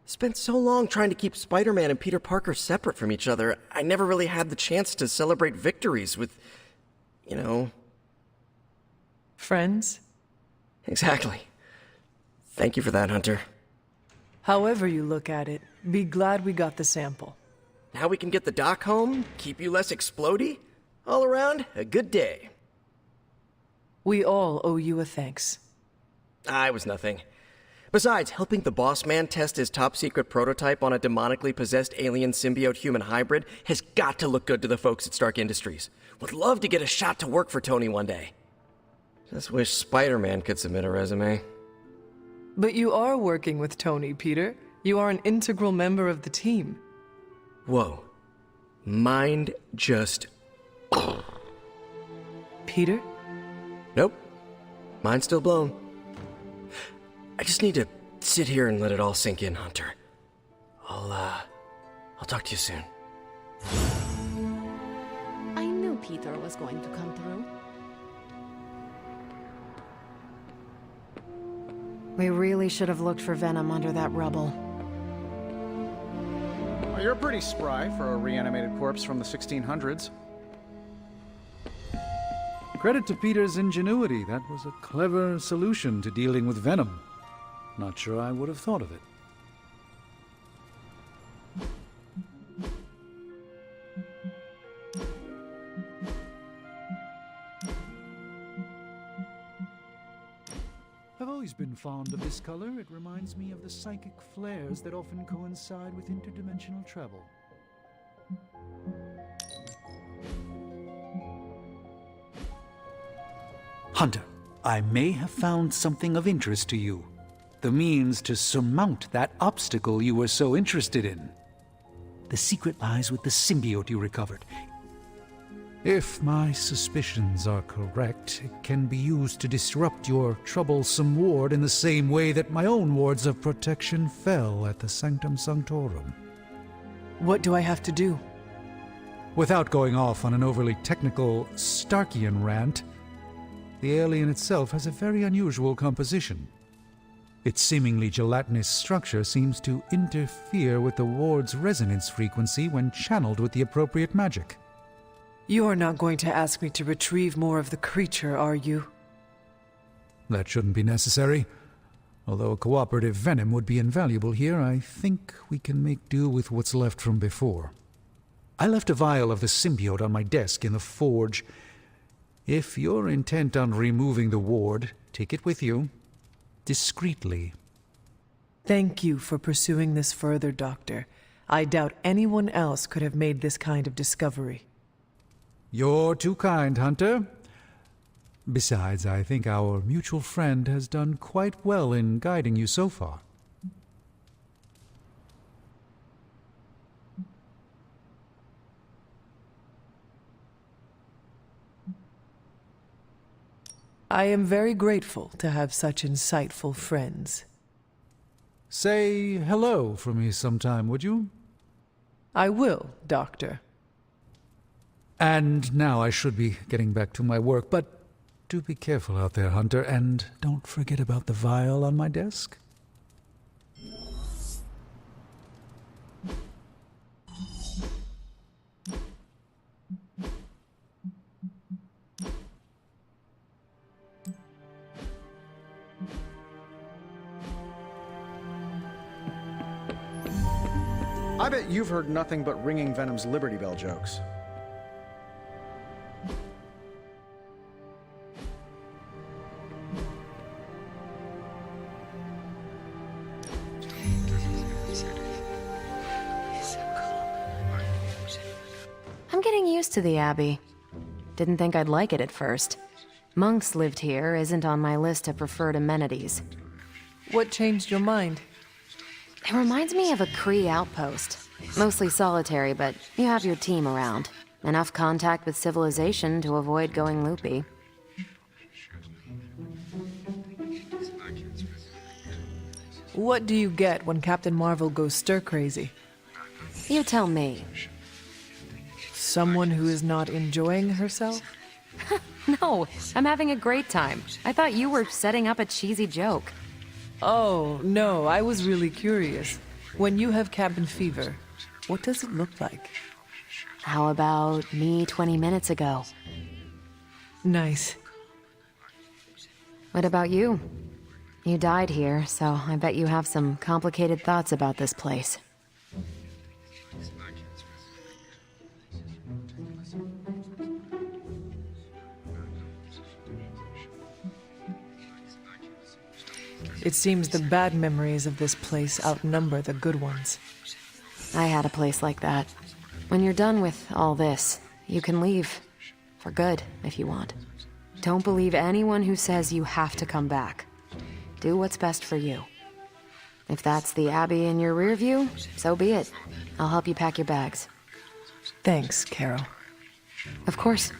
Spent so long trying to keep Spider-Man and Peter Parker separate from each other, I never really had the chance to celebrate victories with, you know... Friends? Exactly. Thank you for that, Hunter. However you look at it, be glad we got the sample. Now we can get the doc home, keep you less explodey. All around, a good day. We all owe you a thanks. I was nothing. Besides, helping the boss man test his top-secret prototype on a demonically possessed alien symbiote-human hybrid has got to look good to the folks at Stark Industries. Would love to get a shot to work for Tony one day. Just wish Spider-Man could submit a resume. But you are working with Tony, Peter. You are an integral member of the team. Whoa. Mind just... Peter? Nope. Mind's still blown. I just need to sit here and let it all sink in, Hunter. I'll talk to you soon. I knew Peter was going to come through. We really should have looked for Venom under that rubble. Well, you're pretty spry for a reanimated corpse from the 1600s. Credit to Peter's ingenuity. That was a clever solution to dealing with Venom. Not sure I would have thought of it. I've always been fond of this color. It reminds me of the psychic flares that often coincide with interdimensional travel. Hunter, I may have found something of interest to you. The means to surmount that obstacle you were so interested in. The secret lies with the symbiote you recovered. If my suspicions are correct, it can be used to disrupt your troublesome ward in the same way that my own wards of protection fell at the Sanctum Sanctorum. What do I have to do? Without going off on an overly technical Starkian rant, the alien itself has a very unusual composition. Its seemingly gelatinous structure seems to interfere with the ward's resonance frequency when channeled with the appropriate magic. You are not going to ask me to retrieve more of the creature, are you? That shouldn't be necessary. Although a cooperative venom would be invaluable here, I think we can make do with what's left from before. I left a vial of the symbiote on my desk in the forge. If you're intent on removing the ward, take it with you. Discreetly. Thank you for pursuing this further, Doctor. I doubt anyone else could have made this kind of discovery. You're too kind, Hunter. Besides, I think our mutual friend has done quite well in guiding you so far. I am very grateful to have such insightful friends. Say hello for me sometime, would you? I will, Doctor. And now I should be getting back to my work, but do be careful out there, Hunter, and don't forget about the vial on my desk. I bet you've heard nothing but ringing Venom's Liberty Bell jokes. I'm getting used to the Abbey. Didn't think I'd like it at first. Monks lived here isn't on my list of preferred amenities. What changed your mind? It reminds me of a Kree outpost. Mostly solitary, but you have your team around. Enough contact with civilization to avoid going loopy. What do you get when Captain Marvel goes stir-crazy? You tell me. Someone who is not enjoying herself? No, I'm having a great time. I thought you were setting up a cheesy joke. Oh, no, I was really curious. When you have cabin fever, what does it look like? How about me 20 minutes ago? Nice. What about you? You died here, so I bet you have some complicated thoughts about this place. It seems the bad memories of this place outnumber the good ones. I had a place like that. When you're done with all this, you can leave. For good, if you want. Don't believe anyone who says you have to come back. Do what's best for you. If that's the Abbey in your rear view, so be it. I'll help you pack your bags. Thanks, Carol. Of course.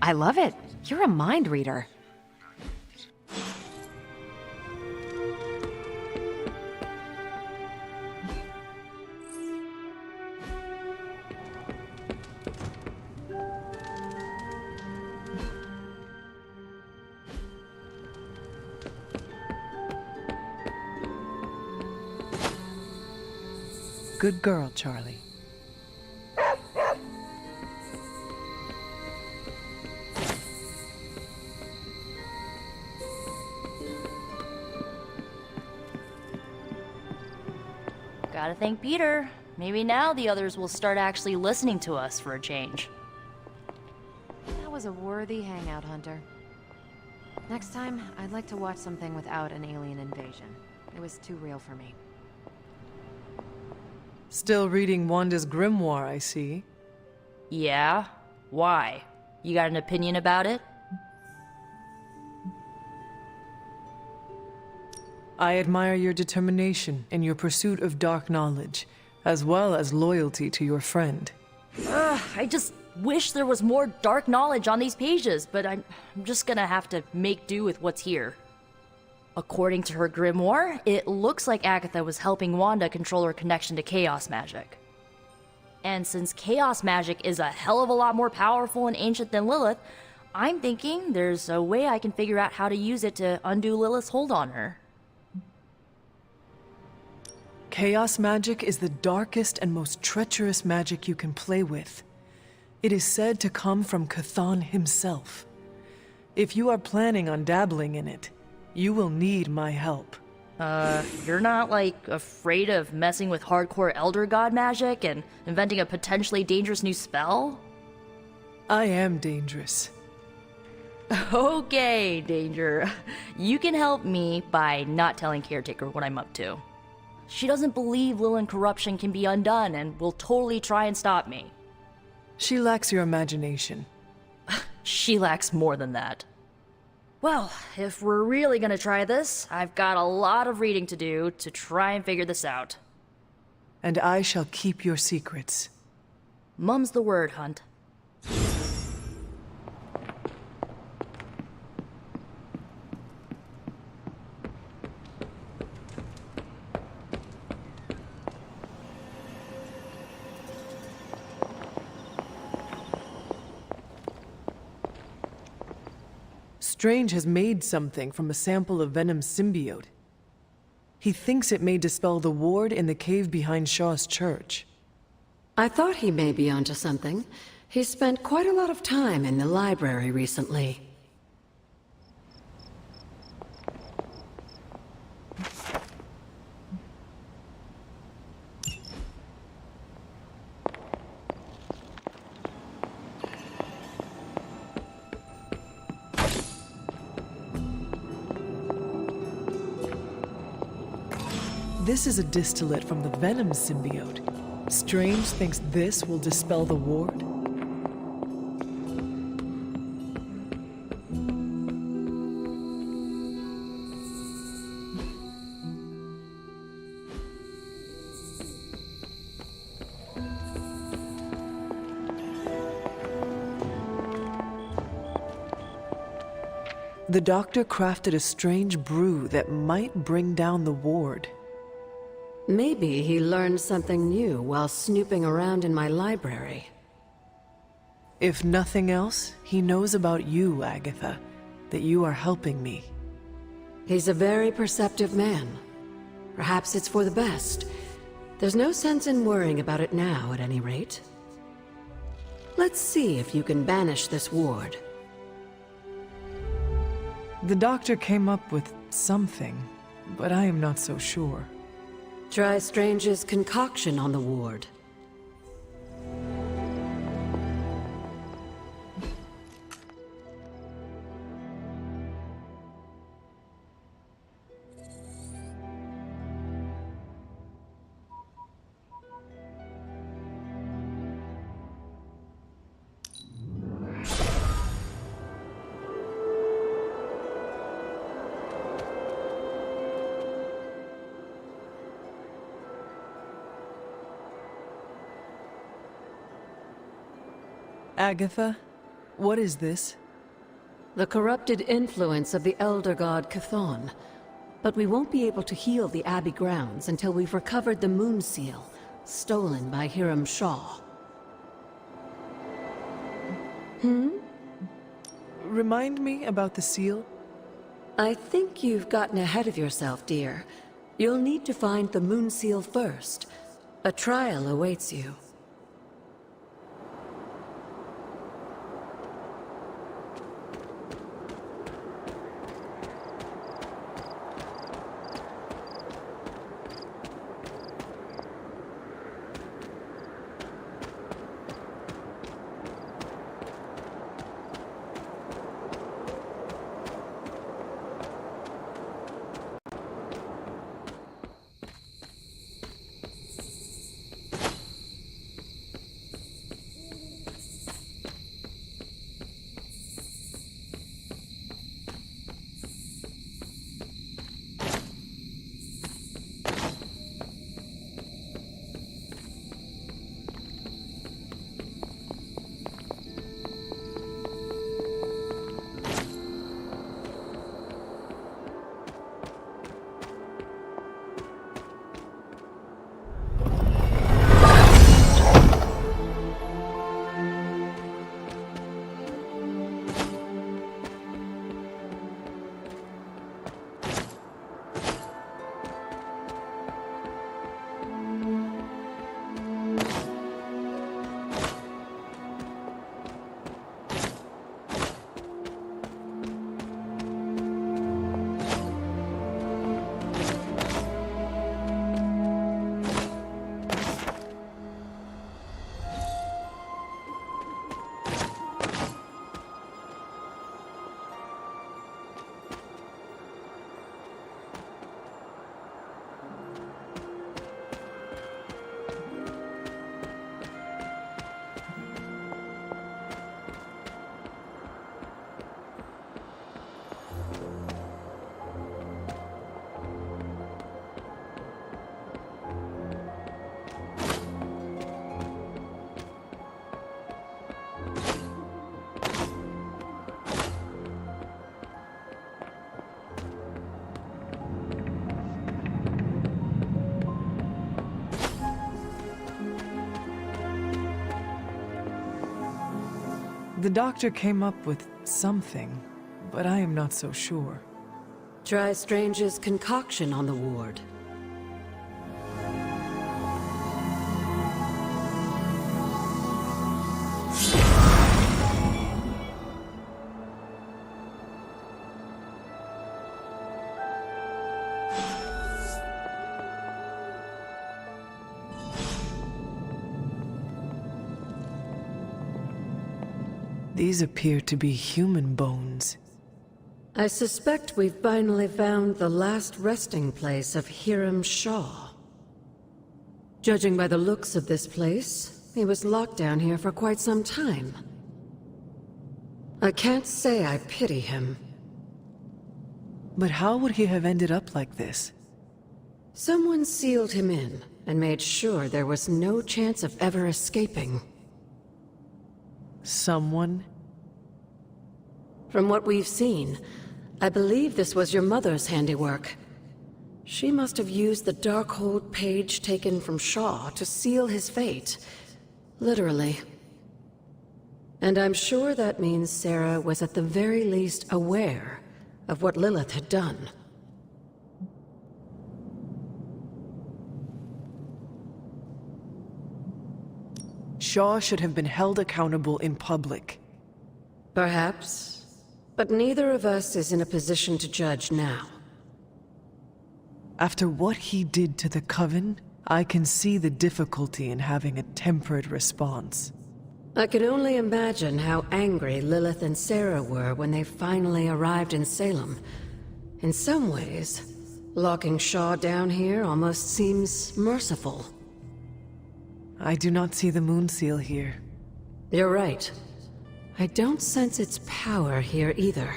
I love it. You're a mind reader. Good girl, Charlie. Gotta thank Peter. Maybe now the others will start actually listening to us for a change. That was a worthy hangout, Hunter. Next time, I'd like to watch something without an alien invasion. It was too real for me. Still reading Wanda's grimoire, I see. Yeah? Why? You got an opinion about it? I admire your determination in your pursuit of dark knowledge, as well as loyalty to your friend. I just wish there was more dark knowledge on these pages, but I'm just gonna have to make do with what's here. According to her grimoire, it looks like Agatha was helping Wanda control her connection to chaos magic. And since chaos magic is a hell of a lot more powerful and ancient than Lilith, I'm thinking there's a way I can figure out how to use it to undo Lilith's hold on her. Chaos magic is the darkest and most treacherous magic you can play with. It is said to come from Chthon himself. If you are planning on dabbling in it, you will need my help. You're not, like, afraid of messing with hardcore Elder God magic and inventing a potentially dangerous new spell? I am dangerous. Okay, Danger. You can help me by not telling Caretaker what I'm up to. She doesn't believe Lilith corruption can be undone and will totally try and stop me. She lacks your imagination. She lacks more than that. Well, if we're really gonna try this, I've got a lot of reading to do to try and figure this out. And I shall keep your secrets. Mum's the word, Hunt. Strange has made something from a sample of Venom's symbiote. He thinks it may dispel the ward in the cave behind Shaw's church. I thought he may be onto something. He spent quite a lot of time in the library recently. This is a distillate from the Venom symbiote. Strange thinks this will dispel the ward? The doctor crafted a strange brew that might bring down the ward. Maybe he learned something new while snooping around in my library. If nothing else, he knows about you, Agatha, that you are helping me. He's a very perceptive man. Perhaps it's for the best. There's no sense in worrying about it now, at any rate. Let's see if you can banish this ward. The doctor came up with something, but I am not so sure. Try Strange's concoction on the ward. Agatha, what is this? The corrupted influence of the Elder God Chthon. But we won't be able to heal the Abbey grounds until we've recovered the Moon Seal, stolen by Hiram Shaw. Remind me about the seal? I think you've gotten ahead of yourself, dear. You'll need to find the Moon Seal first. A trial awaits you. The doctor came up with something, but I am not so sure. Try Strange's concoction on the ward. These appear to be human bones. I suspect we've finally found the last resting place of Hiram Shaw. Judging by the looks of this place, he was locked down here for quite some time. I can't say I pity him. But how would he have ended up like this? Someone sealed him in and made sure there was no chance of ever escaping. Someone? From what we've seen, I believe this was your mother's handiwork. She must have used the Darkhold page taken from Shaw to seal his fate. Literally. And I'm sure that means Sarah was at the very least aware of what Lilith had done. Shaw should have been held accountable in public. Perhaps, but neither of us is in a position to judge now. After what he did to the Coven, I can see the difficulty in having a tempered response. I can only imagine how angry Lilith and Sarah were when they finally arrived in Salem. In some ways, locking Shaw down here almost seems merciful. I do not see the moon seal here. You're right. I don't sense its power here either.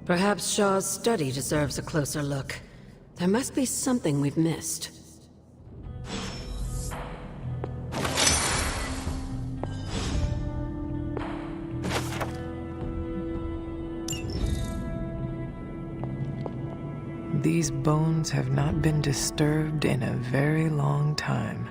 Perhaps Shaw's study deserves a closer look. There must be something we've missed. These bones have not been disturbed in a very long time.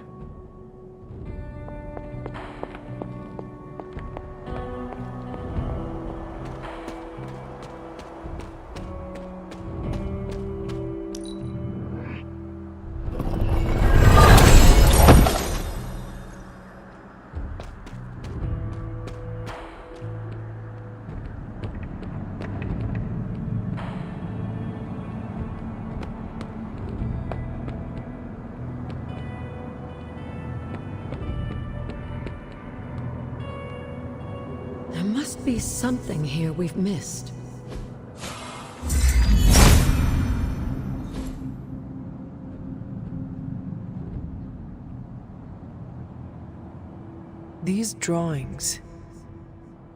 There must be something here we've missed. These drawings...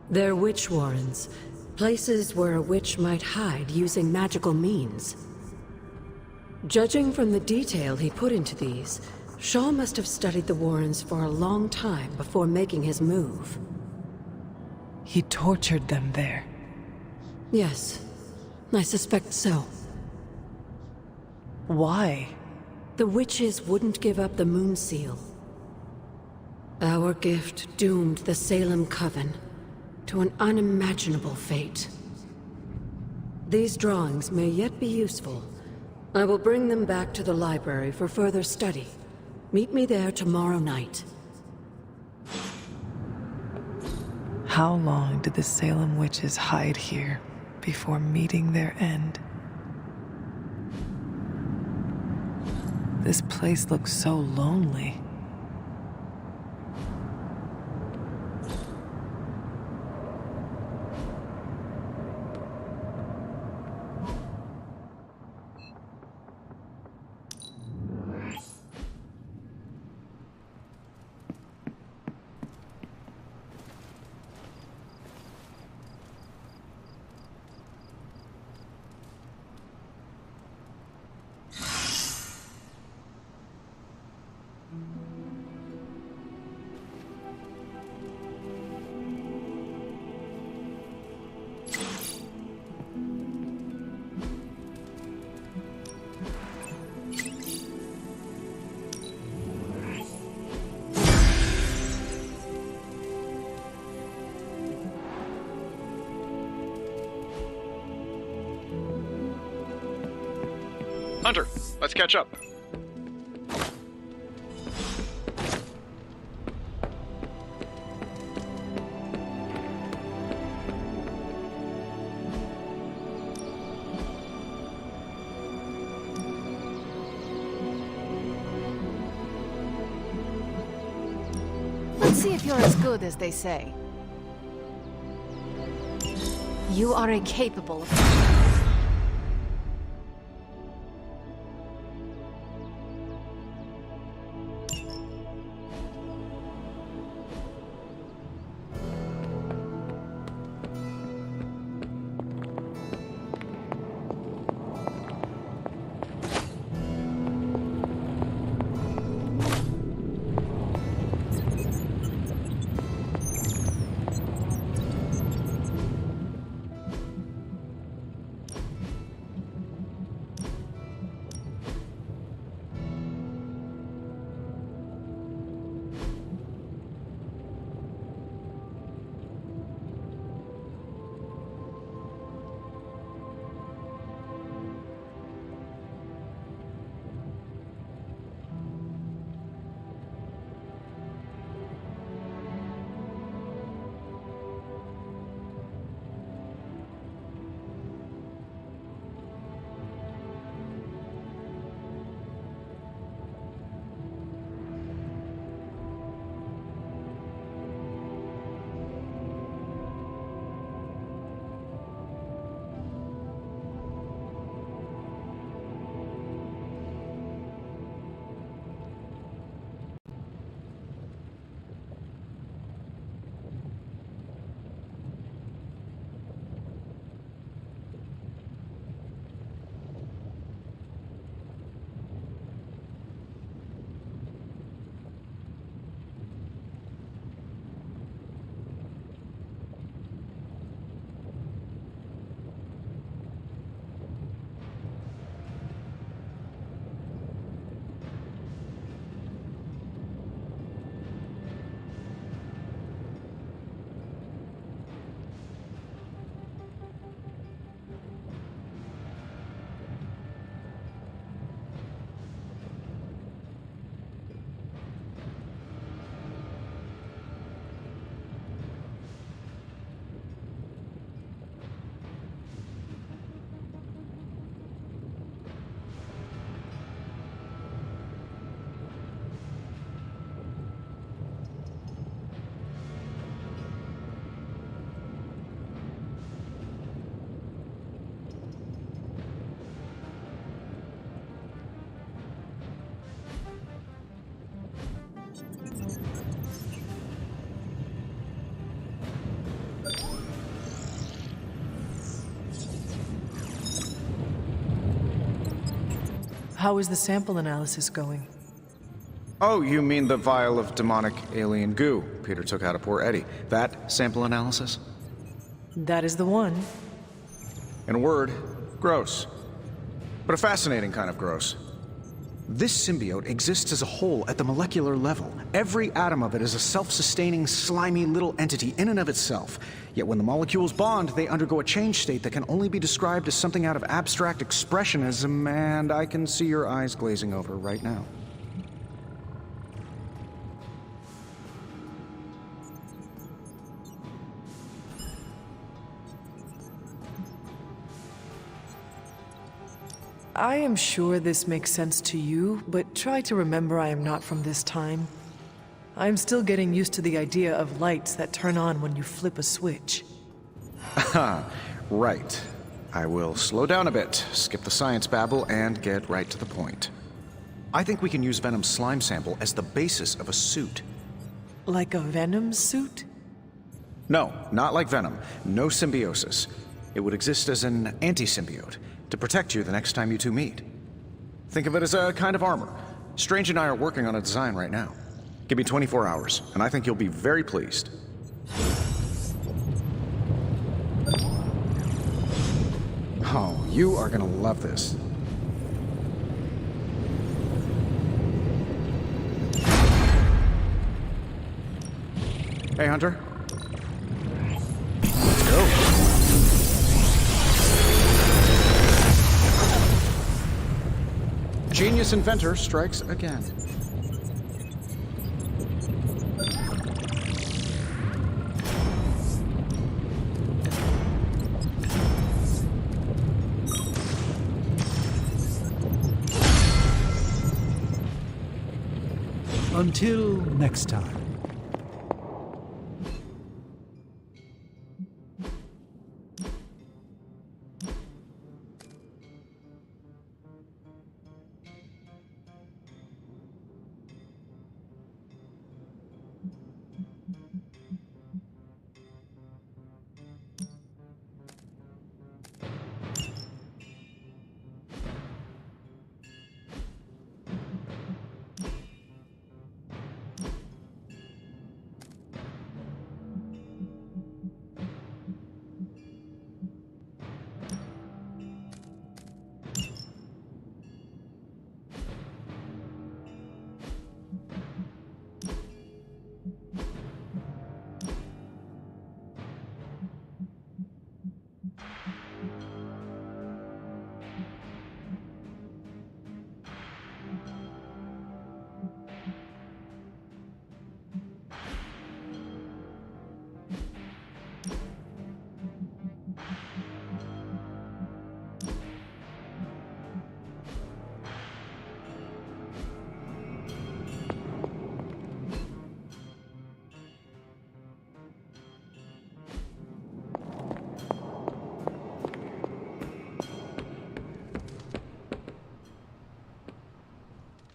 They're witch warrens, places where a witch might hide using magical means. Judging from the detail he put into these, Shaw must have studied the warrens for a long time before making his move. He tortured them there. Yes, I suspect so. Why? The witches wouldn't give up the moon seal. Our gift doomed the Salem Coven to an unimaginable fate. These drawings may yet be useful. I will bring them back to the library for further study. Meet me there tomorrow night. How long did the Salem witches hide here before meeting their end? This place looks so lonely. Hunter, let's catch up. Let's see if you're as good as they say. You are incapable of... How is the sample analysis going? Oh, you mean the vial of demonic alien goo Peter took out of poor Eddie. That sample analysis? That is the one. In a word, gross. But a fascinating kind of gross. This symbiote exists as a whole at the molecular level. Every atom of it is a self-sustaining, slimy little entity in and of itself. Yet when the molecules bond, they undergo a change state that can only be described as something out of abstract expressionism, and I can see your eyes glazing over right now. I am sure this makes sense to you, but try to remember I am not from this time. I am still getting used to the idea of lights that turn on when you flip a switch. Ah, right. I will slow down a bit, skip the science babble, and get right to the point. I think we can use Venom's slime sample as the basis of a suit. Like a Venom suit? No, not like Venom. No symbiosis. It would exist as an anti-symbiote, to protect you the next time you two meet. Think of it as a kind of armor. Strange and I are working on a design right now. Give me 24 hours, and I think you'll be very pleased. Oh, you are gonna love this. Hey, Hunter. Let's go. genius inventor strikes again. Until next time.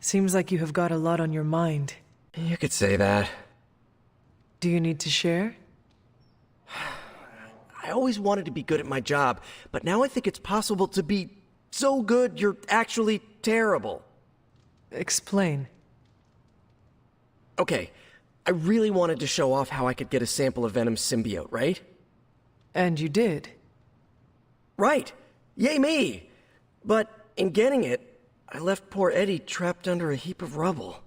Seems like you have got a lot on your mind. You could say that. Do you need to share? I always wanted to be good at my job, but now I think it's possible to be so good you're actually terrible. Explain. Okay, I really wanted to show off how I could get a sample of Venom's symbiote, right? And you did. Right! Yay me! But in getting it, I left poor Eddie trapped under a heap of rubble.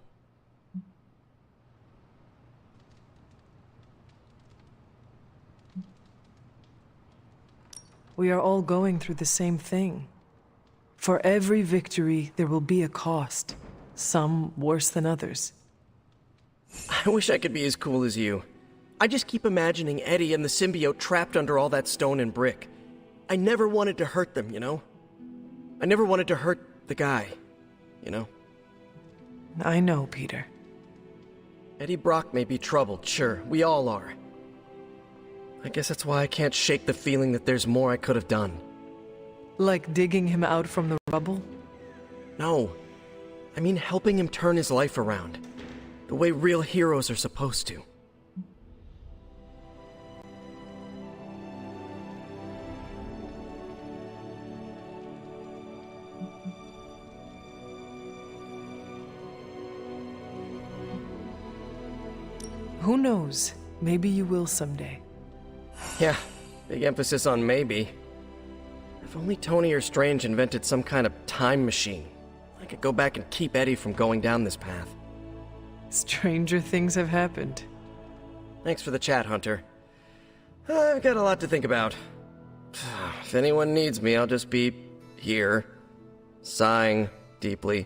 We are all going through the same thing. For every victory, there will be a cost. Some worse than others. I wish I could be as cool as you. I just keep imagining Eddie and the symbiote trapped under all that stone and brick. I never wanted to hurt them, you know? I never wanted to hurt the guy, you know? I know, Peter. Eddie Brock may be troubled, sure. We all are. I guess that's why I can't shake the feeling that there's more I could have done. Like digging him out from the rubble? No. I mean helping him turn his life around. The way real heroes are supposed to. Who knows? Maybe you will someday. Yeah, big emphasis on maybe. If only Tony or Strange invented some kind of time machine, I could go back and keep Eddie from going down this path. Stranger things have happened. Thanks for the chat, Hunter. I've got a lot to think about. If anyone needs me, I'll just be here, sighing deeply.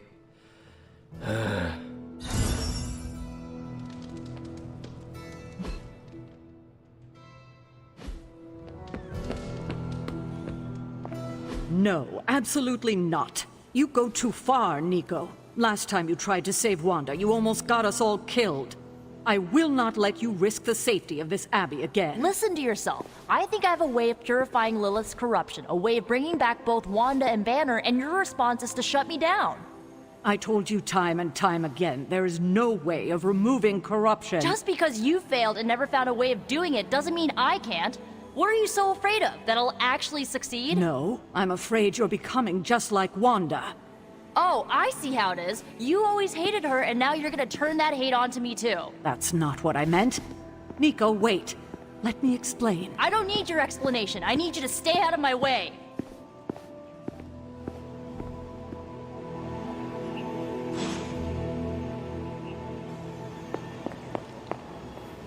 No, absolutely not. You go too far, Nico. Last time you tried to save Wanda, you almost got us all killed. I will not let you risk the safety of this abbey again. Listen to yourself. I think I have a way of purifying Lilith's corruption, a way of bringing back both Wanda and Banner, and your response is to shut me down. I told you time and time again, there is no way of removing corruption. Just because you failed and never found a way of doing it doesn't mean I can't. What are you so afraid of? That I'll actually succeed? No, I'm afraid you're becoming just like Wanda. Oh, I see how it is. You always hated her, and now you're gonna turn that hate onto me too. That's not what I meant. Nico, wait. Let me explain. I don't need your explanation. I need you to stay out of my way.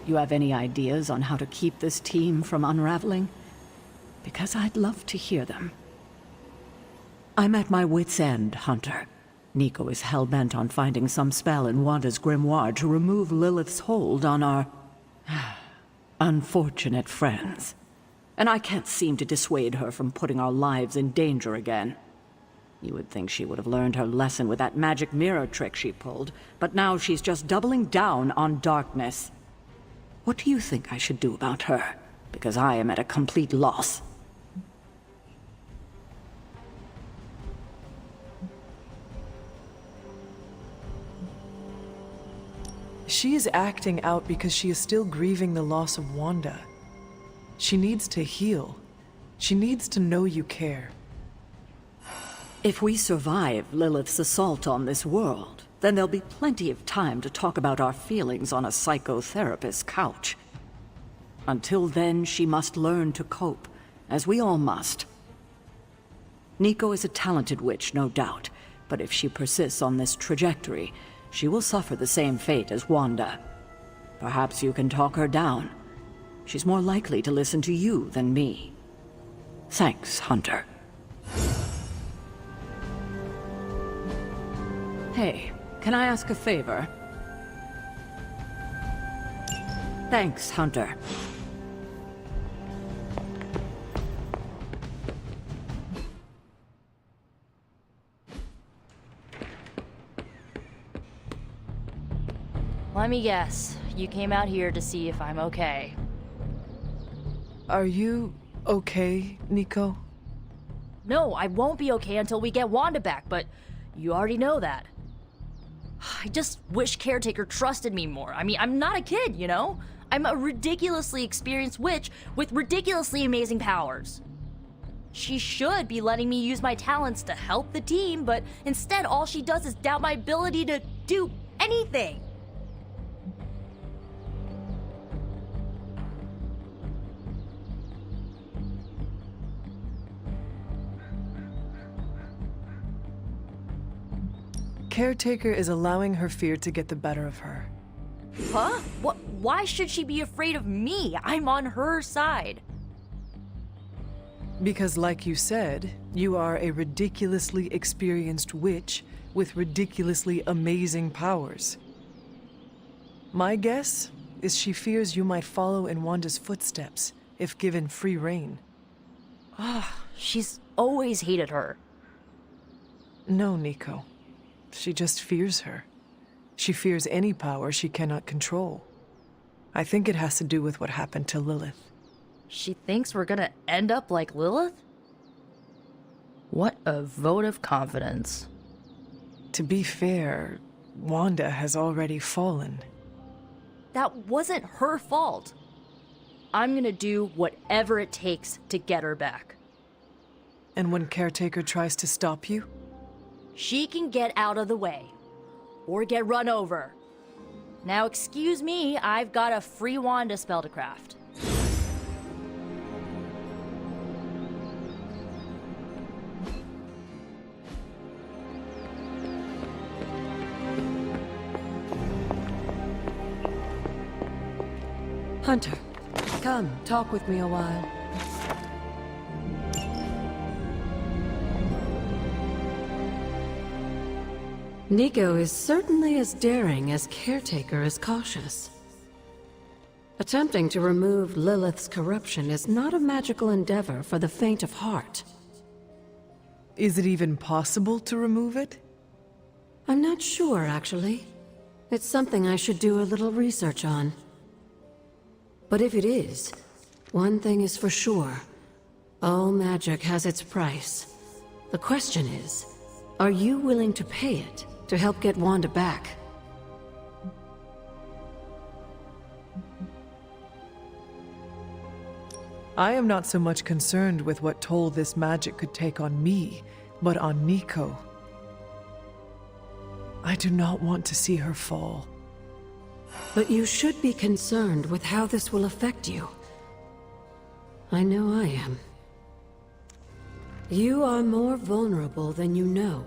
You have any ideas on how to keep this team from unraveling? Because I'd love to hear them. I'm at my wit's end, Hunter. Nico is hell-bent on finding some spell in Wanda's grimoire to remove Lilith's hold on our unfortunate friends. And I can't seem to dissuade her from putting our lives in danger again. You would think she would have learned her lesson with that magic mirror trick she pulled, but now she's just doubling down on darkness. What do you think I should do about her? Because I am at a complete loss. She is acting out because she is still grieving the loss of Wanda. She needs to heal. She needs to know you care. If we survive Lilith's assault on this world, then there'll be plenty of time to talk about our feelings on a psychotherapist's couch. Until then, she must learn to cope, as we all must. Nico is a talented witch, no doubt, but if she persists on this trajectory, she will suffer the same fate as Wanda. Perhaps you can talk her down. She's more likely to listen to you than me. Thanks, Hunter. Hey, can I ask a favor? Thanks, Hunter. Let me guess. You came out here to see if I'm okay. Are you okay, Nico? No, I won't be okay until we get Wanda back, but you already know that. I just wish Caretaker trusted me more. I mean, I'm not a kid, you know? I'm a ridiculously experienced witch with ridiculously amazing powers. She should be letting me use my talents to help the team, but instead all she does is doubt my ability to do anything. Caretaker is allowing her fear to get the better of her. Huh? What? Why should she be afraid of me? I'm on her side. Because like you said, you are a ridiculously experienced witch with ridiculously amazing powers. My guess is she fears you might follow in Wanda's footsteps if given free rein. She's always hated her. No, Nico. She just fears her. She fears any power she cannot control. I think it has to do with what happened to Lilith. She thinks we're gonna end up like Lilith? What a vote of confidence. To be fair, Wanda has already fallen. That wasn't her fault. I'm gonna do whatever it takes to get her back. And when Caretaker tries to stop you? She can get out of the way. Or get run over. Now excuse me, I've got a free Wanda spell to craft. Hunter, come, talk with me a while. Nico is certainly as daring as Caretaker is cautious. Attempting to remove Lilith's corruption is not a magical endeavor for the faint of heart. Is it even possible to remove it? I'm not sure, actually. It's something I should do a little research on. But if it is, one thing is for sure. All magic has its price. The question is, are you willing to pay it to help get Wanda back? I am not so much concerned with what toll this magic could take on me, but on Nico. I do not want to see her fall. But you should be concerned with how this will affect you. I know I am. You are more vulnerable than you know.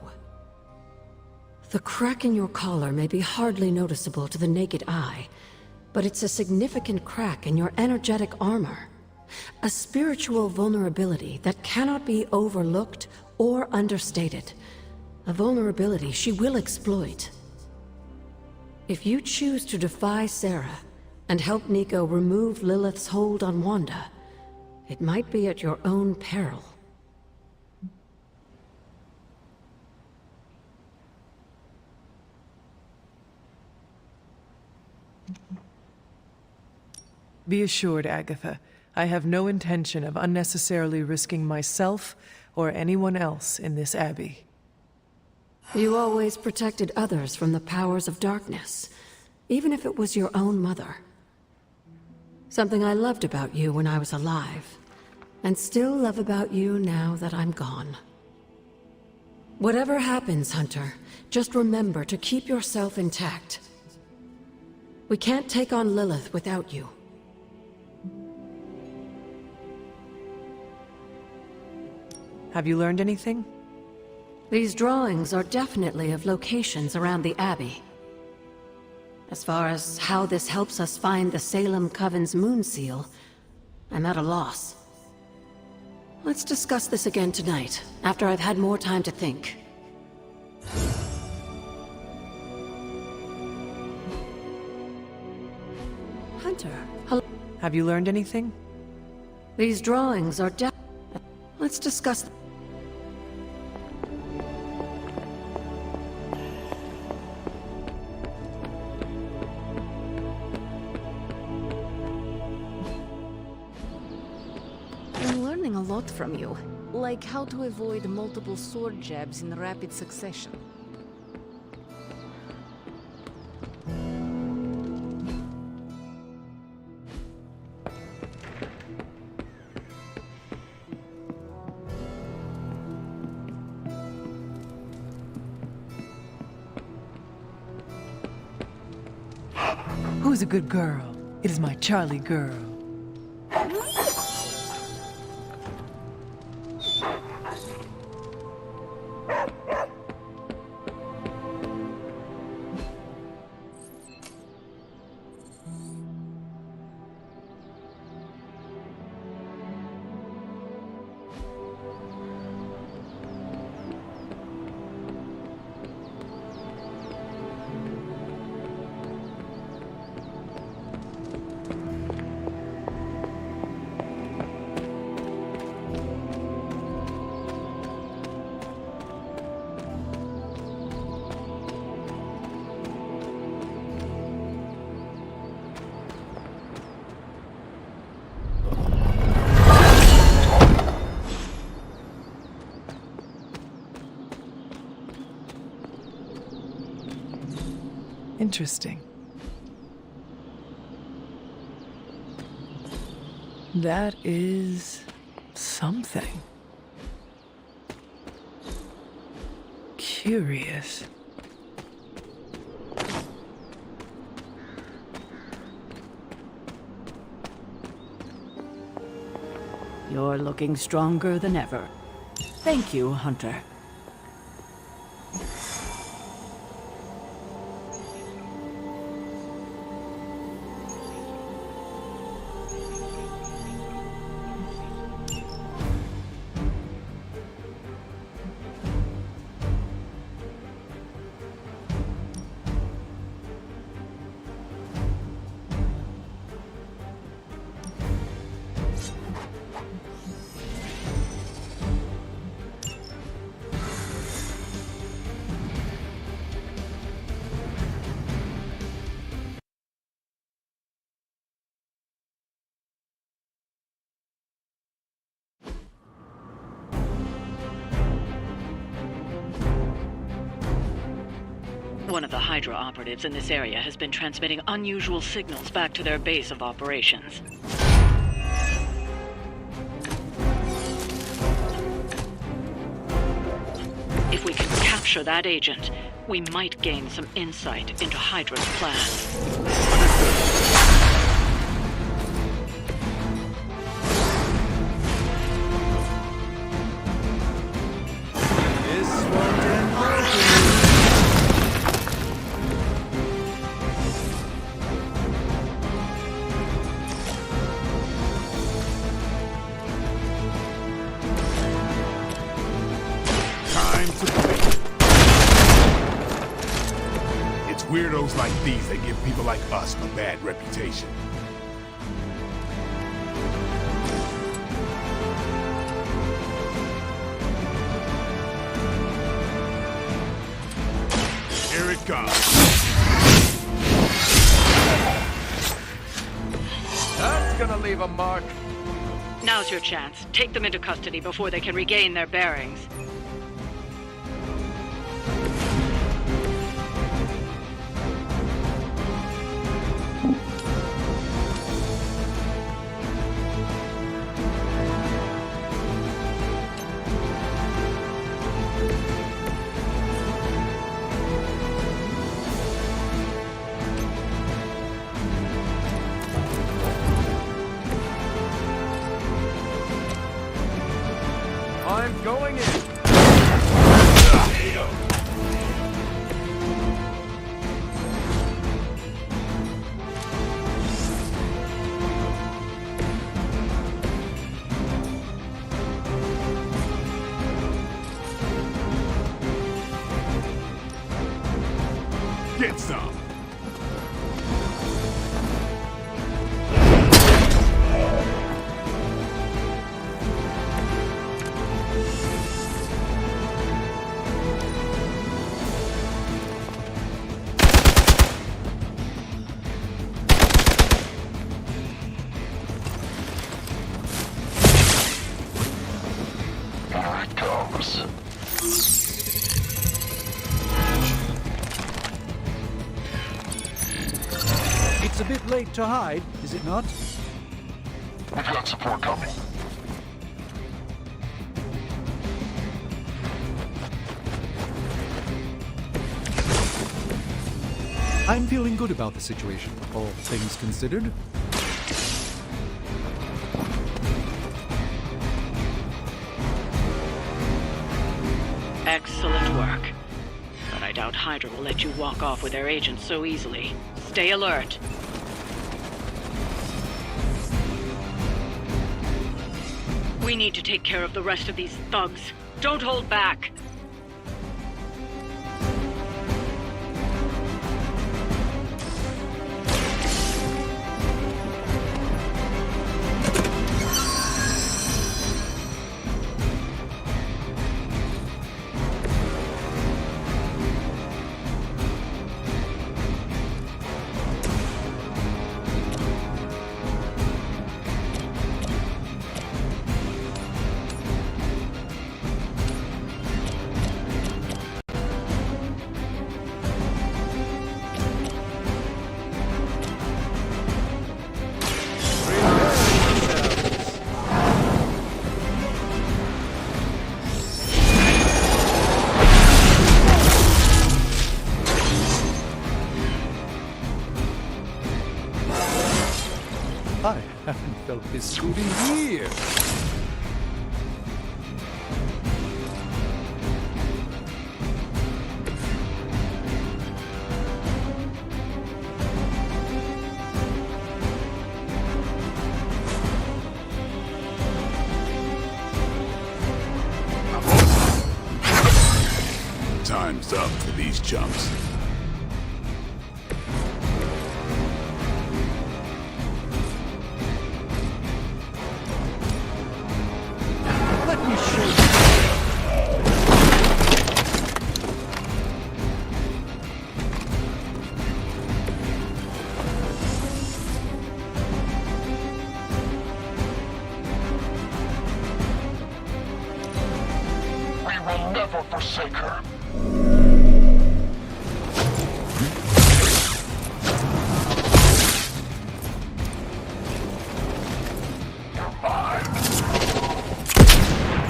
The crack in your collar may be hardly noticeable to the naked eye, but it's a significant crack in your energetic armor. A spiritual vulnerability that cannot be overlooked or understated. A vulnerability she will exploit. If you choose to defy Sarah and help Nico remove Lilith's hold on Wanda, it might be at your own peril. Be assured, Agatha, I have no intention of unnecessarily risking myself or anyone else in this abbey. You always protected others from the powers of darkness, even if it was your own mother. Something I loved about you when I was alive, and still love about you now that I'm gone. Whatever happens, Hunter, just remember to keep yourself intact. We can't take on Lilith without you. Have you learned anything? These drawings are definitely of locations around the Abbey. As far as how this helps us find the Salem Coven's moon seal, I'm at a loss. Let's discuss this again tonight, after I've had more time to think. Hunter, hello? Have you learned anything? These drawings are Let's discuss I'm learning a lot from you, like how to avoid multiple sword jabs in rapid succession. Who's a good girl? It is my Charlie girl. Interesting. That is something. Curious. You're looking stronger than ever. Thank you, Hunter. One of the Hydra operatives in this area has been transmitting unusual signals back to their base of operations. If we can capture that agent, we might gain some insight into Hydra's plans. Time to play. like these that give people like us a bad reputation. Here it comes. That's gonna leave a mark. Now's your chance. Take them into custody before they can regain their bearings. I'm going in. Get some. Here it comes. It's a bit late to hide, is it not? We've got support coming. I'm feeling good about the situation, all things considered. Excellent work. But I doubt Hydra will let you walk off with their agents so easily. Stay alert. We need to take care of the rest of these thugs. Don't hold back. I haven't felt this good in years. Time's up for these chumps. Let me show you. We will never forsake her.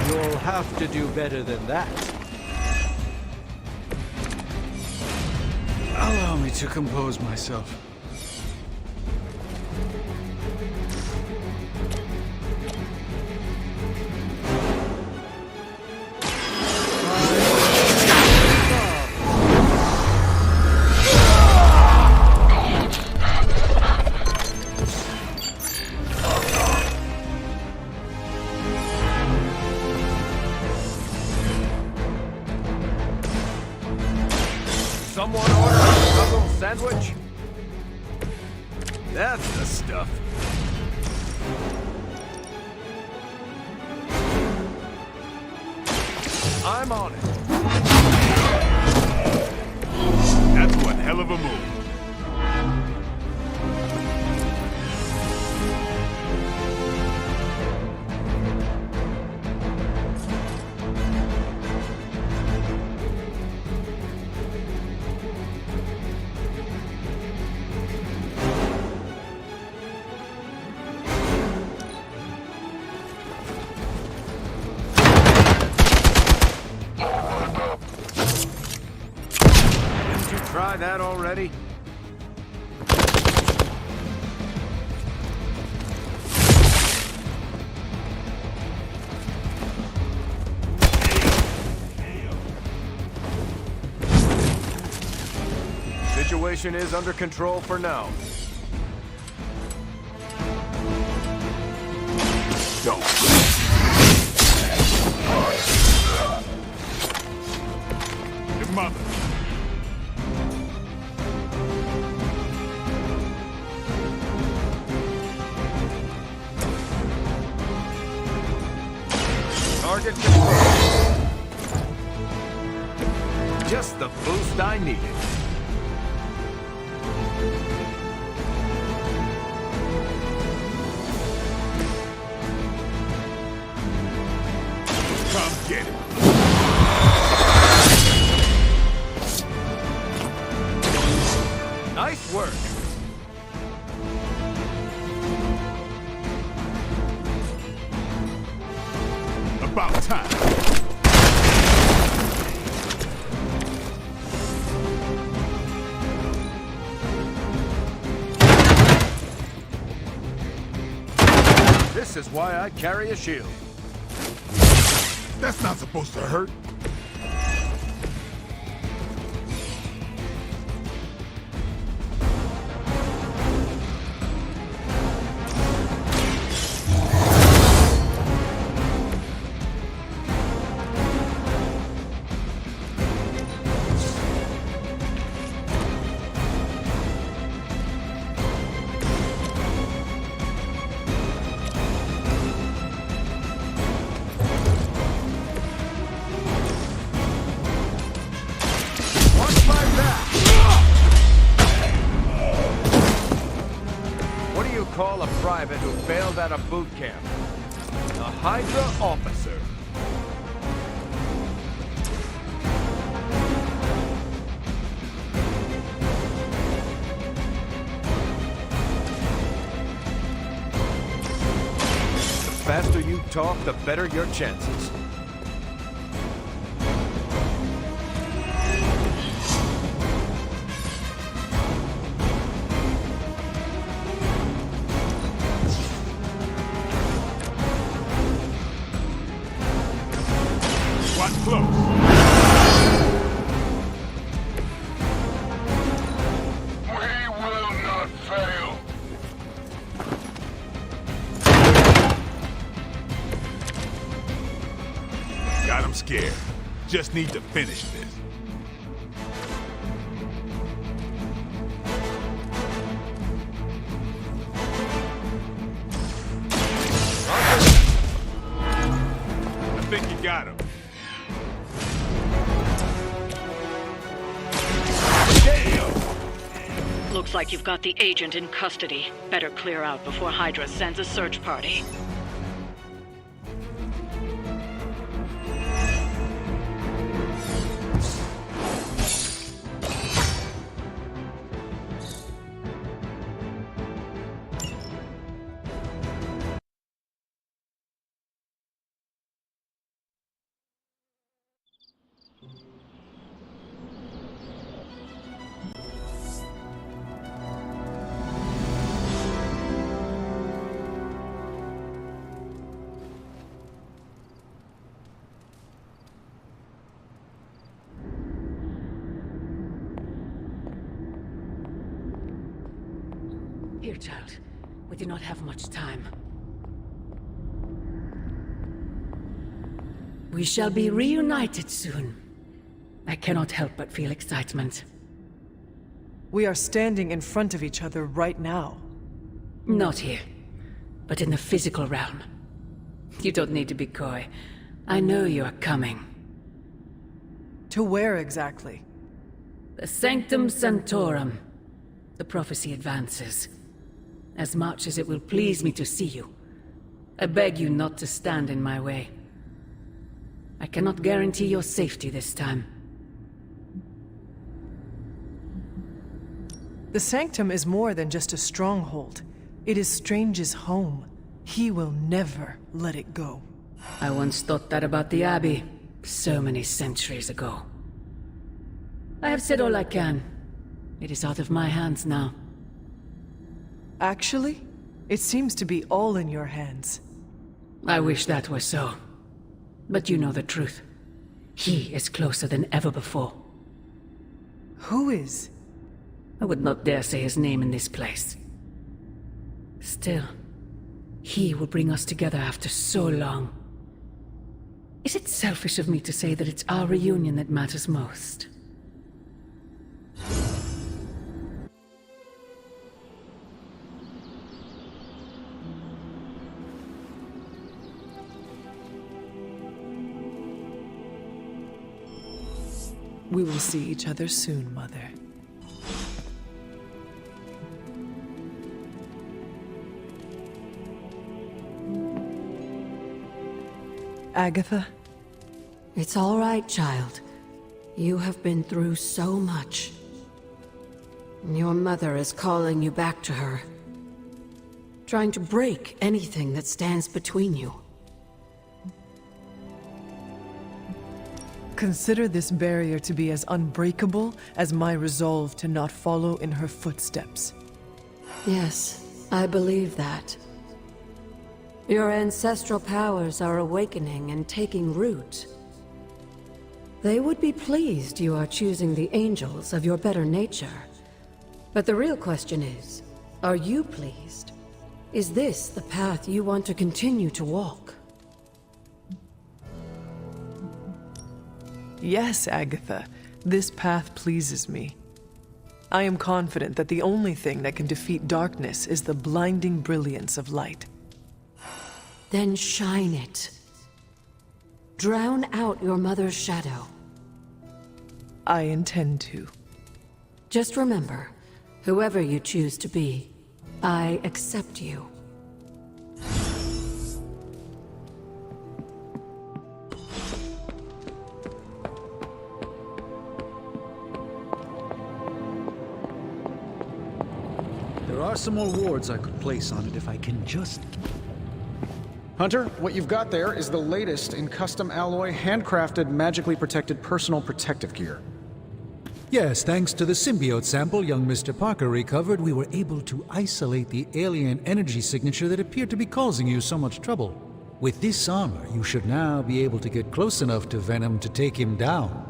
You'll have to do better than that. Allow me to compose myself. Someone order a double sandwich? That's the stuff. I'm on it. That's one hell of a move. Try that already? Situation is under control for now. Don't. Your mother. Target confirmed. Just the boost I needed. Come get it. Nice work. About time. This is why I carry a shield. That's not supposed to hurt. Call a private who failed out of boot camp. A Hydra officer. The faster you talk, the better your chances. I'm scared. Just need to finish this. I think you got him. Damn! Looks like you've got the agent in custody. Better clear out before Hydra sends a search party. Here, child. We do not have much time. We shall be reunited soon. I cannot help but feel excitement. We are standing in front of each other right now. Not here, but in the physical realm. You don't need to be coy. I know you are coming. To where exactly? The Sanctum Sanctorum. The prophecy advances. As much as it will please me to see you, I beg you not to stand in my way. I cannot guarantee your safety this time. The Sanctum is more than just a stronghold. It is Strange's home. He will never let it go. I once thought that about the Abbey, so many centuries ago. I have said all I can. It is out of my hands now. Actually, it seems to be all in your hands. I wish that were so. But you know the truth. He is closer than ever before. Who is? I would not dare say his name in this place. Still, he will bring us together after so long. Is it selfish of me to say that it's our reunion that matters most? We will see each other soon, Mother. Agatha? It's all right, child. You have been through so much. Your mother is calling you back to her. Trying to break anything that stands between you. Consider this barrier to be as unbreakable as my resolve to not follow in her footsteps. Yes, I believe that. Your ancestral powers are awakening and taking root. They would be pleased you are choosing the angels of your better nature. But the real question is, are you pleased? Is this the path you want to continue to walk? Yes, Agatha. This path pleases me. I am confident that the only thing that can defeat darkness is the blinding brilliance of light. Then shine it. Drown out your mother's shadow. I intend to. Just remember, whoever you choose to be, I accept you. There are some more wards I could place on it if I can just... Hunter, what you've got there is the latest in custom alloy, handcrafted, magically protected personal protective gear. Yes, thanks to the symbiote sample young Mr. Parker recovered, we were able to isolate the alien energy signature that appeared to be causing you so much trouble. With this armor, you should now be able to get close enough to Venom to take him down.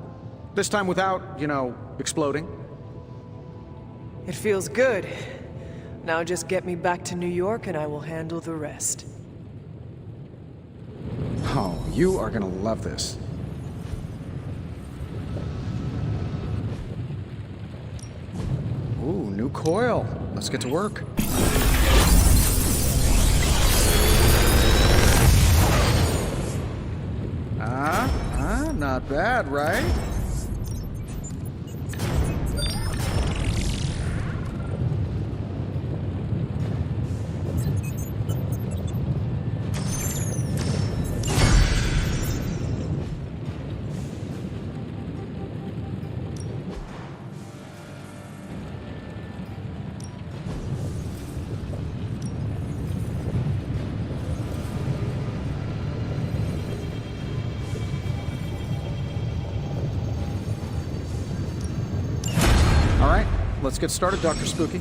This time without, exploding. It feels good. Now just get me back to New York and I will handle the rest. Oh, you are gonna love this. Ooh, new coil. Let's get to work. Not bad, right? Let's get started, Dr. Spooky.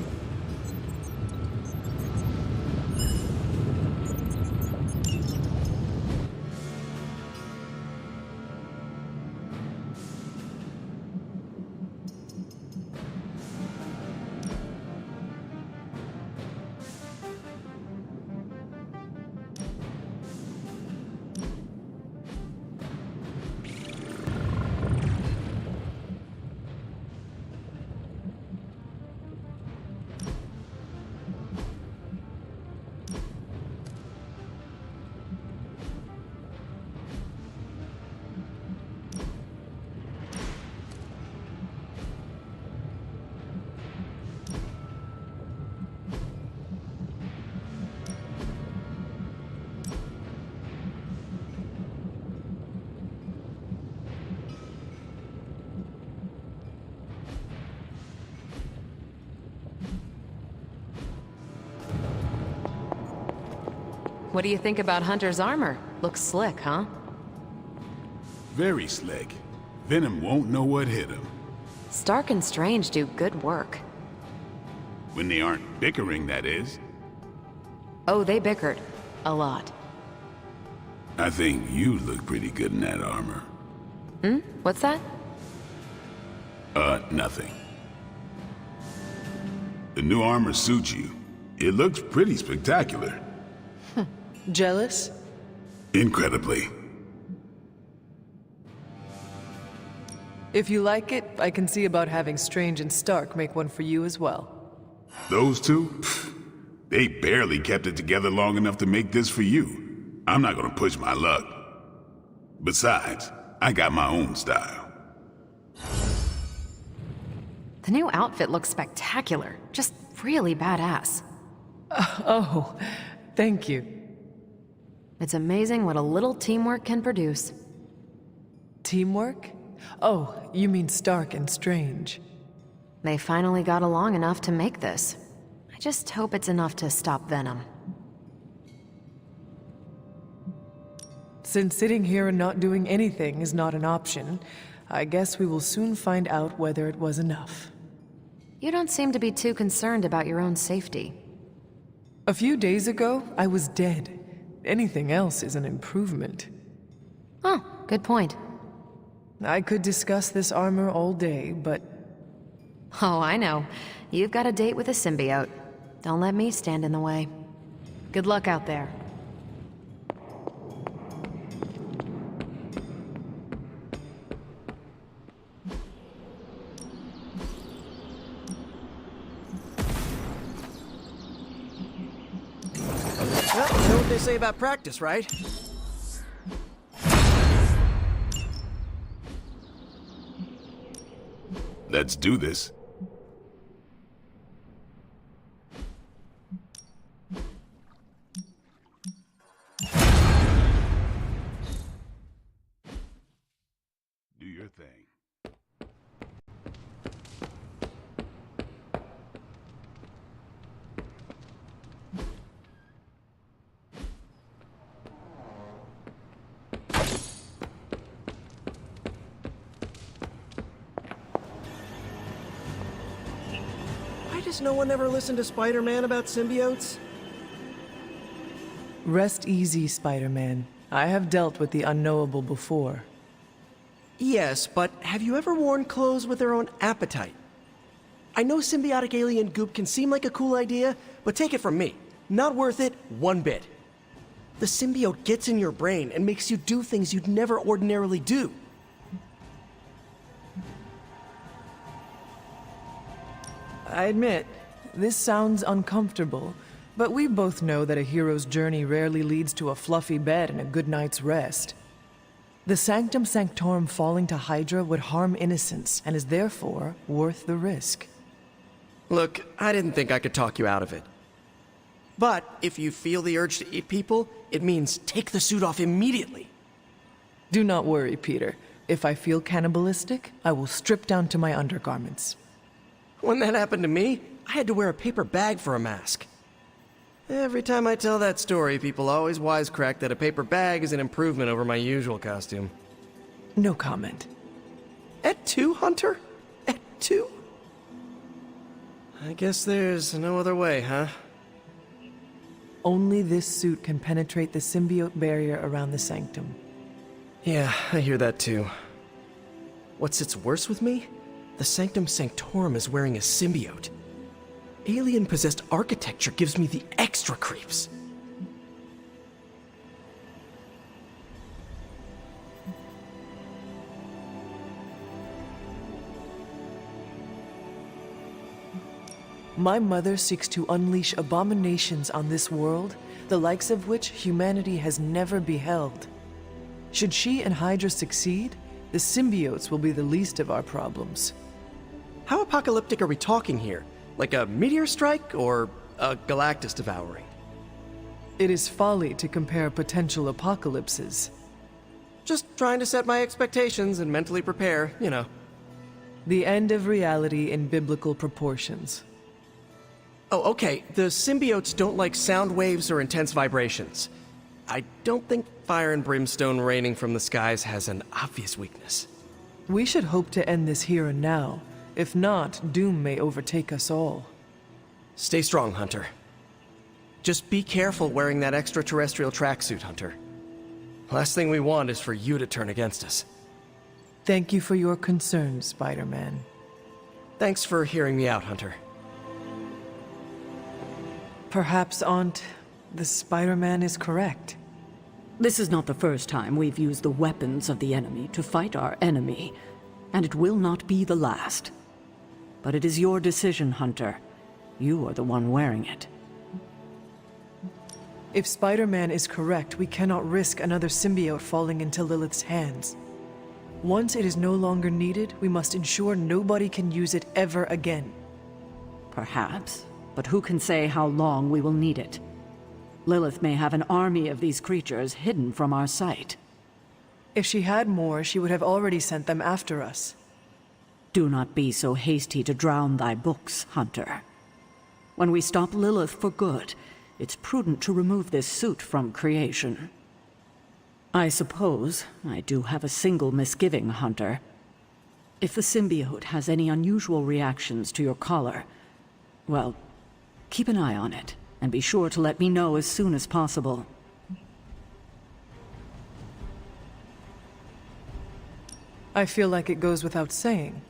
What do you think about Hunter's armor? Looks slick, huh? Very slick. Venom won't know what hit him. Stark and Strange do good work. When they aren't bickering, that is. Oh, they bickered. A lot. I think you look pretty good in that armor. What's that? Nothing. The new armor suits you. It looks pretty spectacular. Jealous? Incredibly. If you like it, I can see about having Strange and Stark make one for you as well. Those two? Pfft, they barely kept it together long enough to make this for you. I'm not gonna push my luck. Besides, I got my own style. The new outfit looks spectacular. Just really badass. Oh, thank you. It's amazing what a little teamwork can produce. Teamwork? Oh, you mean Stark and Strange. They finally got along enough to make this. I just hope it's enough to stop Venom. Since sitting here and not doing anything is not an option, I guess we will soon find out whether it was enough. You don't seem to be too concerned about your own safety. A few days ago, I was dead. Anything else is an improvement. Oh, good point. I could discuss this armor all day, but... Oh, I know. You've got a date with a symbiote. Don't let me stand in the way. Good luck out there. Well, you know what they say about practice, right? Let's do this. Do your thing. Why does no one ever listen to Spider-Man about symbiotes? Rest easy, Spider-Man. I have dealt with the unknowable before. Yes, but have you ever worn clothes with their own appetite? I know symbiotic alien goop can seem like a cool idea, but take it from me. Not worth it one bit. The symbiote gets in your brain and makes you do things you'd never ordinarily do. I admit, this sounds uncomfortable, but we both know that a hero's journey rarely leads to a fluffy bed and a good night's rest. The Sanctum Sanctorum falling to Hydra would harm innocence and is therefore worth the risk. Look, I didn't think I could talk you out of it. But if you feel the urge to eat people, it means take the suit off immediately. Do not worry, Peter. If I feel cannibalistic, I will strip down to my undergarments. When that happened to me, I had to wear a paper bag for a mask. Every time I tell that story, people always wisecrack that a paper bag is an improvement over my usual costume. No comment. Et tu, Hunter? Et tu? I guess there's no other way, huh? Only this suit can penetrate the symbiote barrier around the sanctum. Yeah, I hear that too. What sits worse with me? The Sanctum Sanctorum is wearing a symbiote. Alien-possessed architecture gives me the extra creeps. My mother seeks to unleash abominations on this world, the likes of which humanity has never beheld. Should she and Hydra succeed, the symbiotes will be the least of our problems. How apocalyptic are we talking here? Like a meteor strike or a Galactus devouring? It is folly to compare potential apocalypses. Just trying to set my expectations and mentally prepare, you know. The end of reality in biblical proportions. Oh, okay. The symbiotes don't like sound waves or intense vibrations. I don't think fire and brimstone raining from the skies has an obvious weakness. We should hope to end this here and now. If not, doom may overtake us all. Stay strong, Hunter. Just be careful wearing that extraterrestrial tracksuit, Hunter. Last thing we want is for you to turn against us. Thank you for your concern, Spider-Man. Thanks for hearing me out, Hunter. Perhaps, Aunt, the Spider-Man is correct. This is not the first time we've used the weapons of the enemy to fight our enemy, and it will not be the last. But it is your decision, Hunter. You are the one wearing it. If Spider-Man is correct, we cannot risk another symbiote falling into Lilith's hands. Once it is no longer needed, we must ensure nobody can use it ever again. Perhaps, but who can say how long we will need it? Lilith may have an army of these creatures hidden from our sight. If she had more, she would have already sent them after us. Do not be so hasty to drown thy books, Hunter. When we stop Lilith for good, it's prudent to remove this suit from creation. I suppose I do have a single misgiving, Hunter. If the symbiote has any unusual reactions to your collar, well, keep an eye on it, and be sure to let me know as soon as possible. I feel like it goes without saying.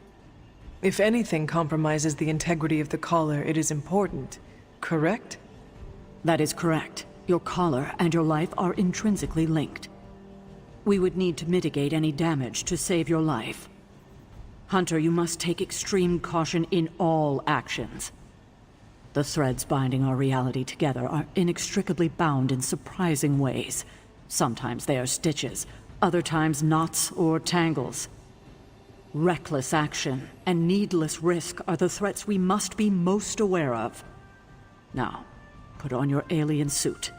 If anything compromises the integrity of the collar, it is important, correct? That is correct. Your collar and your life are intrinsically linked. We would need to mitigate any damage to save your life. Hunter, you must take extreme caution in all actions. The threads binding our reality together are inextricably bound in surprising ways. Sometimes they are stitches, other times knots or tangles. Reckless action and needless risk are the threats we must be most aware of. Now, put on your alien suit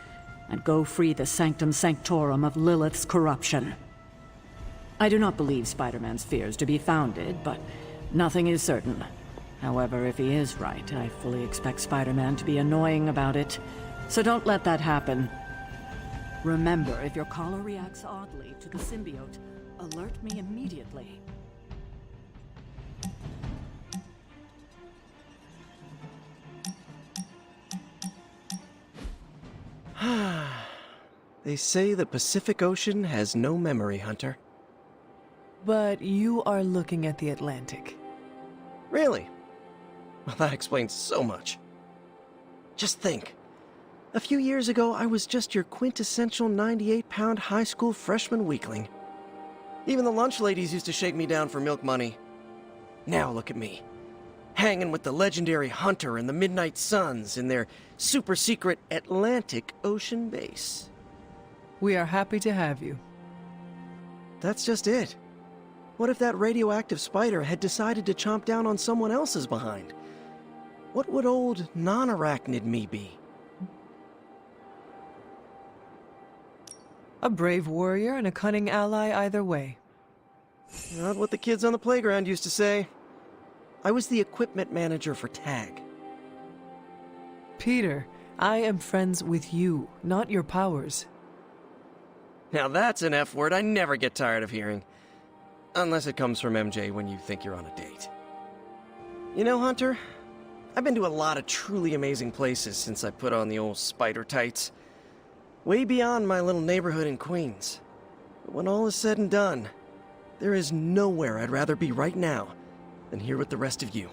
and go free the sanctum sanctorum of Lilith's corruption. I do not believe Spider-Man's fears to be founded, but nothing is certain. However, if he is right, I fully expect Spider-Man to be annoying about it. So don't let that happen. Remember, if your collar reacts oddly to the symbiote, alert me immediately. They say the Pacific Ocean has no memory, Hunter. But you are looking at the Atlantic. Really? Well, that explains so much. Just think. A few years ago, I was just your quintessential 98-pound high school freshman weakling. Even the lunch ladies used to shake me down for milk money. Now look at me. Hanging with the legendary Hunter and the Midnight Suns in their super-secret Atlantic Ocean base. We are happy to have you. That's just it. What if that radioactive spider had decided to chomp down on someone else's behind? What would old non-arachnid me be? A brave warrior and a cunning ally either way. Not what the kids on the playground used to say. I was the equipment manager for TAG. Peter, I am friends with you, not your powers. Now that's an F word I never get tired of hearing. Unless it comes from MJ when you think you're on a date. You know, Hunter, I've been to a lot of truly amazing places since I put on the old spider tights. Way beyond my little neighborhood in Queens. But when all is said and done, there is nowhere I'd rather be right now than here with the rest of you.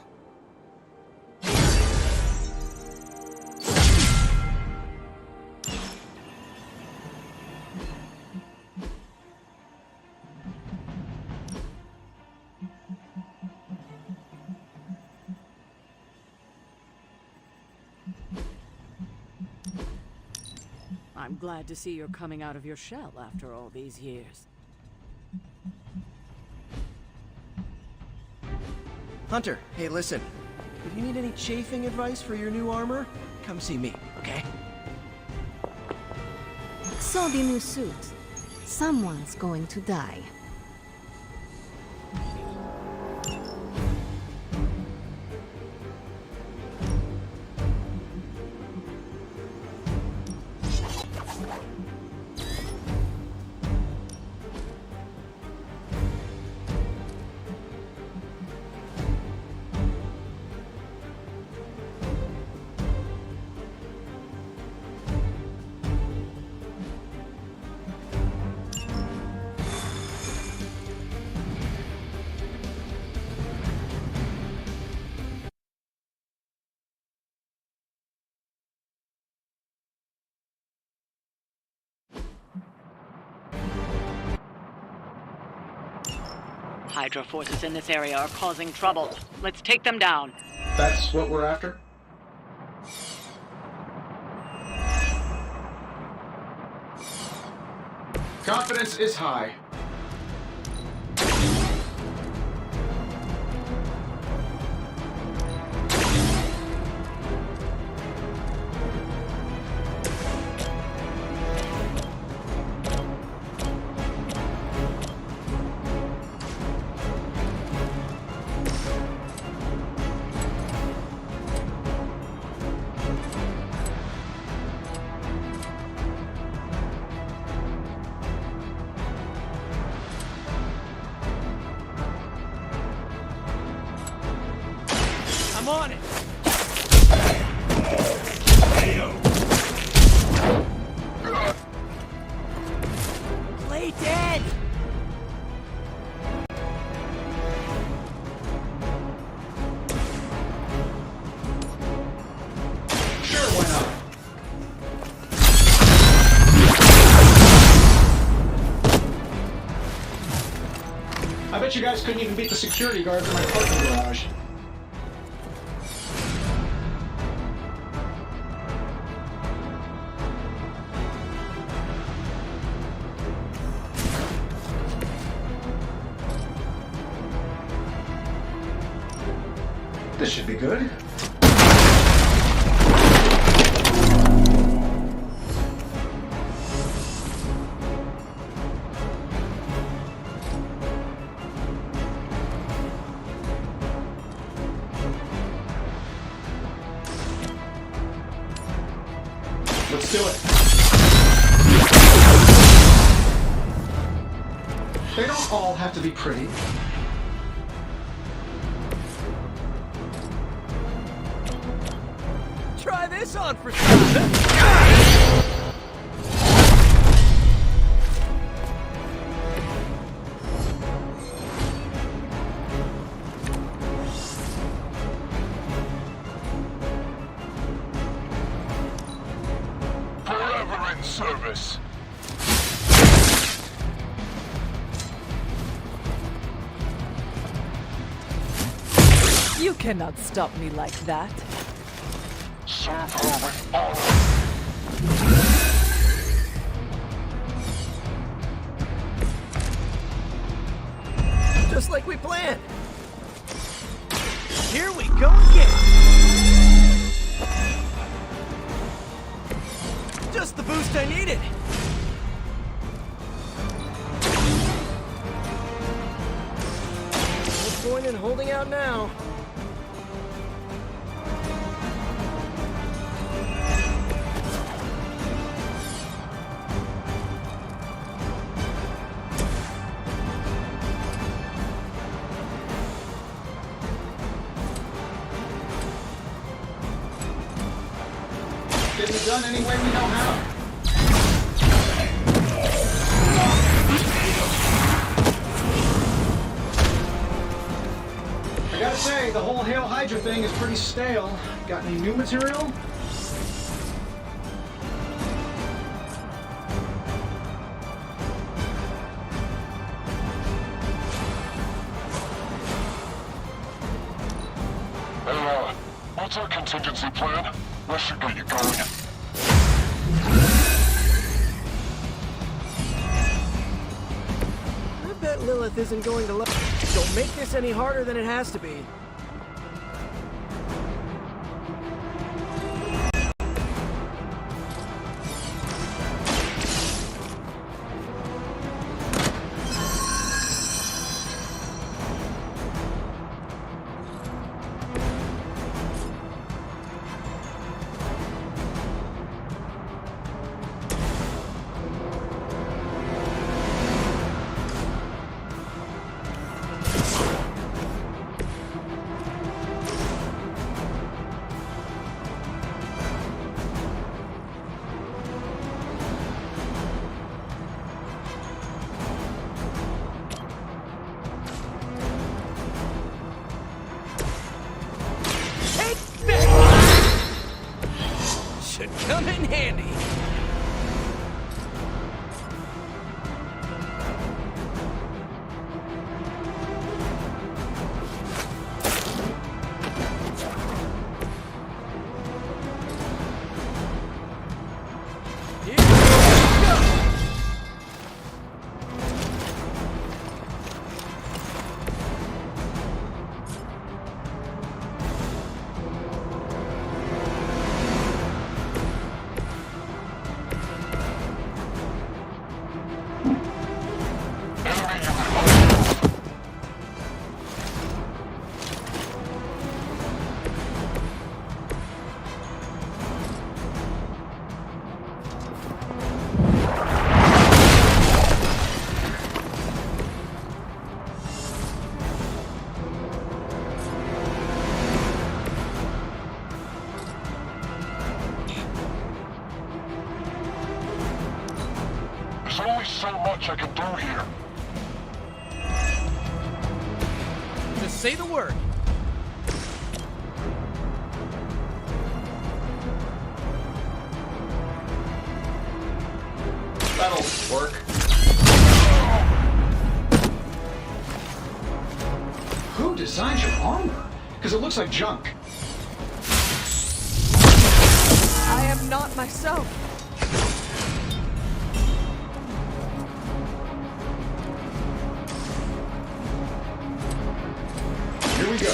I'm glad to see you're coming out of your shell after all these years. Hunter, hey listen. If you need any chafing advice for your new armor, come see me, okay? So the new suit. Someone's going to die. Hydra forces in this area are causing trouble. Let's take them down. That's what we're after? Confidence is high. I'm on it! Play dead! Sure, why not? I bet you guys couldn't even beat the security guards in my parking garage. This should be good. Let's do it. They don't all have to be pretty. Try this on for size. Forever in service. You cannot stop me like that. Serve her with honor. Just like we planned. Here we go again. Just the boost I needed. No point in holding out now. Getting it done any way we know how. I gotta say, the whole Hail Hydra thing is pretty stale. Got any new material? What's our contingency plan? Where should get you going? I bet Lilith isn't going to let... Don't make this any harder than it has to be. Should come in handy. There's only so much I can do here. Just say the word. That'll work. Who designed your armor? Because it looks like junk. I am not myself. Here we go.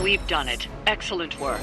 We've done it. Excellent work.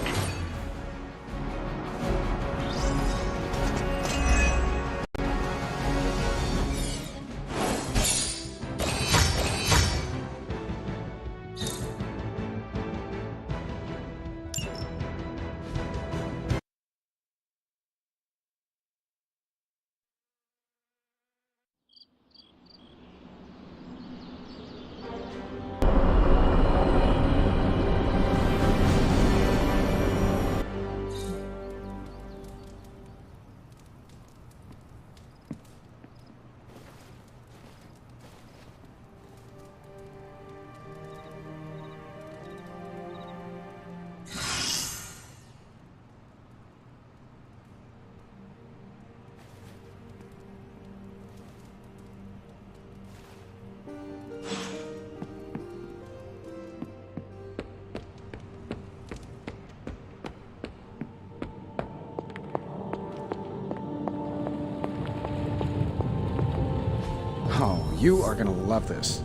Oh, you are gonna love this.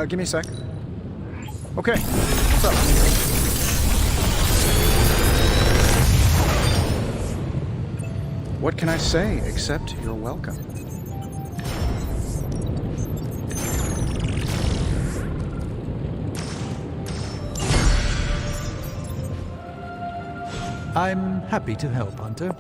Give me a sec. Okay, what's up? What can I say except you're welcome? I'm happy to help, Hunter.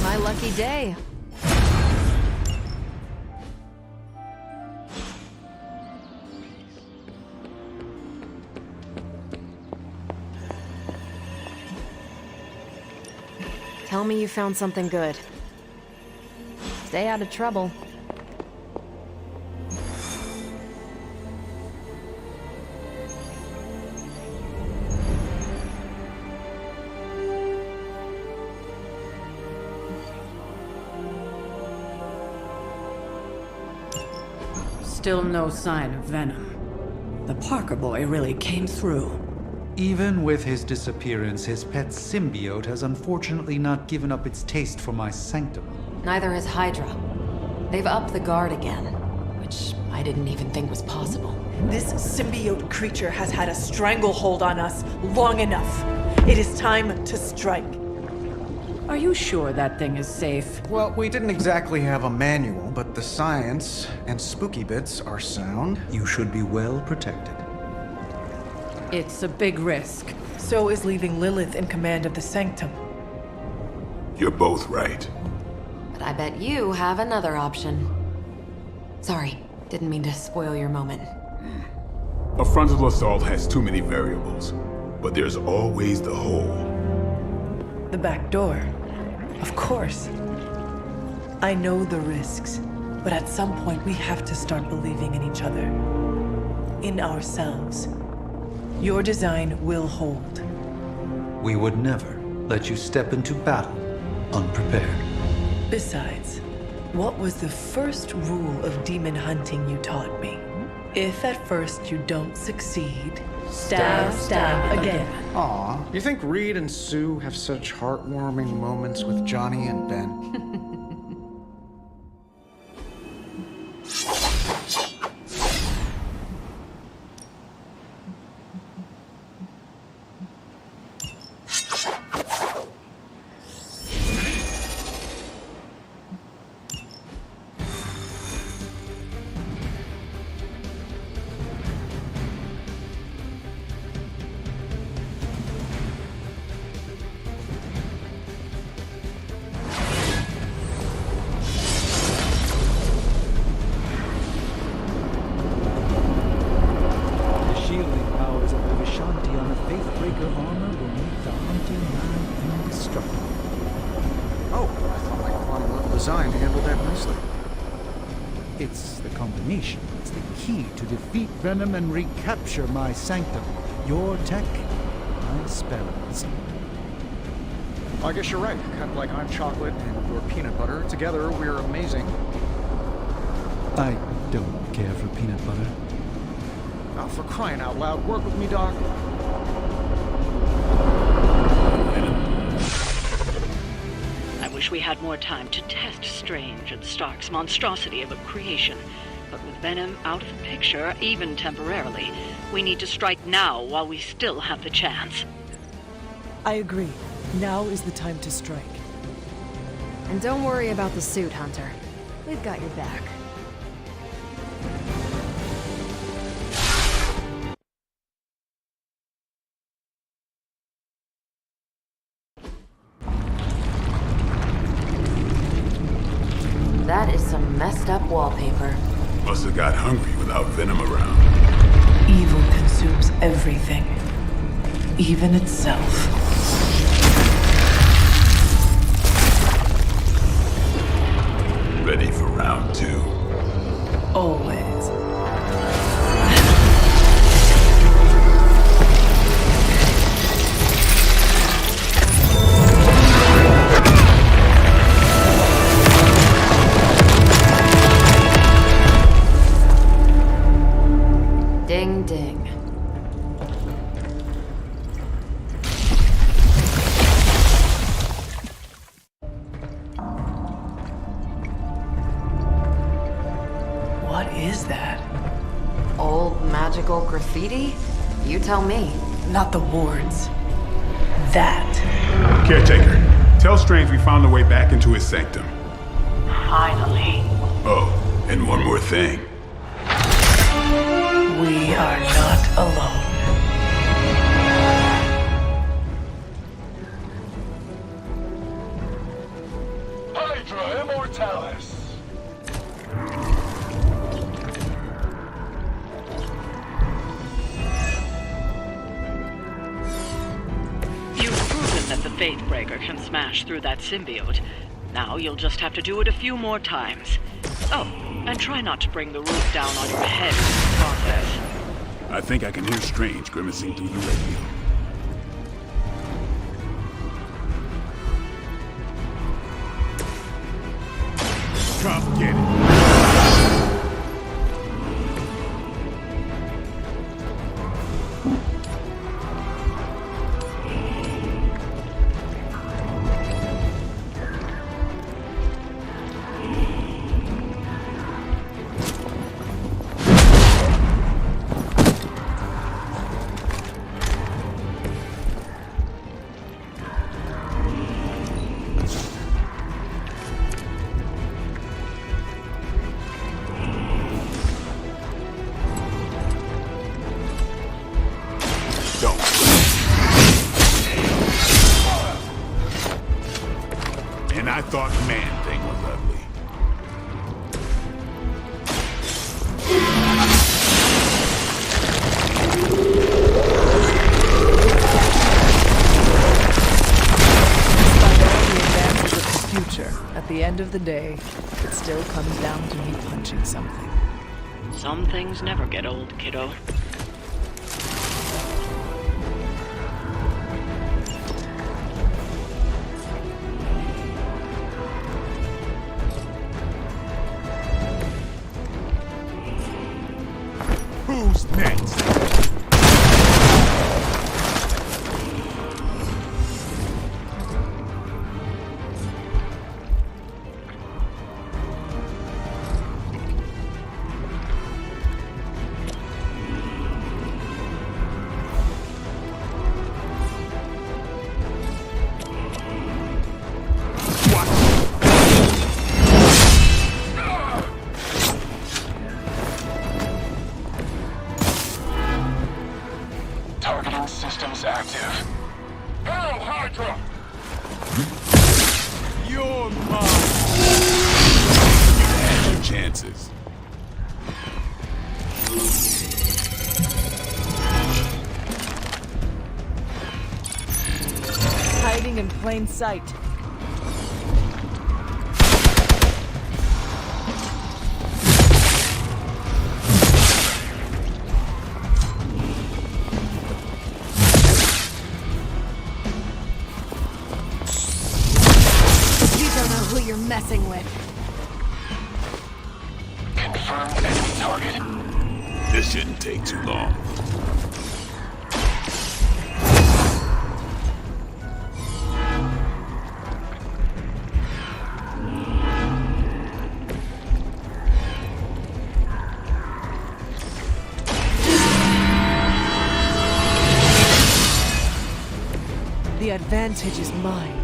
My lucky day. Tell me you found something good. Stay out of trouble. Still no sign of venom. The Parker boy really came through. Even with his disappearance, his pet symbiote has unfortunately not given up its taste for my sanctum. Neither has Hydra. They've upped the guard again, which I didn't even think was possible. This symbiote creature has had a stranglehold on us long enough. It is time to strike. Are you sure that thing is safe? Well, we didn't exactly have a manual, but the science and spooky bits are sound. You should be well protected. It's a big risk. So is leaving Lilith in command of the Sanctum. You're both right. But I bet you have another option. Sorry, didn't mean to spoil your moment. A frontal assault has too many variables, but there's always the hole. The back door. Of course. I know the risks, but at some point we have to start believing in each other. In ourselves. Your design will hold. We would never let you step into battle unprepared. Besides, what was the first rule of demon hunting you taught me? If at first you don't succeed, stab again. Aw, you think Reed and Sue have such heartwarming moments with Johnny and Ben? Design handled that nicely. It's the combination that's the key to defeat Venom and recapture my sanctum. Your tech, my spells. I guess you're right. Kind of like I'm chocolate and you're peanut butter. Together, we're amazing. I don't care for peanut butter. Oh, for crying out loud, work with me, Doc. I wish we had more time to test Strange and Stark's monstrosity of a creation. But with Venom out of the picture, even temporarily, we need to strike now while we still have the chance. I agree. Now is the time to strike. And don't worry about the suit, Hunter. We've got your back. That is some messed up wallpaper. Must have got hungry without Venom around. Evil consumes everything. Even itself. Ready for round 2? Always. Ding ding. What is that? Old magical graffiti? You tell me. Not the wards. That. Caretaker, tell Strange we found a way back into his sanctum. Finally. Oh, and one more thing. We are not alone. Hydra Immortalis! You've proven that the Faithbreaker can smash through that symbiote. Now you'll just have to do it a few more times. Oh, and try not to bring the roof down on your head in the process. I think I can hear Strange grimacing through the radio. Come get it. I thought Man-Thing was ugly. of the day, it still comes down to me punching something. Some things never get old, kiddo. Who's next? Targeting systems active. Hail Hydra! You're mine! And your chances. Hiding in plain sight. Who you're messing with. Confirmed enemy target. This shouldn't take too long. The advantage is mine.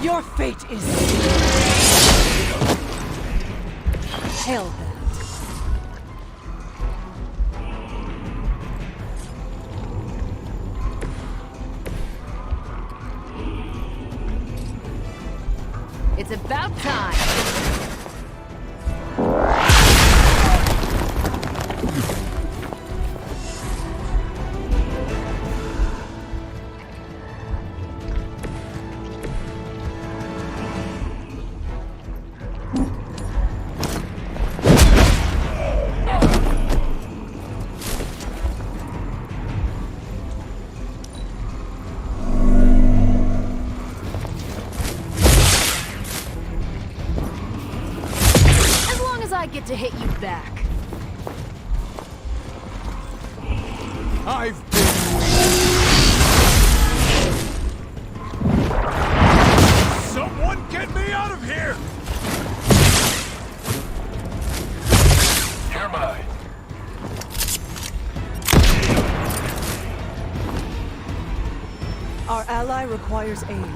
Your fate is sealed. Hell that. It's about time. I get to hit you back. I've been waiting. Someone get me out of here! You're mine. Our ally requires aid.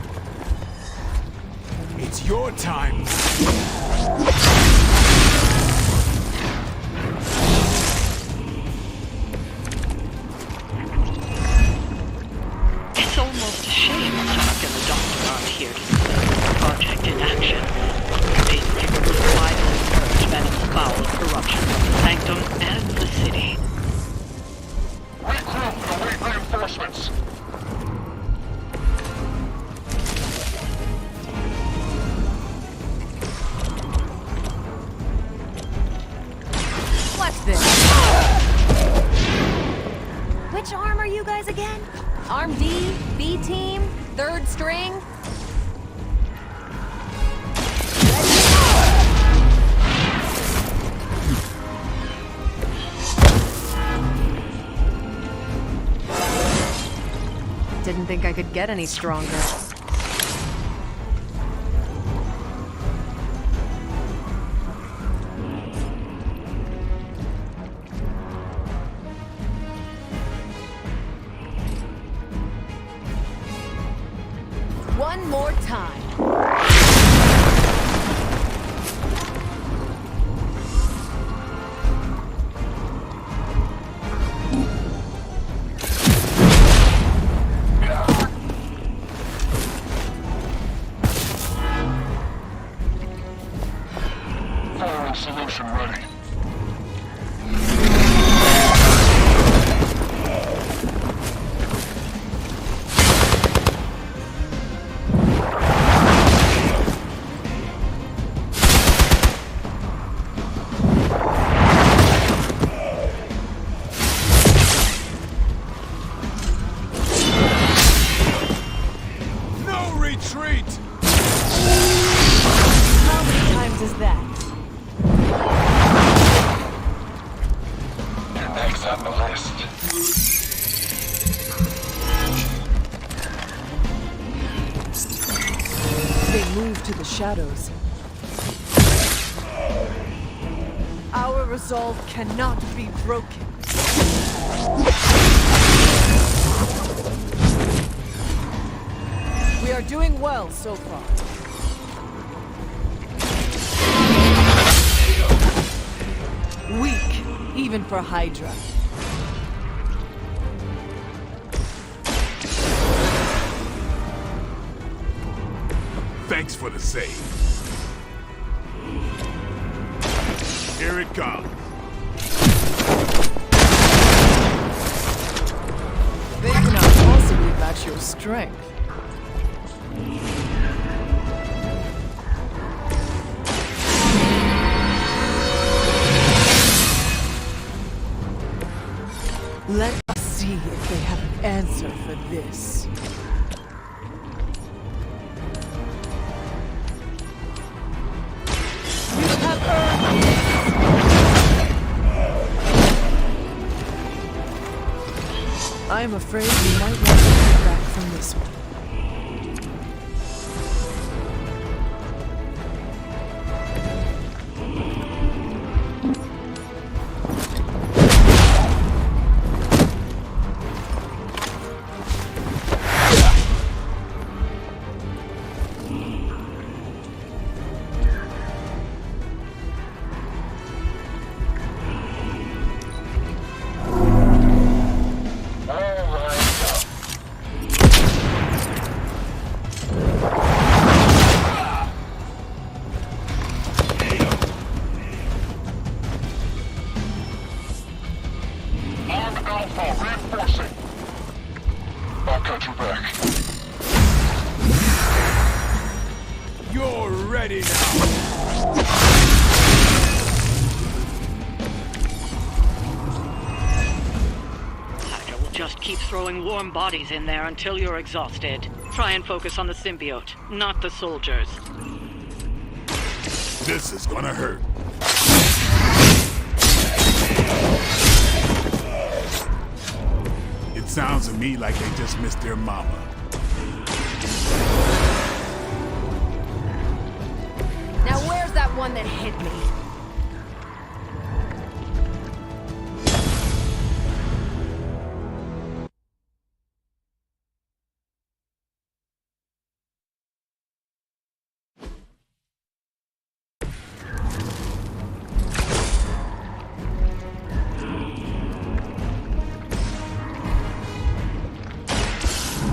It's your time. It's almost a shame Chuck and the Doctor aren't here to see the project in action. Basically, will finally purge Venom's foul corruption from the Sanctum and the city. Regroup and await reinforcements. What's this? Which arm are you guys again? Arm D, B team, third string? Didn't think I could get any stronger. One more time. Firing solution ready. retreat! How many times is that? You're next on the list. They move to the shadows. Our resolve cannot be broken. We are doing well so far. Weak, even for Hydra. Thanks for the save. Here it comes. They cannot possibly match your strength. Let us see if they have an answer for this. You have earned this! I'm afraid you might want to get back from this one. You're ready now! Hydra will just keep throwing warm bodies in there until you're exhausted. Try and focus on the symbiote, not the soldiers. This is gonna hurt. It sounds to me like they just missed their mama. Now where's that one that hit me?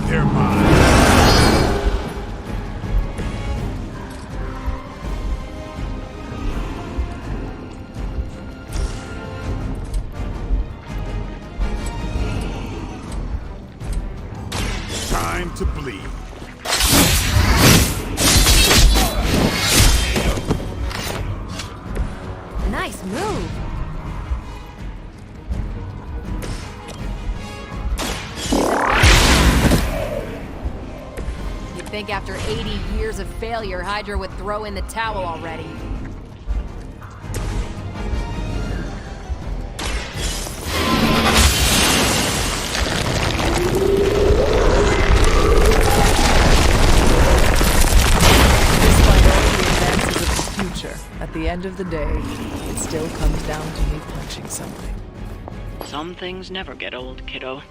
They're mine. Time to bleed. Nice move. You'd think after 80 years of failure, Hydra would throw in the towel already. At the end of the day, it still comes down to me punching something. Some things never get old, kiddo.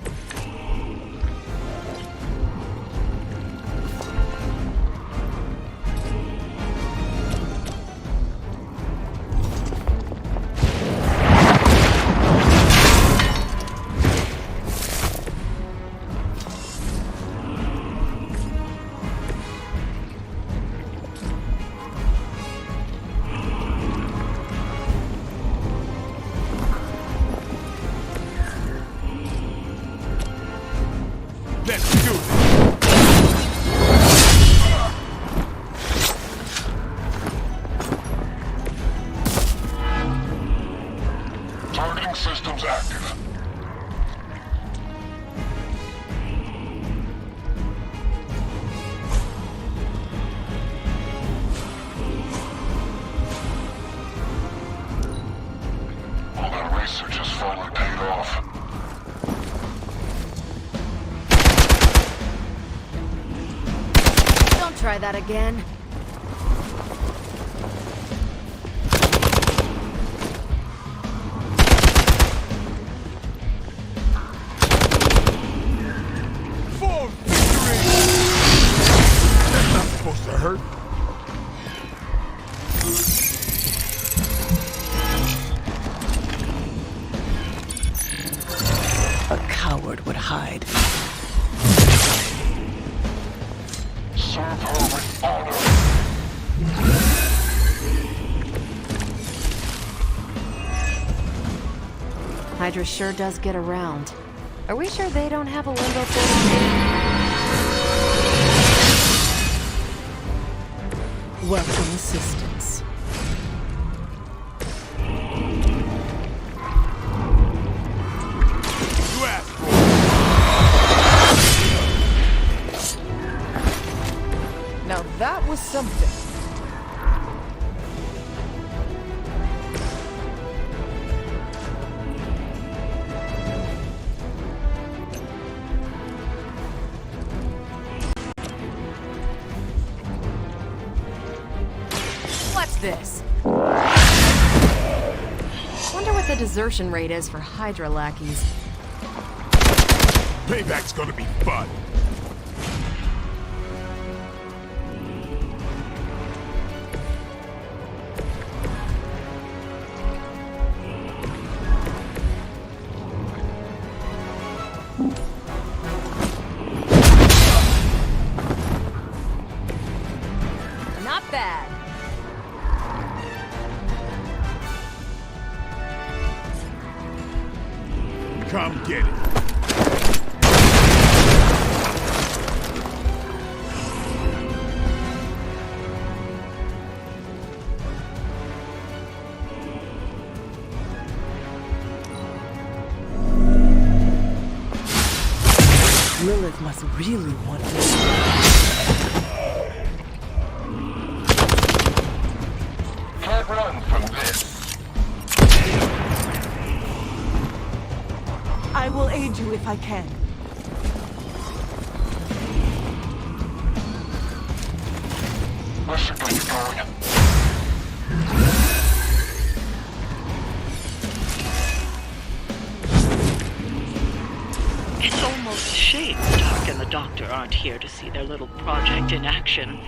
try that again. For victory! That's not supposed to hurt. A coward would hide. Serve her with honor. Hydra sure does get around. Are we sure they don't have a limbo thing? Welcome assistance. You asked for it. Now that was something. What's this? Wonder what the desertion rate is for Hydra lackeys. Payback's gonna be fun. Not bad. Come get it. Lilith must really want this. Can't run from this. I will aid you if I can. Where should we be going? It's almost a shame Doc and the Doctor aren't here to see their little project in action.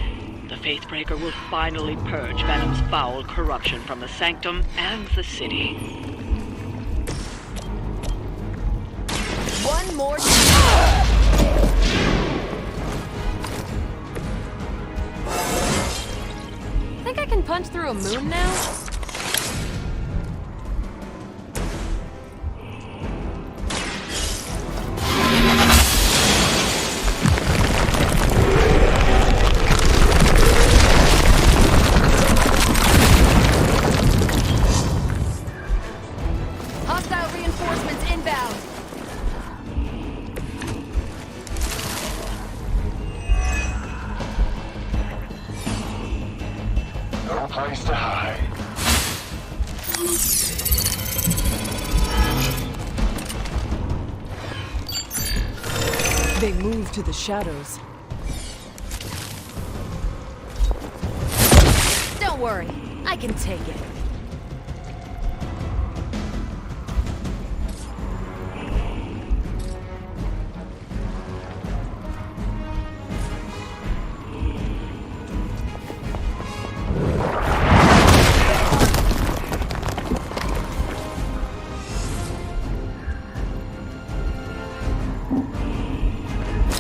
The Faithbreaker will finally purge Venom's foul corruption from the Sanctum and the city. One more Think I can punch through a moon now? Hostile reinforcements inbound. No place to hide. They move to the shadows. Don't worry, I can take it.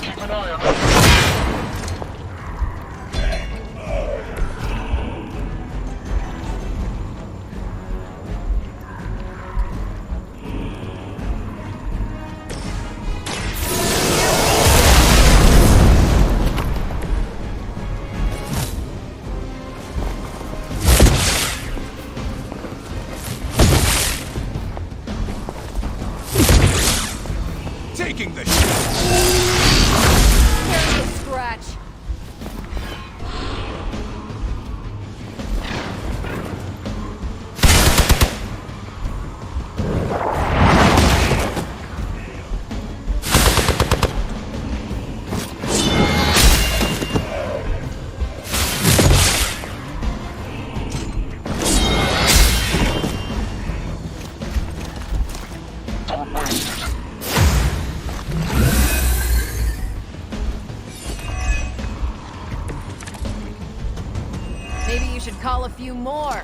Keep an eye on Maybe you should call a few more.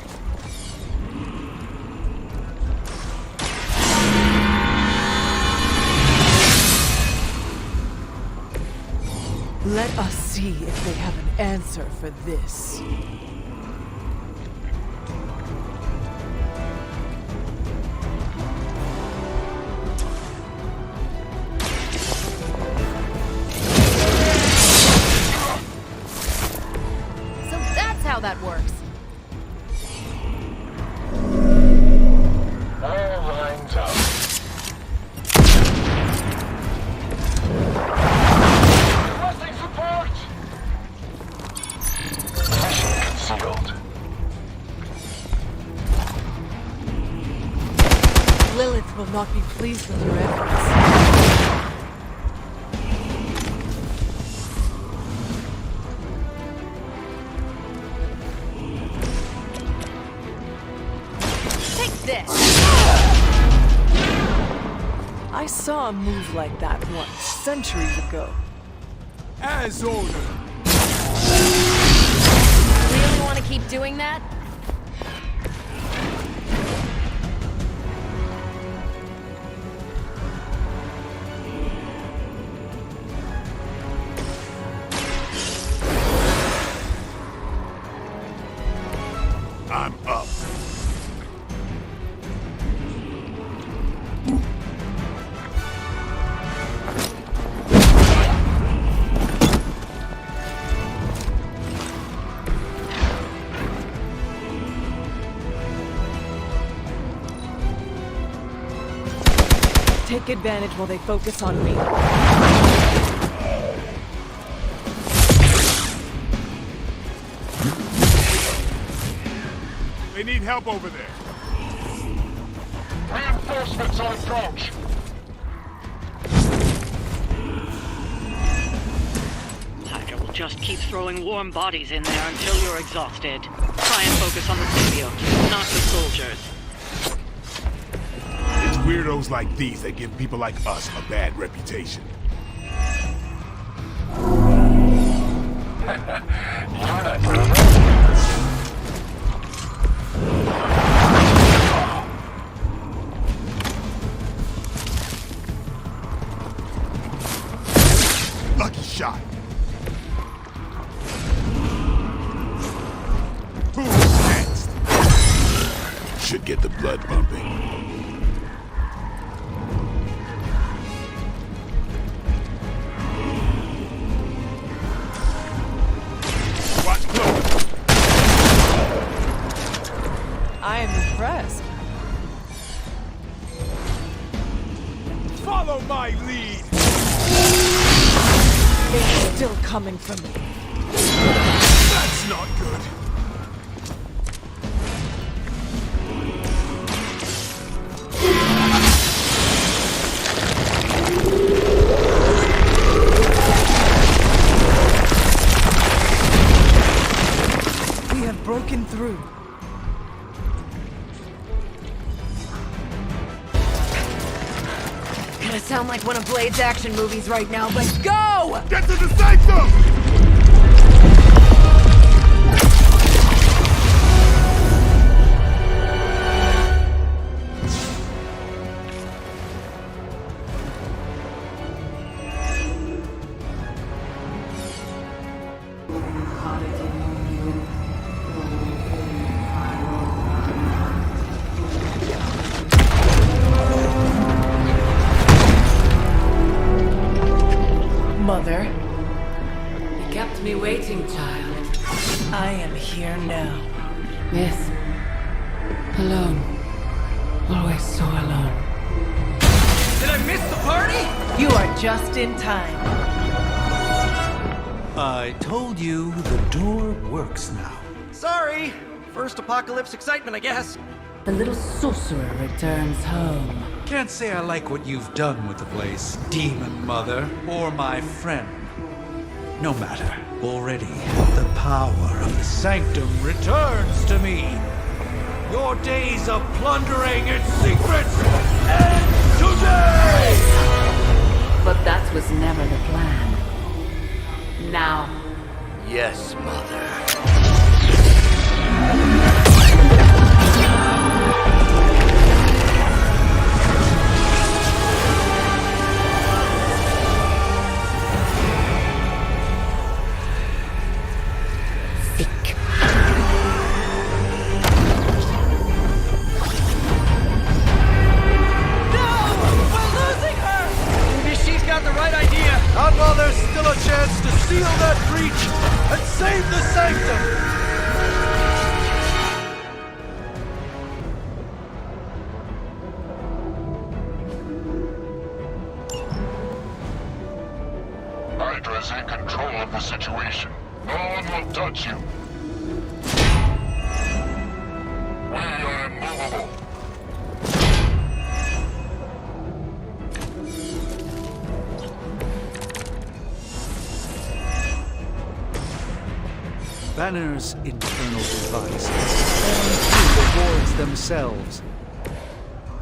Let us see if they have an answer for this. So that's how that works. All lines up. Requesting support! Mission concealed. Lilith will not be pleased with your efforts. Take this! I saw a move like that once, centuries ago. As ordered. Really want to keep doing that? I'm up. Take advantage while they focus on me. They need help over there. Reinforcements on approach. Hydra will just keep throwing warm bodies in there until you're exhausted. Try and focus on the symbiote, not the soldiers. It's weirdos like these that give people like us a bad reputation. You're not gonna Lucky shot. Who's next? Should get the blood pumping. Watch close. I am impressed. Follow my lead. It's still coming from me. That's not good. We have broken through. Gonna sound like one of Blade's action movies right now, but go! Get to the sanctum! Mother, You kept me waiting, child. I am here now. Yes. Alone. Always so alone. Did I miss the party? You are just in time. I told you the door works now. Sorry. First apocalypse excitement, I guess. The little sorcerer returns home. Can't say I like what you've done with the place, Demon Mother, or my friend. No matter. Already, the power of the Sanctum returns to me. Your days of plundering its secrets end today! But that was never the plan. Now. Yes, Mother. Not while there's still a chance to seal that breach and save the Sanctum! Hydra's in control of the situation. No one will touch you. We are immovable. Banner's internal device has fallen through the wards themselves.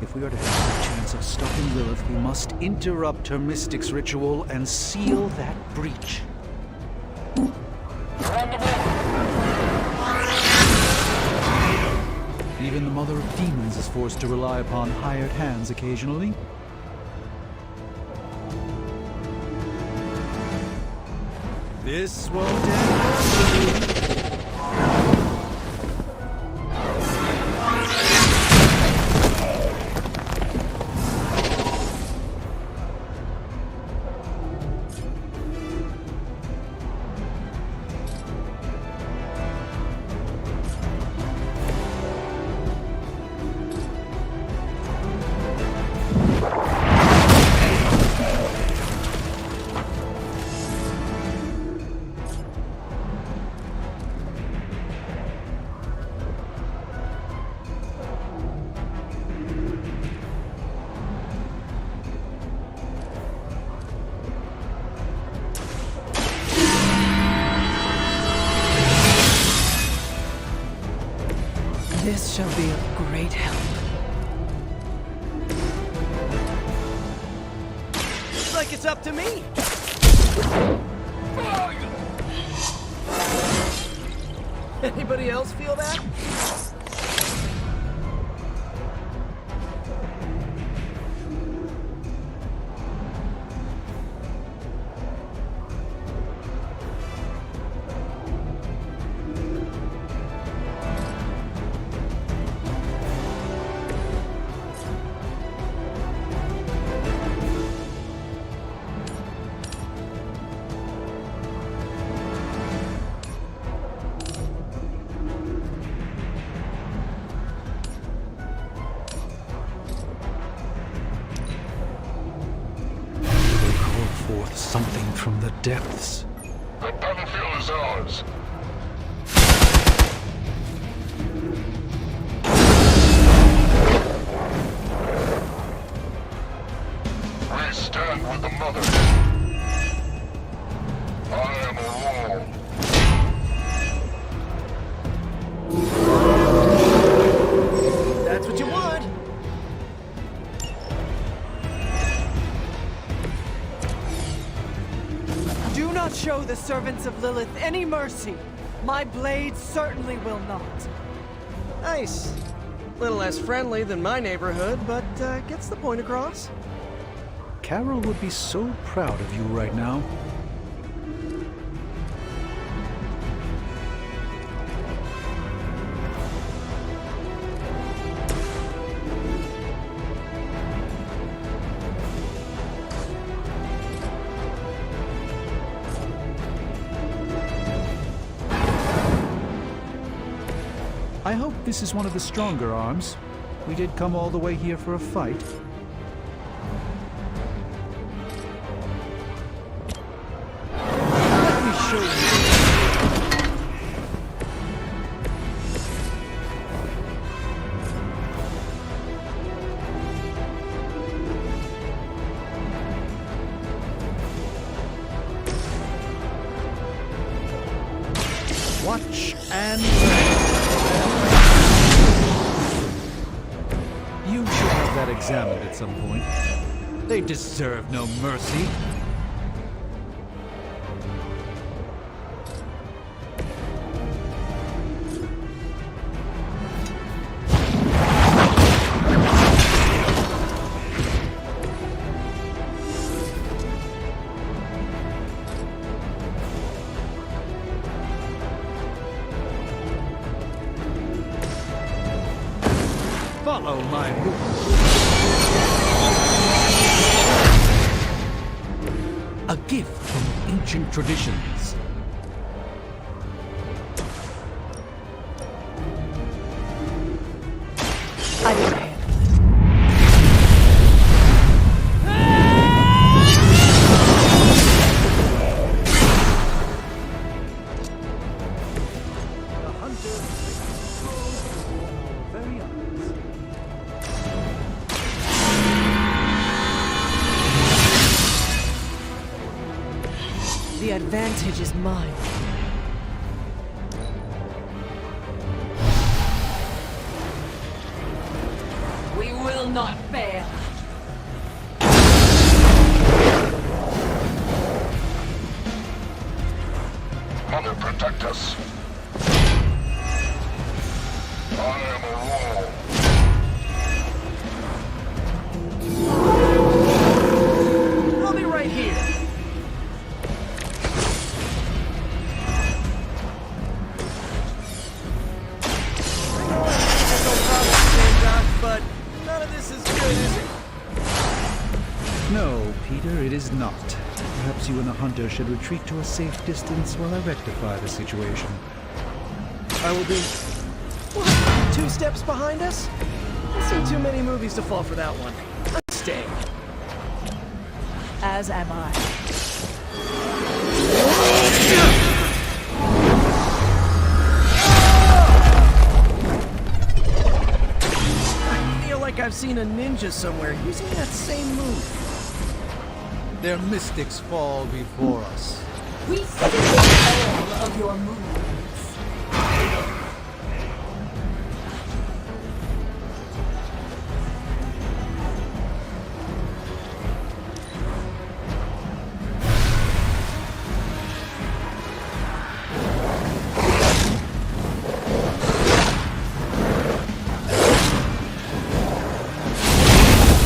If we are to have a chance of stopping Lilith, we must interrupt her mystic's ritual and seal that breach. Even the Mother of Demons is forced to rely upon hired hands occasionally. This won't end. This shall be of great help. Looks like it's up to me. Anybody else feel that? Forth something from the depths. The battlefield is ours. We stand with the Mother. I am a wall. That's what you want. Do not show the servants of Lilith any mercy. My blade certainly will not. Nice. Little less friendly than my neighborhood, but gets the point across. Carol would be so proud of you right now. I hope this is one of the stronger arms. We did come all the way here for a fight. Let me show you. Watch and learn. You should have that examined at some point. They deserve no mercy. Follow my movement. A gift from ancient traditions. I can handle it. The hunter very eyes. The advantage is mine. We will not fail. Mother, protect us. I am Aurora. I'll be right here. But none of this is good, is it? No, Peter, it is not. Perhaps you and the hunter should retreat to a safe distance while I rectify the situation. I will be... What? 2 steps behind us? I've seen too many movies to fall for that one. I'm staying. As am I. I feel like I've seen a ninja somewhere using that same move. Their mystics fall before us. We steal all of your moves.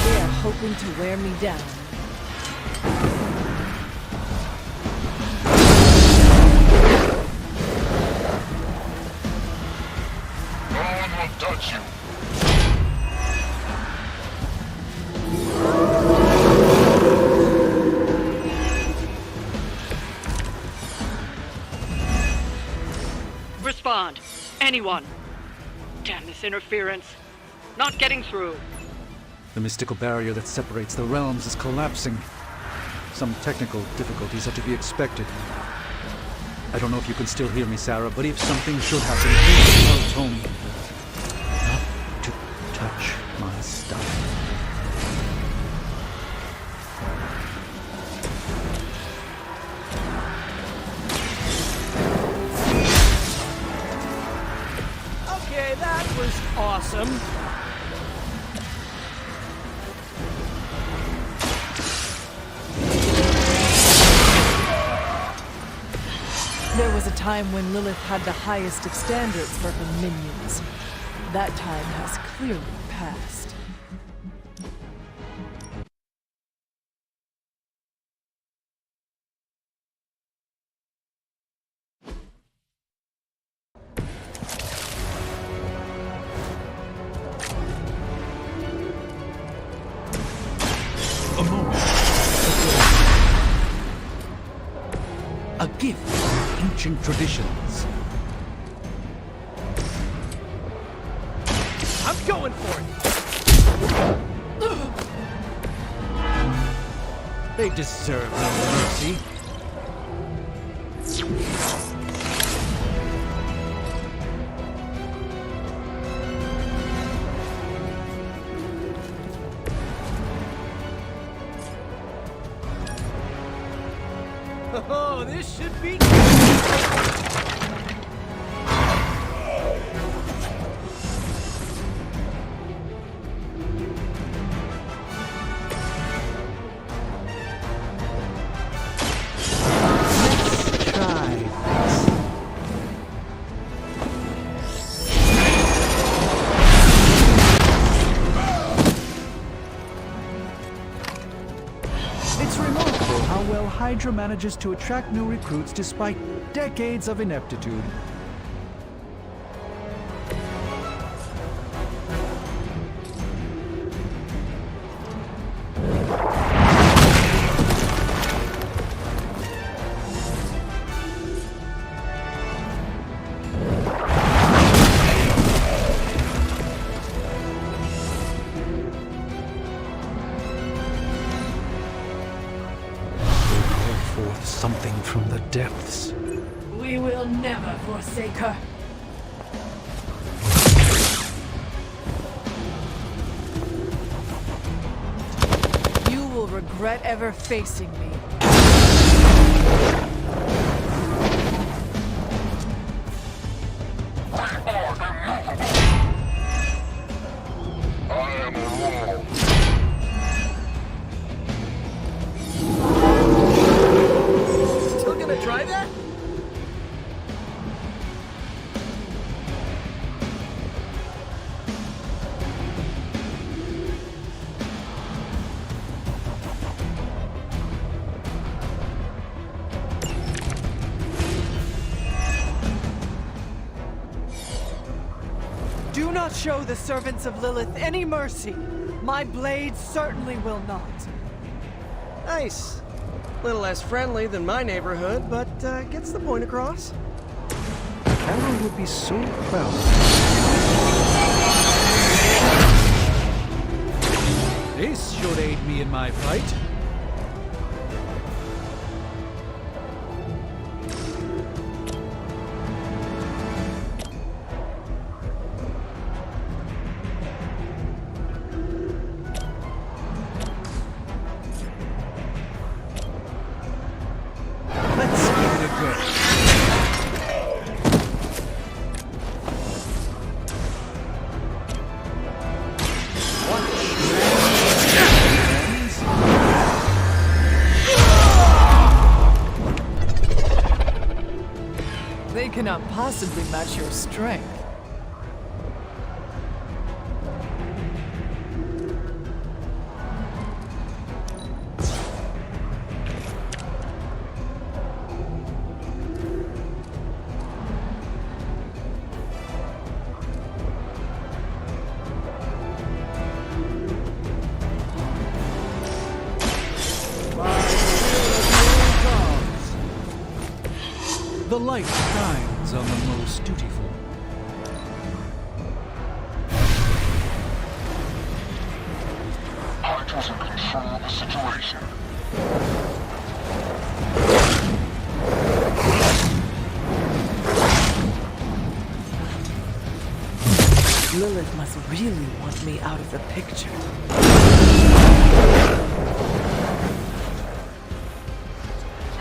They are hoping to wear me down. No one will touch you. Respond. Anyone. Damn this interference. Not getting through. The mystical barrier that separates the realms is collapsing. Some technical difficulties are to be expected. I don't know if you can still hear me, Sarah, but if something should happen, please tell Tony not to touch my stuff. Okay, that was awesome. There was a time when Lilith had the highest of standards for her minions. That time has clearly passed. A moment. A gift from ancient traditions. I'm going for it. They deserve no mercy. Oh, this should be... It's remarkable how well Hydra manages to attract new recruits despite decades of ineptitude. forsake her. You will regret ever facing me. Still gonna try that? Do not show the servants of Lilith any mercy. My blade certainly will not. Nice. Little less friendly than my neighborhood, but gets the point across. Carol would be so proud. This should aid me in my fight. Let's give it a go. They cannot possibly match your strength. The light shines on the most dutiful. Hydra's in control of the situation. Lilith must really want me out of the picture.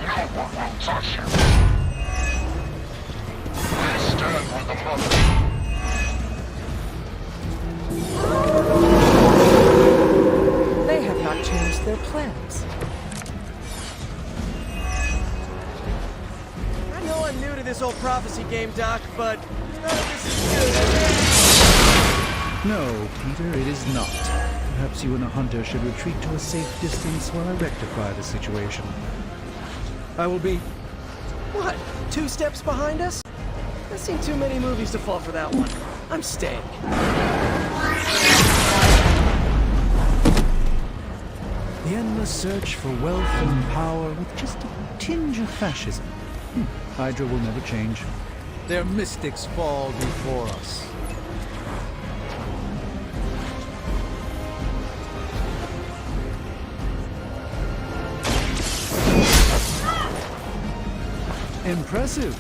No one will touch you. I stand with the mother. They have not changed their plans. I know I'm new to this old prophecy game, Doc, but none of this is good. No, Peter, it is not. Perhaps you and the hunter should retreat to a safe distance while I rectify the situation. I will be... What? 2 steps behind us? I've seen too many movies to fall for that one. I'm staying. The endless search for wealth and power with just a tinge of fascism. Hydra will never change. Their mystics fall before us. Impressive.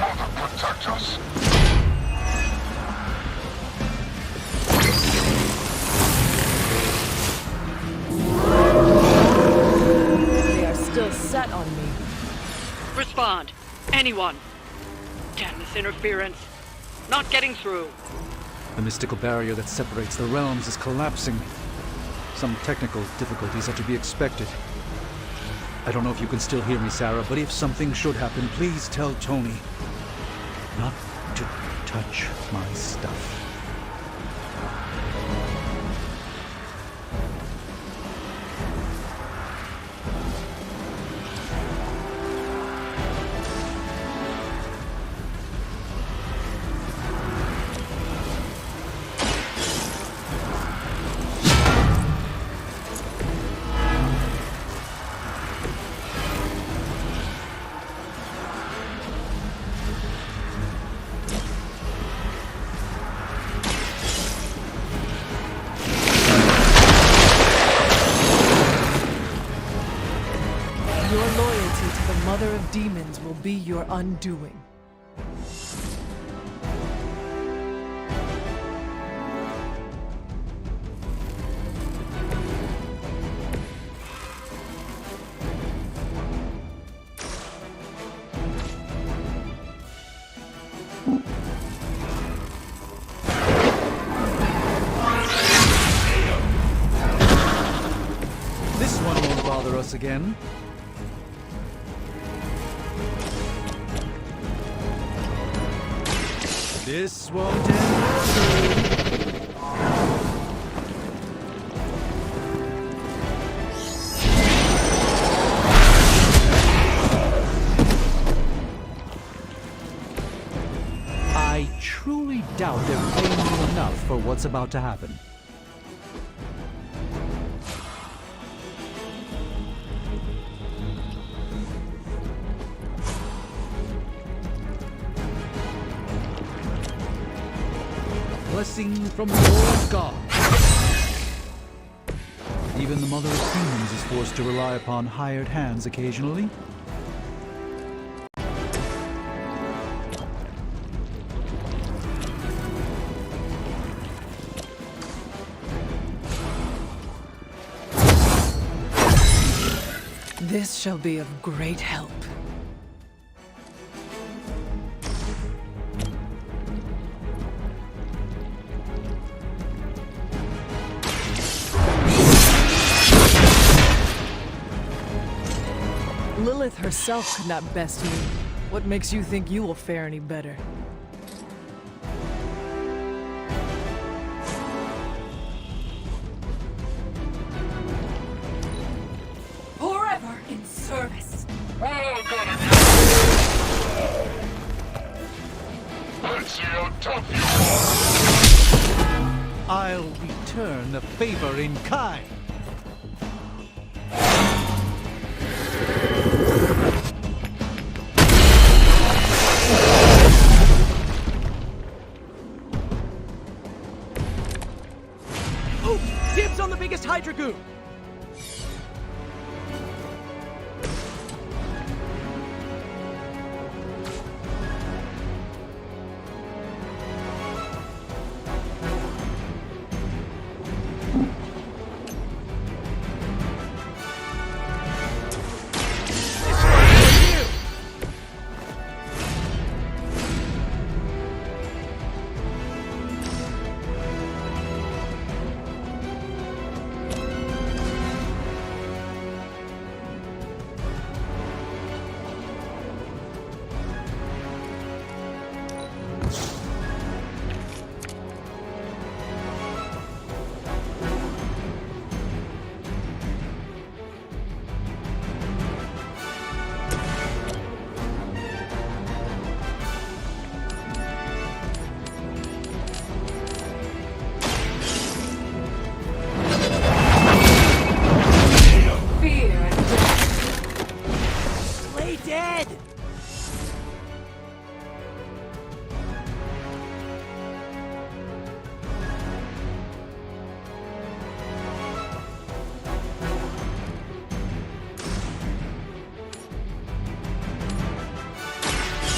Father protect us. They are still set on me. Respond. Anyone. Damn this interference. Not getting through. The mystical barrier that separates the realms is collapsing. Some technical difficulties are to be expected. I don't know if you can still hear me, Sarah, but if something should happen, please tell Tony not to touch my stuff. Mother of demons will be your undoing. This one won't bother us again. This won't end soon. I truly doubt they're paying you enough for what's about to happen. Blessing from the Lord God. Even the Mother of Demons is forced to rely upon hired hands occasionally. This shall be of great help. Lilith herself could not best me. What makes you think you will fare any better? Forever in service. Let's see how tough you are. I'll return the favor in kind. Dibs on the biggest Hydra goon!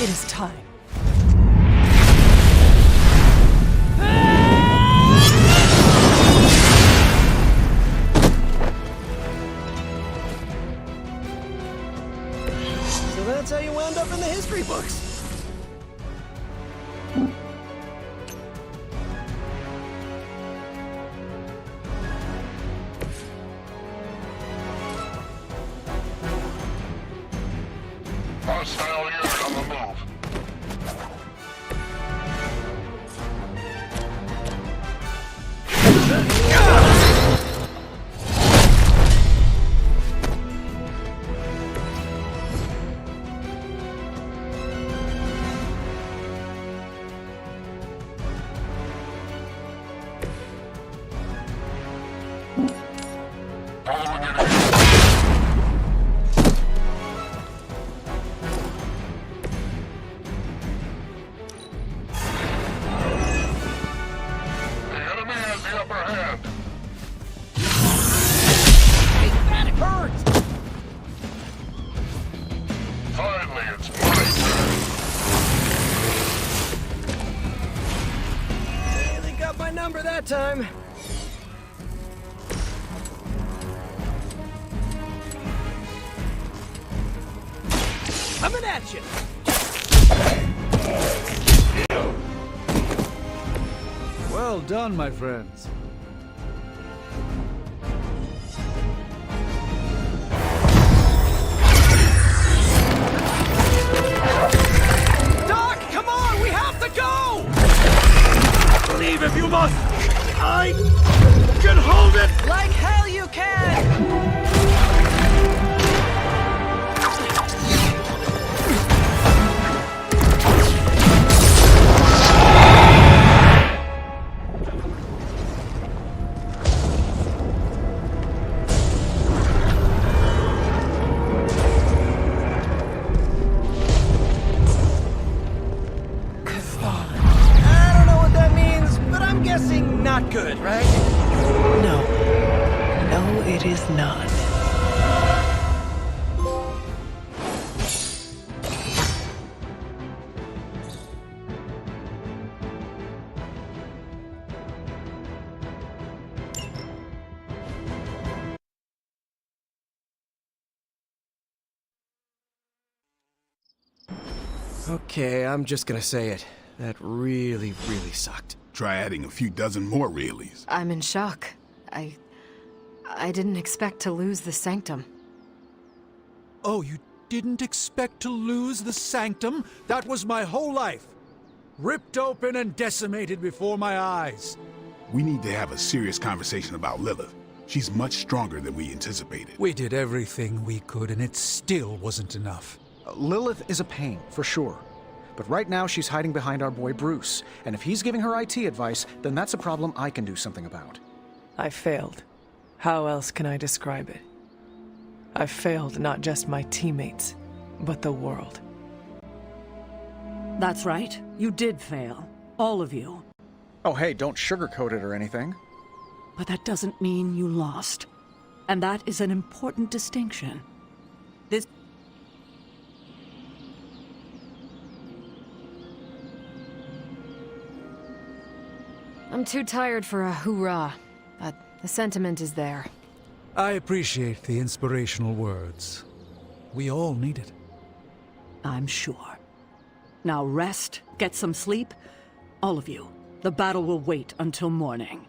It is time history books. Hostile unit on the move. Number that time. Coming at you. Well done, my friends. Doc, come on, we have to go! Leave if you must! I can hold it! Like hell you can! Not good, right? No. No, it is not. Okay, I'm just gonna say it. That really sucked. Try adding a few dozen more reallys. I'm in shock. I didn't expect to lose the sanctum. Oh, you didn't expect to lose the sanctum? That was my whole life. Ripped open and decimated before my eyes. We need to have a serious conversation about Lilith. She's much stronger than we anticipated. We did everything we could, and it still wasn't enough. Lilith is a pain, for sure. But right now, she's hiding behind our boy Bruce. And if he's giving her IT advice, then that's a problem I can do something about. I failed. How else can I describe it? I failed not just my teammates, but the world. That's right. You did fail. All of you. Oh, hey, don't sugarcoat it or anything. But that doesn't mean you lost. And that is an important distinction. This... I'm too tired for a hoorah, but the sentiment is there. I appreciate the inspirational words. We all need it. I'm sure. Now rest, get some sleep. All of you. The battle will wait until morning.